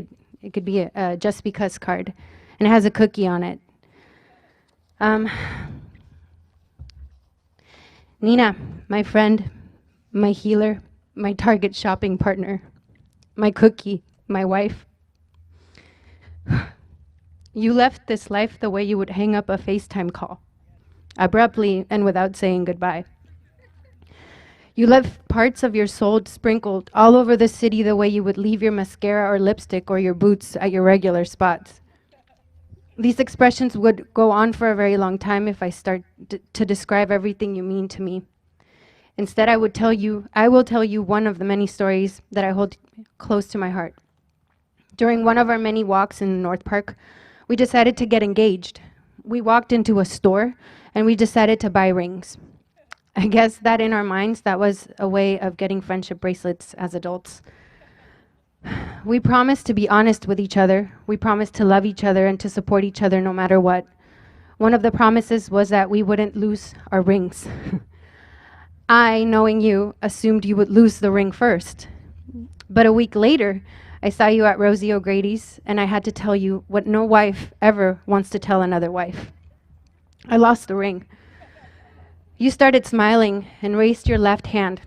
could be a just because card, and it has a cookie on it. Nina, my friend, my healer, my Target shopping partner, my cookie, my wife. You left this life the way you would hang up a FaceTime call, abruptly and without saying goodbye. You left parts of your soul sprinkled all over the city the way you would leave your mascara or lipstick or your boots at your regular spots. These expressions would go on for a very long time if I start to describe everything you mean to me. Instead, I will tell you one of the many stories that I hold close to my heart. During one of our many walks in North Park, we decided to get engaged. We walked into a store and we decided to buy rings. I guess that in our minds, that was a way of getting friendship bracelets as adults. We promised to be honest with each other. We promised to love each other and to support each other no matter what. One of the promises was that we wouldn't lose our rings. I, knowing you, assumed you would lose the ring first. But a week later, I saw you at Rosie O'Grady's, and I had to tell you what no wife ever wants to tell another wife. I lost the ring. You started smiling and raised your left hand.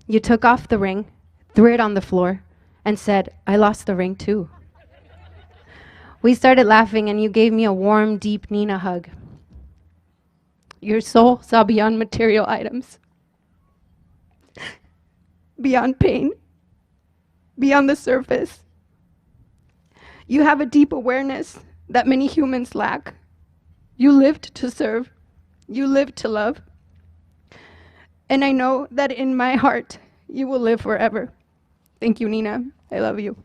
You took off the ring, threw it on the floor, and said, "I lost the ring too." We started laughing, and you gave me a warm, deep Nina hug. Your soul saw beyond material items, beyond pain, beyond the surface. You have a deep awareness that many humans lack. You lived to serve. You lived to love. And I know that in my heart, you will live forever. Thank you, Nina. I love you.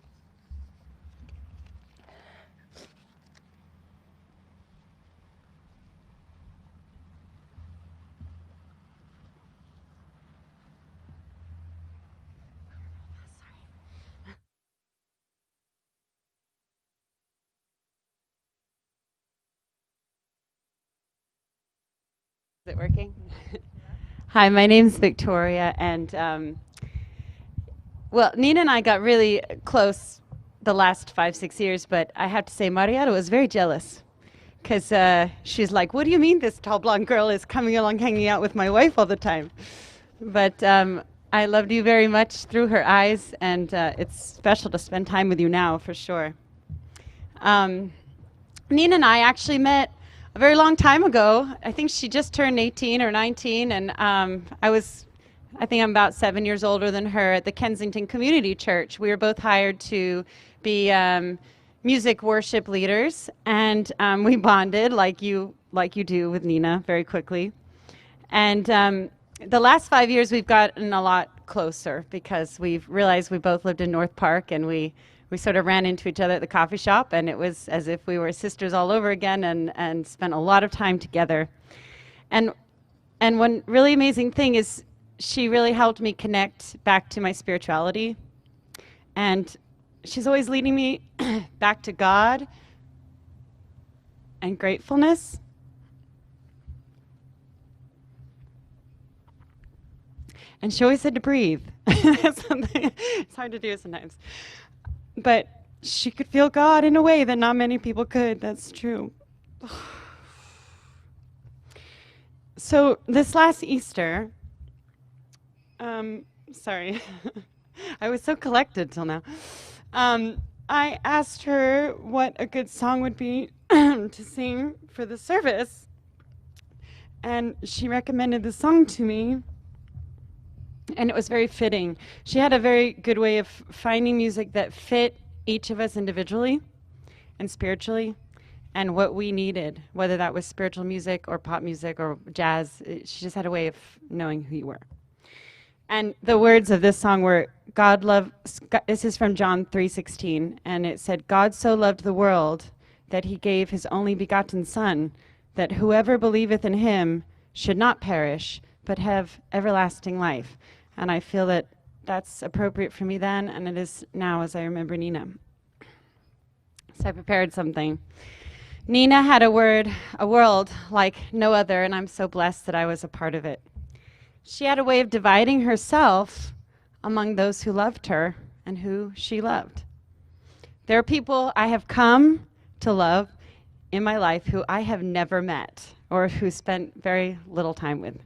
Is it working? Hi, my name's Victoria, and well, Nina and I got really close the last 5-6 years, but I have to say Marietta was very jealous because she's like, "What do you mean this tall blonde girl is coming along hanging out with my wife all the time?" But I loved you very much through her eyes, and it's special to spend time with you now for sure. Nina and I actually met a very long time ago. I think she just turned 18 or 19, and I think I'm about 7 years older than her at the Kensington Community Church. We were both hired to be music worship leaders, and we bonded like you do with Nina very quickly. And the last 5 years we've gotten a lot closer because we've realized we both lived in North Park, and we sort of ran into each other at the coffee shop, and it was as if we were sisters all over again, and spent a lot of time together. And one really amazing thing is she really helped me connect back to my spirituality. And she's always leading me back to God and gratefulness. And she always said to breathe. That's something it's hard to do sometimes. But she could feel God in a way that not many people could. That's true. So this last Easter, sorry, I was so collected till now. I asked her what a good song would be to sing for the service, and she recommended the song to me, and it was very fitting. She had a very good way of finding music that fit each of us individually and spiritually, and what we needed, whether that was spiritual music or pop music or jazz. She just had a way of knowing who you were. And the words of this song were, this is from John 3:16, and it said, "God so loved the world that he gave his only begotten Son, that whoever believeth in him should not perish, but have everlasting life." And I feel that that's appropriate for me then, and it is now as I remember Nina. So I prepared something. Nina had a world like no other, and I'm so blessed that I was a part of it. She had a way of dividing herself among those who loved her and who she loved. There are people I have come to love in my life who I have never met or who spent very little time with.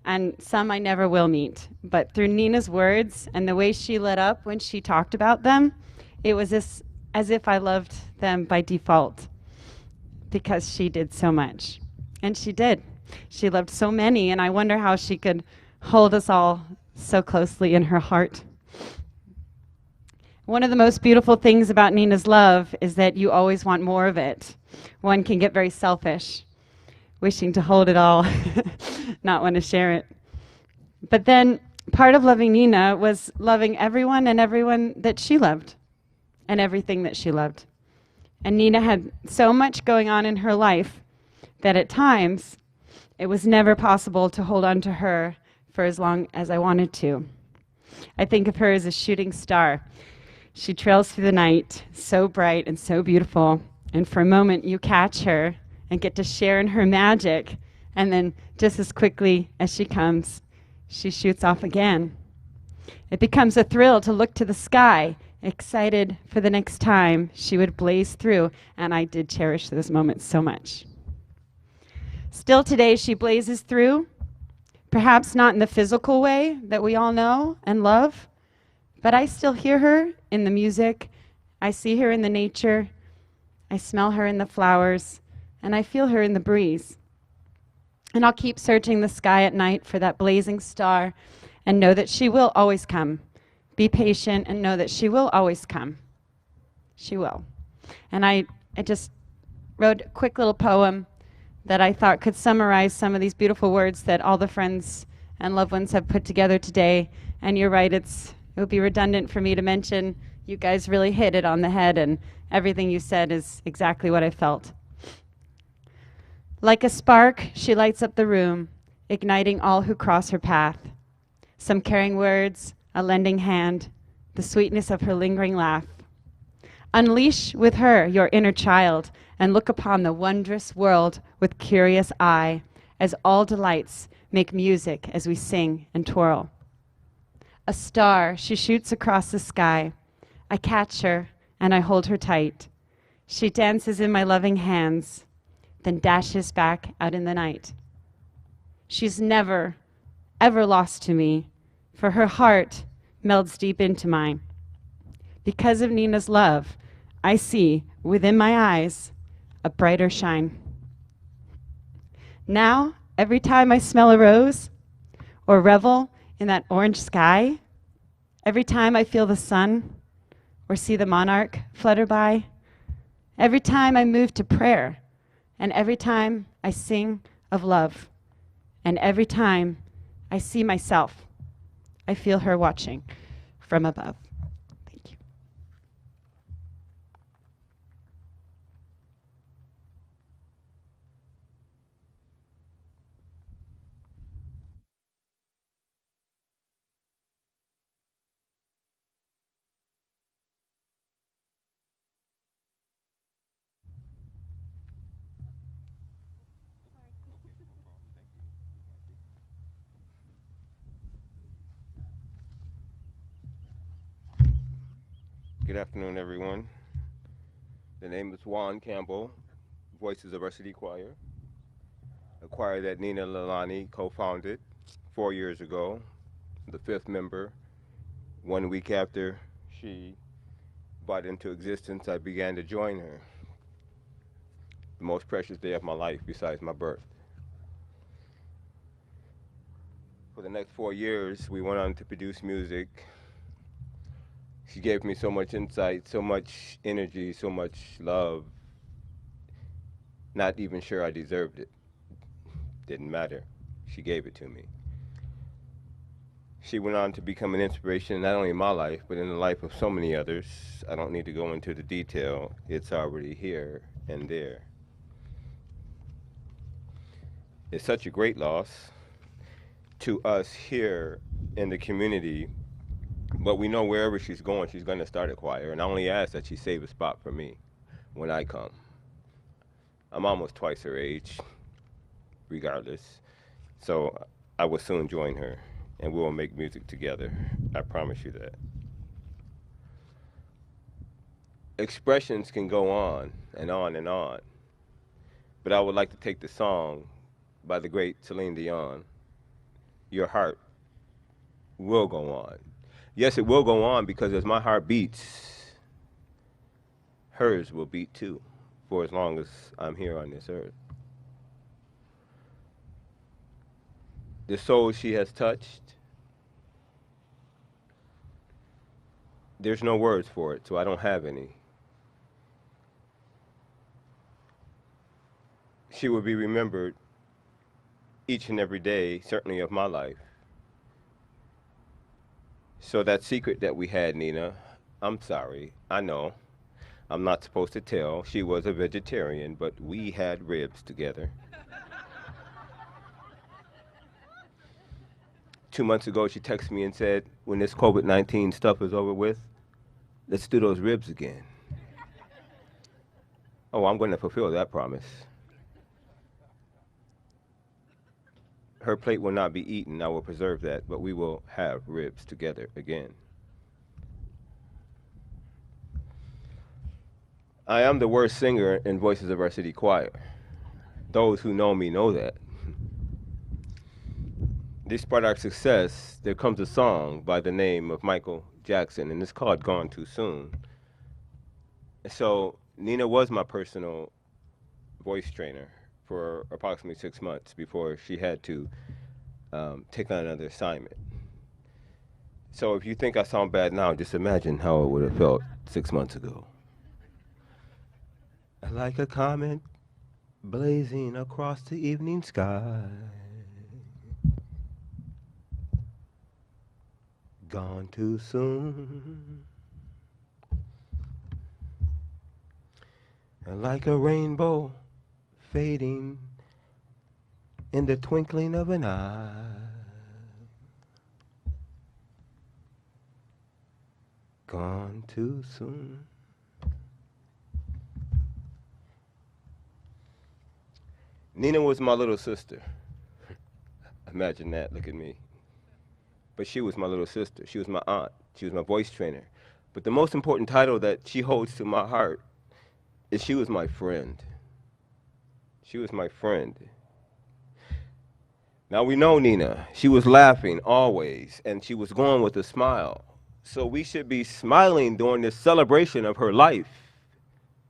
And some I never will meet. But through Nina's words and the way she lit up when she talked about them, it was as if I loved them by default because she did so much. And she did. She loved so many, and I wonder how she could hold us all so closely in her heart. One of the most beautiful things about Nina's love is that you always want more of it. One can get very selfish, wishing to hold it all, not want to share it. But then part of loving Nina was loving everyone and everyone that she loved and everything that she loved. And Nina had so much going on in her life that at times it was never possible to hold on to her for as long as I wanted to. I think of her as a shooting star. She trails through the night, so bright and so beautiful, and for a moment you catch her and get to share in her magic, and then just as quickly as she comes, she shoots off again. It becomes a thrill to look to the sky, excited for the next time she would blaze through, and I did cherish those moments so much. Still today, she blazes through, perhaps not in the physical way that we all know and love, but I still hear her in the music, I see her in the nature, I smell her in the flowers, and I feel her in the breeze. And I'll keep searching the sky at night for that blazing star and know that she will always come. Be patient and know that she will always come. She will. And I just wrote a quick little poem that I thought could summarize some of these beautiful words that all the friends and loved ones have put together today. And you're right, it would be redundant for me to mention you guys really hit it on the head, and everything you said is exactly what I felt. Like a spark, she lights up the room, igniting all who cross her path. Some caring words, a lending hand, the sweetness of her lingering laugh. Unleash with her your inner child and look upon the wondrous world with curious eye, as all delights make music as we sing and twirl. A star, she shoots across the sky. I catch her and I hold her tight. She dances in my loving hands, then dashes back out in the night. She's never, ever lost to me, for her heart melds deep into mine. Because of Nina's love, I see within my eyes a brighter shine. Now, every time I smell a rose or revel in that orange sky, every time I feel the sun or see the monarch flutter by, every time I move to prayer, and every time I sing of love, and every time I see myself, I feel her watching from above. Thank you. Good afternoon, everyone. The name is Juan Campbell, Voices of Varsity Choir, a choir that Nina Leilani co-founded 4 years ago. The fifth member, 1 week after she brought into existence, I began to join her. The most precious day of my life besides my birth. For the next 4 years, we went on to produce music. She gave me so much insight, so much energy, so much love. Not even sure I deserved it. Didn't matter. She gave it to me. She went on to become an inspiration not only in my life, but in the life of so many others. I don't need to go into the detail. It's already here and there. It's such a great loss to us here in the community, but we know wherever she's going to start a choir, and I only ask that she save a spot for me when I come. I'm almost twice her age, regardless, so I will soon join her, and we will make music together. I promise you that. Expressions can go on and on and on, but I would like to take the song by the great Celine Dion, Your Heart Will Go On. Yes, it will go on because as my heart beats, hers will beat too, for as long as I'm here on this earth. The soul she has touched, There's no words for it, so I don't have any. She will be remembered each and every day, certainly of my life. So that secret that we had, Nina, I'm sorry. I know. I'm not supposed to tell. She was a vegetarian, but we had ribs together. 2 months ago, she texted me and said, when this COVID-19 stuff is over with, let's do those ribs again. Oh, I'm going to fulfill that promise. Her plate will not be eaten. I will preserve that, but we will have ribs together again. I am the worst singer in Voices of Our City Choir. Those who know me know that. Despite our success, there comes a song by the name of Michael Jackson, and it's called Gone Too Soon. So Nina was my personal voice trainer for approximately 6 months before she had to take on another assignment. So if you think I sound bad now, just imagine how it would have felt 6 months ago. Like a comet blazing across the evening sky, gone too soon. Like a rainbow fading in the twinkling of an eye, gone too soon. Nina was my little sister. Imagine that, look at me. But she was my little sister. She was my aunt. She was my voice trainer. But the most important title that she holds to my heart is she was my friend. She was my friend. Now we know Nina. She was laughing always, and she was going with a smile. So we should be smiling during this celebration of her life.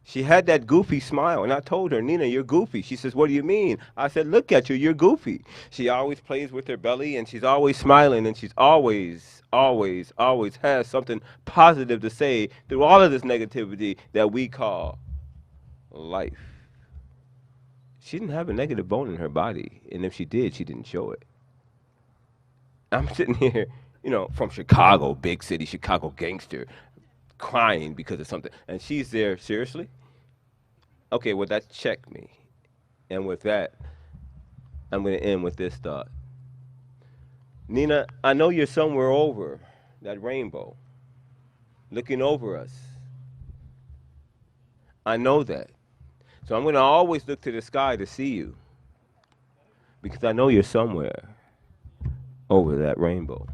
She had that goofy smile, and I told her, Nina, you're goofy. She says, what do you mean? I said, look at you, you're goofy. She always plays with her belly, and she's always smiling, and she's always has something positive to say through all of this negativity that we call life. She didn't have a negative bone in her body, and if she did, she didn't show it. I'm sitting here, from Chicago, big city, Chicago gangster, crying because of something, and she's there, seriously? Okay, well, that checked me. And with that, I'm going to end with this thought. Nina, I know you're somewhere over that rainbow, looking over us. I know that. So I'm going to always look to the sky to see you, because I know you're somewhere over that rainbow.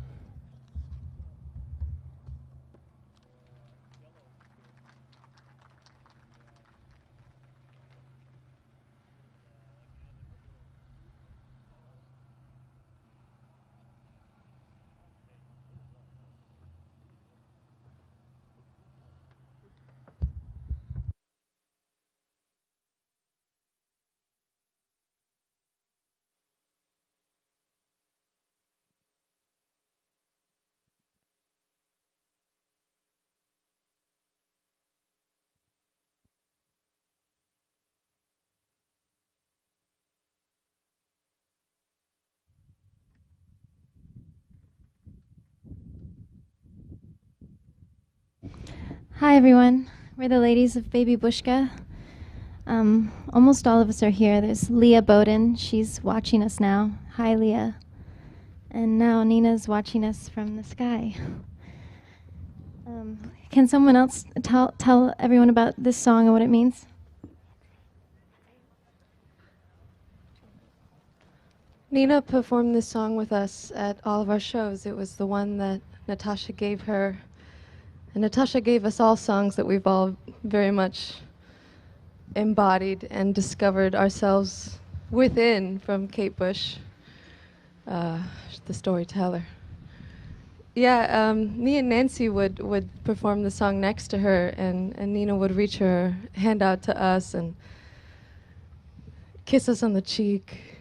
Hi, everyone. We're the ladies of Baby Bushka. Almost all of us are here. There's Leah Bowden. She's watching us now. Hi, Leah. And now Nina's watching us from the sky. Can someone else tell everyone about this song and what it means? Nina performed this song with us at all of our shows. It was the one that Natasha gave her. And Natasha gave us all songs that we've all very much embodied and discovered ourselves within from Kate Bush, the storyteller. Yeah, me and Nancy would perform the song next to her, and Nina would reach her hand out to us and kiss us on the cheek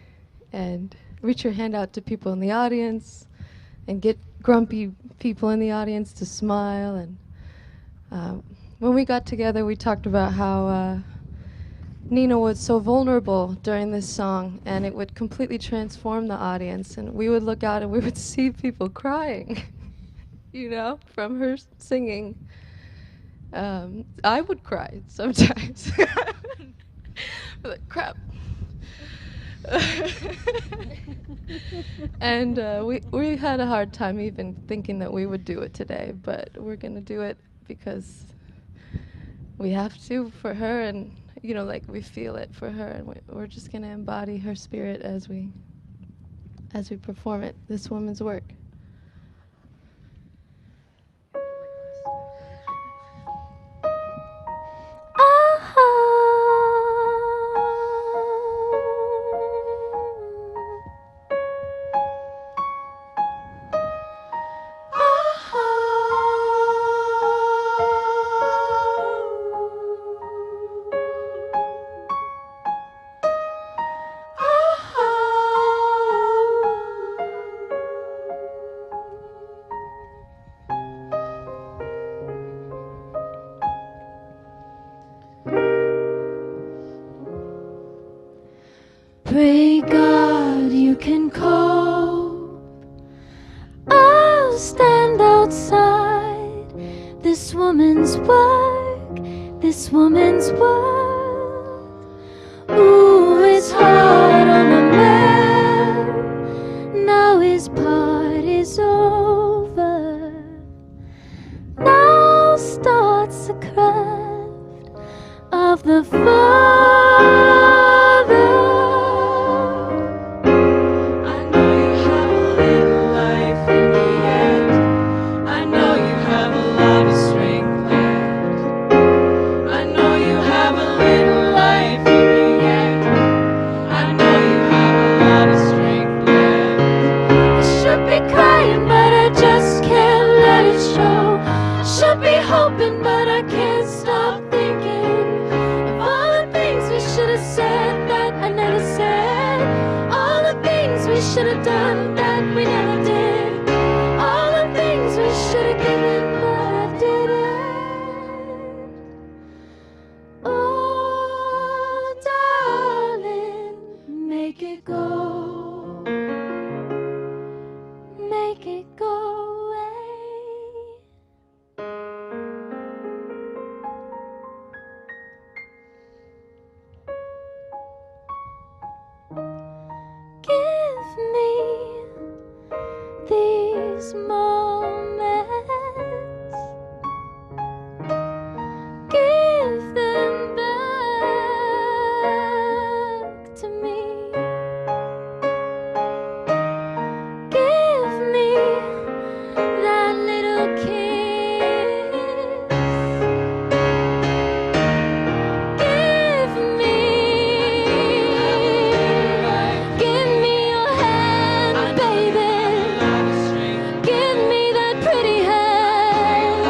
and reach her hand out to people in the audience and get grumpy people in the audience to smile. And When we got together, we talked about how Nina was so vulnerable during this song, and it would completely transform the audience. And we would look out and we would see people crying, you know, from her singing. I would cry sometimes. Like, crap. And we had a hard time even thinking that we would do it today, but we're going to do it because we have to for her, and you know, like, we feel it for her, and we're just going to embody her spirit as we perform it, this woman's work. Pray God you can cope. I'll stand outside this woman's work, this woman's world. Ooh, it's hard on the man. Now his part is over. Now starts the craft of the Father. But I can't stop thinking of all the things we should have said that I never said, all the things we should have done that we never did, all the things we should have given but I didn't. Oh, darling, make it go, make it go away. Give me these moments, give them back to me, give me that little kiss, give me your hand, baby. Give me that pretty hand.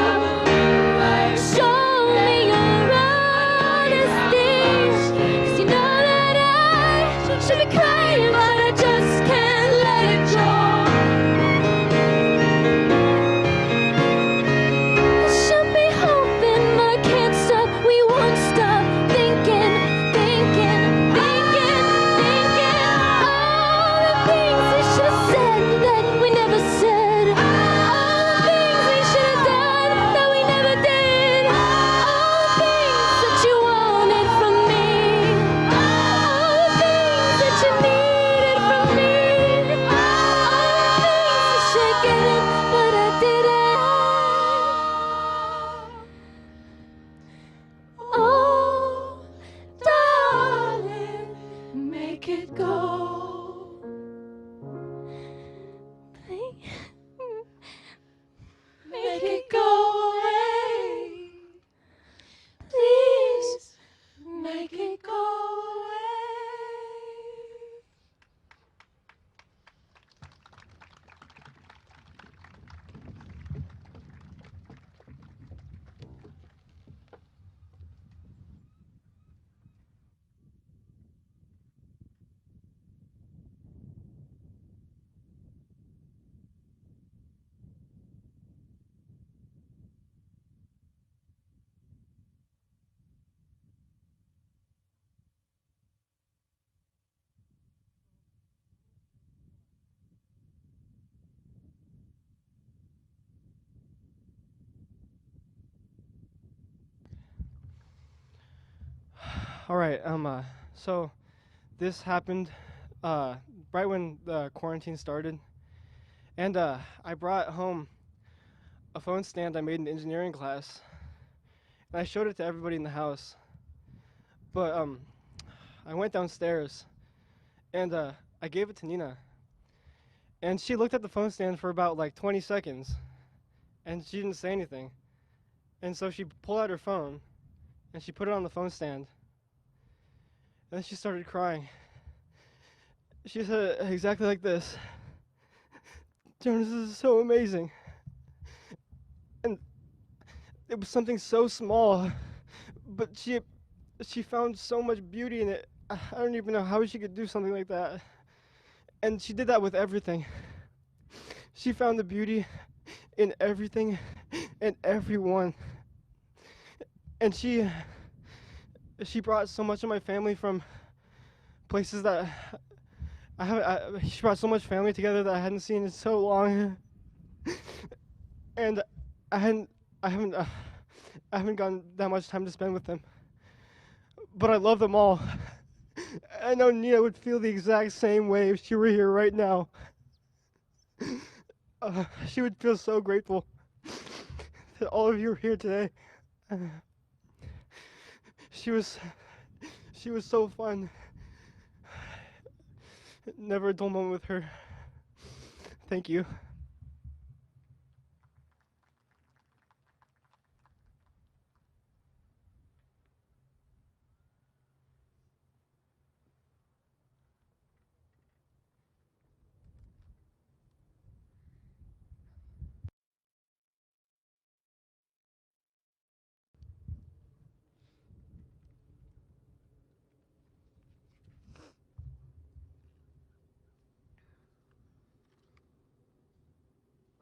Show me your honesty. 'Cause you know that I should be crying, but I just can't let it go. I should be hoping, but I can't stop. We won't stop thinking, thinking, thinking, thinking. All the things we should have said that we never said. All the things we should have done that we never did. All the things that you wanted from me. All the things that you needed. All right. So this happened right when the quarantine started, and I brought home a phone stand I made in engineering class, and I showed it to everybody in the house. But I went downstairs, and I gave it to Nina, and she looked at the phone stand for about like 20 seconds, and she didn't say anything. And so she pulled out her phone, and she put it on the phone stand, and then she started crying. She said it exactly like this: "Jonas, this is so amazing." And it was something so small, but she found so much beauty in it. I don't even know how she could do something like that. And she did that with everything. She found the beauty in everything and everyone. And she brought so much of my family from places that she brought so much family together that I hadn't seen in so long. And I haven't gotten that much time to spend with them. But I love them all. I know Nina would feel the exact same way if she were here right now. She would feel so grateful that all of you are here today. She was so fun. Never a dull moment with her. Thank you.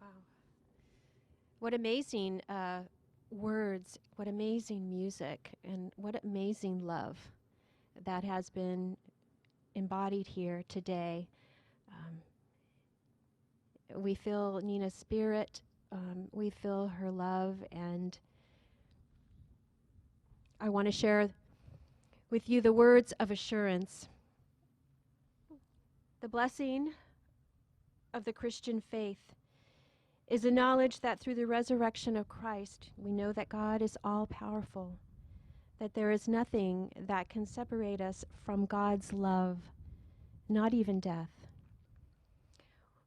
Wow. What amazing words, what amazing music, and what amazing love that has been embodied here today. We feel Nina's spirit, we feel her love, and I want to share with you the words of assurance. The blessing of the Christian faith is the knowledge that through the resurrection of Christ, we know that God is all-powerful, that there is nothing that can separate us from God's love, not even death.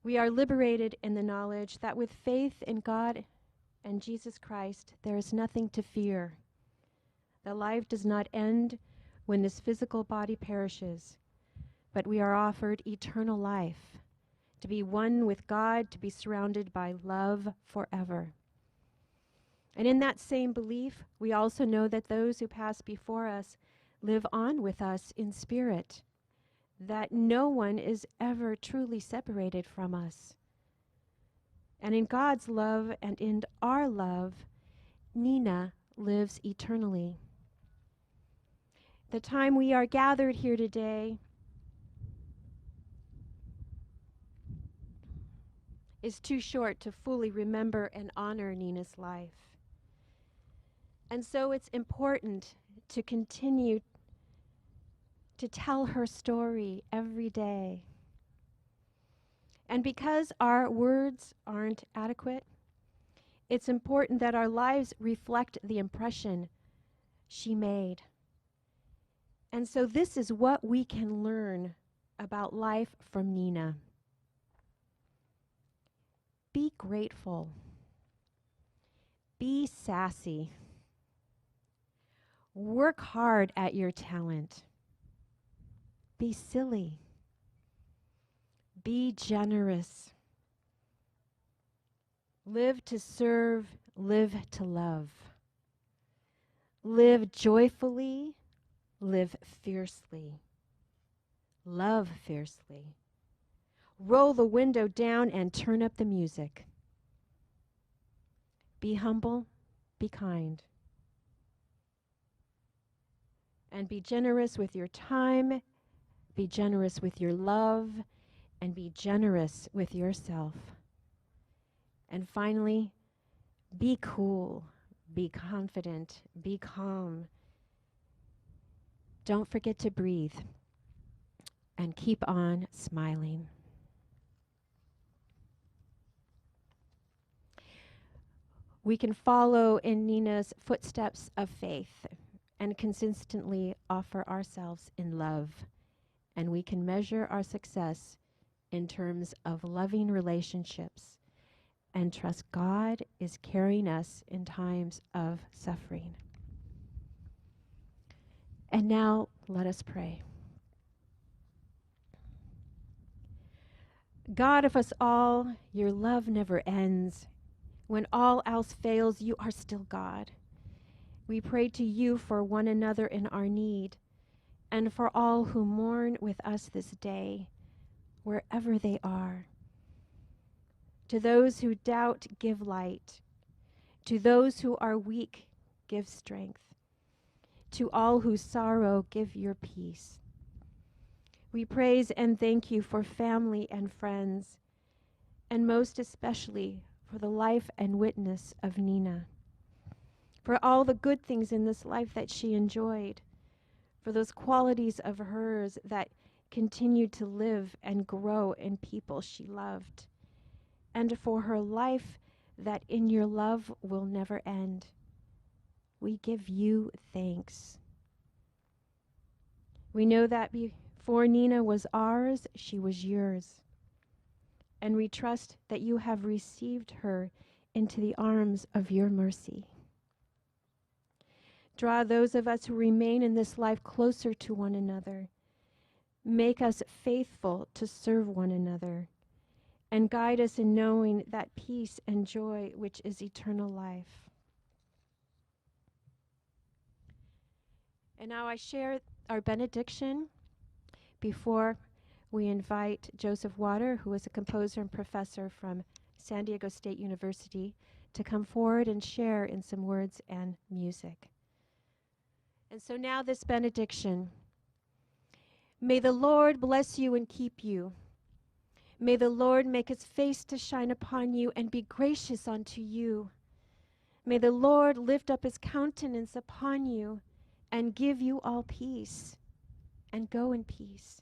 We are liberated in the knowledge that with faith in God and Jesus Christ, there is nothing to fear. That life does not end when this physical body perishes, but we are offered eternal life, to be one with God, to be surrounded by love forever. And in that same belief, we also know that those who pass before us live on with us in spirit, that no one is ever truly separated from us. And in God's love and in our love, Nina lives eternally. The time we are gathered here today is too short to fully remember and honor Nina's life. And so it's important to continue to tell her story every day. And because our words aren't adequate, it's important that our lives reflect the impression she made. And so this is what we can learn about life from Nina. Be grateful. Be sassy. Work hard at your talent. Be silly. Be generous. Live to serve, live to love. Live joyfully, live fiercely. Love fiercely. Roll the window down and turn up the music. Be humble, be kind. And be generous with your time, be generous with your love, and be generous with yourself. And finally, be cool, be confident, be calm. Don't forget to breathe and keep on smiling. We can follow in Nina's footsteps of faith and consistently offer ourselves in love. And we can measure our success in terms of loving relationships and trust God is carrying us in times of suffering. And now let us pray. God of us all, your love never ends. When all else fails, you are still God. We pray to you for one another in our need and for all who mourn with us this day, wherever they are. To those who doubt, give light. To those who are weak, give strength. To all who sorrow, give your peace. We praise and thank you for family and friends, and most especially for the life and witness of Nina, for all the good things in this life that she enjoyed, for those qualities of hers that continued to live and grow in people she loved, and for her life that in your love will never end. We give you thanks. We know that before Nina was ours, she was yours. And we trust that you have received her into the arms of your mercy. Draw those of us who remain in this life closer to one another. Make us faithful to serve one another. And guide us in knowing that peace and joy which is eternal life. And now I share our benediction before we invite Joseph Water, who is a composer and professor from San Diego State University, to come forward and share in some words and music. And so now this benediction. May the Lord bless you and keep you. May the Lord make his face to shine upon you and be gracious unto you. May the Lord lift up his countenance upon you and give you all peace. And go in peace.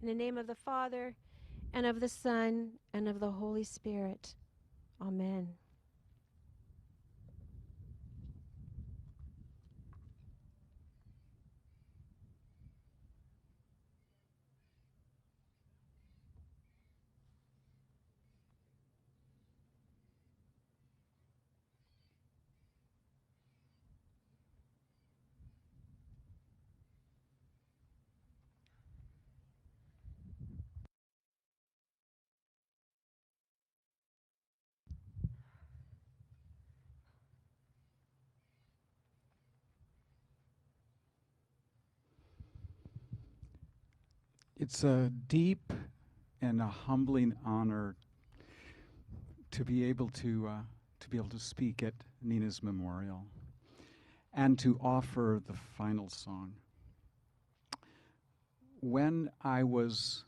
In the name of the Father, and of the Son, and of the Holy Spirit. Amen. It's a deep and a humbling honor to be able to speak at Nina's memorial and to offer the final song. When I was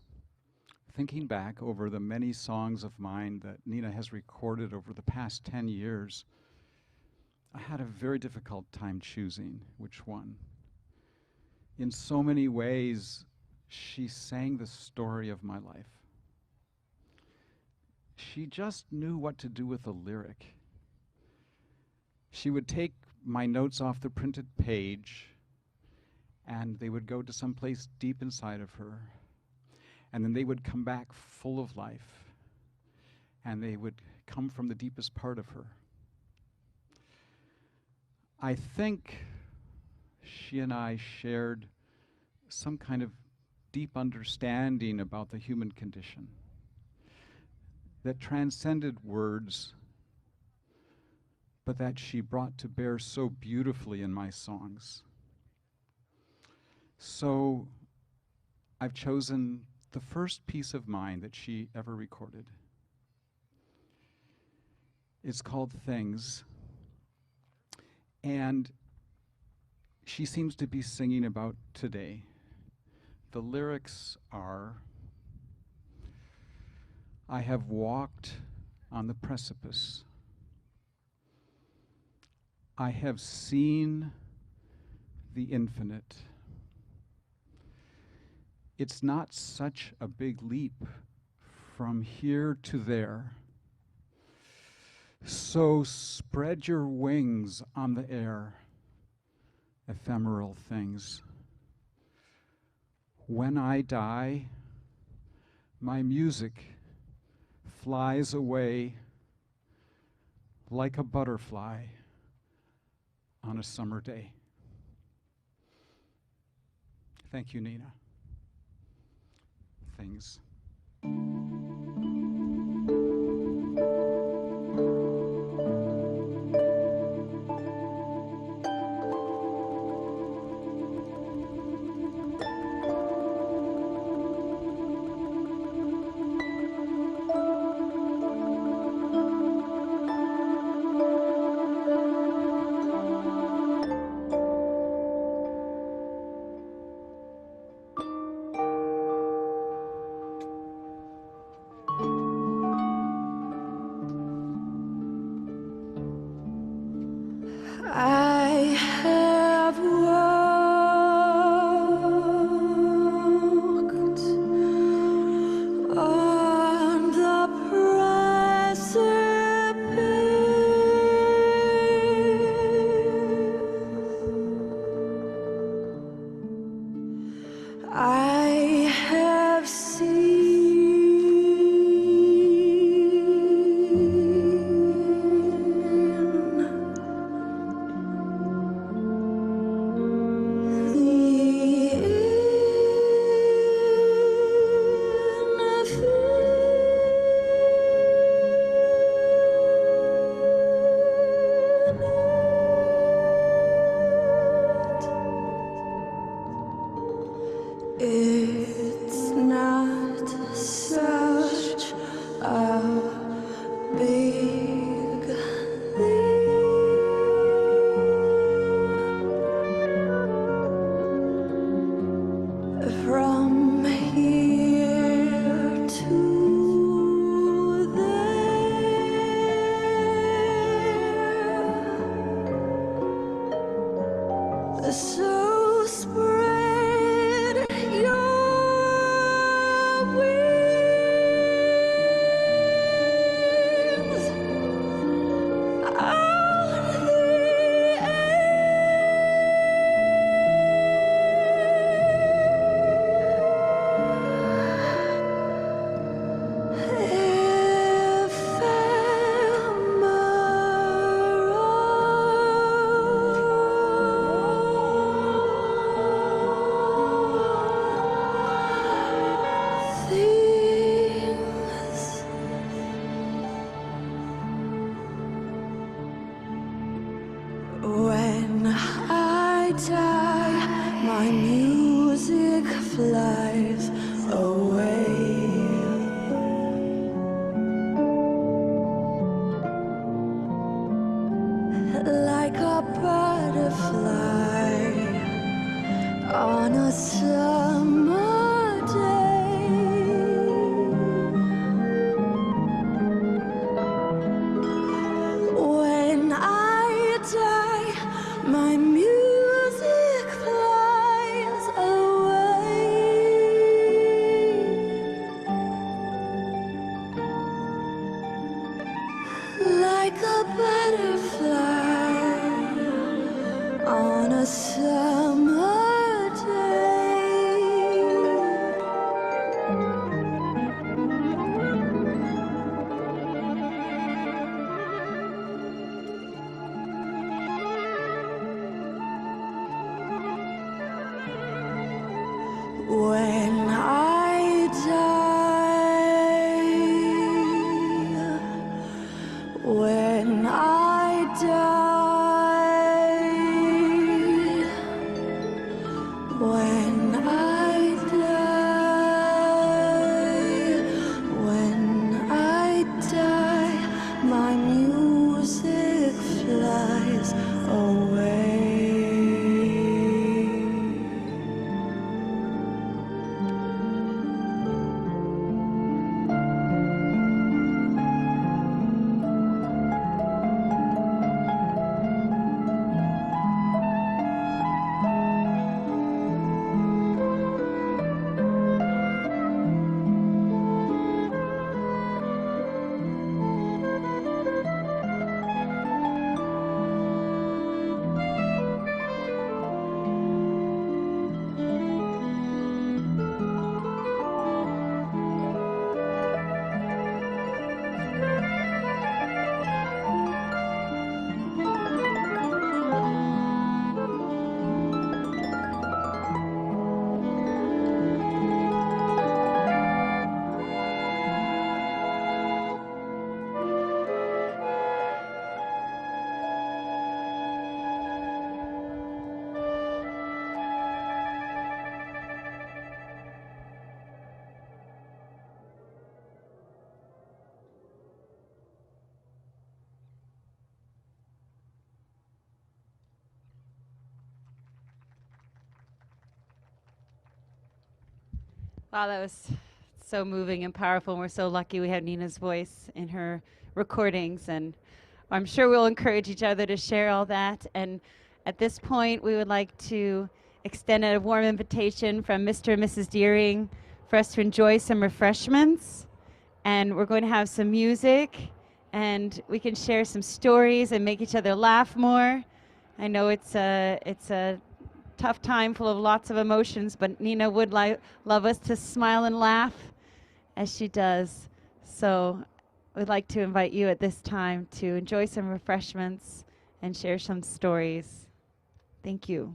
thinking back over the many songs of mine that Nina has recorded over the past 10 years, I had a very difficult time choosing which one. In so many ways, she sang the story of my life. She just knew what to do with a lyric. She would take my notes off the printed page, and they would go to some place deep inside of her, and then they would come back full of life, and they would come from the deepest part of her. I think she and I shared some kind of deep understanding about the human condition that transcended words, but that she brought to bear so beautifully in my songs. So I've chosen the first piece of mine that she ever recorded. It's called Things, and she seems to be singing about today. The lyrics are, I have walked on the precipice. I have seen the infinite. It's not such a big leap from here to there. So spread your wings on the air, ephemeral things. When I die, my music flies away like a butterfly on a summer day. Thank you, Nina. Things. I have walked on the precipice. I have It's not such a big leap from here to there. So spread your wings on the things. When I die, my music flies away like a butterfly on a summer day. When I die, my music flies away like a butterfly on a summer day. When I die, when I die, Wow, that was so moving and powerful. And we're so lucky we have Nina's voice in her recordings. And I'm sure we'll encourage each other to share all that. And at this point, we would like to extend a warm invitation from Mr. and Mrs. Deering for us to enjoy some refreshments. And we're going to have some music, and we can share some stories and make each other laugh more. I know it's a tough time full of lots of emotions, but Nina would love us to smile and laugh as she does. So we'd like to invite you at this time to enjoy some refreshments and share some stories. Thank you.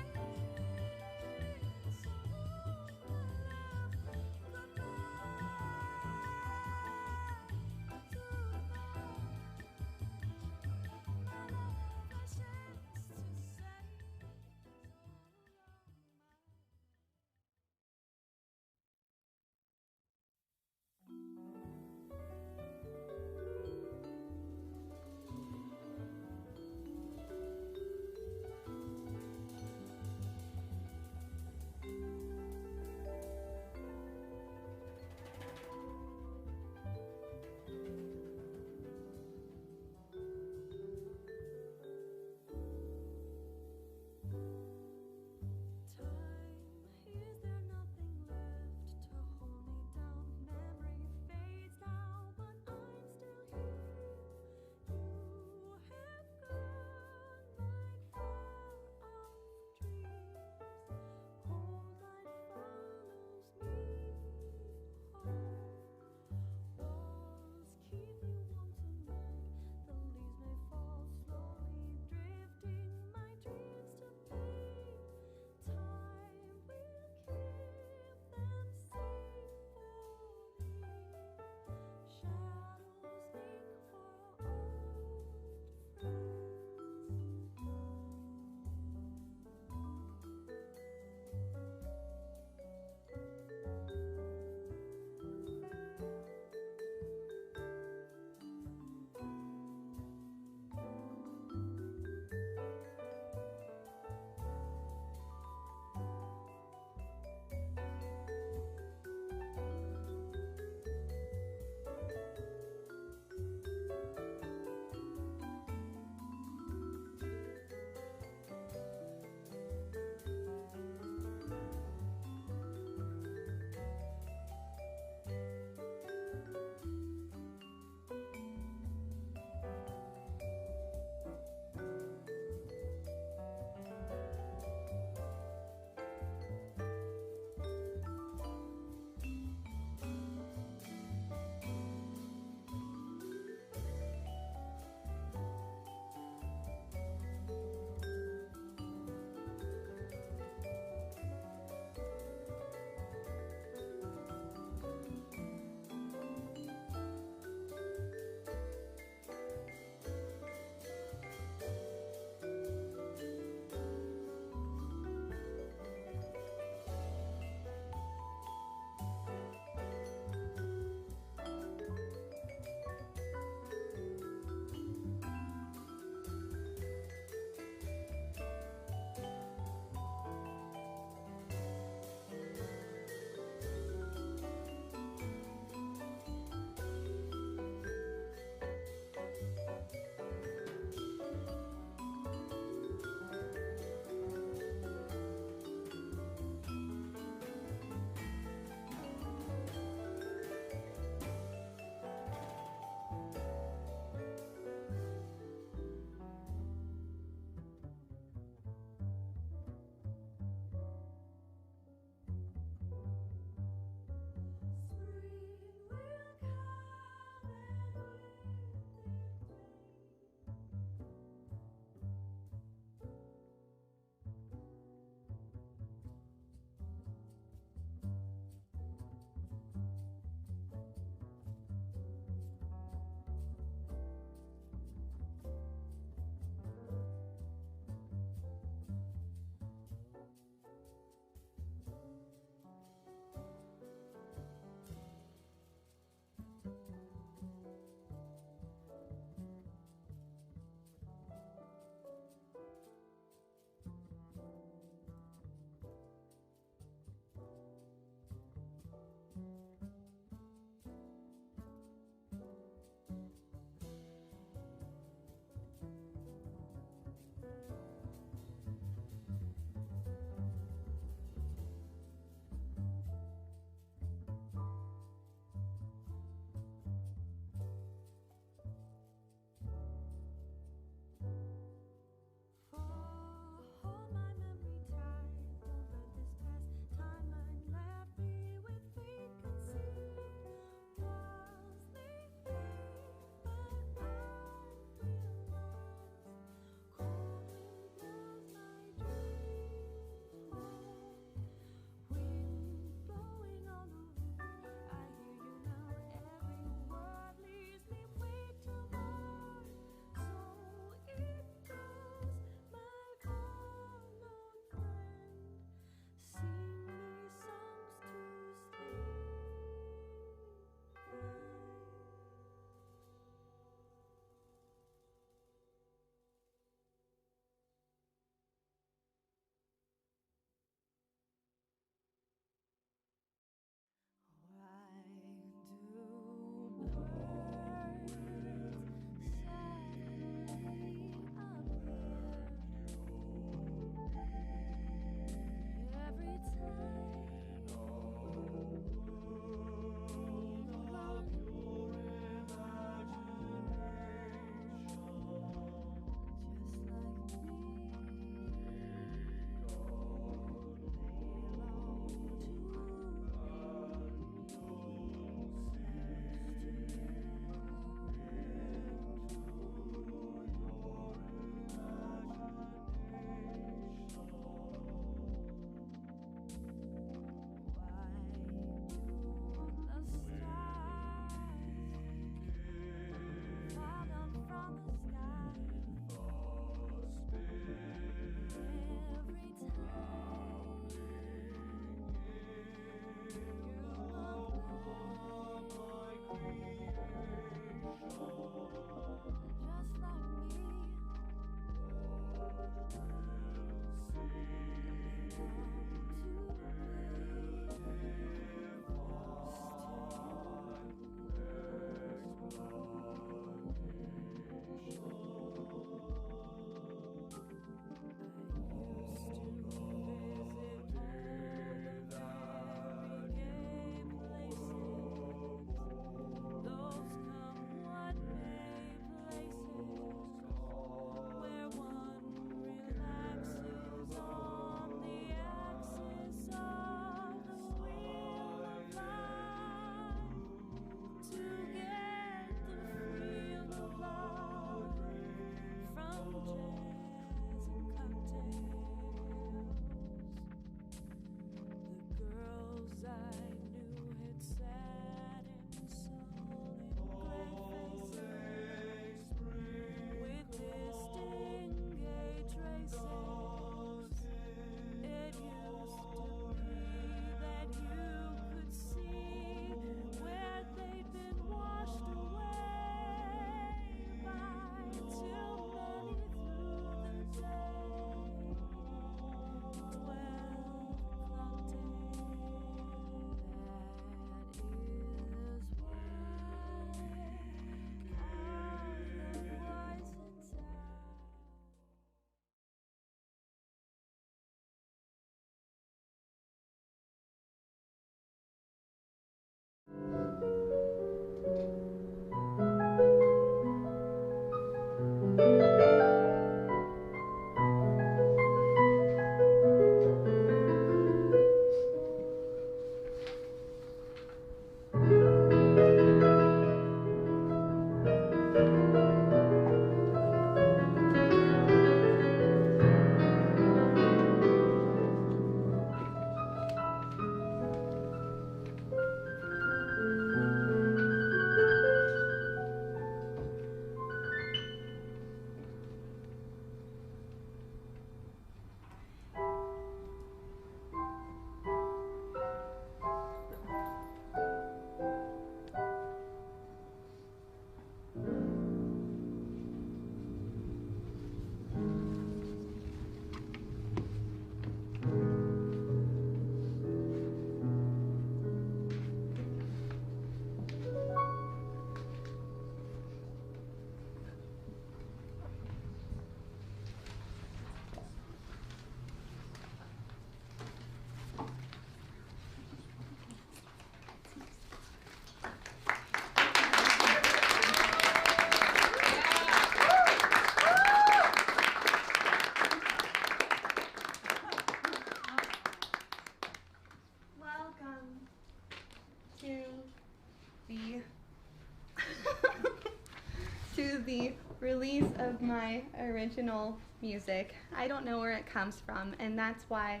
to the release of my original music. I don't know where it comes from, and that's why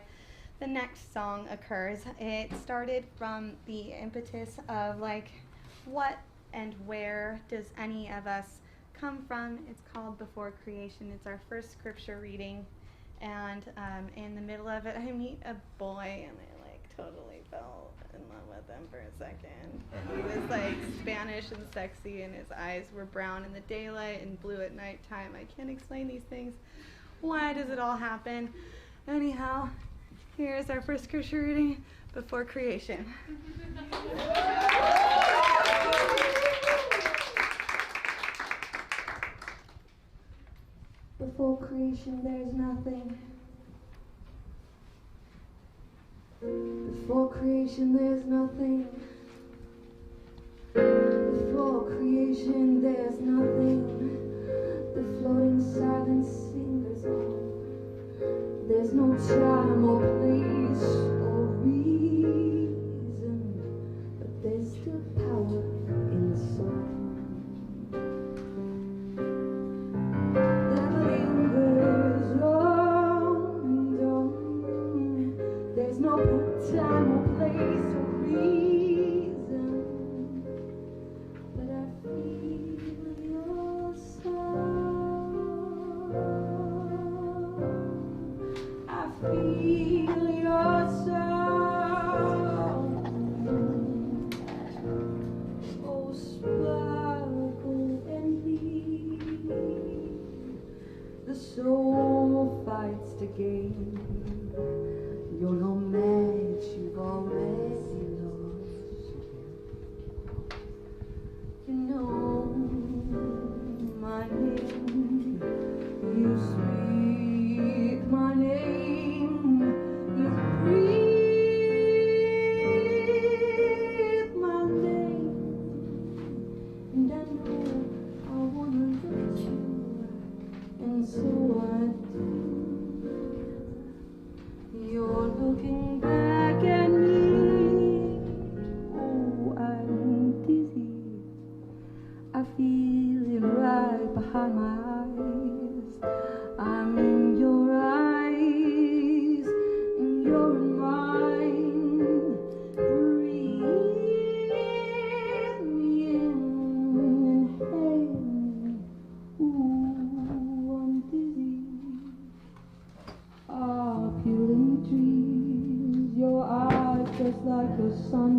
the next song occurs. It started from the impetus of like, what and where does any of us come from? It's called Before Creation. It's our first scripture reading, and in the middle of it, I meet a boy, and I like totally fell in love with him for a second. And he was like Spanish and sexy, and his eyes were brown in the daylight and blue at nighttime. I can't explain these things. Why does it all happen? Anyhow, here's our first scripture reading, Before Creation. Before creation, there's nothing. Before creation, there's nothing. Before creation, there's nothing. The floating silence singers on. There's no time or place or reason, but there's still power in the song. There's no time or place or reason, but I feel your song.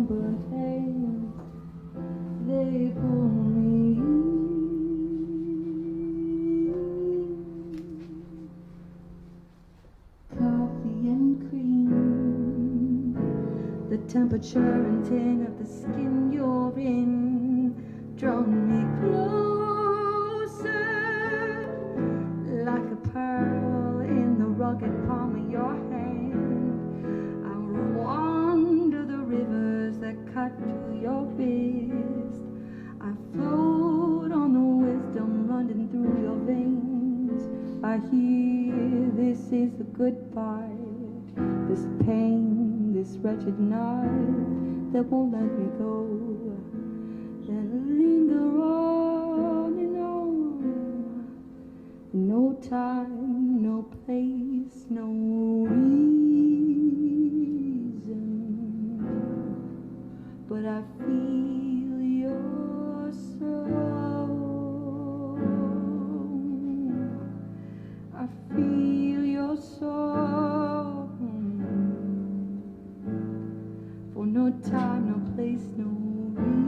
but hands, they pull me. Coffee and cream, the temperature and tang of the skin you're in, draw me closer, like a pearl in the rugged palm of your hand. I'll wander the rivers that cut through your wrist. I float on the wisdom running through your veins. I hear this is the good part, this pain, this wretched night that won't let me go. Then linger on and on. No time, no place, no reason, but I feel your soul. I feel your soul. For no time, no place, no reason,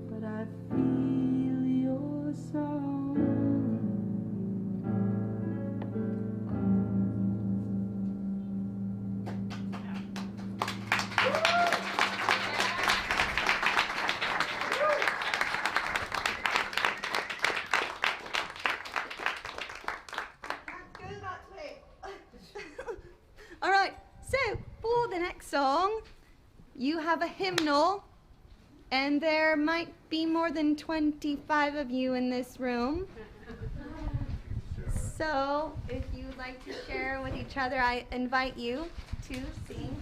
but I feel your soul. All right, so for the next song, you have a hymnal, and there might be more than 25 of you in this room. So if you'd like to share with each other, I invite you to sing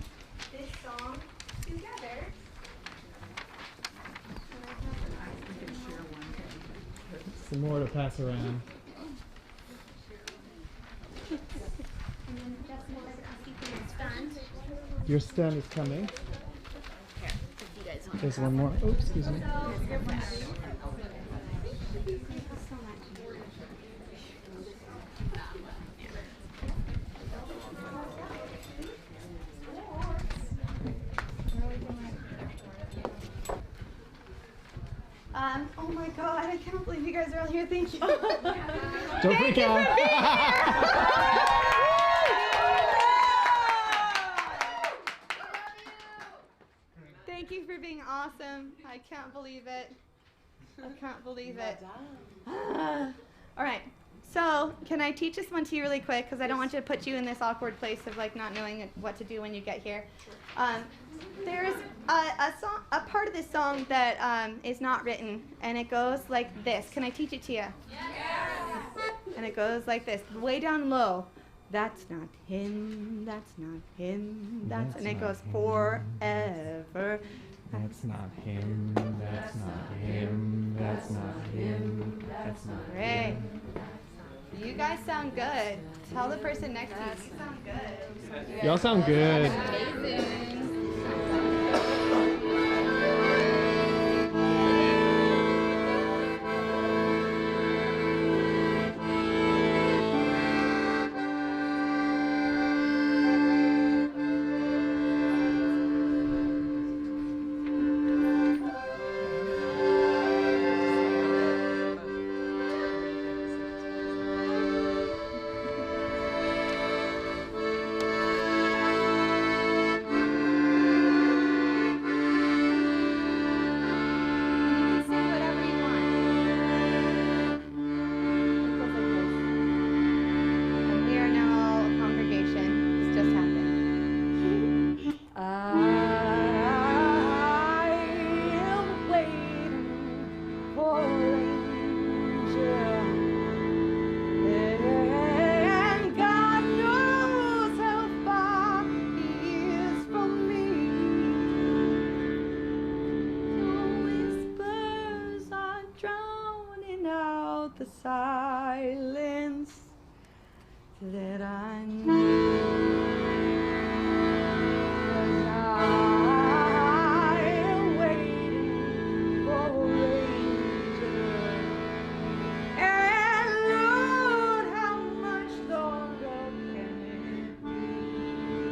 this song together. Some more to pass around. Your stand is coming. There's one more. Oh, excuse me. Oh my God, I can't believe you guys are all here. Thank you. Don't freak out. Thank you for being awesome. I can't believe it. I can't believe it. All right. So, can I teach this one to you really quick? Because I don't want you to put you in this awkward place of like not knowing what to do when you get here. There's a part of this song that is not written, and it goes like this. Can I teach it to you? Yes. And it goes like this, way down low. That's not him. That's not him. That's and it goes forever. That's not him. That's not him. That's not him. That's not Great. him. You guys sound good. Tell the person next to you, you sound good. Y'all sound good. Amazing. The silence that I knew. I am waiting for a ranger, and Lord, how much longer can it be?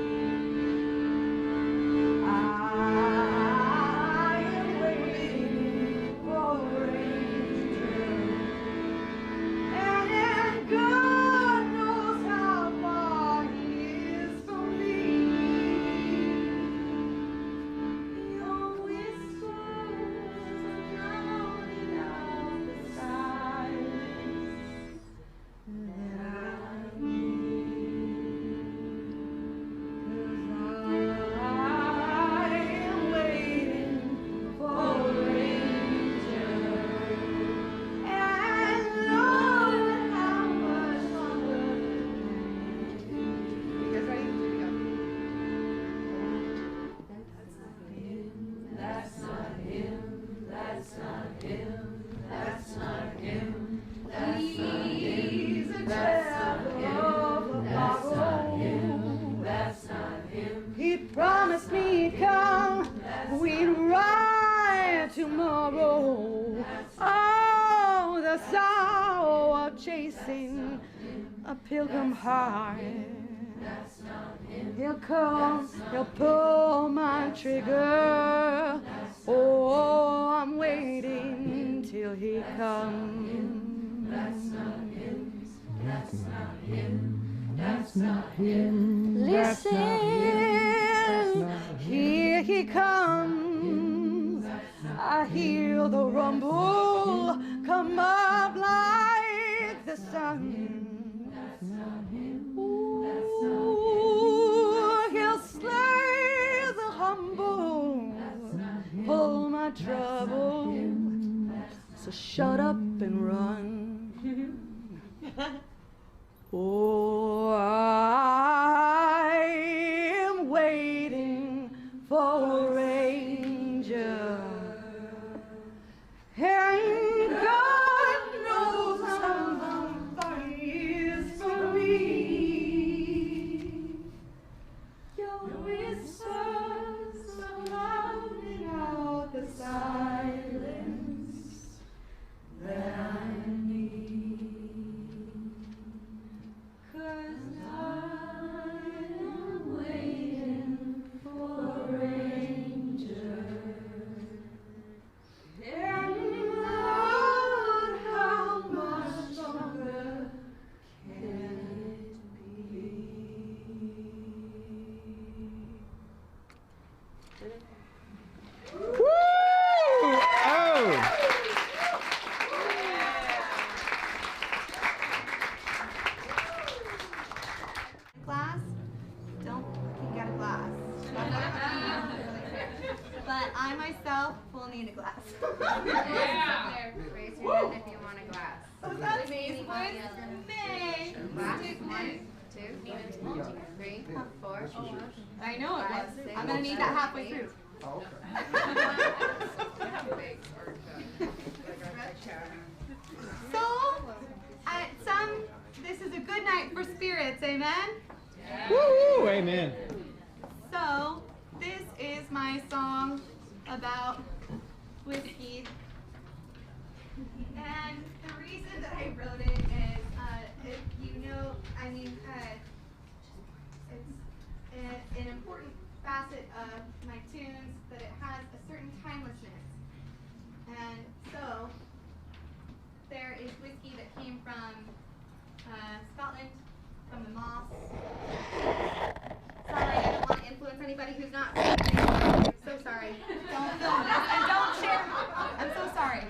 promised me he'd come, we'd ride tomorrow. Oh, the sorrow of chasing a pilgrim heart. He'll come, he'll pull my trigger. Oh, I'm waiting till he comes. That's not him. That's not him. That's not him. Listen, here he comes. I hear the rumble come up like the sun. Ooh, he'll slay the humble, pull my trouble. So shut up and run. Oh, I am waiting for a ranger, and God knows how long he is for me. Your whispers are rounding out the silence that I need. 'Cause I'm waiting for a ranger. And Lord, how much longer can it be? Woo! Oh! Glass? Don't you get a glass. But I myself will need a glass. Yeah. Raise your hand if you want a glass. Oh, that's amazing. May. Glass. 1, 2, 3, 4. I know it 5, was. 6, I'm going to need that halfway 7, through. So, this is a good night for spirits, amen? Woo! Amen. So, this is my song about whiskey. And the reason that I wrote it is, if you know, it's an important facet of my tunes that it has a certain timelessness. And so, there is whiskey that came from Scotland, from the moss. Sorry, I don't want to influence anybody who's not. So sorry. Don't film this and don't share. I'm so sorry.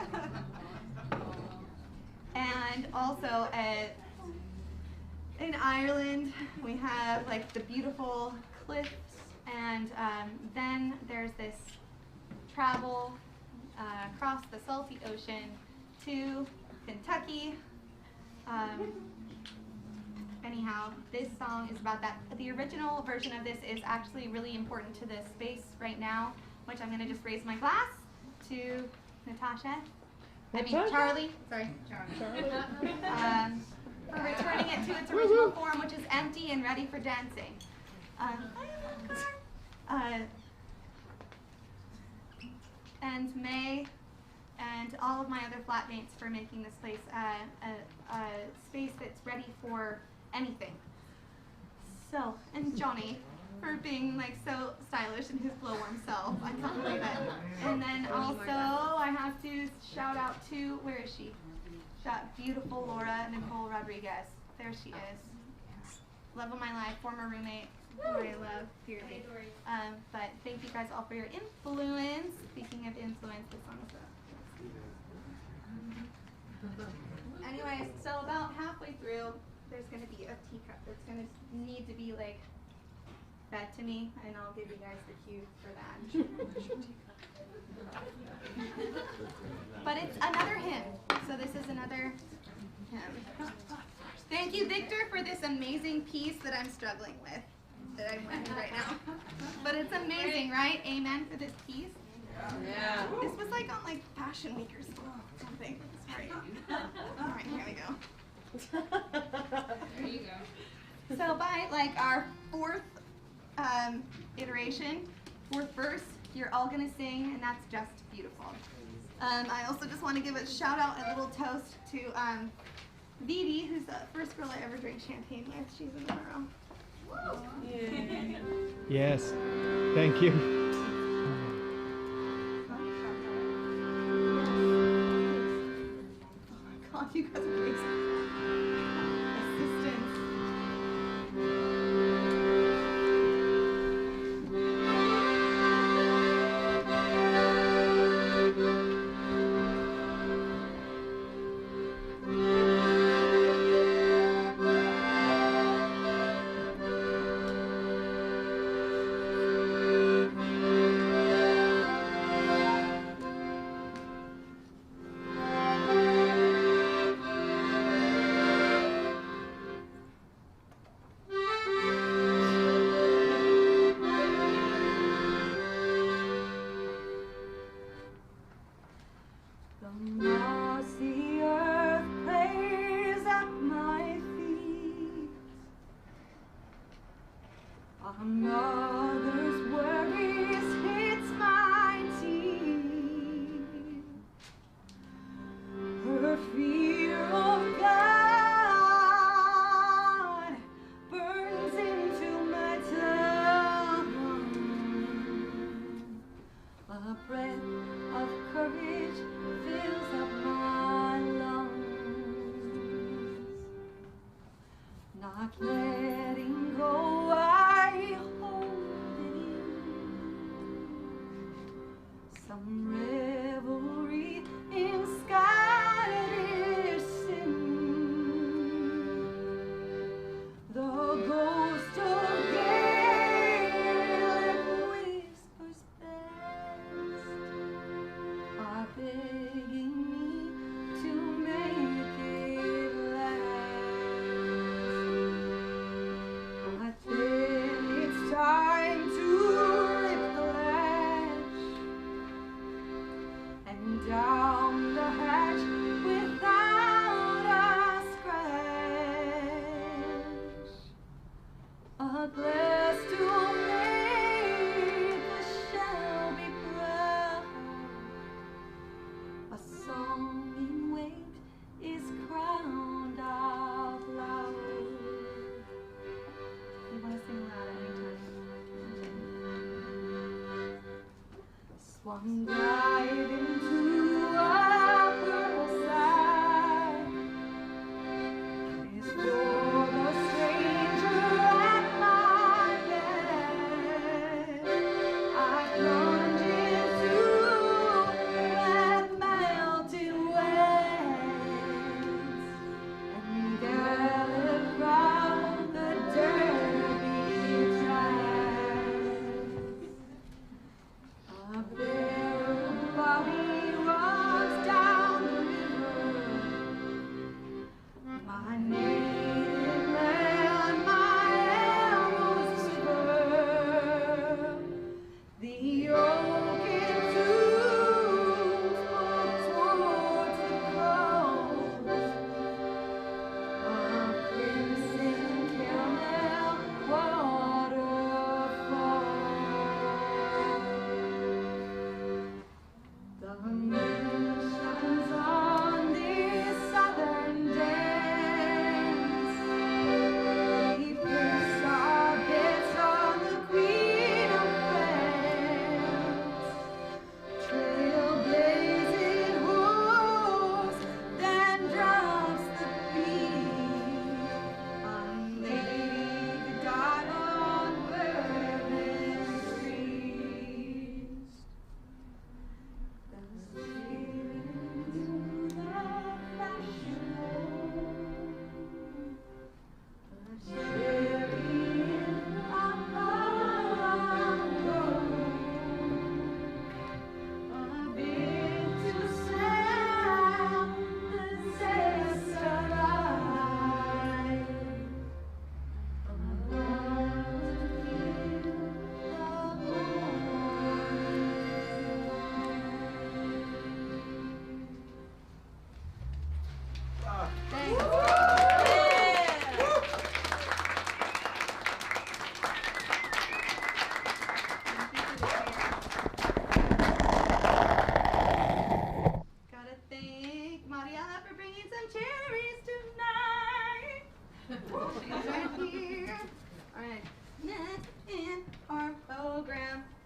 And also in Ireland, we have like the beautiful cliffs, and then there's this travel across the salty ocean to Kentucky. Anyhow, this song is about that. The original version of this is actually really important to this space right now, which I'm going to just raise my glass to Natasha. Charlie. Sorry, Charlie. For returning it to its original form, which is empty and ready for dancing. And May and all of my other flatmates for making this place a space that's ready for anything. So, and Johnny for being like so stylish in his glowworm self. I can't believe it. And then also I have to shout out to, where is she? That beautiful Laura Nicole Rodriguez. There she is. Love of my life, former roommate, who I love dearly. But thank you guys all for your influence. Speaking of influence, this song is anyways, so about halfway through, there's going to be a teacup that's going to need to be like fed to me, and I'll give you guys the cue for that. But it's another hymn, so this is another hymn. Thank you, Victor, for this amazing piece that I'm struggling with, that I'm learning right now. But it's amazing, right? Amen for this piece. Yeah. This was like on like Fashion Week or something. Sorry. All right, here we go. There you go. So by like our fourth iteration. For first, you're all gonna sing, and that's just beautiful. I also just want to give a shout out, a little toast to Vivi, who's the first girl I ever drank champagne with. She's in the room. Yes. Thank you. God, you guys are crazy. Assistance. The mossy earth plays at my feet. A mother's worries hits my teeth. Her fear of God burns into my tongue. A breath of courage fills up my lungs. Not letting go, I hold it in. Some revelry in Scottish sin. The ghost of Gaelic whispers best are begging me to make it last. But then it's time to rip the latch and down the hatch without a scratch. A glass to make the shell be proud. A song in wait is crowned out loud. You want to sing loud at any time? Swung dive into a purple sack is for the stranger at my bed. I plunge into that melted waves and gallop round the Derby tracks. A barrel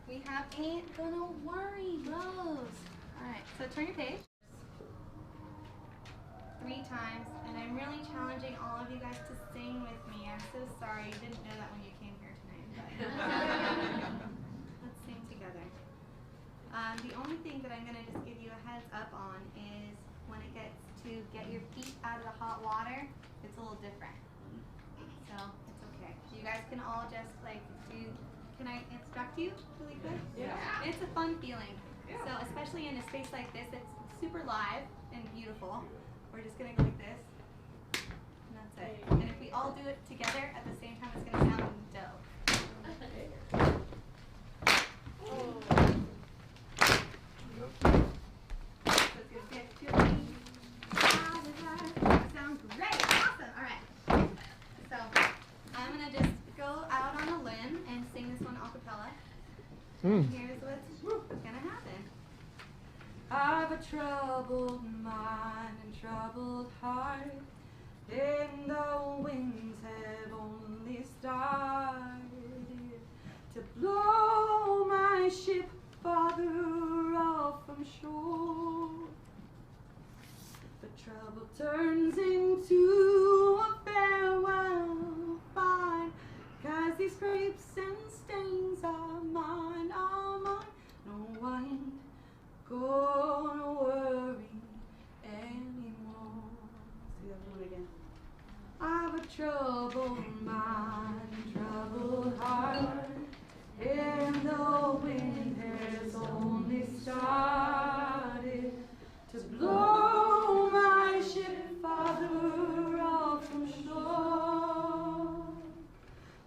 We have Ain't Gonna Worry Rose. Alright, so turn your page 3 times, and I'm really challenging all of you guys to sing with me. I'm so sorry you didn't know that when you came here tonight, but let's sing together. The only thing that I'm going to just give you a heads up on is when it gets to get your feet out of the hot water, it's a little different. So it's okay. You guys can all just like do, can I instruct you really quick? Yeah. It's a fun feeling. Yeah. So especially in a space like this, it's super live and beautiful. We're just going to go like this. And that's it. And if we all do it together at the same time, it's going to sound dope. Sounds great. Awesome. All right. So I'm going to just go out on a limb and sing this one a cappella. Here's what's going to happen. I've a troubled mind and troubled heart, and the winds have only started to blow my ship farther off from shore. The trouble turns into a farewell fine, 'cause these scrapes and stains are mine, are mine. No, I ain't gonna worry anymore. See that one again. I've a troubled mind, troubled heart, and the wind has only started to blow my ship farther off from shore.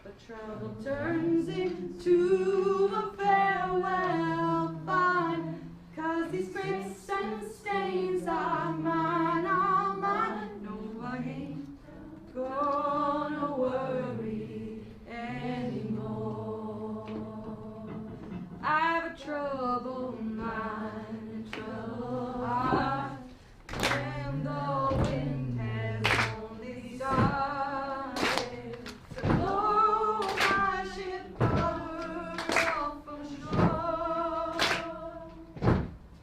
But trouble turns into a farewell fine, 'cause these scrapes and stains are mine, are mine. No, I ain't gonna worry anymore. I have a troubled mind and troubled heart, and the wind has only started to blow my ship farther off from shore.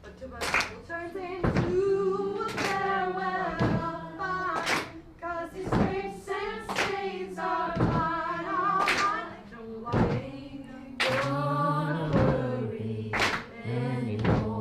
But trouble turns into a farewell fine, 'cause these scrapes and stains are mine, are mine. No, I ain't gonna worry anymore.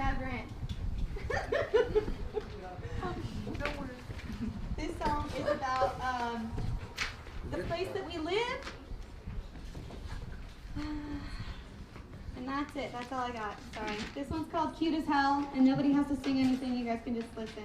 irreverent. This song is about the place that we live. And that's it. That's all I got. Sorry. This one's called Cute as Hell, and nobody has to sing anything. You guys can just listen.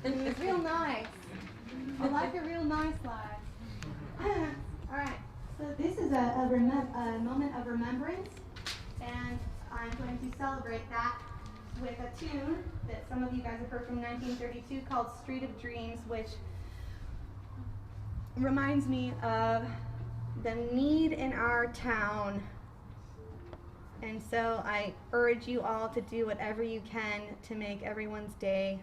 It was real nice. I like a real nice life. All right, so this is a moment of remembrance, and I'm going to celebrate that with a tune that some of you guys have heard from 1932 called Street of Dreams, which reminds me of the need in our town. And so I urge you all to do whatever you can to make everyone's day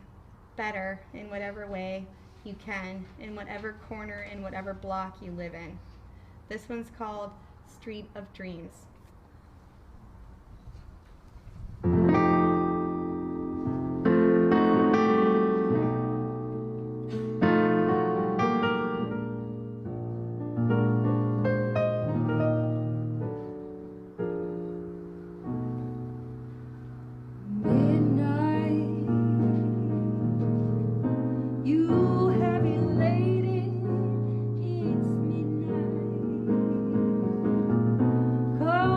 better in whatever way you can, in whatever corner, in whatever block you live in. This one's called Street of Dreams. Come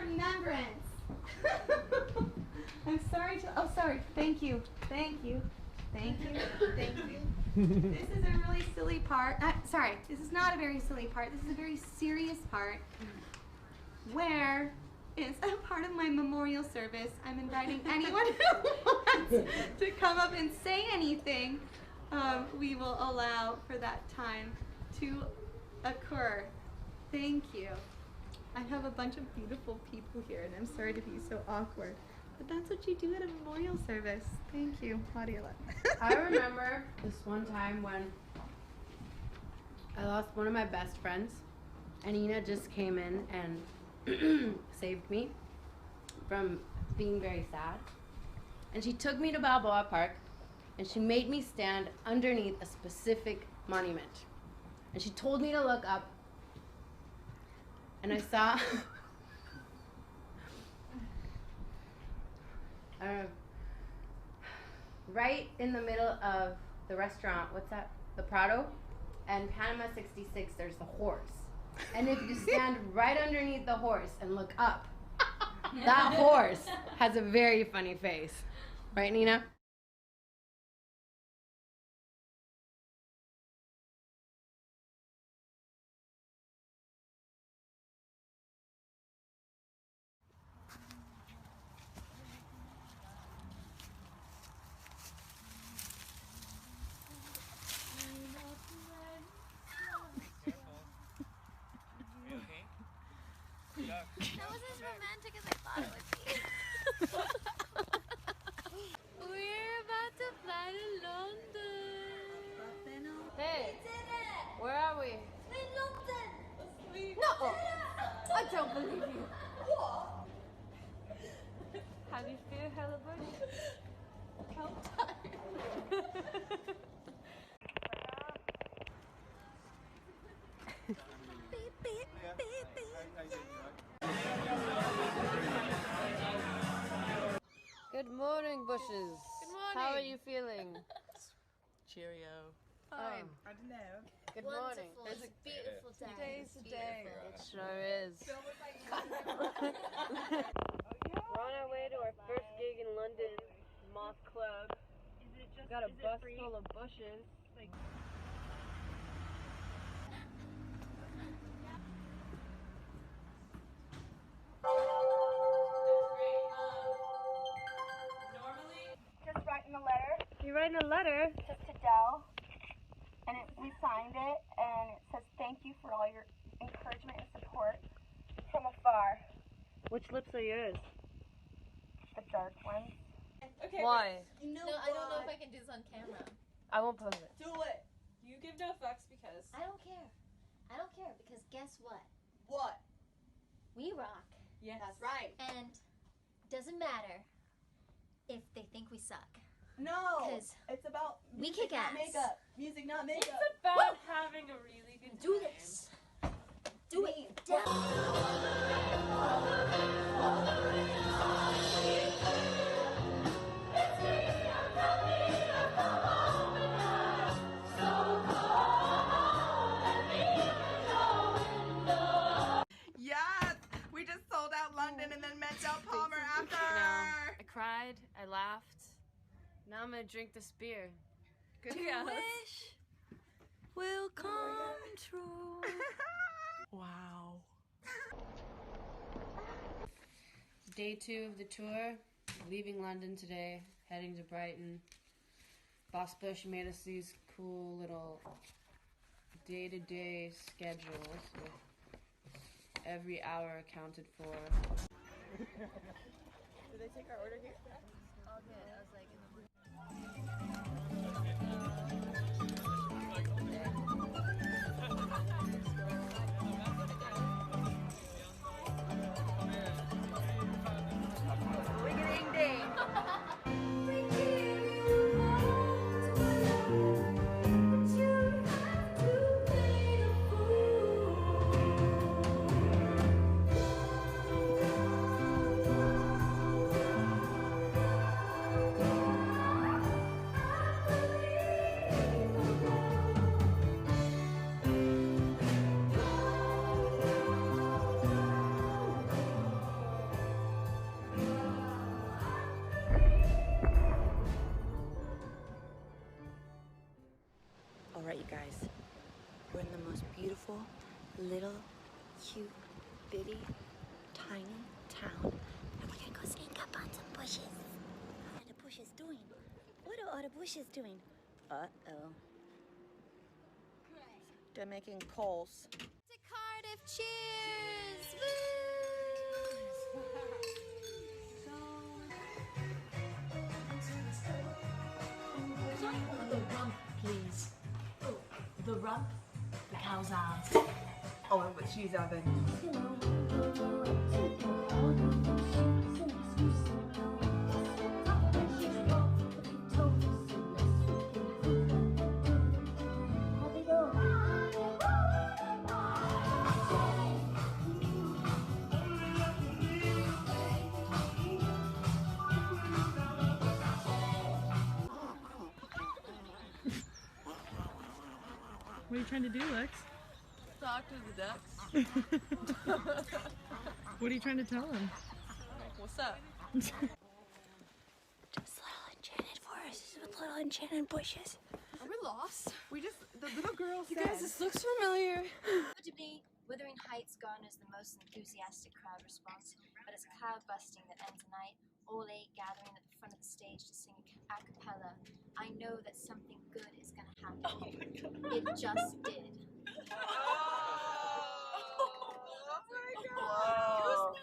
remembrance. I'm sorry to, oh, sorry. Thank you. Thank you. Thank you. Thank you. This is a really silly part. Sorry, this is not a very silly part. This is a very serious part where is a part of my memorial service. I'm inviting anyone who wants to come up and say anything. We will allow for that time to occur. Thank you. I have a bunch of beautiful people here, and I'm sorry to be so awkward. But that's what you do at a memorial service. Thank you, Claudia. I remember this one time when I lost one of my best friends, and Nina just came in and saved me from being very sad. And she took me to Balboa Park, and she made me stand underneath a specific monument. And she told me to look up, and I saw right in the middle of the restaurant, what's that? The Prado, and Panama 66, there's the horse. And if you stand right underneath the horse and look up, that horse has a very funny face. Right, Nina? That was as romantic as I thought it would be. We're about to fly to London. Hey, where are we? In London. No! I don't believe you. How do you feel, Hellebush? How tired. Good morning, bushes. Good morning. How are you feeling? Cheerio. Fine. I don't know. Good morning. It's a beautiful day. Today's the day. It sure is. We're on our way to our first gig in London, Moth Club. Got a bus full of bushes. Just writing a letter. You're writing a letter? Just to Dell. And we signed it, and it says, thank you for all your encouragement and support from afar. Which lips are yours? The dark ones. Okay. Why? You know No, I don't know if I can do this on camera. I won't post it. Do it. You give no fucks because. I don't care. I don't care because guess what? What? We rock. Yes. That's right. And doesn't matter if they think we suck. No. 'Cause it's about we music, kick not ass. makeup. Music, not makeup. It's about having a really good Do this. Do it. Yes. We just sold out London and then met Del Palmer after. I cried, I laughed. Now I'm gonna drink this beer. Good wish will come true. Wow. Day 2 of the tour. Leaving London today, heading to Brighton. Boss Bush made us these cool little day-to-day schedules with every hour accounted for. Did they take our order here? All good. I was like, Ding ding. beautiful, little, cute, bitty, tiny town. And we're gonna go sneak up on some bushes. What are the bushes doing? What are all the bushes doing? Uh-oh. They're making calls. To Cardiff, cheers! The rump, please. Oh, the rump, the cow's ass. Oh, and what she's having. What are you trying to do, Lex? Talk to the ducks. What are you trying to tell them? What's up? Just little enchanted forests with little enchanted bushes. Are we lost? The little girl You said. guys, this looks familiar. Notably, Wuthering Heights garners the most enthusiastic crowd response, but it's cloud busting that ends the night, all eight gathering at the front of the stage to sing a cappella. I know that something good is going to happen. Oh my God. It just did. Whoa.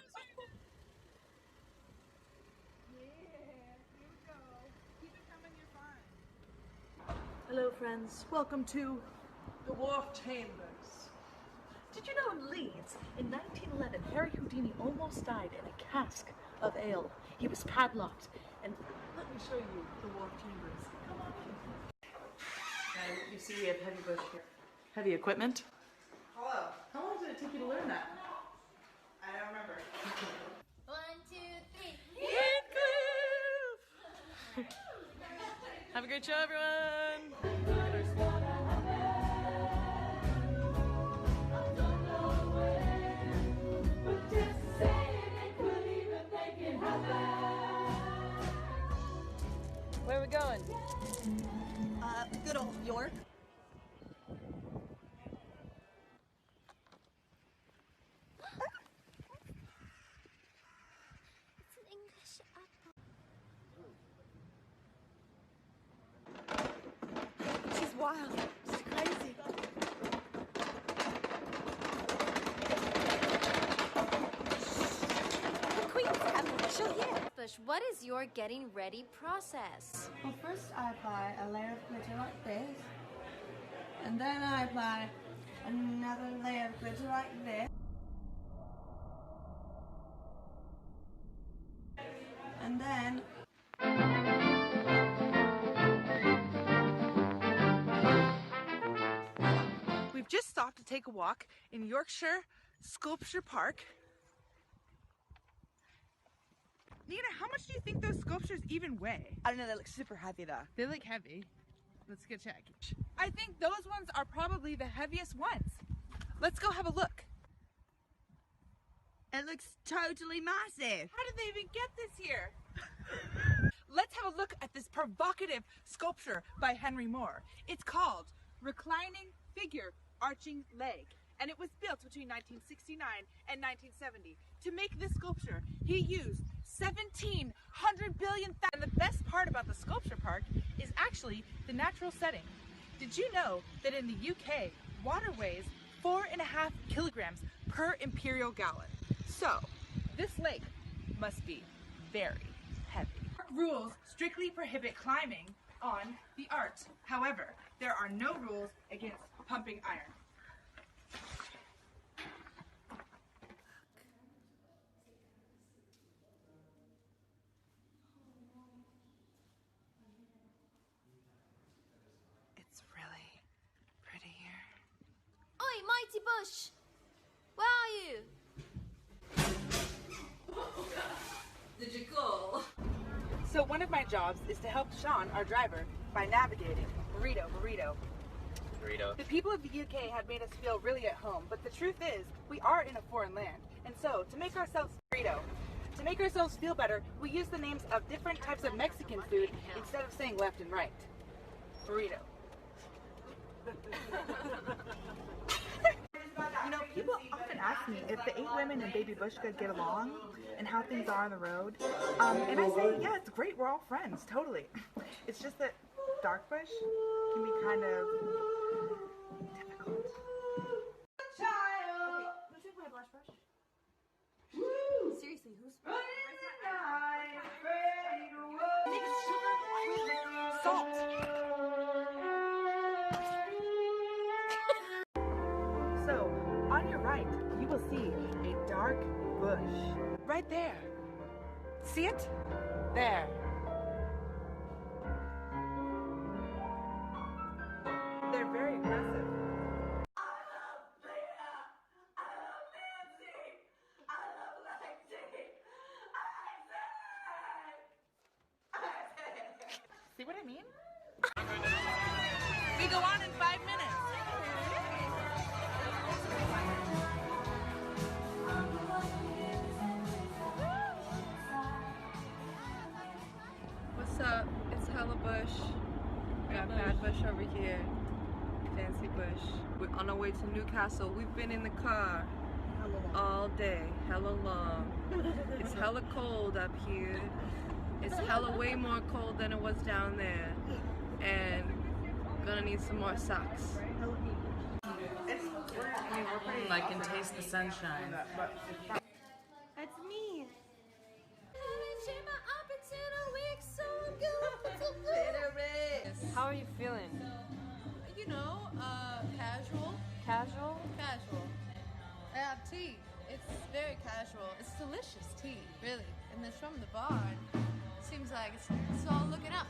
Hello, friends. Welcome to the Wharf Chambers. Did you know in Leeds, in 1911, Harry Houdini almost died in a cask of ale? He was padlocked. And let me show you the Wharf Chambers. Come on in. And you see we have heavy bush here. Heavy equipment. Hello. How long did it take you to learn that? I don't remember. 1, 2, 3. Heathcliff! Have a great show, everyone! Where are we going? Good old York. It's an English apple. She's wild. She's crazy. The Queen's having a show here. Bush, what is your getting ready process? Well, first I apply a layer of glitter like this, and then I apply another layer of glitter like this, and then We've just stopped to take a walk in Yorkshire Sculpture Park. Nina, how much do you think those sculptures even weigh? I don't know, they look super heavy though. They look heavy. Let's go check. I think those ones are probably the heaviest ones. Let's go have a look. It looks totally massive. How did they even get this here? Let's have a look at this provocative sculpture by Henry Moore. It's called Reclining Figure Arching Leg, and it was built between 1969 and 1970. To make this sculpture, he used 1,700 billion. And the best part about the sculpture park is actually the natural setting. Did you know that in the UK, water weighs 4.5 kilograms per imperial gallon? So, this lake must be very heavy. Park rules strictly prohibit climbing on the art. However, there are no rules against pumping iron. It's really pretty here. Oi, Mighty Bush! Where are you? Did you call? So one of my jobs is to help Sean, our driver, by navigating. Burrito. Burrito. The people of the UK have made us feel really at home, but the truth is, we are in a foreign land. And so, to make ourselves feel better, we use the names of different types of Mexican food instead of saying left and right. Burrito. You know, people often ask me if the 8 women in Baby Bush could get along and how things are on the road. And I say, yeah, it's great. We're all friends, totally. It's just that Dark Bush can be kind of difficult. Seriously, who's Salt. So, on your right, you will see a dark bush. Right there. See it? There. They're very aggressive. See what I mean? We go on in 5 minutes. What's up? It's Hella Bush. We got Bad Bush over here. Fancy Bush. We're on our way to Newcastle. We've been in the car all day. Hella long. It's hella cold up here. It's hella way more cold than it was down there. And gonna need some more socks. I can taste the sunshine. That's me. How are you feeling? You know, casual. Casual? Casual. I have tea. It's very casual. It's delicious tea, really. And it's from the bar. And seems like it's all looking up.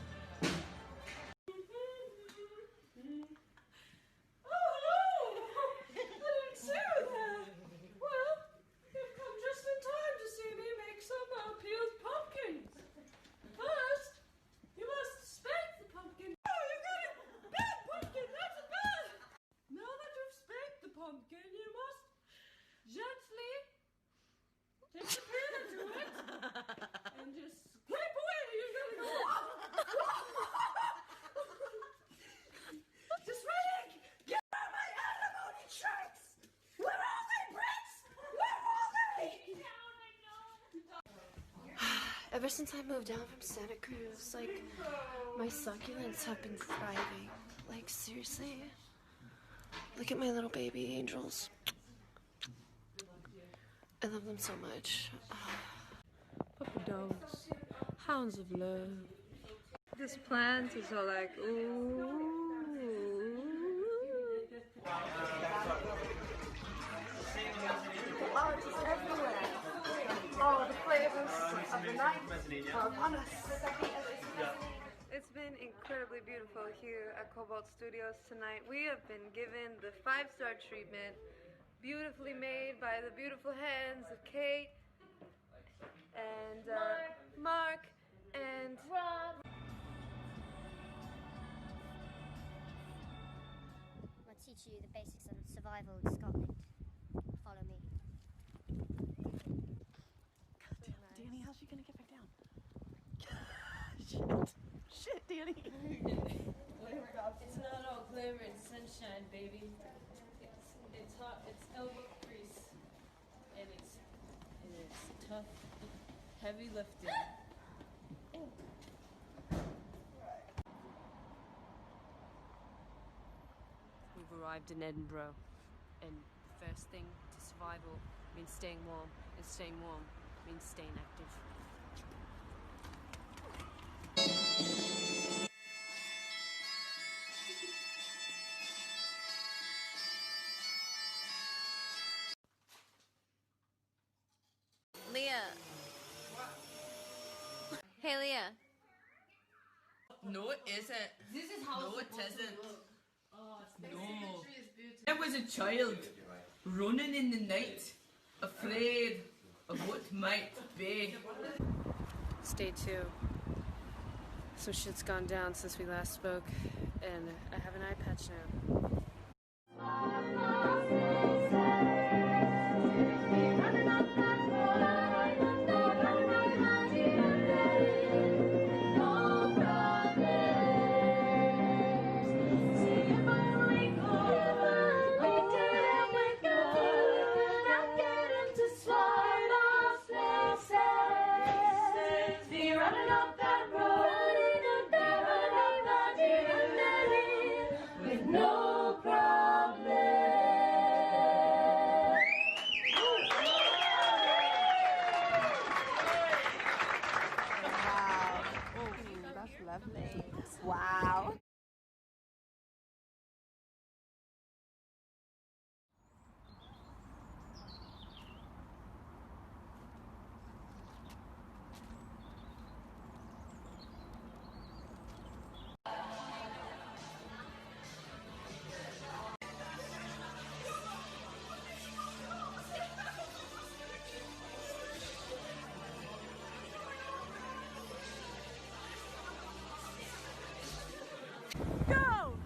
Ever since I moved down from Santa Cruz, like, my succulents have been thriving. Like, seriously. Look at my little baby angels. I love them so much. Puppy dogs. Hounds of love. This plant is all like, ooh. Oh, it's just everywhere. Oh, the flavors of the night are upon us. It's been incredibly beautiful here at Cobalt Studios tonight. We have been given the 5-star treatment, beautifully made by the beautiful hands of Kate and Mark and Rob. I'll teach you the basics of survival in Scotland. Follow me. Danny, how's she gonna get back down? Shit, Danny. It's not all glamour and sunshine, baby. It's hot. It's elbow grease, and it's tough, heavy lifting. We've arrived in Edinburgh, and the first thing to survival means staying warm, and staying warm means staying active. Leah. Hey, Leah. No, it isn't. This is how No, it it's isn't. No. I was a child, running in the night, afraid of what might be. Stay tuned. Some shit's gone down since we last spoke, and I have an eye patch now. Wow. Go!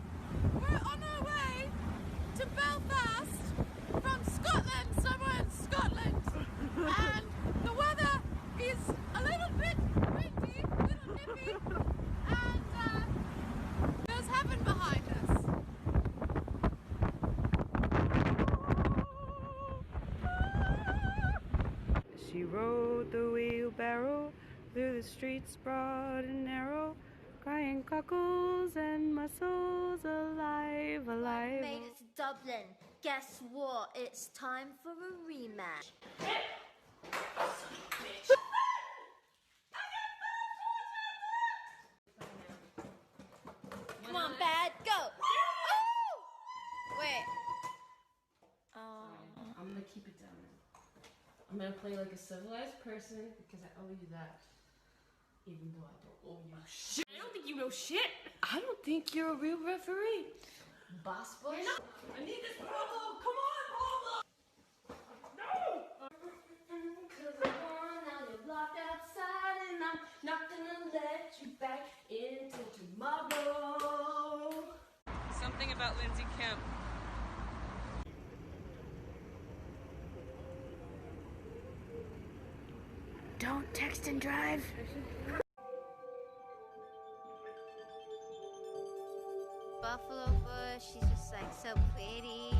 We're on our way to Belfast from Scotland, somewhere in Scotland. And the weather is a little bit windy, a little nippy, and there's heaven behind us. She rode the wheelbarrow through the streets broad and narrow, crying cockles and mussels alive, alive. Made it to Dublin. Guess what? It's time for a rematch. Come on, bad, go! Oh! Wait. I'm gonna keep it down now. I'm gonna play like a civilized person because I owe you that. Even though I don't owe you shit. I don't think you know shit. I don't think you're a real referee. Boss Bush. I need this Pablo. Come on, Pablo. No. Cause I won, now you're locked outside, and I'm not gonna let you back into tomorrow. Something about Lindsay Kemp. Don't text and drive. Buffalo Bush, she's just like so pretty.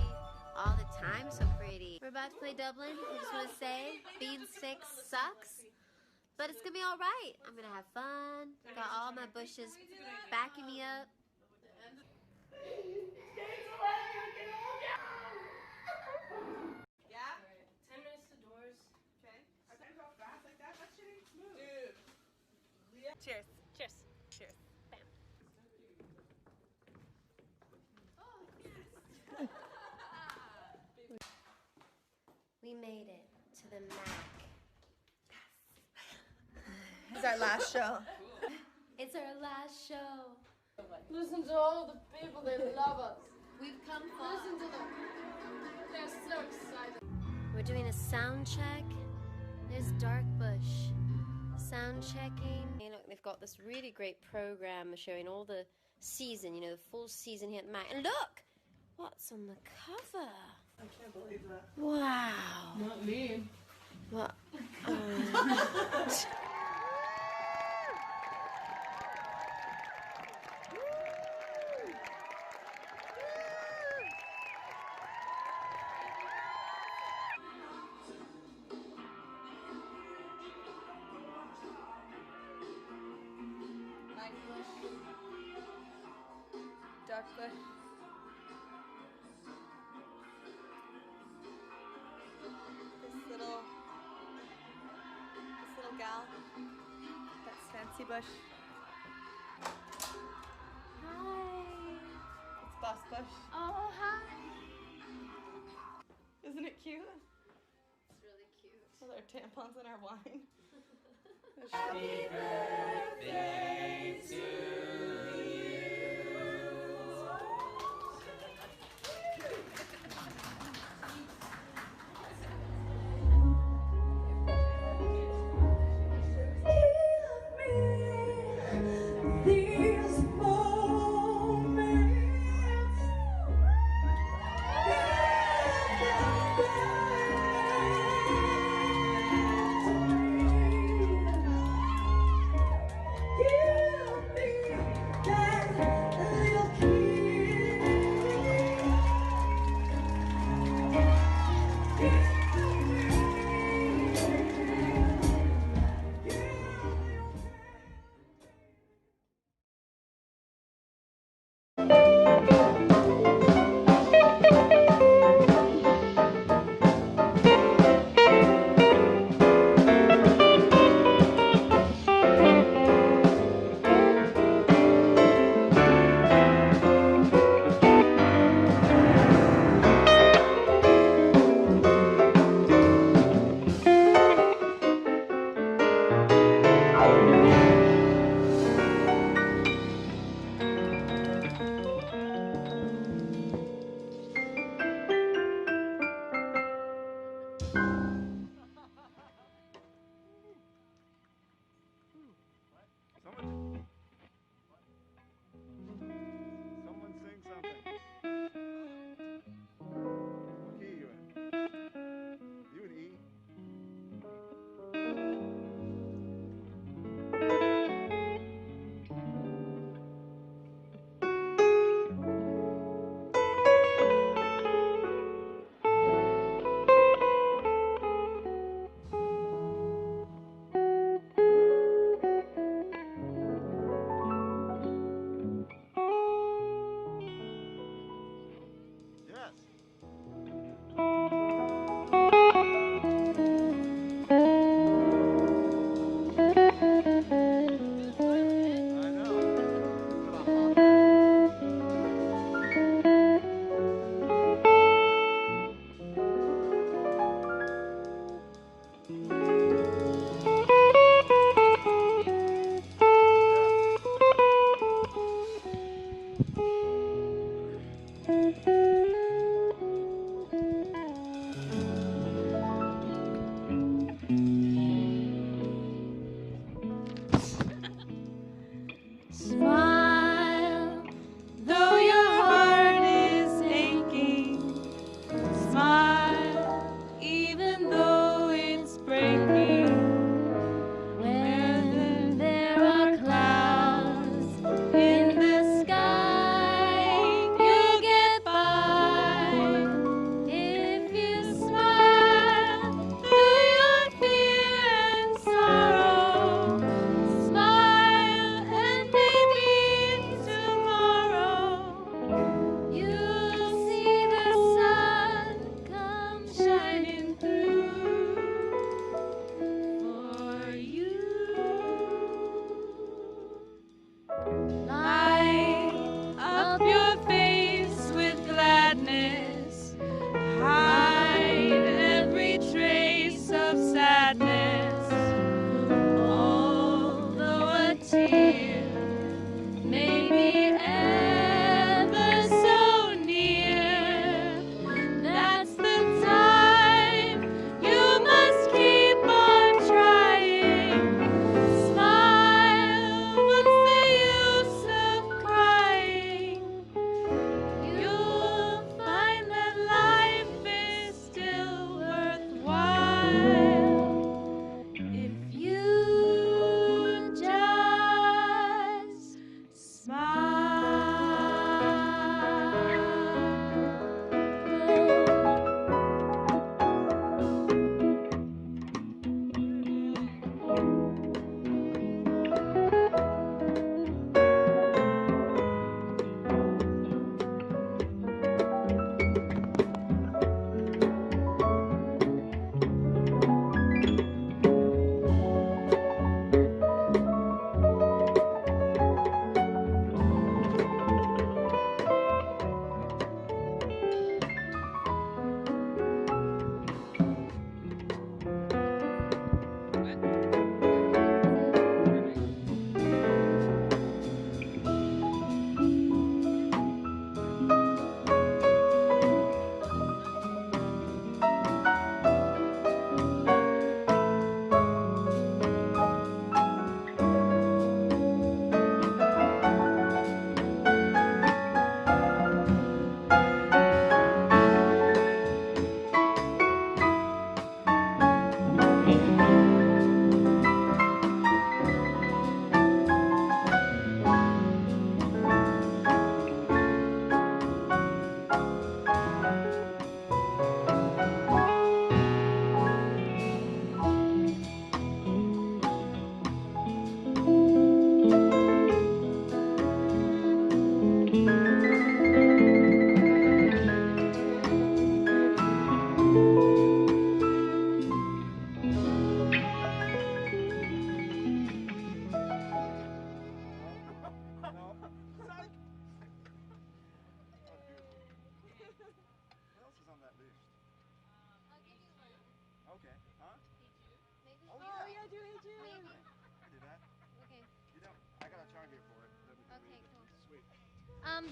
All the time so pretty. We're about to play Dublin. I just want to say, being sick sucks. But it's gonna be alright. I'm gonna have fun. Got all my bushes backing me up. Yeah? 10 minutes to doors. Okay. I can't go fast like that. That shit ain't smooth. Dude. Cheers. Cheers. Cheers. Bam. We made it to the Mac. It's our last show. It's our last show. Listen to all the people that love us. We've come far. Listen to them. They're so excited. We're doing a sound check. There's Dark Bush. Sound checking. Hey, look, they've got this really great program showing all the season, you know, the full season here at Mac. And look! What's on the cover? I can't believe that. Wow. Not me. What? Dark Bush. This little gal. That's Fancy Bush. Hi. It's Boss Bush. Oh, hi. Isn't it cute? It's really cute. With our tampons and our wine. Happy birthday to you. These moments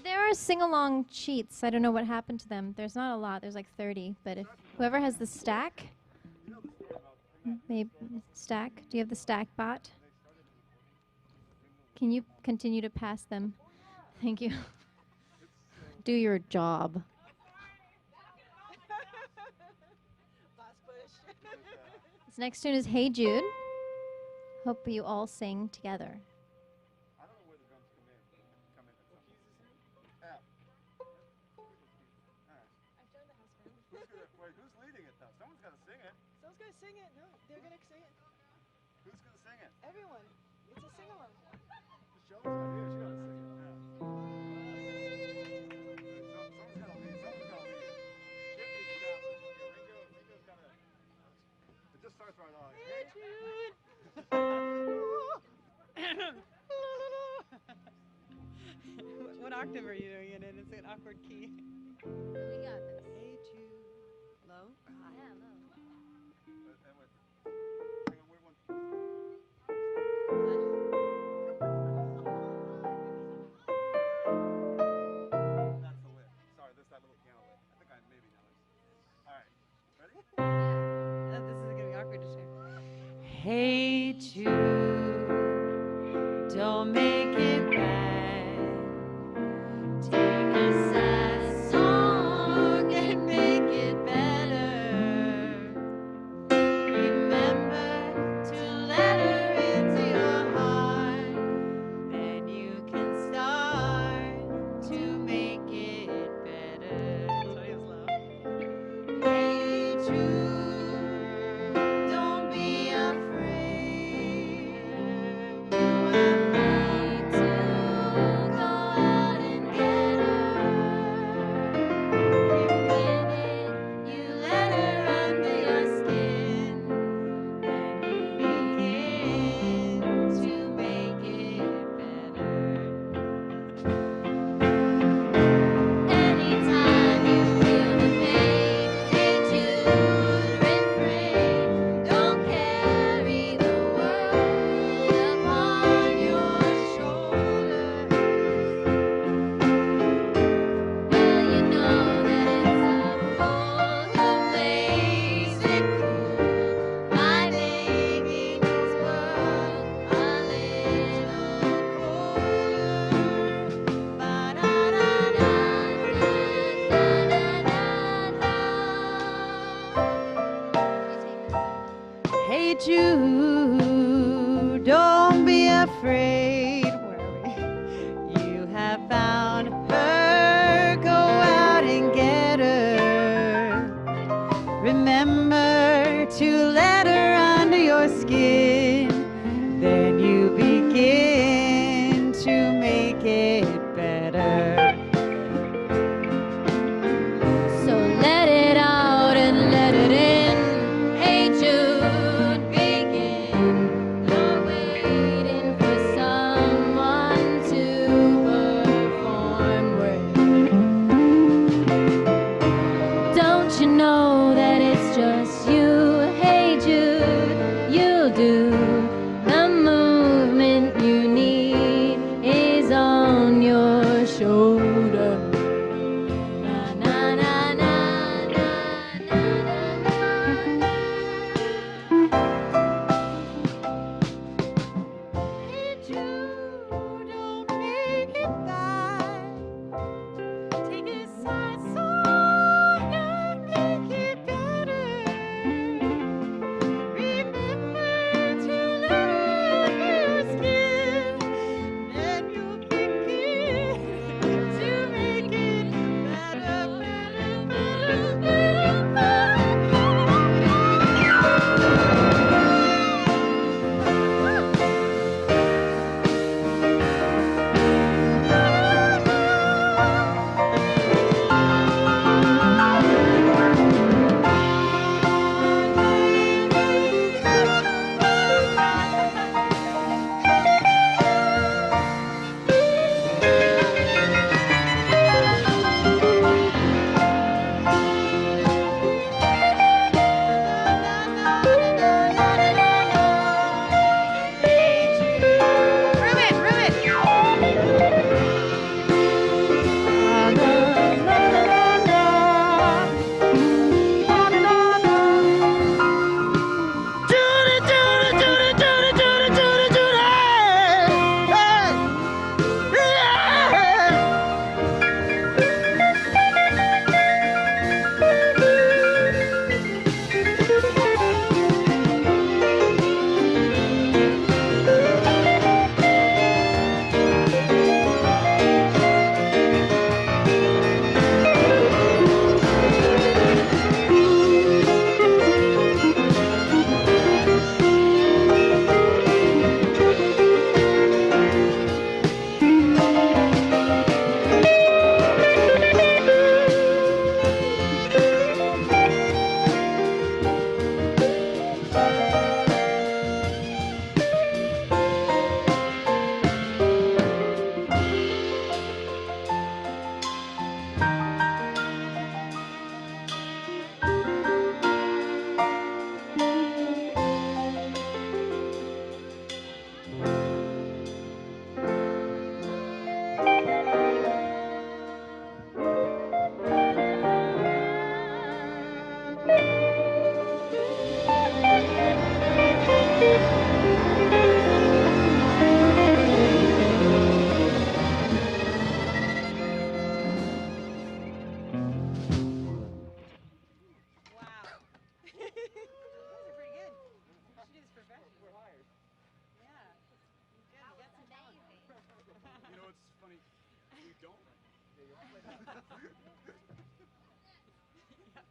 There are sing-along cheats. I don't know what happened to them. There's not a lot. There's like 30. But if whoever has the stack, maybe stack. Do you have the stack bot? Can you continue to pass them? Thank you. Do your job. This next tune is Hey Jude. Hope you all sing together. Who's leading it though? Someone's got to sing it. Someone's gonna sing it. No, they're gonna sing it. Who's going to sing it? Everyone. It's a sing-along. Michelle's not here. She got to sing it. Yeah. Someone's got to lead. Someone's got to lead. Jimmy's chaplain. Ringo's got to. It just starts right on. Hey, Jude. What octave are you doing it in? It's an awkward key. We got this. Hey Jude. Low? Yeah, low. Hang on, wait one. That's the lift. Sorry, there's that little piano lift. I think I maybe know it. All right. Ready? This is gonna be awkward to share. Hey Jude, don't make it bad. Take a sad song and make it better. Remember to let her into your heart. Then you can start to make it better. Hey Jude, don't be afraid. You have me to go out and get her. The minute you let her under your skin, then you begin to make it better. Anytime you feel the pain, hey Jude, refrain. Don't carry the world upon your shoulders. Well, you know that it's a fool who plays it cool by making this world a little colder. Hey Jude, don't be afraid. Where are we? You have found her. Go out and get her. Remember to let her under your skin. Then you begin to make it better. So let it out and let it in. Hey Jude, begin. You're waiting for some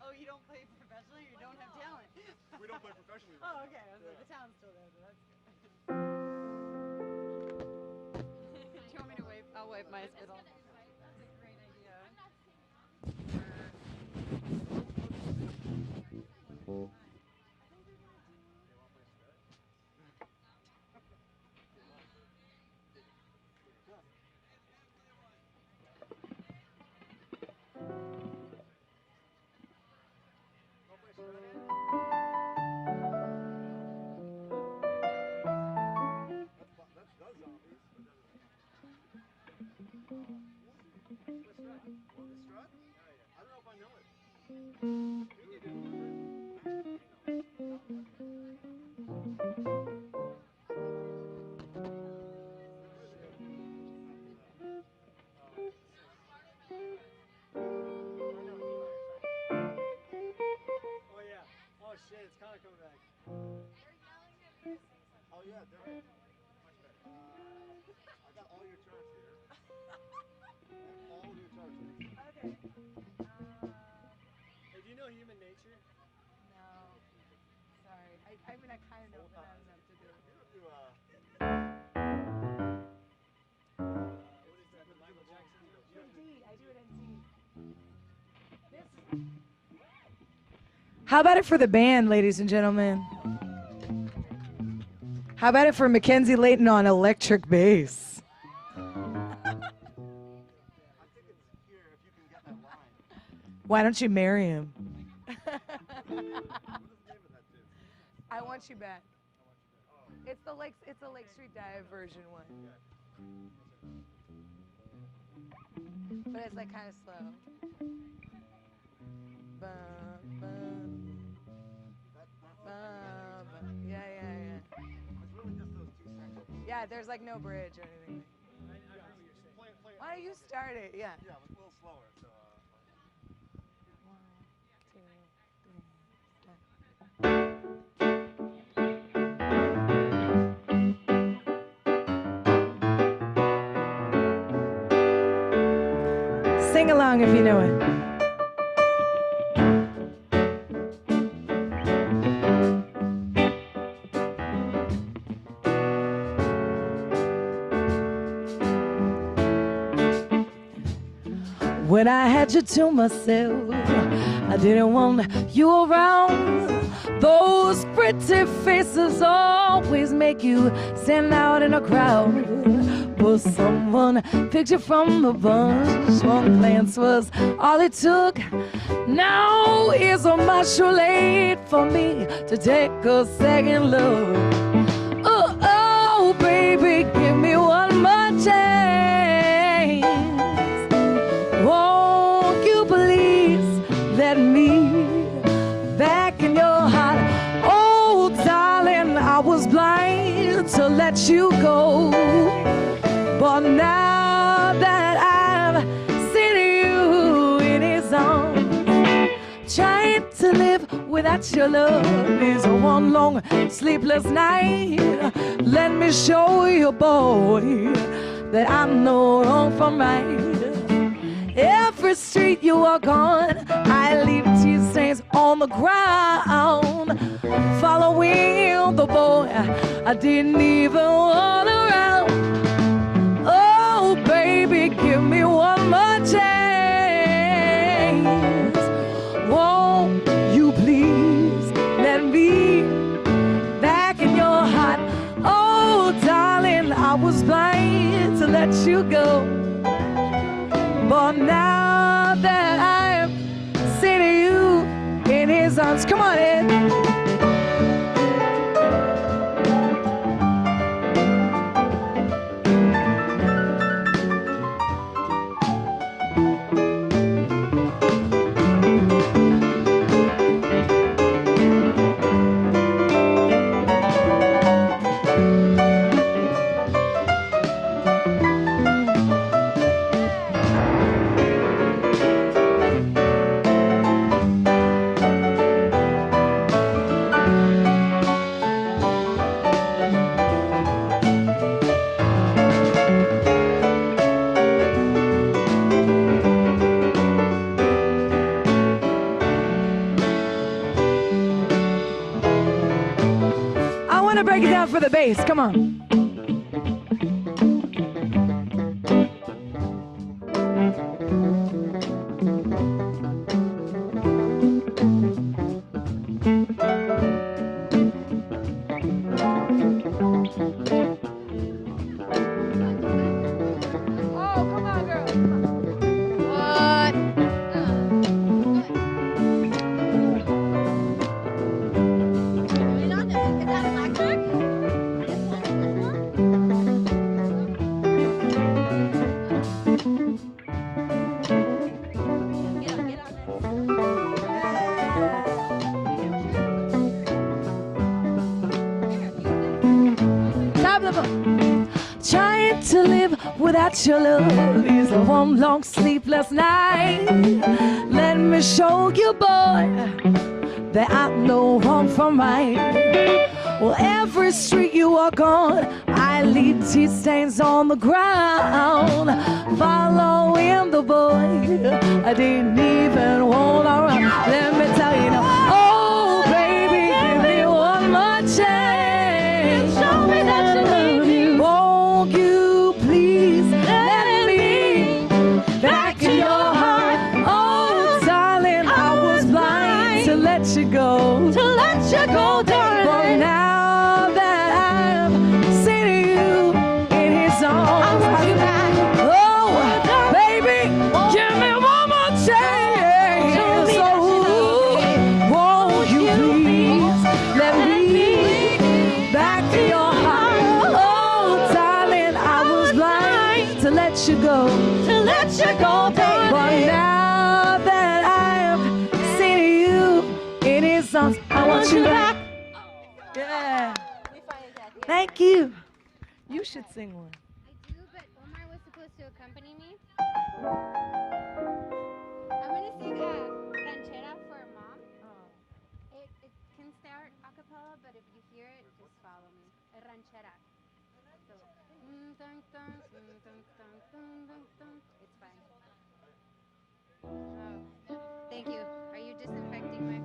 Oh, you don't play professionally? You don't have talent? We don't play professionally. Oh, Right okay. I was like, Yeah. the talent's still there, so that's good. Do you want me to wipe? I'll wipe my spittle. That's a great idea. That's the zombies. Want the strut? I don't know if I know it. Oh yeah. Oh shit, it's kind of coming back. Oh yeah, definitely. Much better. I got all your charts here. All your charts. Okay. Hey, do you know human nature? No. Sorry. I mean, I kind of know, but not enough to do it. What is that? The Michael Jackson? D. I do it in D. This. How about it for the band, ladies and gentlemen? How about it for Mackenzie Layton on electric bass? Why don't you marry him? I Want You Back. It's the Lake Street Dive version one. But it's like kind of slow. Bum, bum. Yeah. It's really just those two sections. Yeah, there's like no bridge or anything. Why don't you start it? Yeah. Yeah, it's a little slower. So. 1, 2, 3. Sing along if you know it. When I had you to myself, I didn't want you around. Those pretty faces always make you stand out in a crowd. But someone picked you from the bunch. One glance was all it took. Now it's so much too late for me to take a second look. Oh, baby, give me one more chance. Won't you please let me back in your heart? Oh, darling, I was blind to let you go. But now that I've seen you in his arms, trying to live without your love is one long sleepless night. Let me show you, boy, that I know wrong from right. Every street you walk on, I leave tear stains on the ground. Following the boy I didn't even want around. Oh, baby, give me one more chance. Won't you please let me back in your heart? Oh, darling, I was blind to let you go. But now that I've seen you in his arms, come on in. down for the bass. Come on. Trying to live without your love is a one long sleepless night. Let me show you, boy, that I know wrong from right. Well, every street you walk on, I leave tea stains on the ground. Following the boy, I didn't even want to run. Let me tell you now, oh baby, give me one more chance. Show me that you need me. Won't you please let me back in your heart? Oh darling, I was blind to let you go, darling. But now that I'm seeing you in his arms, I want you back. Oh, baby, give me one more chance. Oh, won't you please let me back in your heart? Oh, darling, I was blind to let you go, baby. But now that I am seeing you in his arms, I want you back. Yeah. Thank you. You should sing one. I do, but Omar was supposed to accompany me. I'm gonna sing ranchera for mom. It can start a cappella, but if you hear it, just follow me. Ranchera. So, it's fine. Oh, thank you. Are you disinfecting my?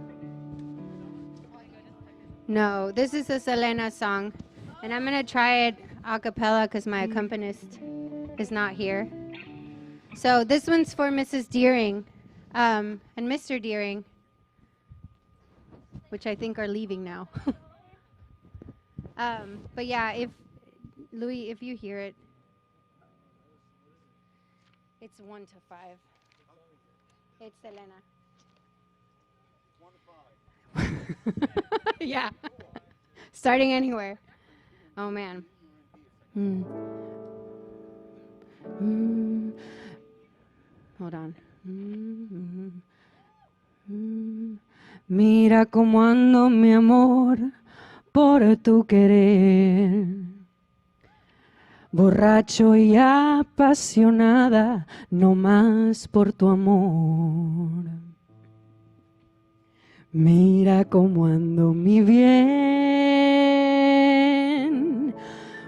No, this is a Selena song, and I'm gonna try it a cappella because my accompanist is not here. So this one's for Mrs. Deering and Mr. Deering, which I think are leaving now. But yeah, if Louis, if you hear it, it's 1 to 5. It's Selena. Yeah. Starting anywhere. Oh man. Hold on. Mira cómo ando, mi amor, por tu querer. Borracho y apasionada, no más por tu amor. Mira cómo ando, mi bien,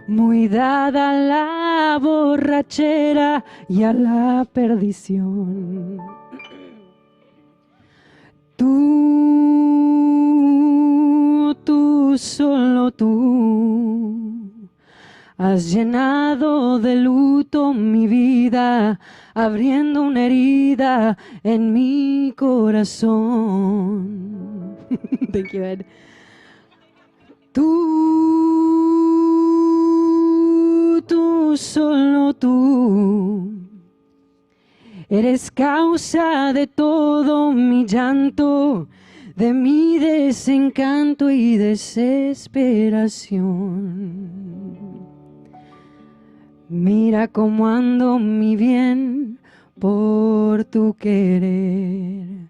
muy dada a la borrachera y a la perdición. Tú, solo tú, has llenado de luto mi vida, abriendo una herida en mi corazón. Thank you, Ed. Tú, solo tú, eres causa de todo mi llanto, de mi desencanto y desesperación. Mira cómo ando, mi bien, por tu querer.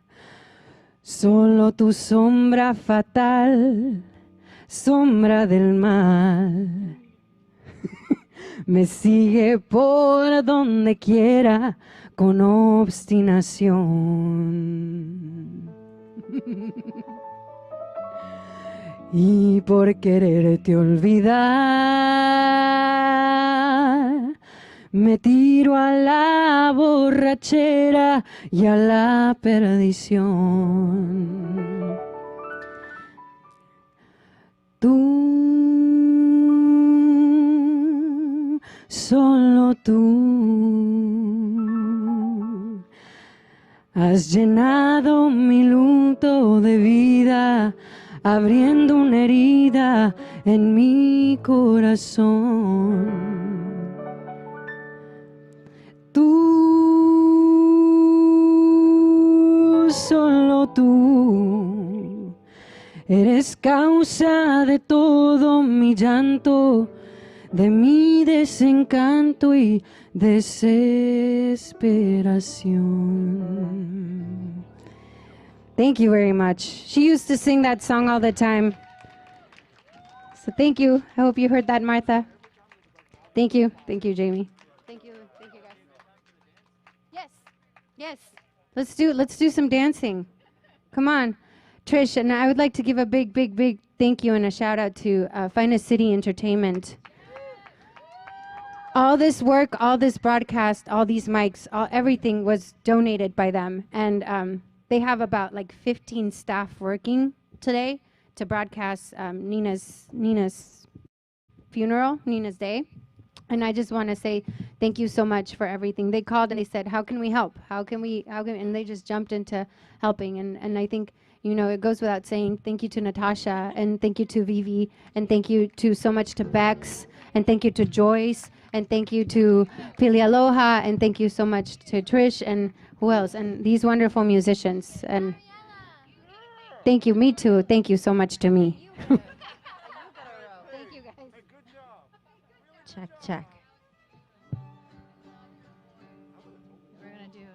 Solo tu sombra fatal, sombra del mal, me sigue por donde quiera con obstinación. Y por quererte olvidar, me tiro a la borrachera y a la perdición. Tú, solo tú. Has llenado mi luto de vida, abriendo una herida en mi corazón. Tú, solo tú, eres causa de todo mi llanto, de mi desencanto y desesperación. Thank you very much. She used to sing that song all the time. So thank you. I hope you heard that, Martha. Thank you. Thank you, Jamie. Thank you guys. Yes, yes. Let's do some dancing. Come on. Trish, and I would like to give a big thank you and a shout out to Finest City Entertainment. All this work, all this broadcast, all these mics, everything was donated by them. And they have about like 15 staff working today to broadcast Nina's funeral, Nina's day. And I just want to say thank you so much for everything. They called and they said, how can we help? And they just jumped into helping. And I think, you know, it goes without saying thank you to Natasha, and thank you to Vivi, and thank you to so much to Bex, and thank you to Joyce, and thank you to Pili Aloha, and thank you so much to Trish, and who else? And these wonderful musicians. And thank you, me too. Thank you so much to me. Thank you guys. Check, check. We're gonna do. Is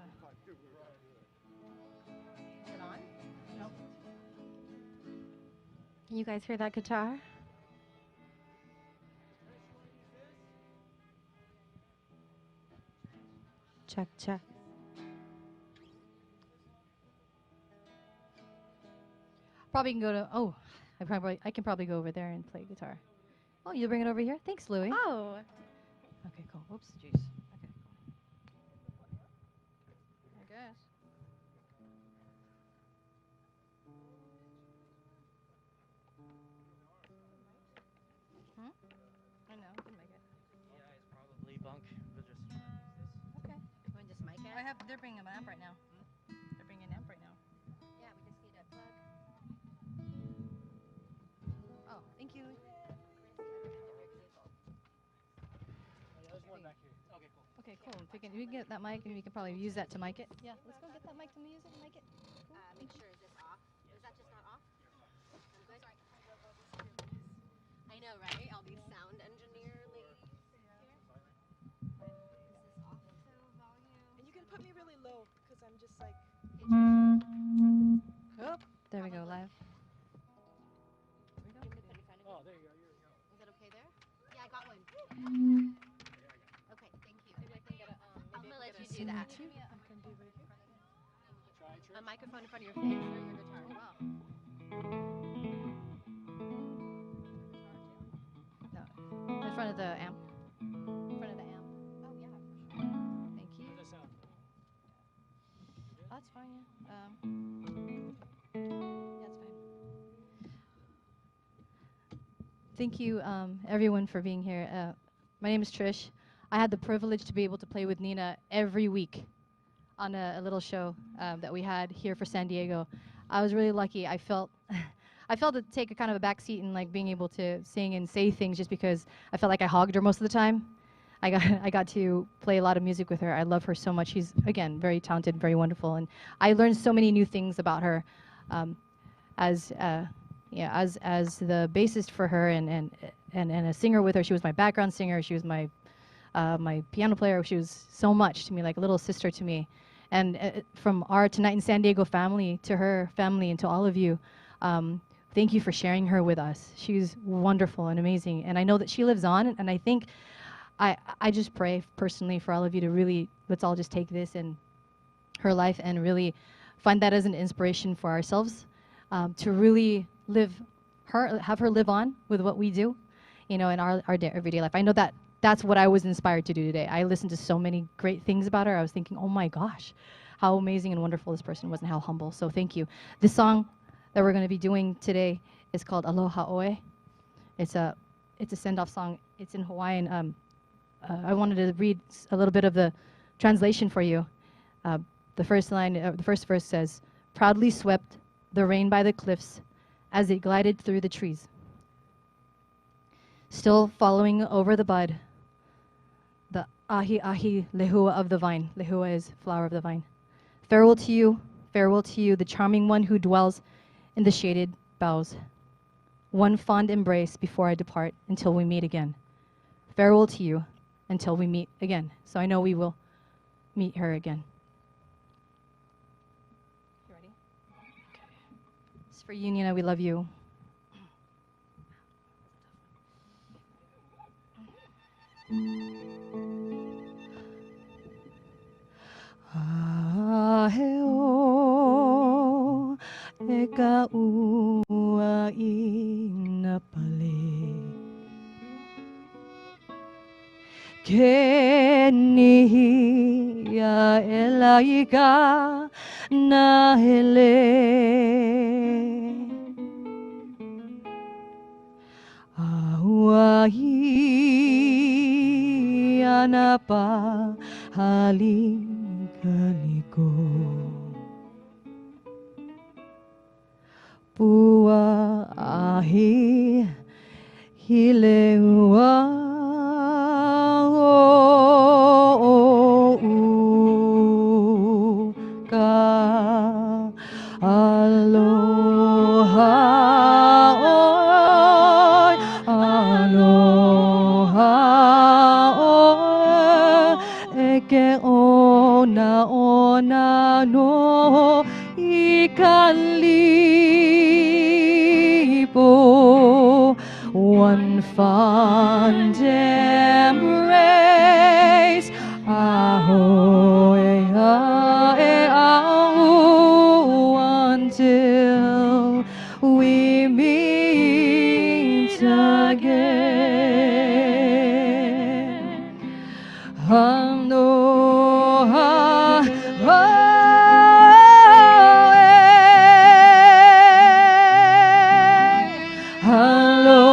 it on? Nope. Can you guys hear that guitar? Check, check. Probably can go to. Oh, I can probably go over there and play guitar. Oh, you'll bring it over here? Thanks, Louie. Oh. Okay, cool. Oops, jeez. Okay, cool. I guess. Hmm? I know. I can make it. Yeah, it's probably bunk. We'll just use this. Okay. You want to just mic it? They're bringing an amp right now. They're bringing an amp right now. Yeah, we just need a plug. Oh, thank you. There's one back here. Okay, cool. Okay, cool. If we can get that mic, and we can probably use that to mic it. Yeah, let's go get that mic to use it and mic it. Cool. Make sure, is this off? Is that just not off? I'm good. I know, right? All these sound engineer ladies here. Is this off? So volume. And you can put me really low because I'm just like. Oh, there we go, live. Oh, there you go. Is that okay there? Yeah, I got one. Okay, thank you. Maybe I can get a, I'm gonna let you do that. A microphone in front of your face or your guitar as well. No, in front of the amp. In front of the amp. Oh yeah, for sure. Thank you. How's that sound? That's fine, yeah. Yeah, it's fine. Thank you, everyone, for being here. My name is Trish. I had the privilege to be able to play with Nina every week on a little show that we had here for San Diego. I was really lucky. I felt to take a kind of a back seat and like being able to sing and say things just because I felt like I hogged her most of the time. I got to play a lot of music with her. I love her so much. She's, again, very talented, very wonderful, and I learned so many new things about her as the bassist for her and a singer with her. She was my background singer. She was my piano player. She was so much to me, like a little sister to me. And from our Tonight in San Diego family to her family and to all of you, thank you for sharing her with us. She's wonderful and amazing. And I know that she lives on, and I think I just pray personally for all of you to really, let's all just take this and her life and really find that as an inspiration for ourselves, to really have her live on with what we do, in our everyday life. I know that that's what I was inspired to do today. I listened to so many great things about her. I was thinking, oh my gosh, how amazing and wonderful this person was and how humble. So thank you. This song that we're going to be doing today is called Aloha Oe. It's a send-off song. It's in Hawaiian. I wanted to read a little bit of the translation for you. The first line, the first verse says, "Proudly swept the rain by the cliffs as it glided through the trees. Still following over the bud, the ahi ahi lehua of the vine." Lehua is flower of the vine. Farewell to you, the charming one who dwells in the shaded boughs. One fond embrace before I depart until we meet again. Farewell to you until we meet again. So I know we will meet her again. You ready? Okay. It's for you, Nina. We love you. Aheo e ka ua I na pale ke nihia e laika na hele Hawaii ana pa halikaliko Pua ahi hileua o ka aloha oi aloha oi e ke ona no I ka lipo one fond embrace ahoy au until we meet again Aloha Aloha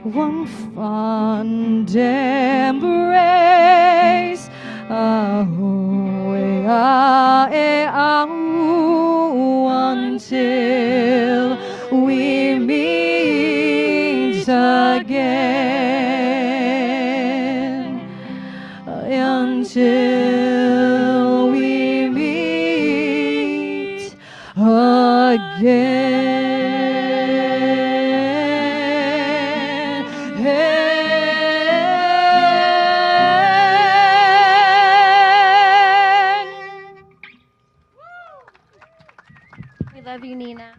one fond embrace ahoy au until we meet again until we meet again We love you, Nina.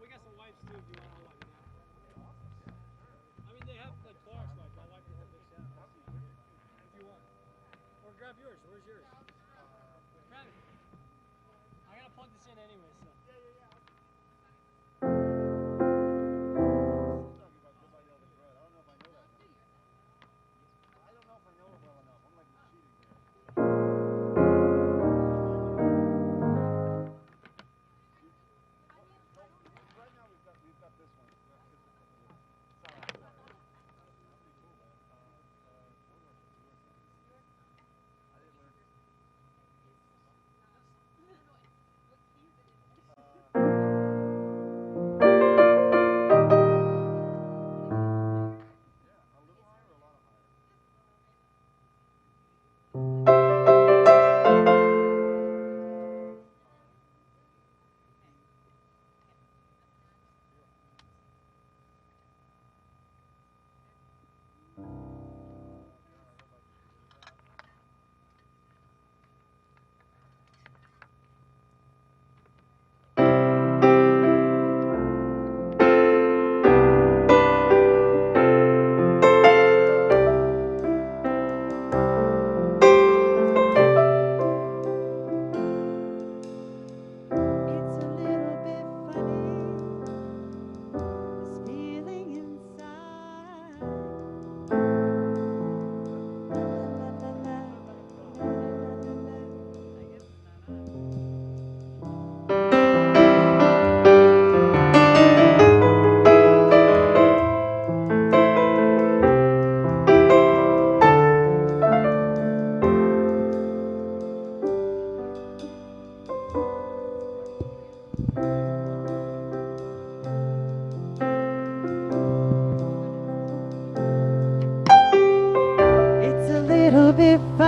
We got some wipes too if you want to wipe it out. I mean, they have like Clorox wipes. I'll wipe your whole face out if you want. Or grab yours. Where's yours? Grab it. I gotta plug this in anyway, so.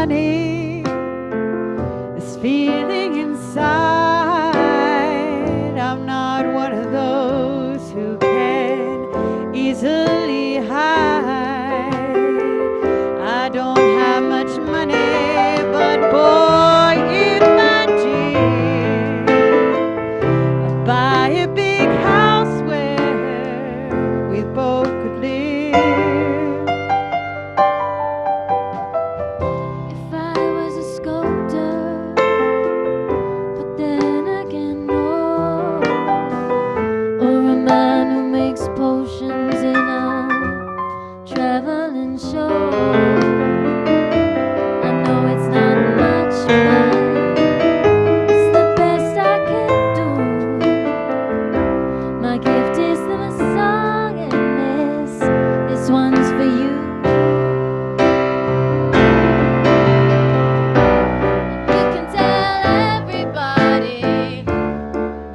funny, this feeling inside. I'm not one of those who can easily hide. I don't have much money, but boy, if I did, I'd buy a big house where we both could live. If I was a sculptor, but then again, no. Or a man who makes potions in a traveling show. I know it's not much, but it's the best I can do. My gift is the song, and this one's for you. You can tell everybody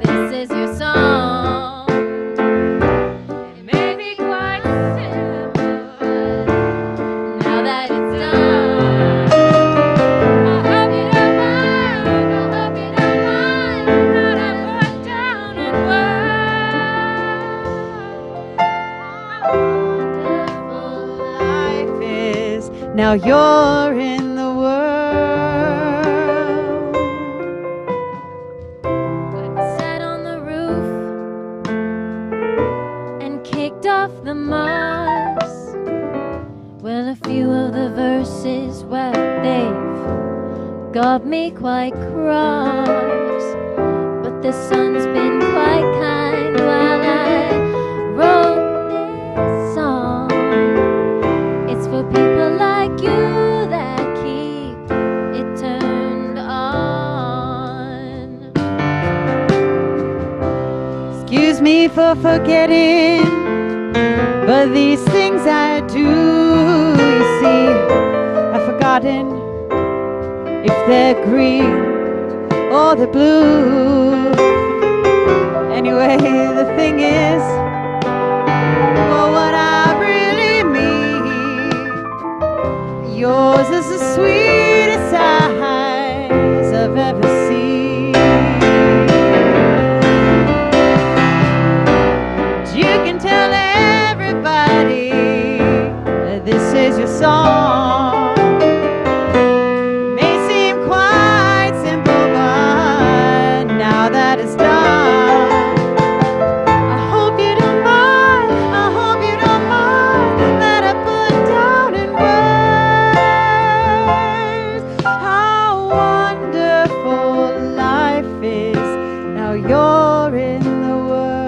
this is your song. It may be quite simple, but now that it's done, I hope you don't mind. I hope you don't mind that I put down in words how wonderful Life is now you're in the world. sat on the roof and kicked off the moss. Well, a few of the verses, well, they've got me quite cross. But the sun's been quite kind while I wrote this song. It's for people like you that keep it turned on. Excuse me for forgetting, but these things I do, you see, I've forgotten if they're green or the blue. Anyway, the thing is, well, what I really mean, yours is the sweetest eyes I've ever seen. You can tell everybody that this is your song. It may seem quite simple, but now that it's done, I hope you don't mind, I hope you don't mind that I put down in words how wonderful life is. Now you're in the world.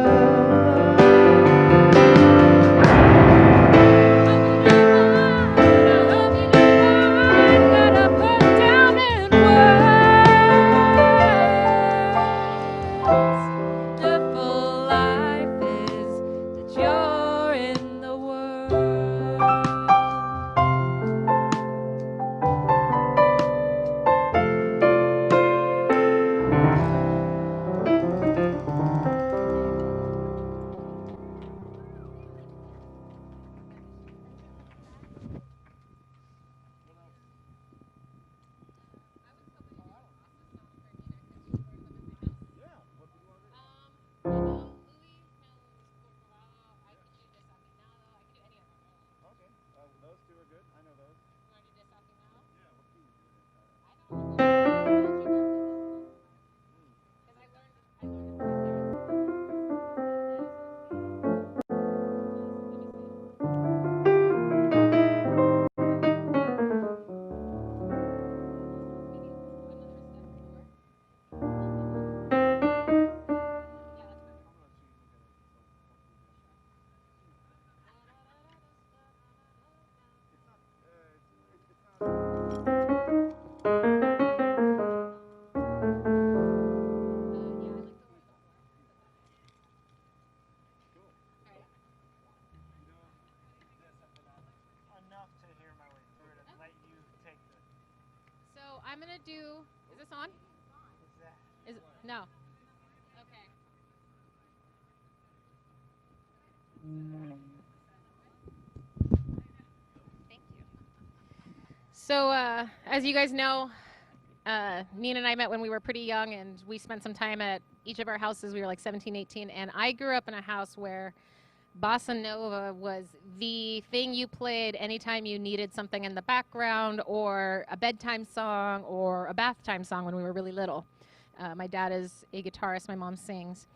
Wonderful life is that you're in the world. Those two are good. I know those. Enough to hear my way through it and let you take the. So I'm gonna do. Is this on? Is no. Okay. So, as you guys know, Nina and I met when we were pretty young, and we spent some time at each of our houses. We were like 17, 18, and I grew up in a house where bossa nova was the thing you played anytime you needed something in the background, or a bedtime song, or a bath time song when we were really little. My dad is a guitarist, my mom sings.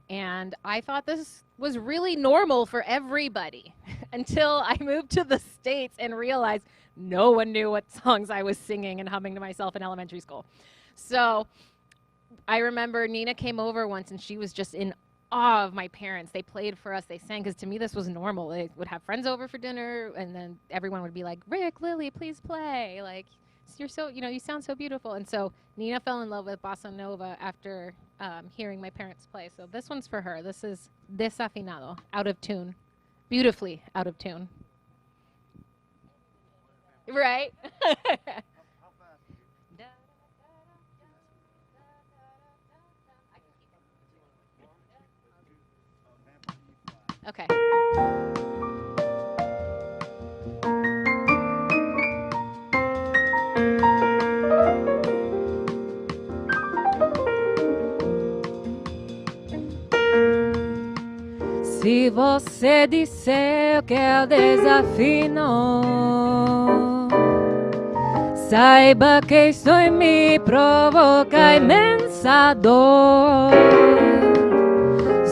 And I thought this was really normal for everybody until I moved to the States and realized no one knew what songs I was singing and humming to myself in elementary school. So I remember Nina came over once and she was just in awe of my parents. They played for us, they sang, because to me this was normal. They would have friends over for dinner and then everyone would be like, Rick, Lily, please play. Like, you're so, you sound so beautiful. And so Nina fell in love with bossa nova after hearing my parents play. So this one's for her. This is Desafinado, out of tune, beautifully out of tune. Right? Okay. Se você disser que eu desafino, saiba que isso me provoca imensa dor.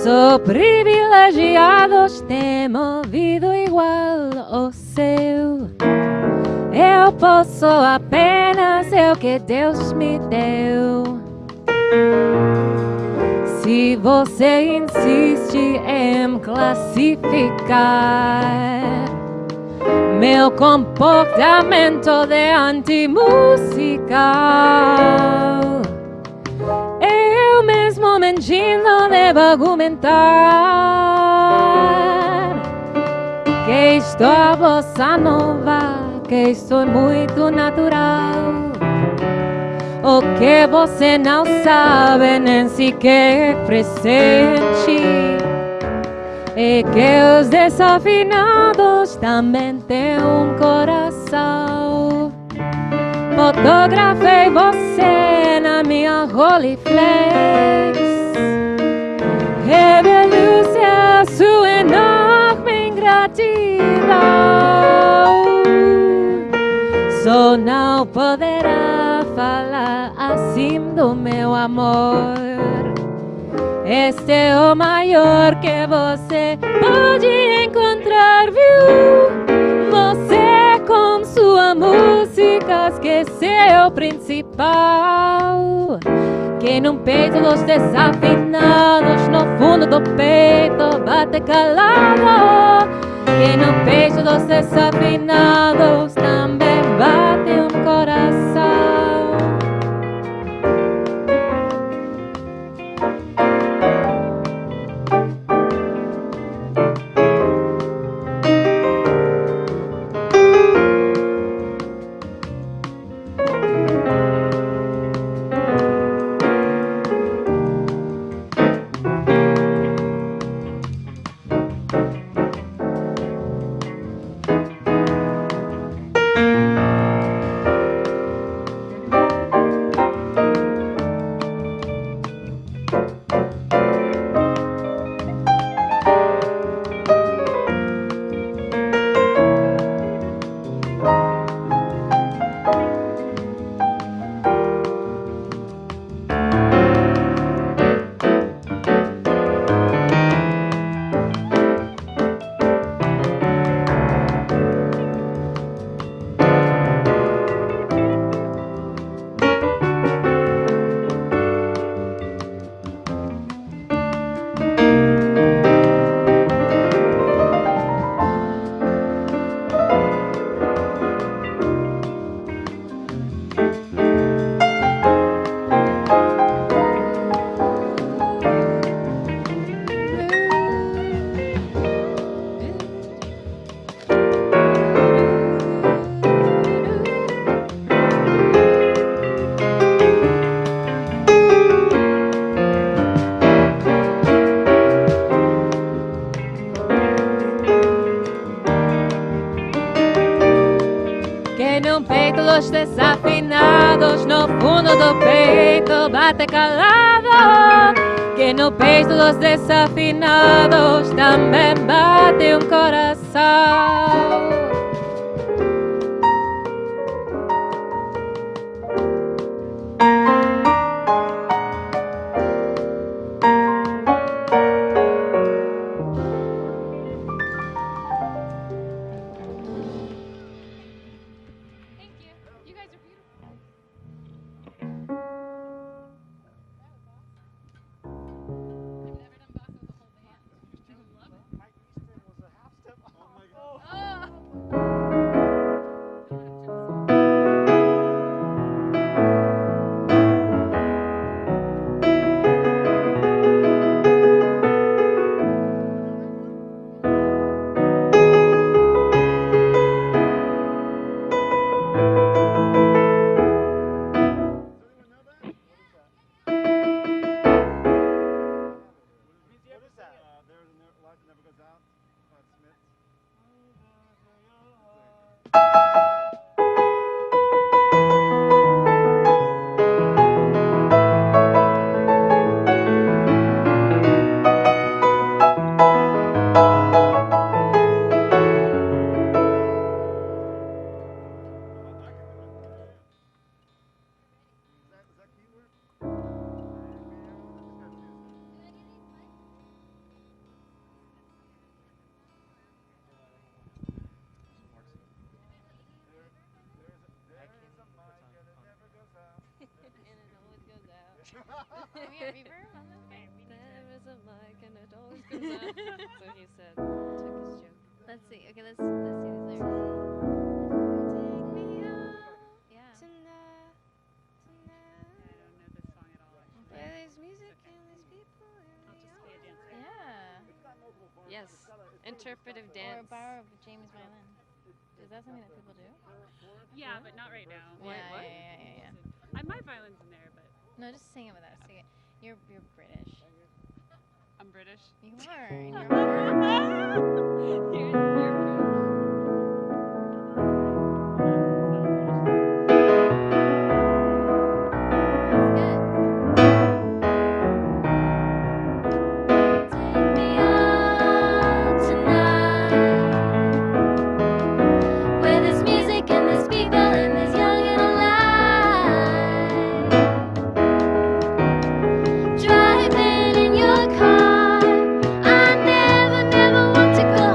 Sou privilegiados, tenho ouvido igual ao seu. Eu posso apenas ser o que Deus me deu. Se você insiste em classificar meu comportamento de antimusical, eu mesmo mentindo devo argumentar que estou a bossa nova, que estou muito natural. O que você não sabe nem sequer presente é que os desafinados também têm um coração. Fotografei você na minha Rolleiflex, revelou-se a sua enorme ingratidão. Só não poderá falar assim do meu amor. Este é o maior que você pode encontrar, viu? Você com sua música esqueceu o principal, que no peito dos desafinados, no fundo do peito bate calado, que no peito dos desafinados também bate um coração. dos desafinados no fundo do peito bate calado, que no peito dos desafinados também bate um coração. Can we have reverb on this? There is a mic and it always goes out. That's what he said. Took his joke. Let's see. Okay, let's see these lyrics. Take me out. Yeah. Tonight. I don't know this song at all. Where there's music and there's people. I'll just be a dancer. Yeah. Yes. Interpretive dance. Or a bar of Jamie's violin. Is that something that people do? Yeah, but not right now. Yeah. My violin's in there, but No, just sing it with us. Sing it. You're British. I'm British. You are. In your heart. You're British. Where there's music and there's people and there's young and alive. Driving in your car, I never want to go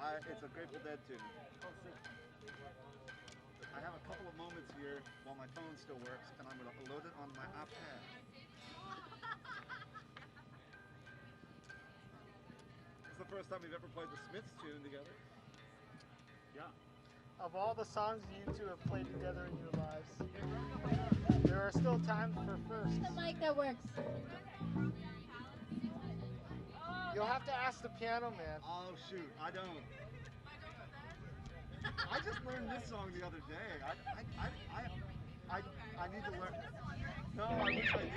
It's a Grateful Dead tune. I have a couple of moments here while my phone still works, and I'm going to load it on my iPad. This is the first time we've ever played the Smiths tune together. Yeah. Of all the songs you two have played together in your lives, there are still times for firsts. The mic that works. You'll have to ask the piano man. Oh shoot, I don't. I just learned this song the other day. I need to learn. No, I wish I did.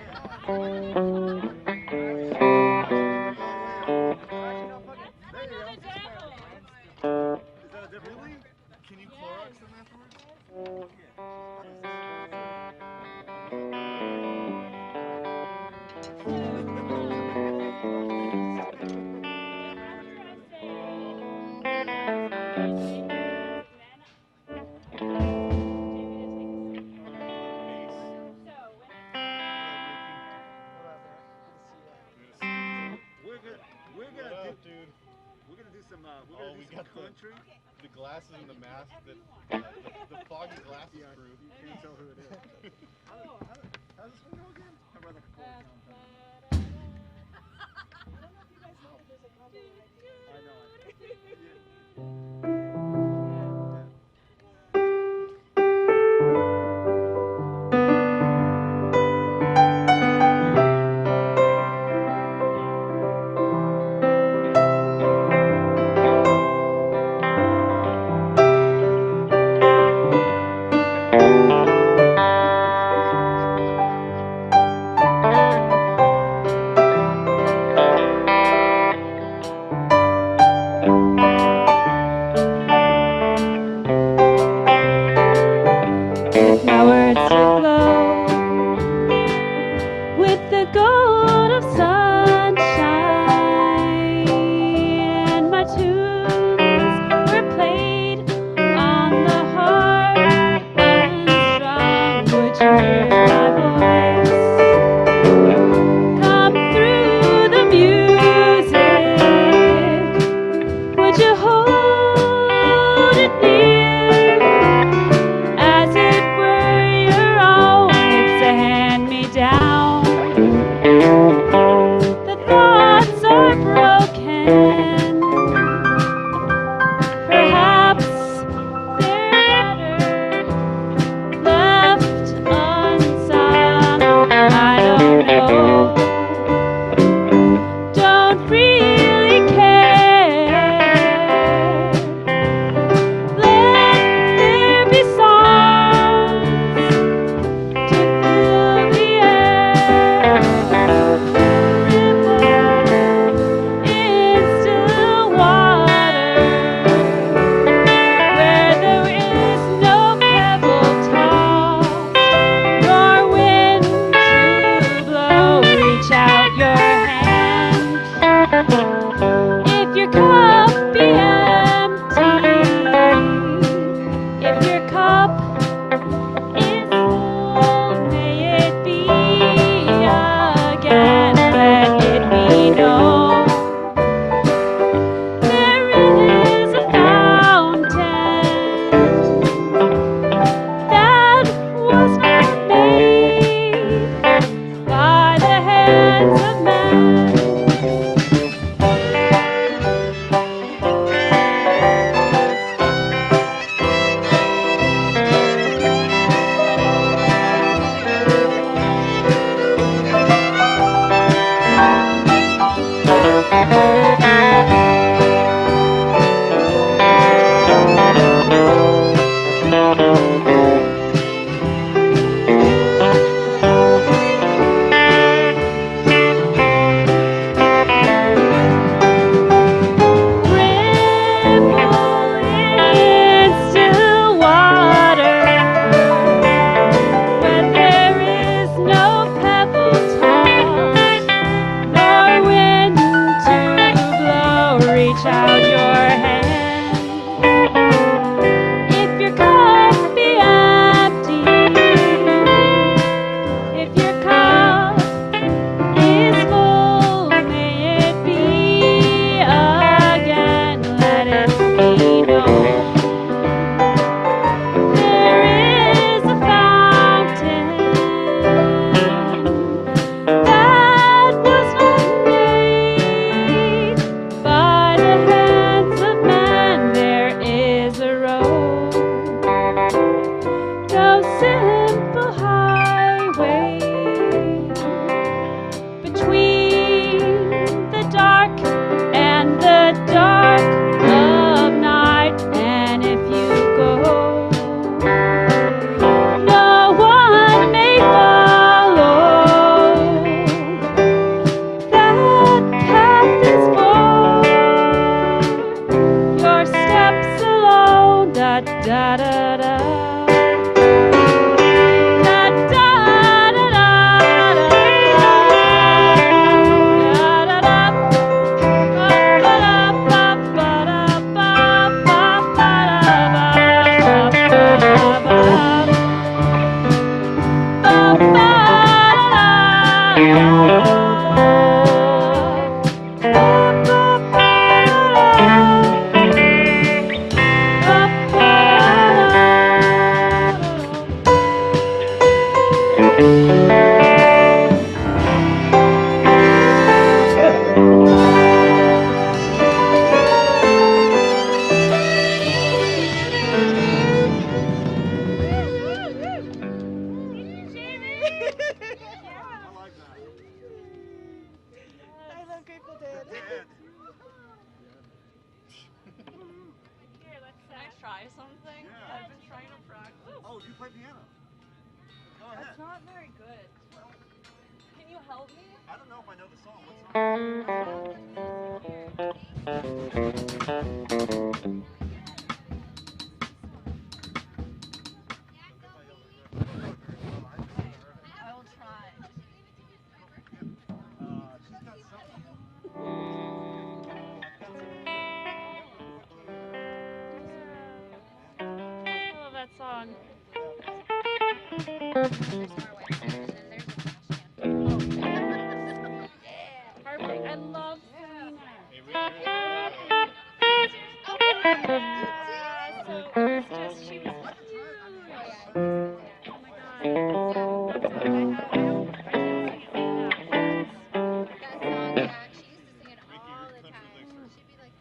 There you go. Is that a different one? Can you Clorox them afterwards? We're gonna do some country. The glasses and the mask that the foggy glasses crew. You can't tell who it is. How does this one go again? I read like a chord down. I don't know if you guys know, but there's a couple I know. My words to glow with the gold of sunshine, and my tunes were played on the harp unstrung. Would you hear my voice come through the music? Would you hold it near as it were your own? It's a hand-me-down. The thoughts are broken. Perhaps they're better left unsung. I don't know. Don't really care. Let there be songs to fill the air. Ripple in still water, where there is no pebble tossed, nor wind to blow. Reach out your hand. If your cup be empty, if your cup is full, may it be again. Let it be known there is a fountain that was not made by the hands of man. In still water, where there is no pebble tossed, nor wind to blow. Reach out your hand. If your cup be empty, if your cup is full, may it be again. Let it be Can I try something? Yeah. I've been trying to practice. Oh, you play piano? Go ahead. That's not very good. Can you help me? I don't know if I know the song. What I will try. I love that song. Perfect. I love Selena. So it's just she was cute. Oh my god. That's what I have. I can't sing it like that. That song, yeah, she used to sing it all the time. She'd be like,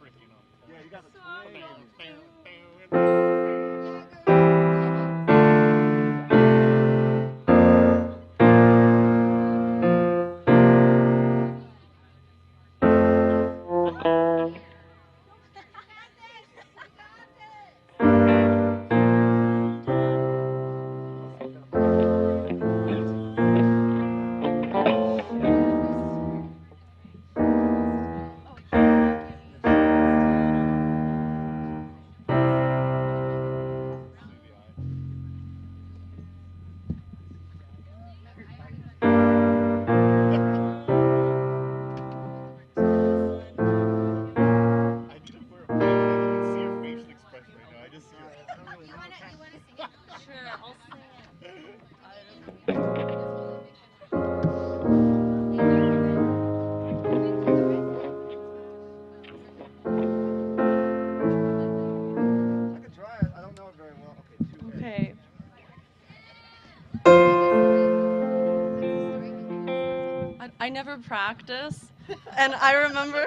Yeah, you got the Sure, I'll sing it. I can try it. I don't know it very well. Okay. I never practice, and I remember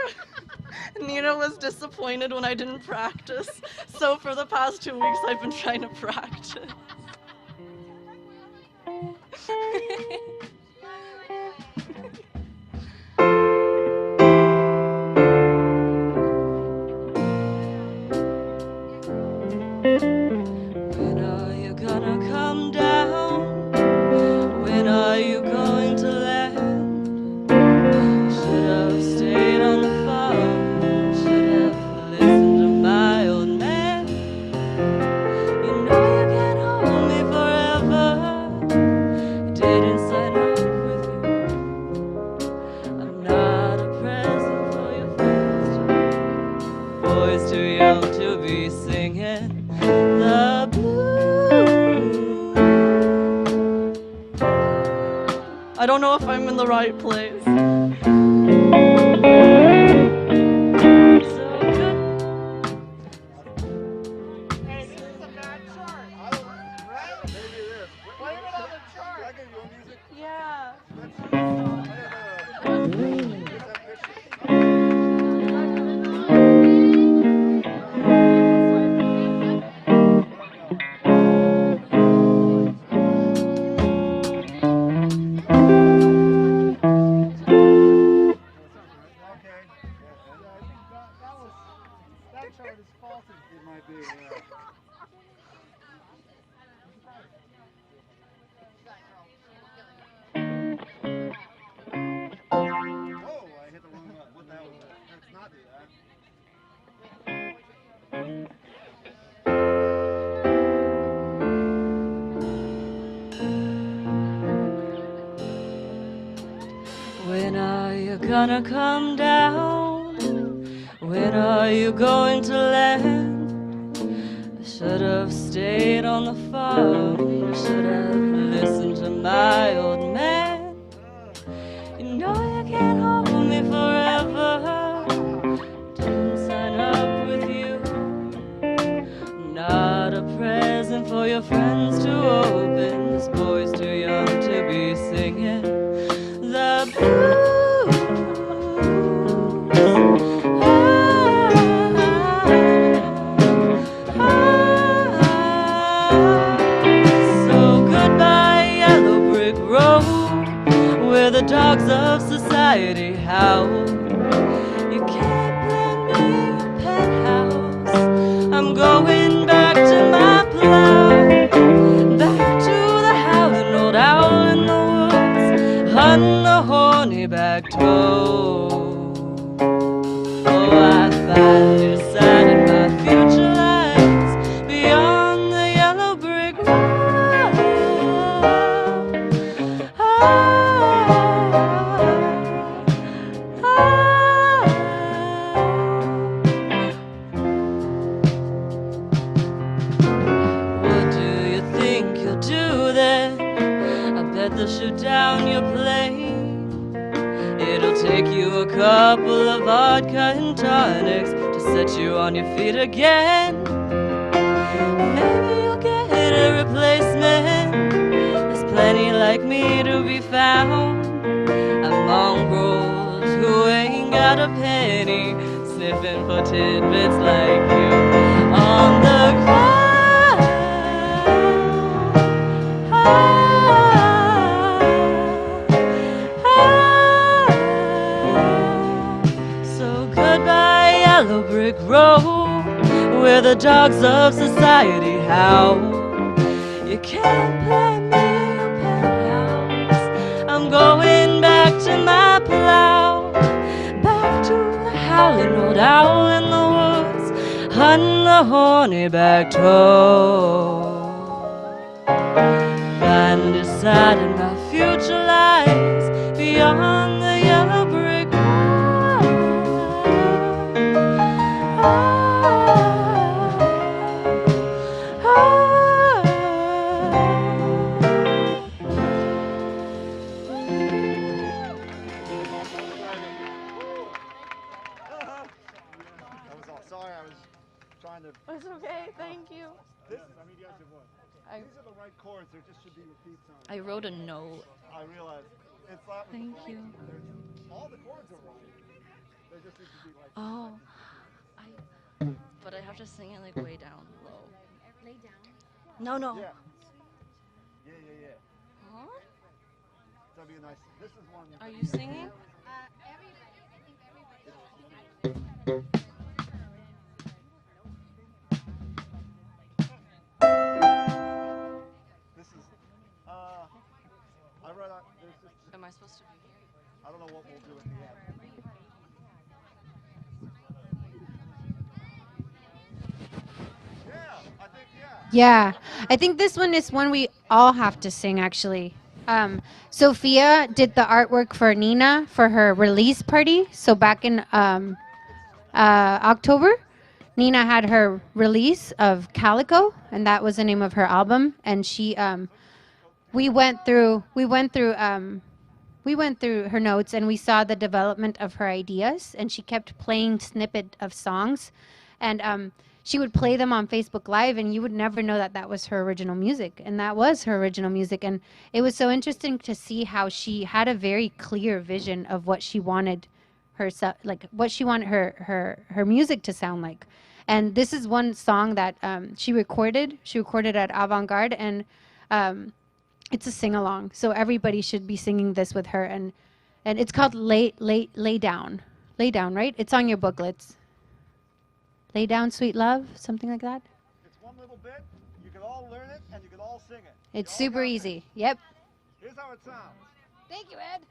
Nina was disappointed when I didn't practice. So for the past 2 weeks, I've been trying to practice. When are you gonna come down? When are you going to land? Should have stayed on the farm. Should have listened to my old man. You know you can't hold me forever. I didn't sign up with you. I'm not a present for your friends. Boys too young to be singing the blues. I don't know if I'm in the right place. Yeah. That chart is faulty. It might be, yeah. Oh, I hit the wrong button. What the hell was that? Let's not do that. When are you gonna come down? When are you going to land? I should have stayed on the farm. Should have listened to my old man. You know you can't hold me forever. Didn't sign up with you. Not a present for your friends to open. This boy's too young to be singing the blues. You can't blame me, penthouse. I'm going back to my plow, back to the howling old owl in the woods, hunting the horny back toe. Oh, I find you sad in my future lies beyond the yellow brick road. What do you think you'll do then? I bet they'll shoot down your plane. It'll take you a couple of vodka and tonics to set you on your feet again. Maybe you'll get a replacement. There's plenty like me to be found. And mongrels who ain't got a penny, sniffing for tidbits like you on the ground. So goodbye, yellow brick road, where the dogs of society howl. You can't blame me, you penthouse. I'm going back to my plow, back to the howling old owl in the woods, hunting the horny back toe. Find deciding my future lies beyond the yellow brick That was all. Sorry, I was trying to. It's okay, thank you. This is, I mean, you guys have won. These are the right chords. There just should be repeats on. I wrote a note. I realize. It's not. Thank you. All the chords are right. They just need to be like. Oh, but I have to sing it like way down low. Lay down. No, no. Yeah. Yeah. Huh? That'd be a nice. This is one. Are you singing? This is. I read on. There's just. Am I supposed to be here? I don't know what we'll do at the end. Yeah, I think this one is one we all have to sing, actually. Sophia did the artwork for Nina for her release party. So back in October, Nina had her release of Calico, and that was the name of her album. And she, we went through her notes, and we saw the development of her ideas. And she kept playing snippet of songs, and she would play them on Facebook Live, and you would never know that that was her original music. And that was her original music. And it was so interesting to see how she had a very clear vision of what she wanted herself, like what she wanted her music to sound like. And this is one song that she recorded. She recorded at Avant Garde, and it's a sing-along. So everybody should be singing this with her. And it's called Lay Down. Lay Down, right? It's on your booklets. Lay Down, Sweet Love, something like that. It's one little bit. You can all learn it, and you can all sing it. It's super easy. Yep. Here's how it sounds. Thank you, Ed.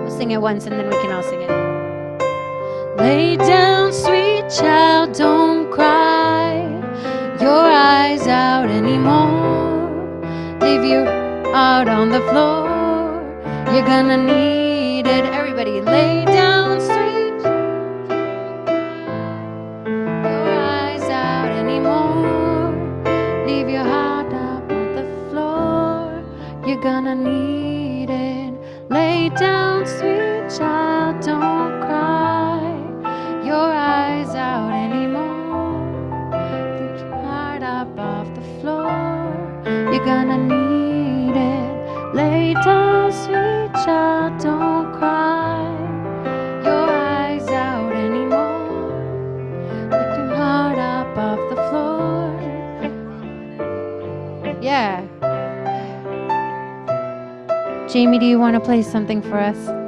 We'll sing it once, and then we can all sing it. Lay down, sweet child, don't cry your eyes out anymore. Leave your heart on the floor. You're gonna need it. Everybody, lay down, sweet child, your eyes out anymore. Leave your heart up on the floor. You're gonna need it. Lay down, sweet child, don't cry your eyes out anymore. Leave your heart up off the floor. You're gonna need it. Lay down, sweet child, don't cry your eyes out anymore. Lift your heart up off the floor. Yeah. Jamie, do you want to play something for us?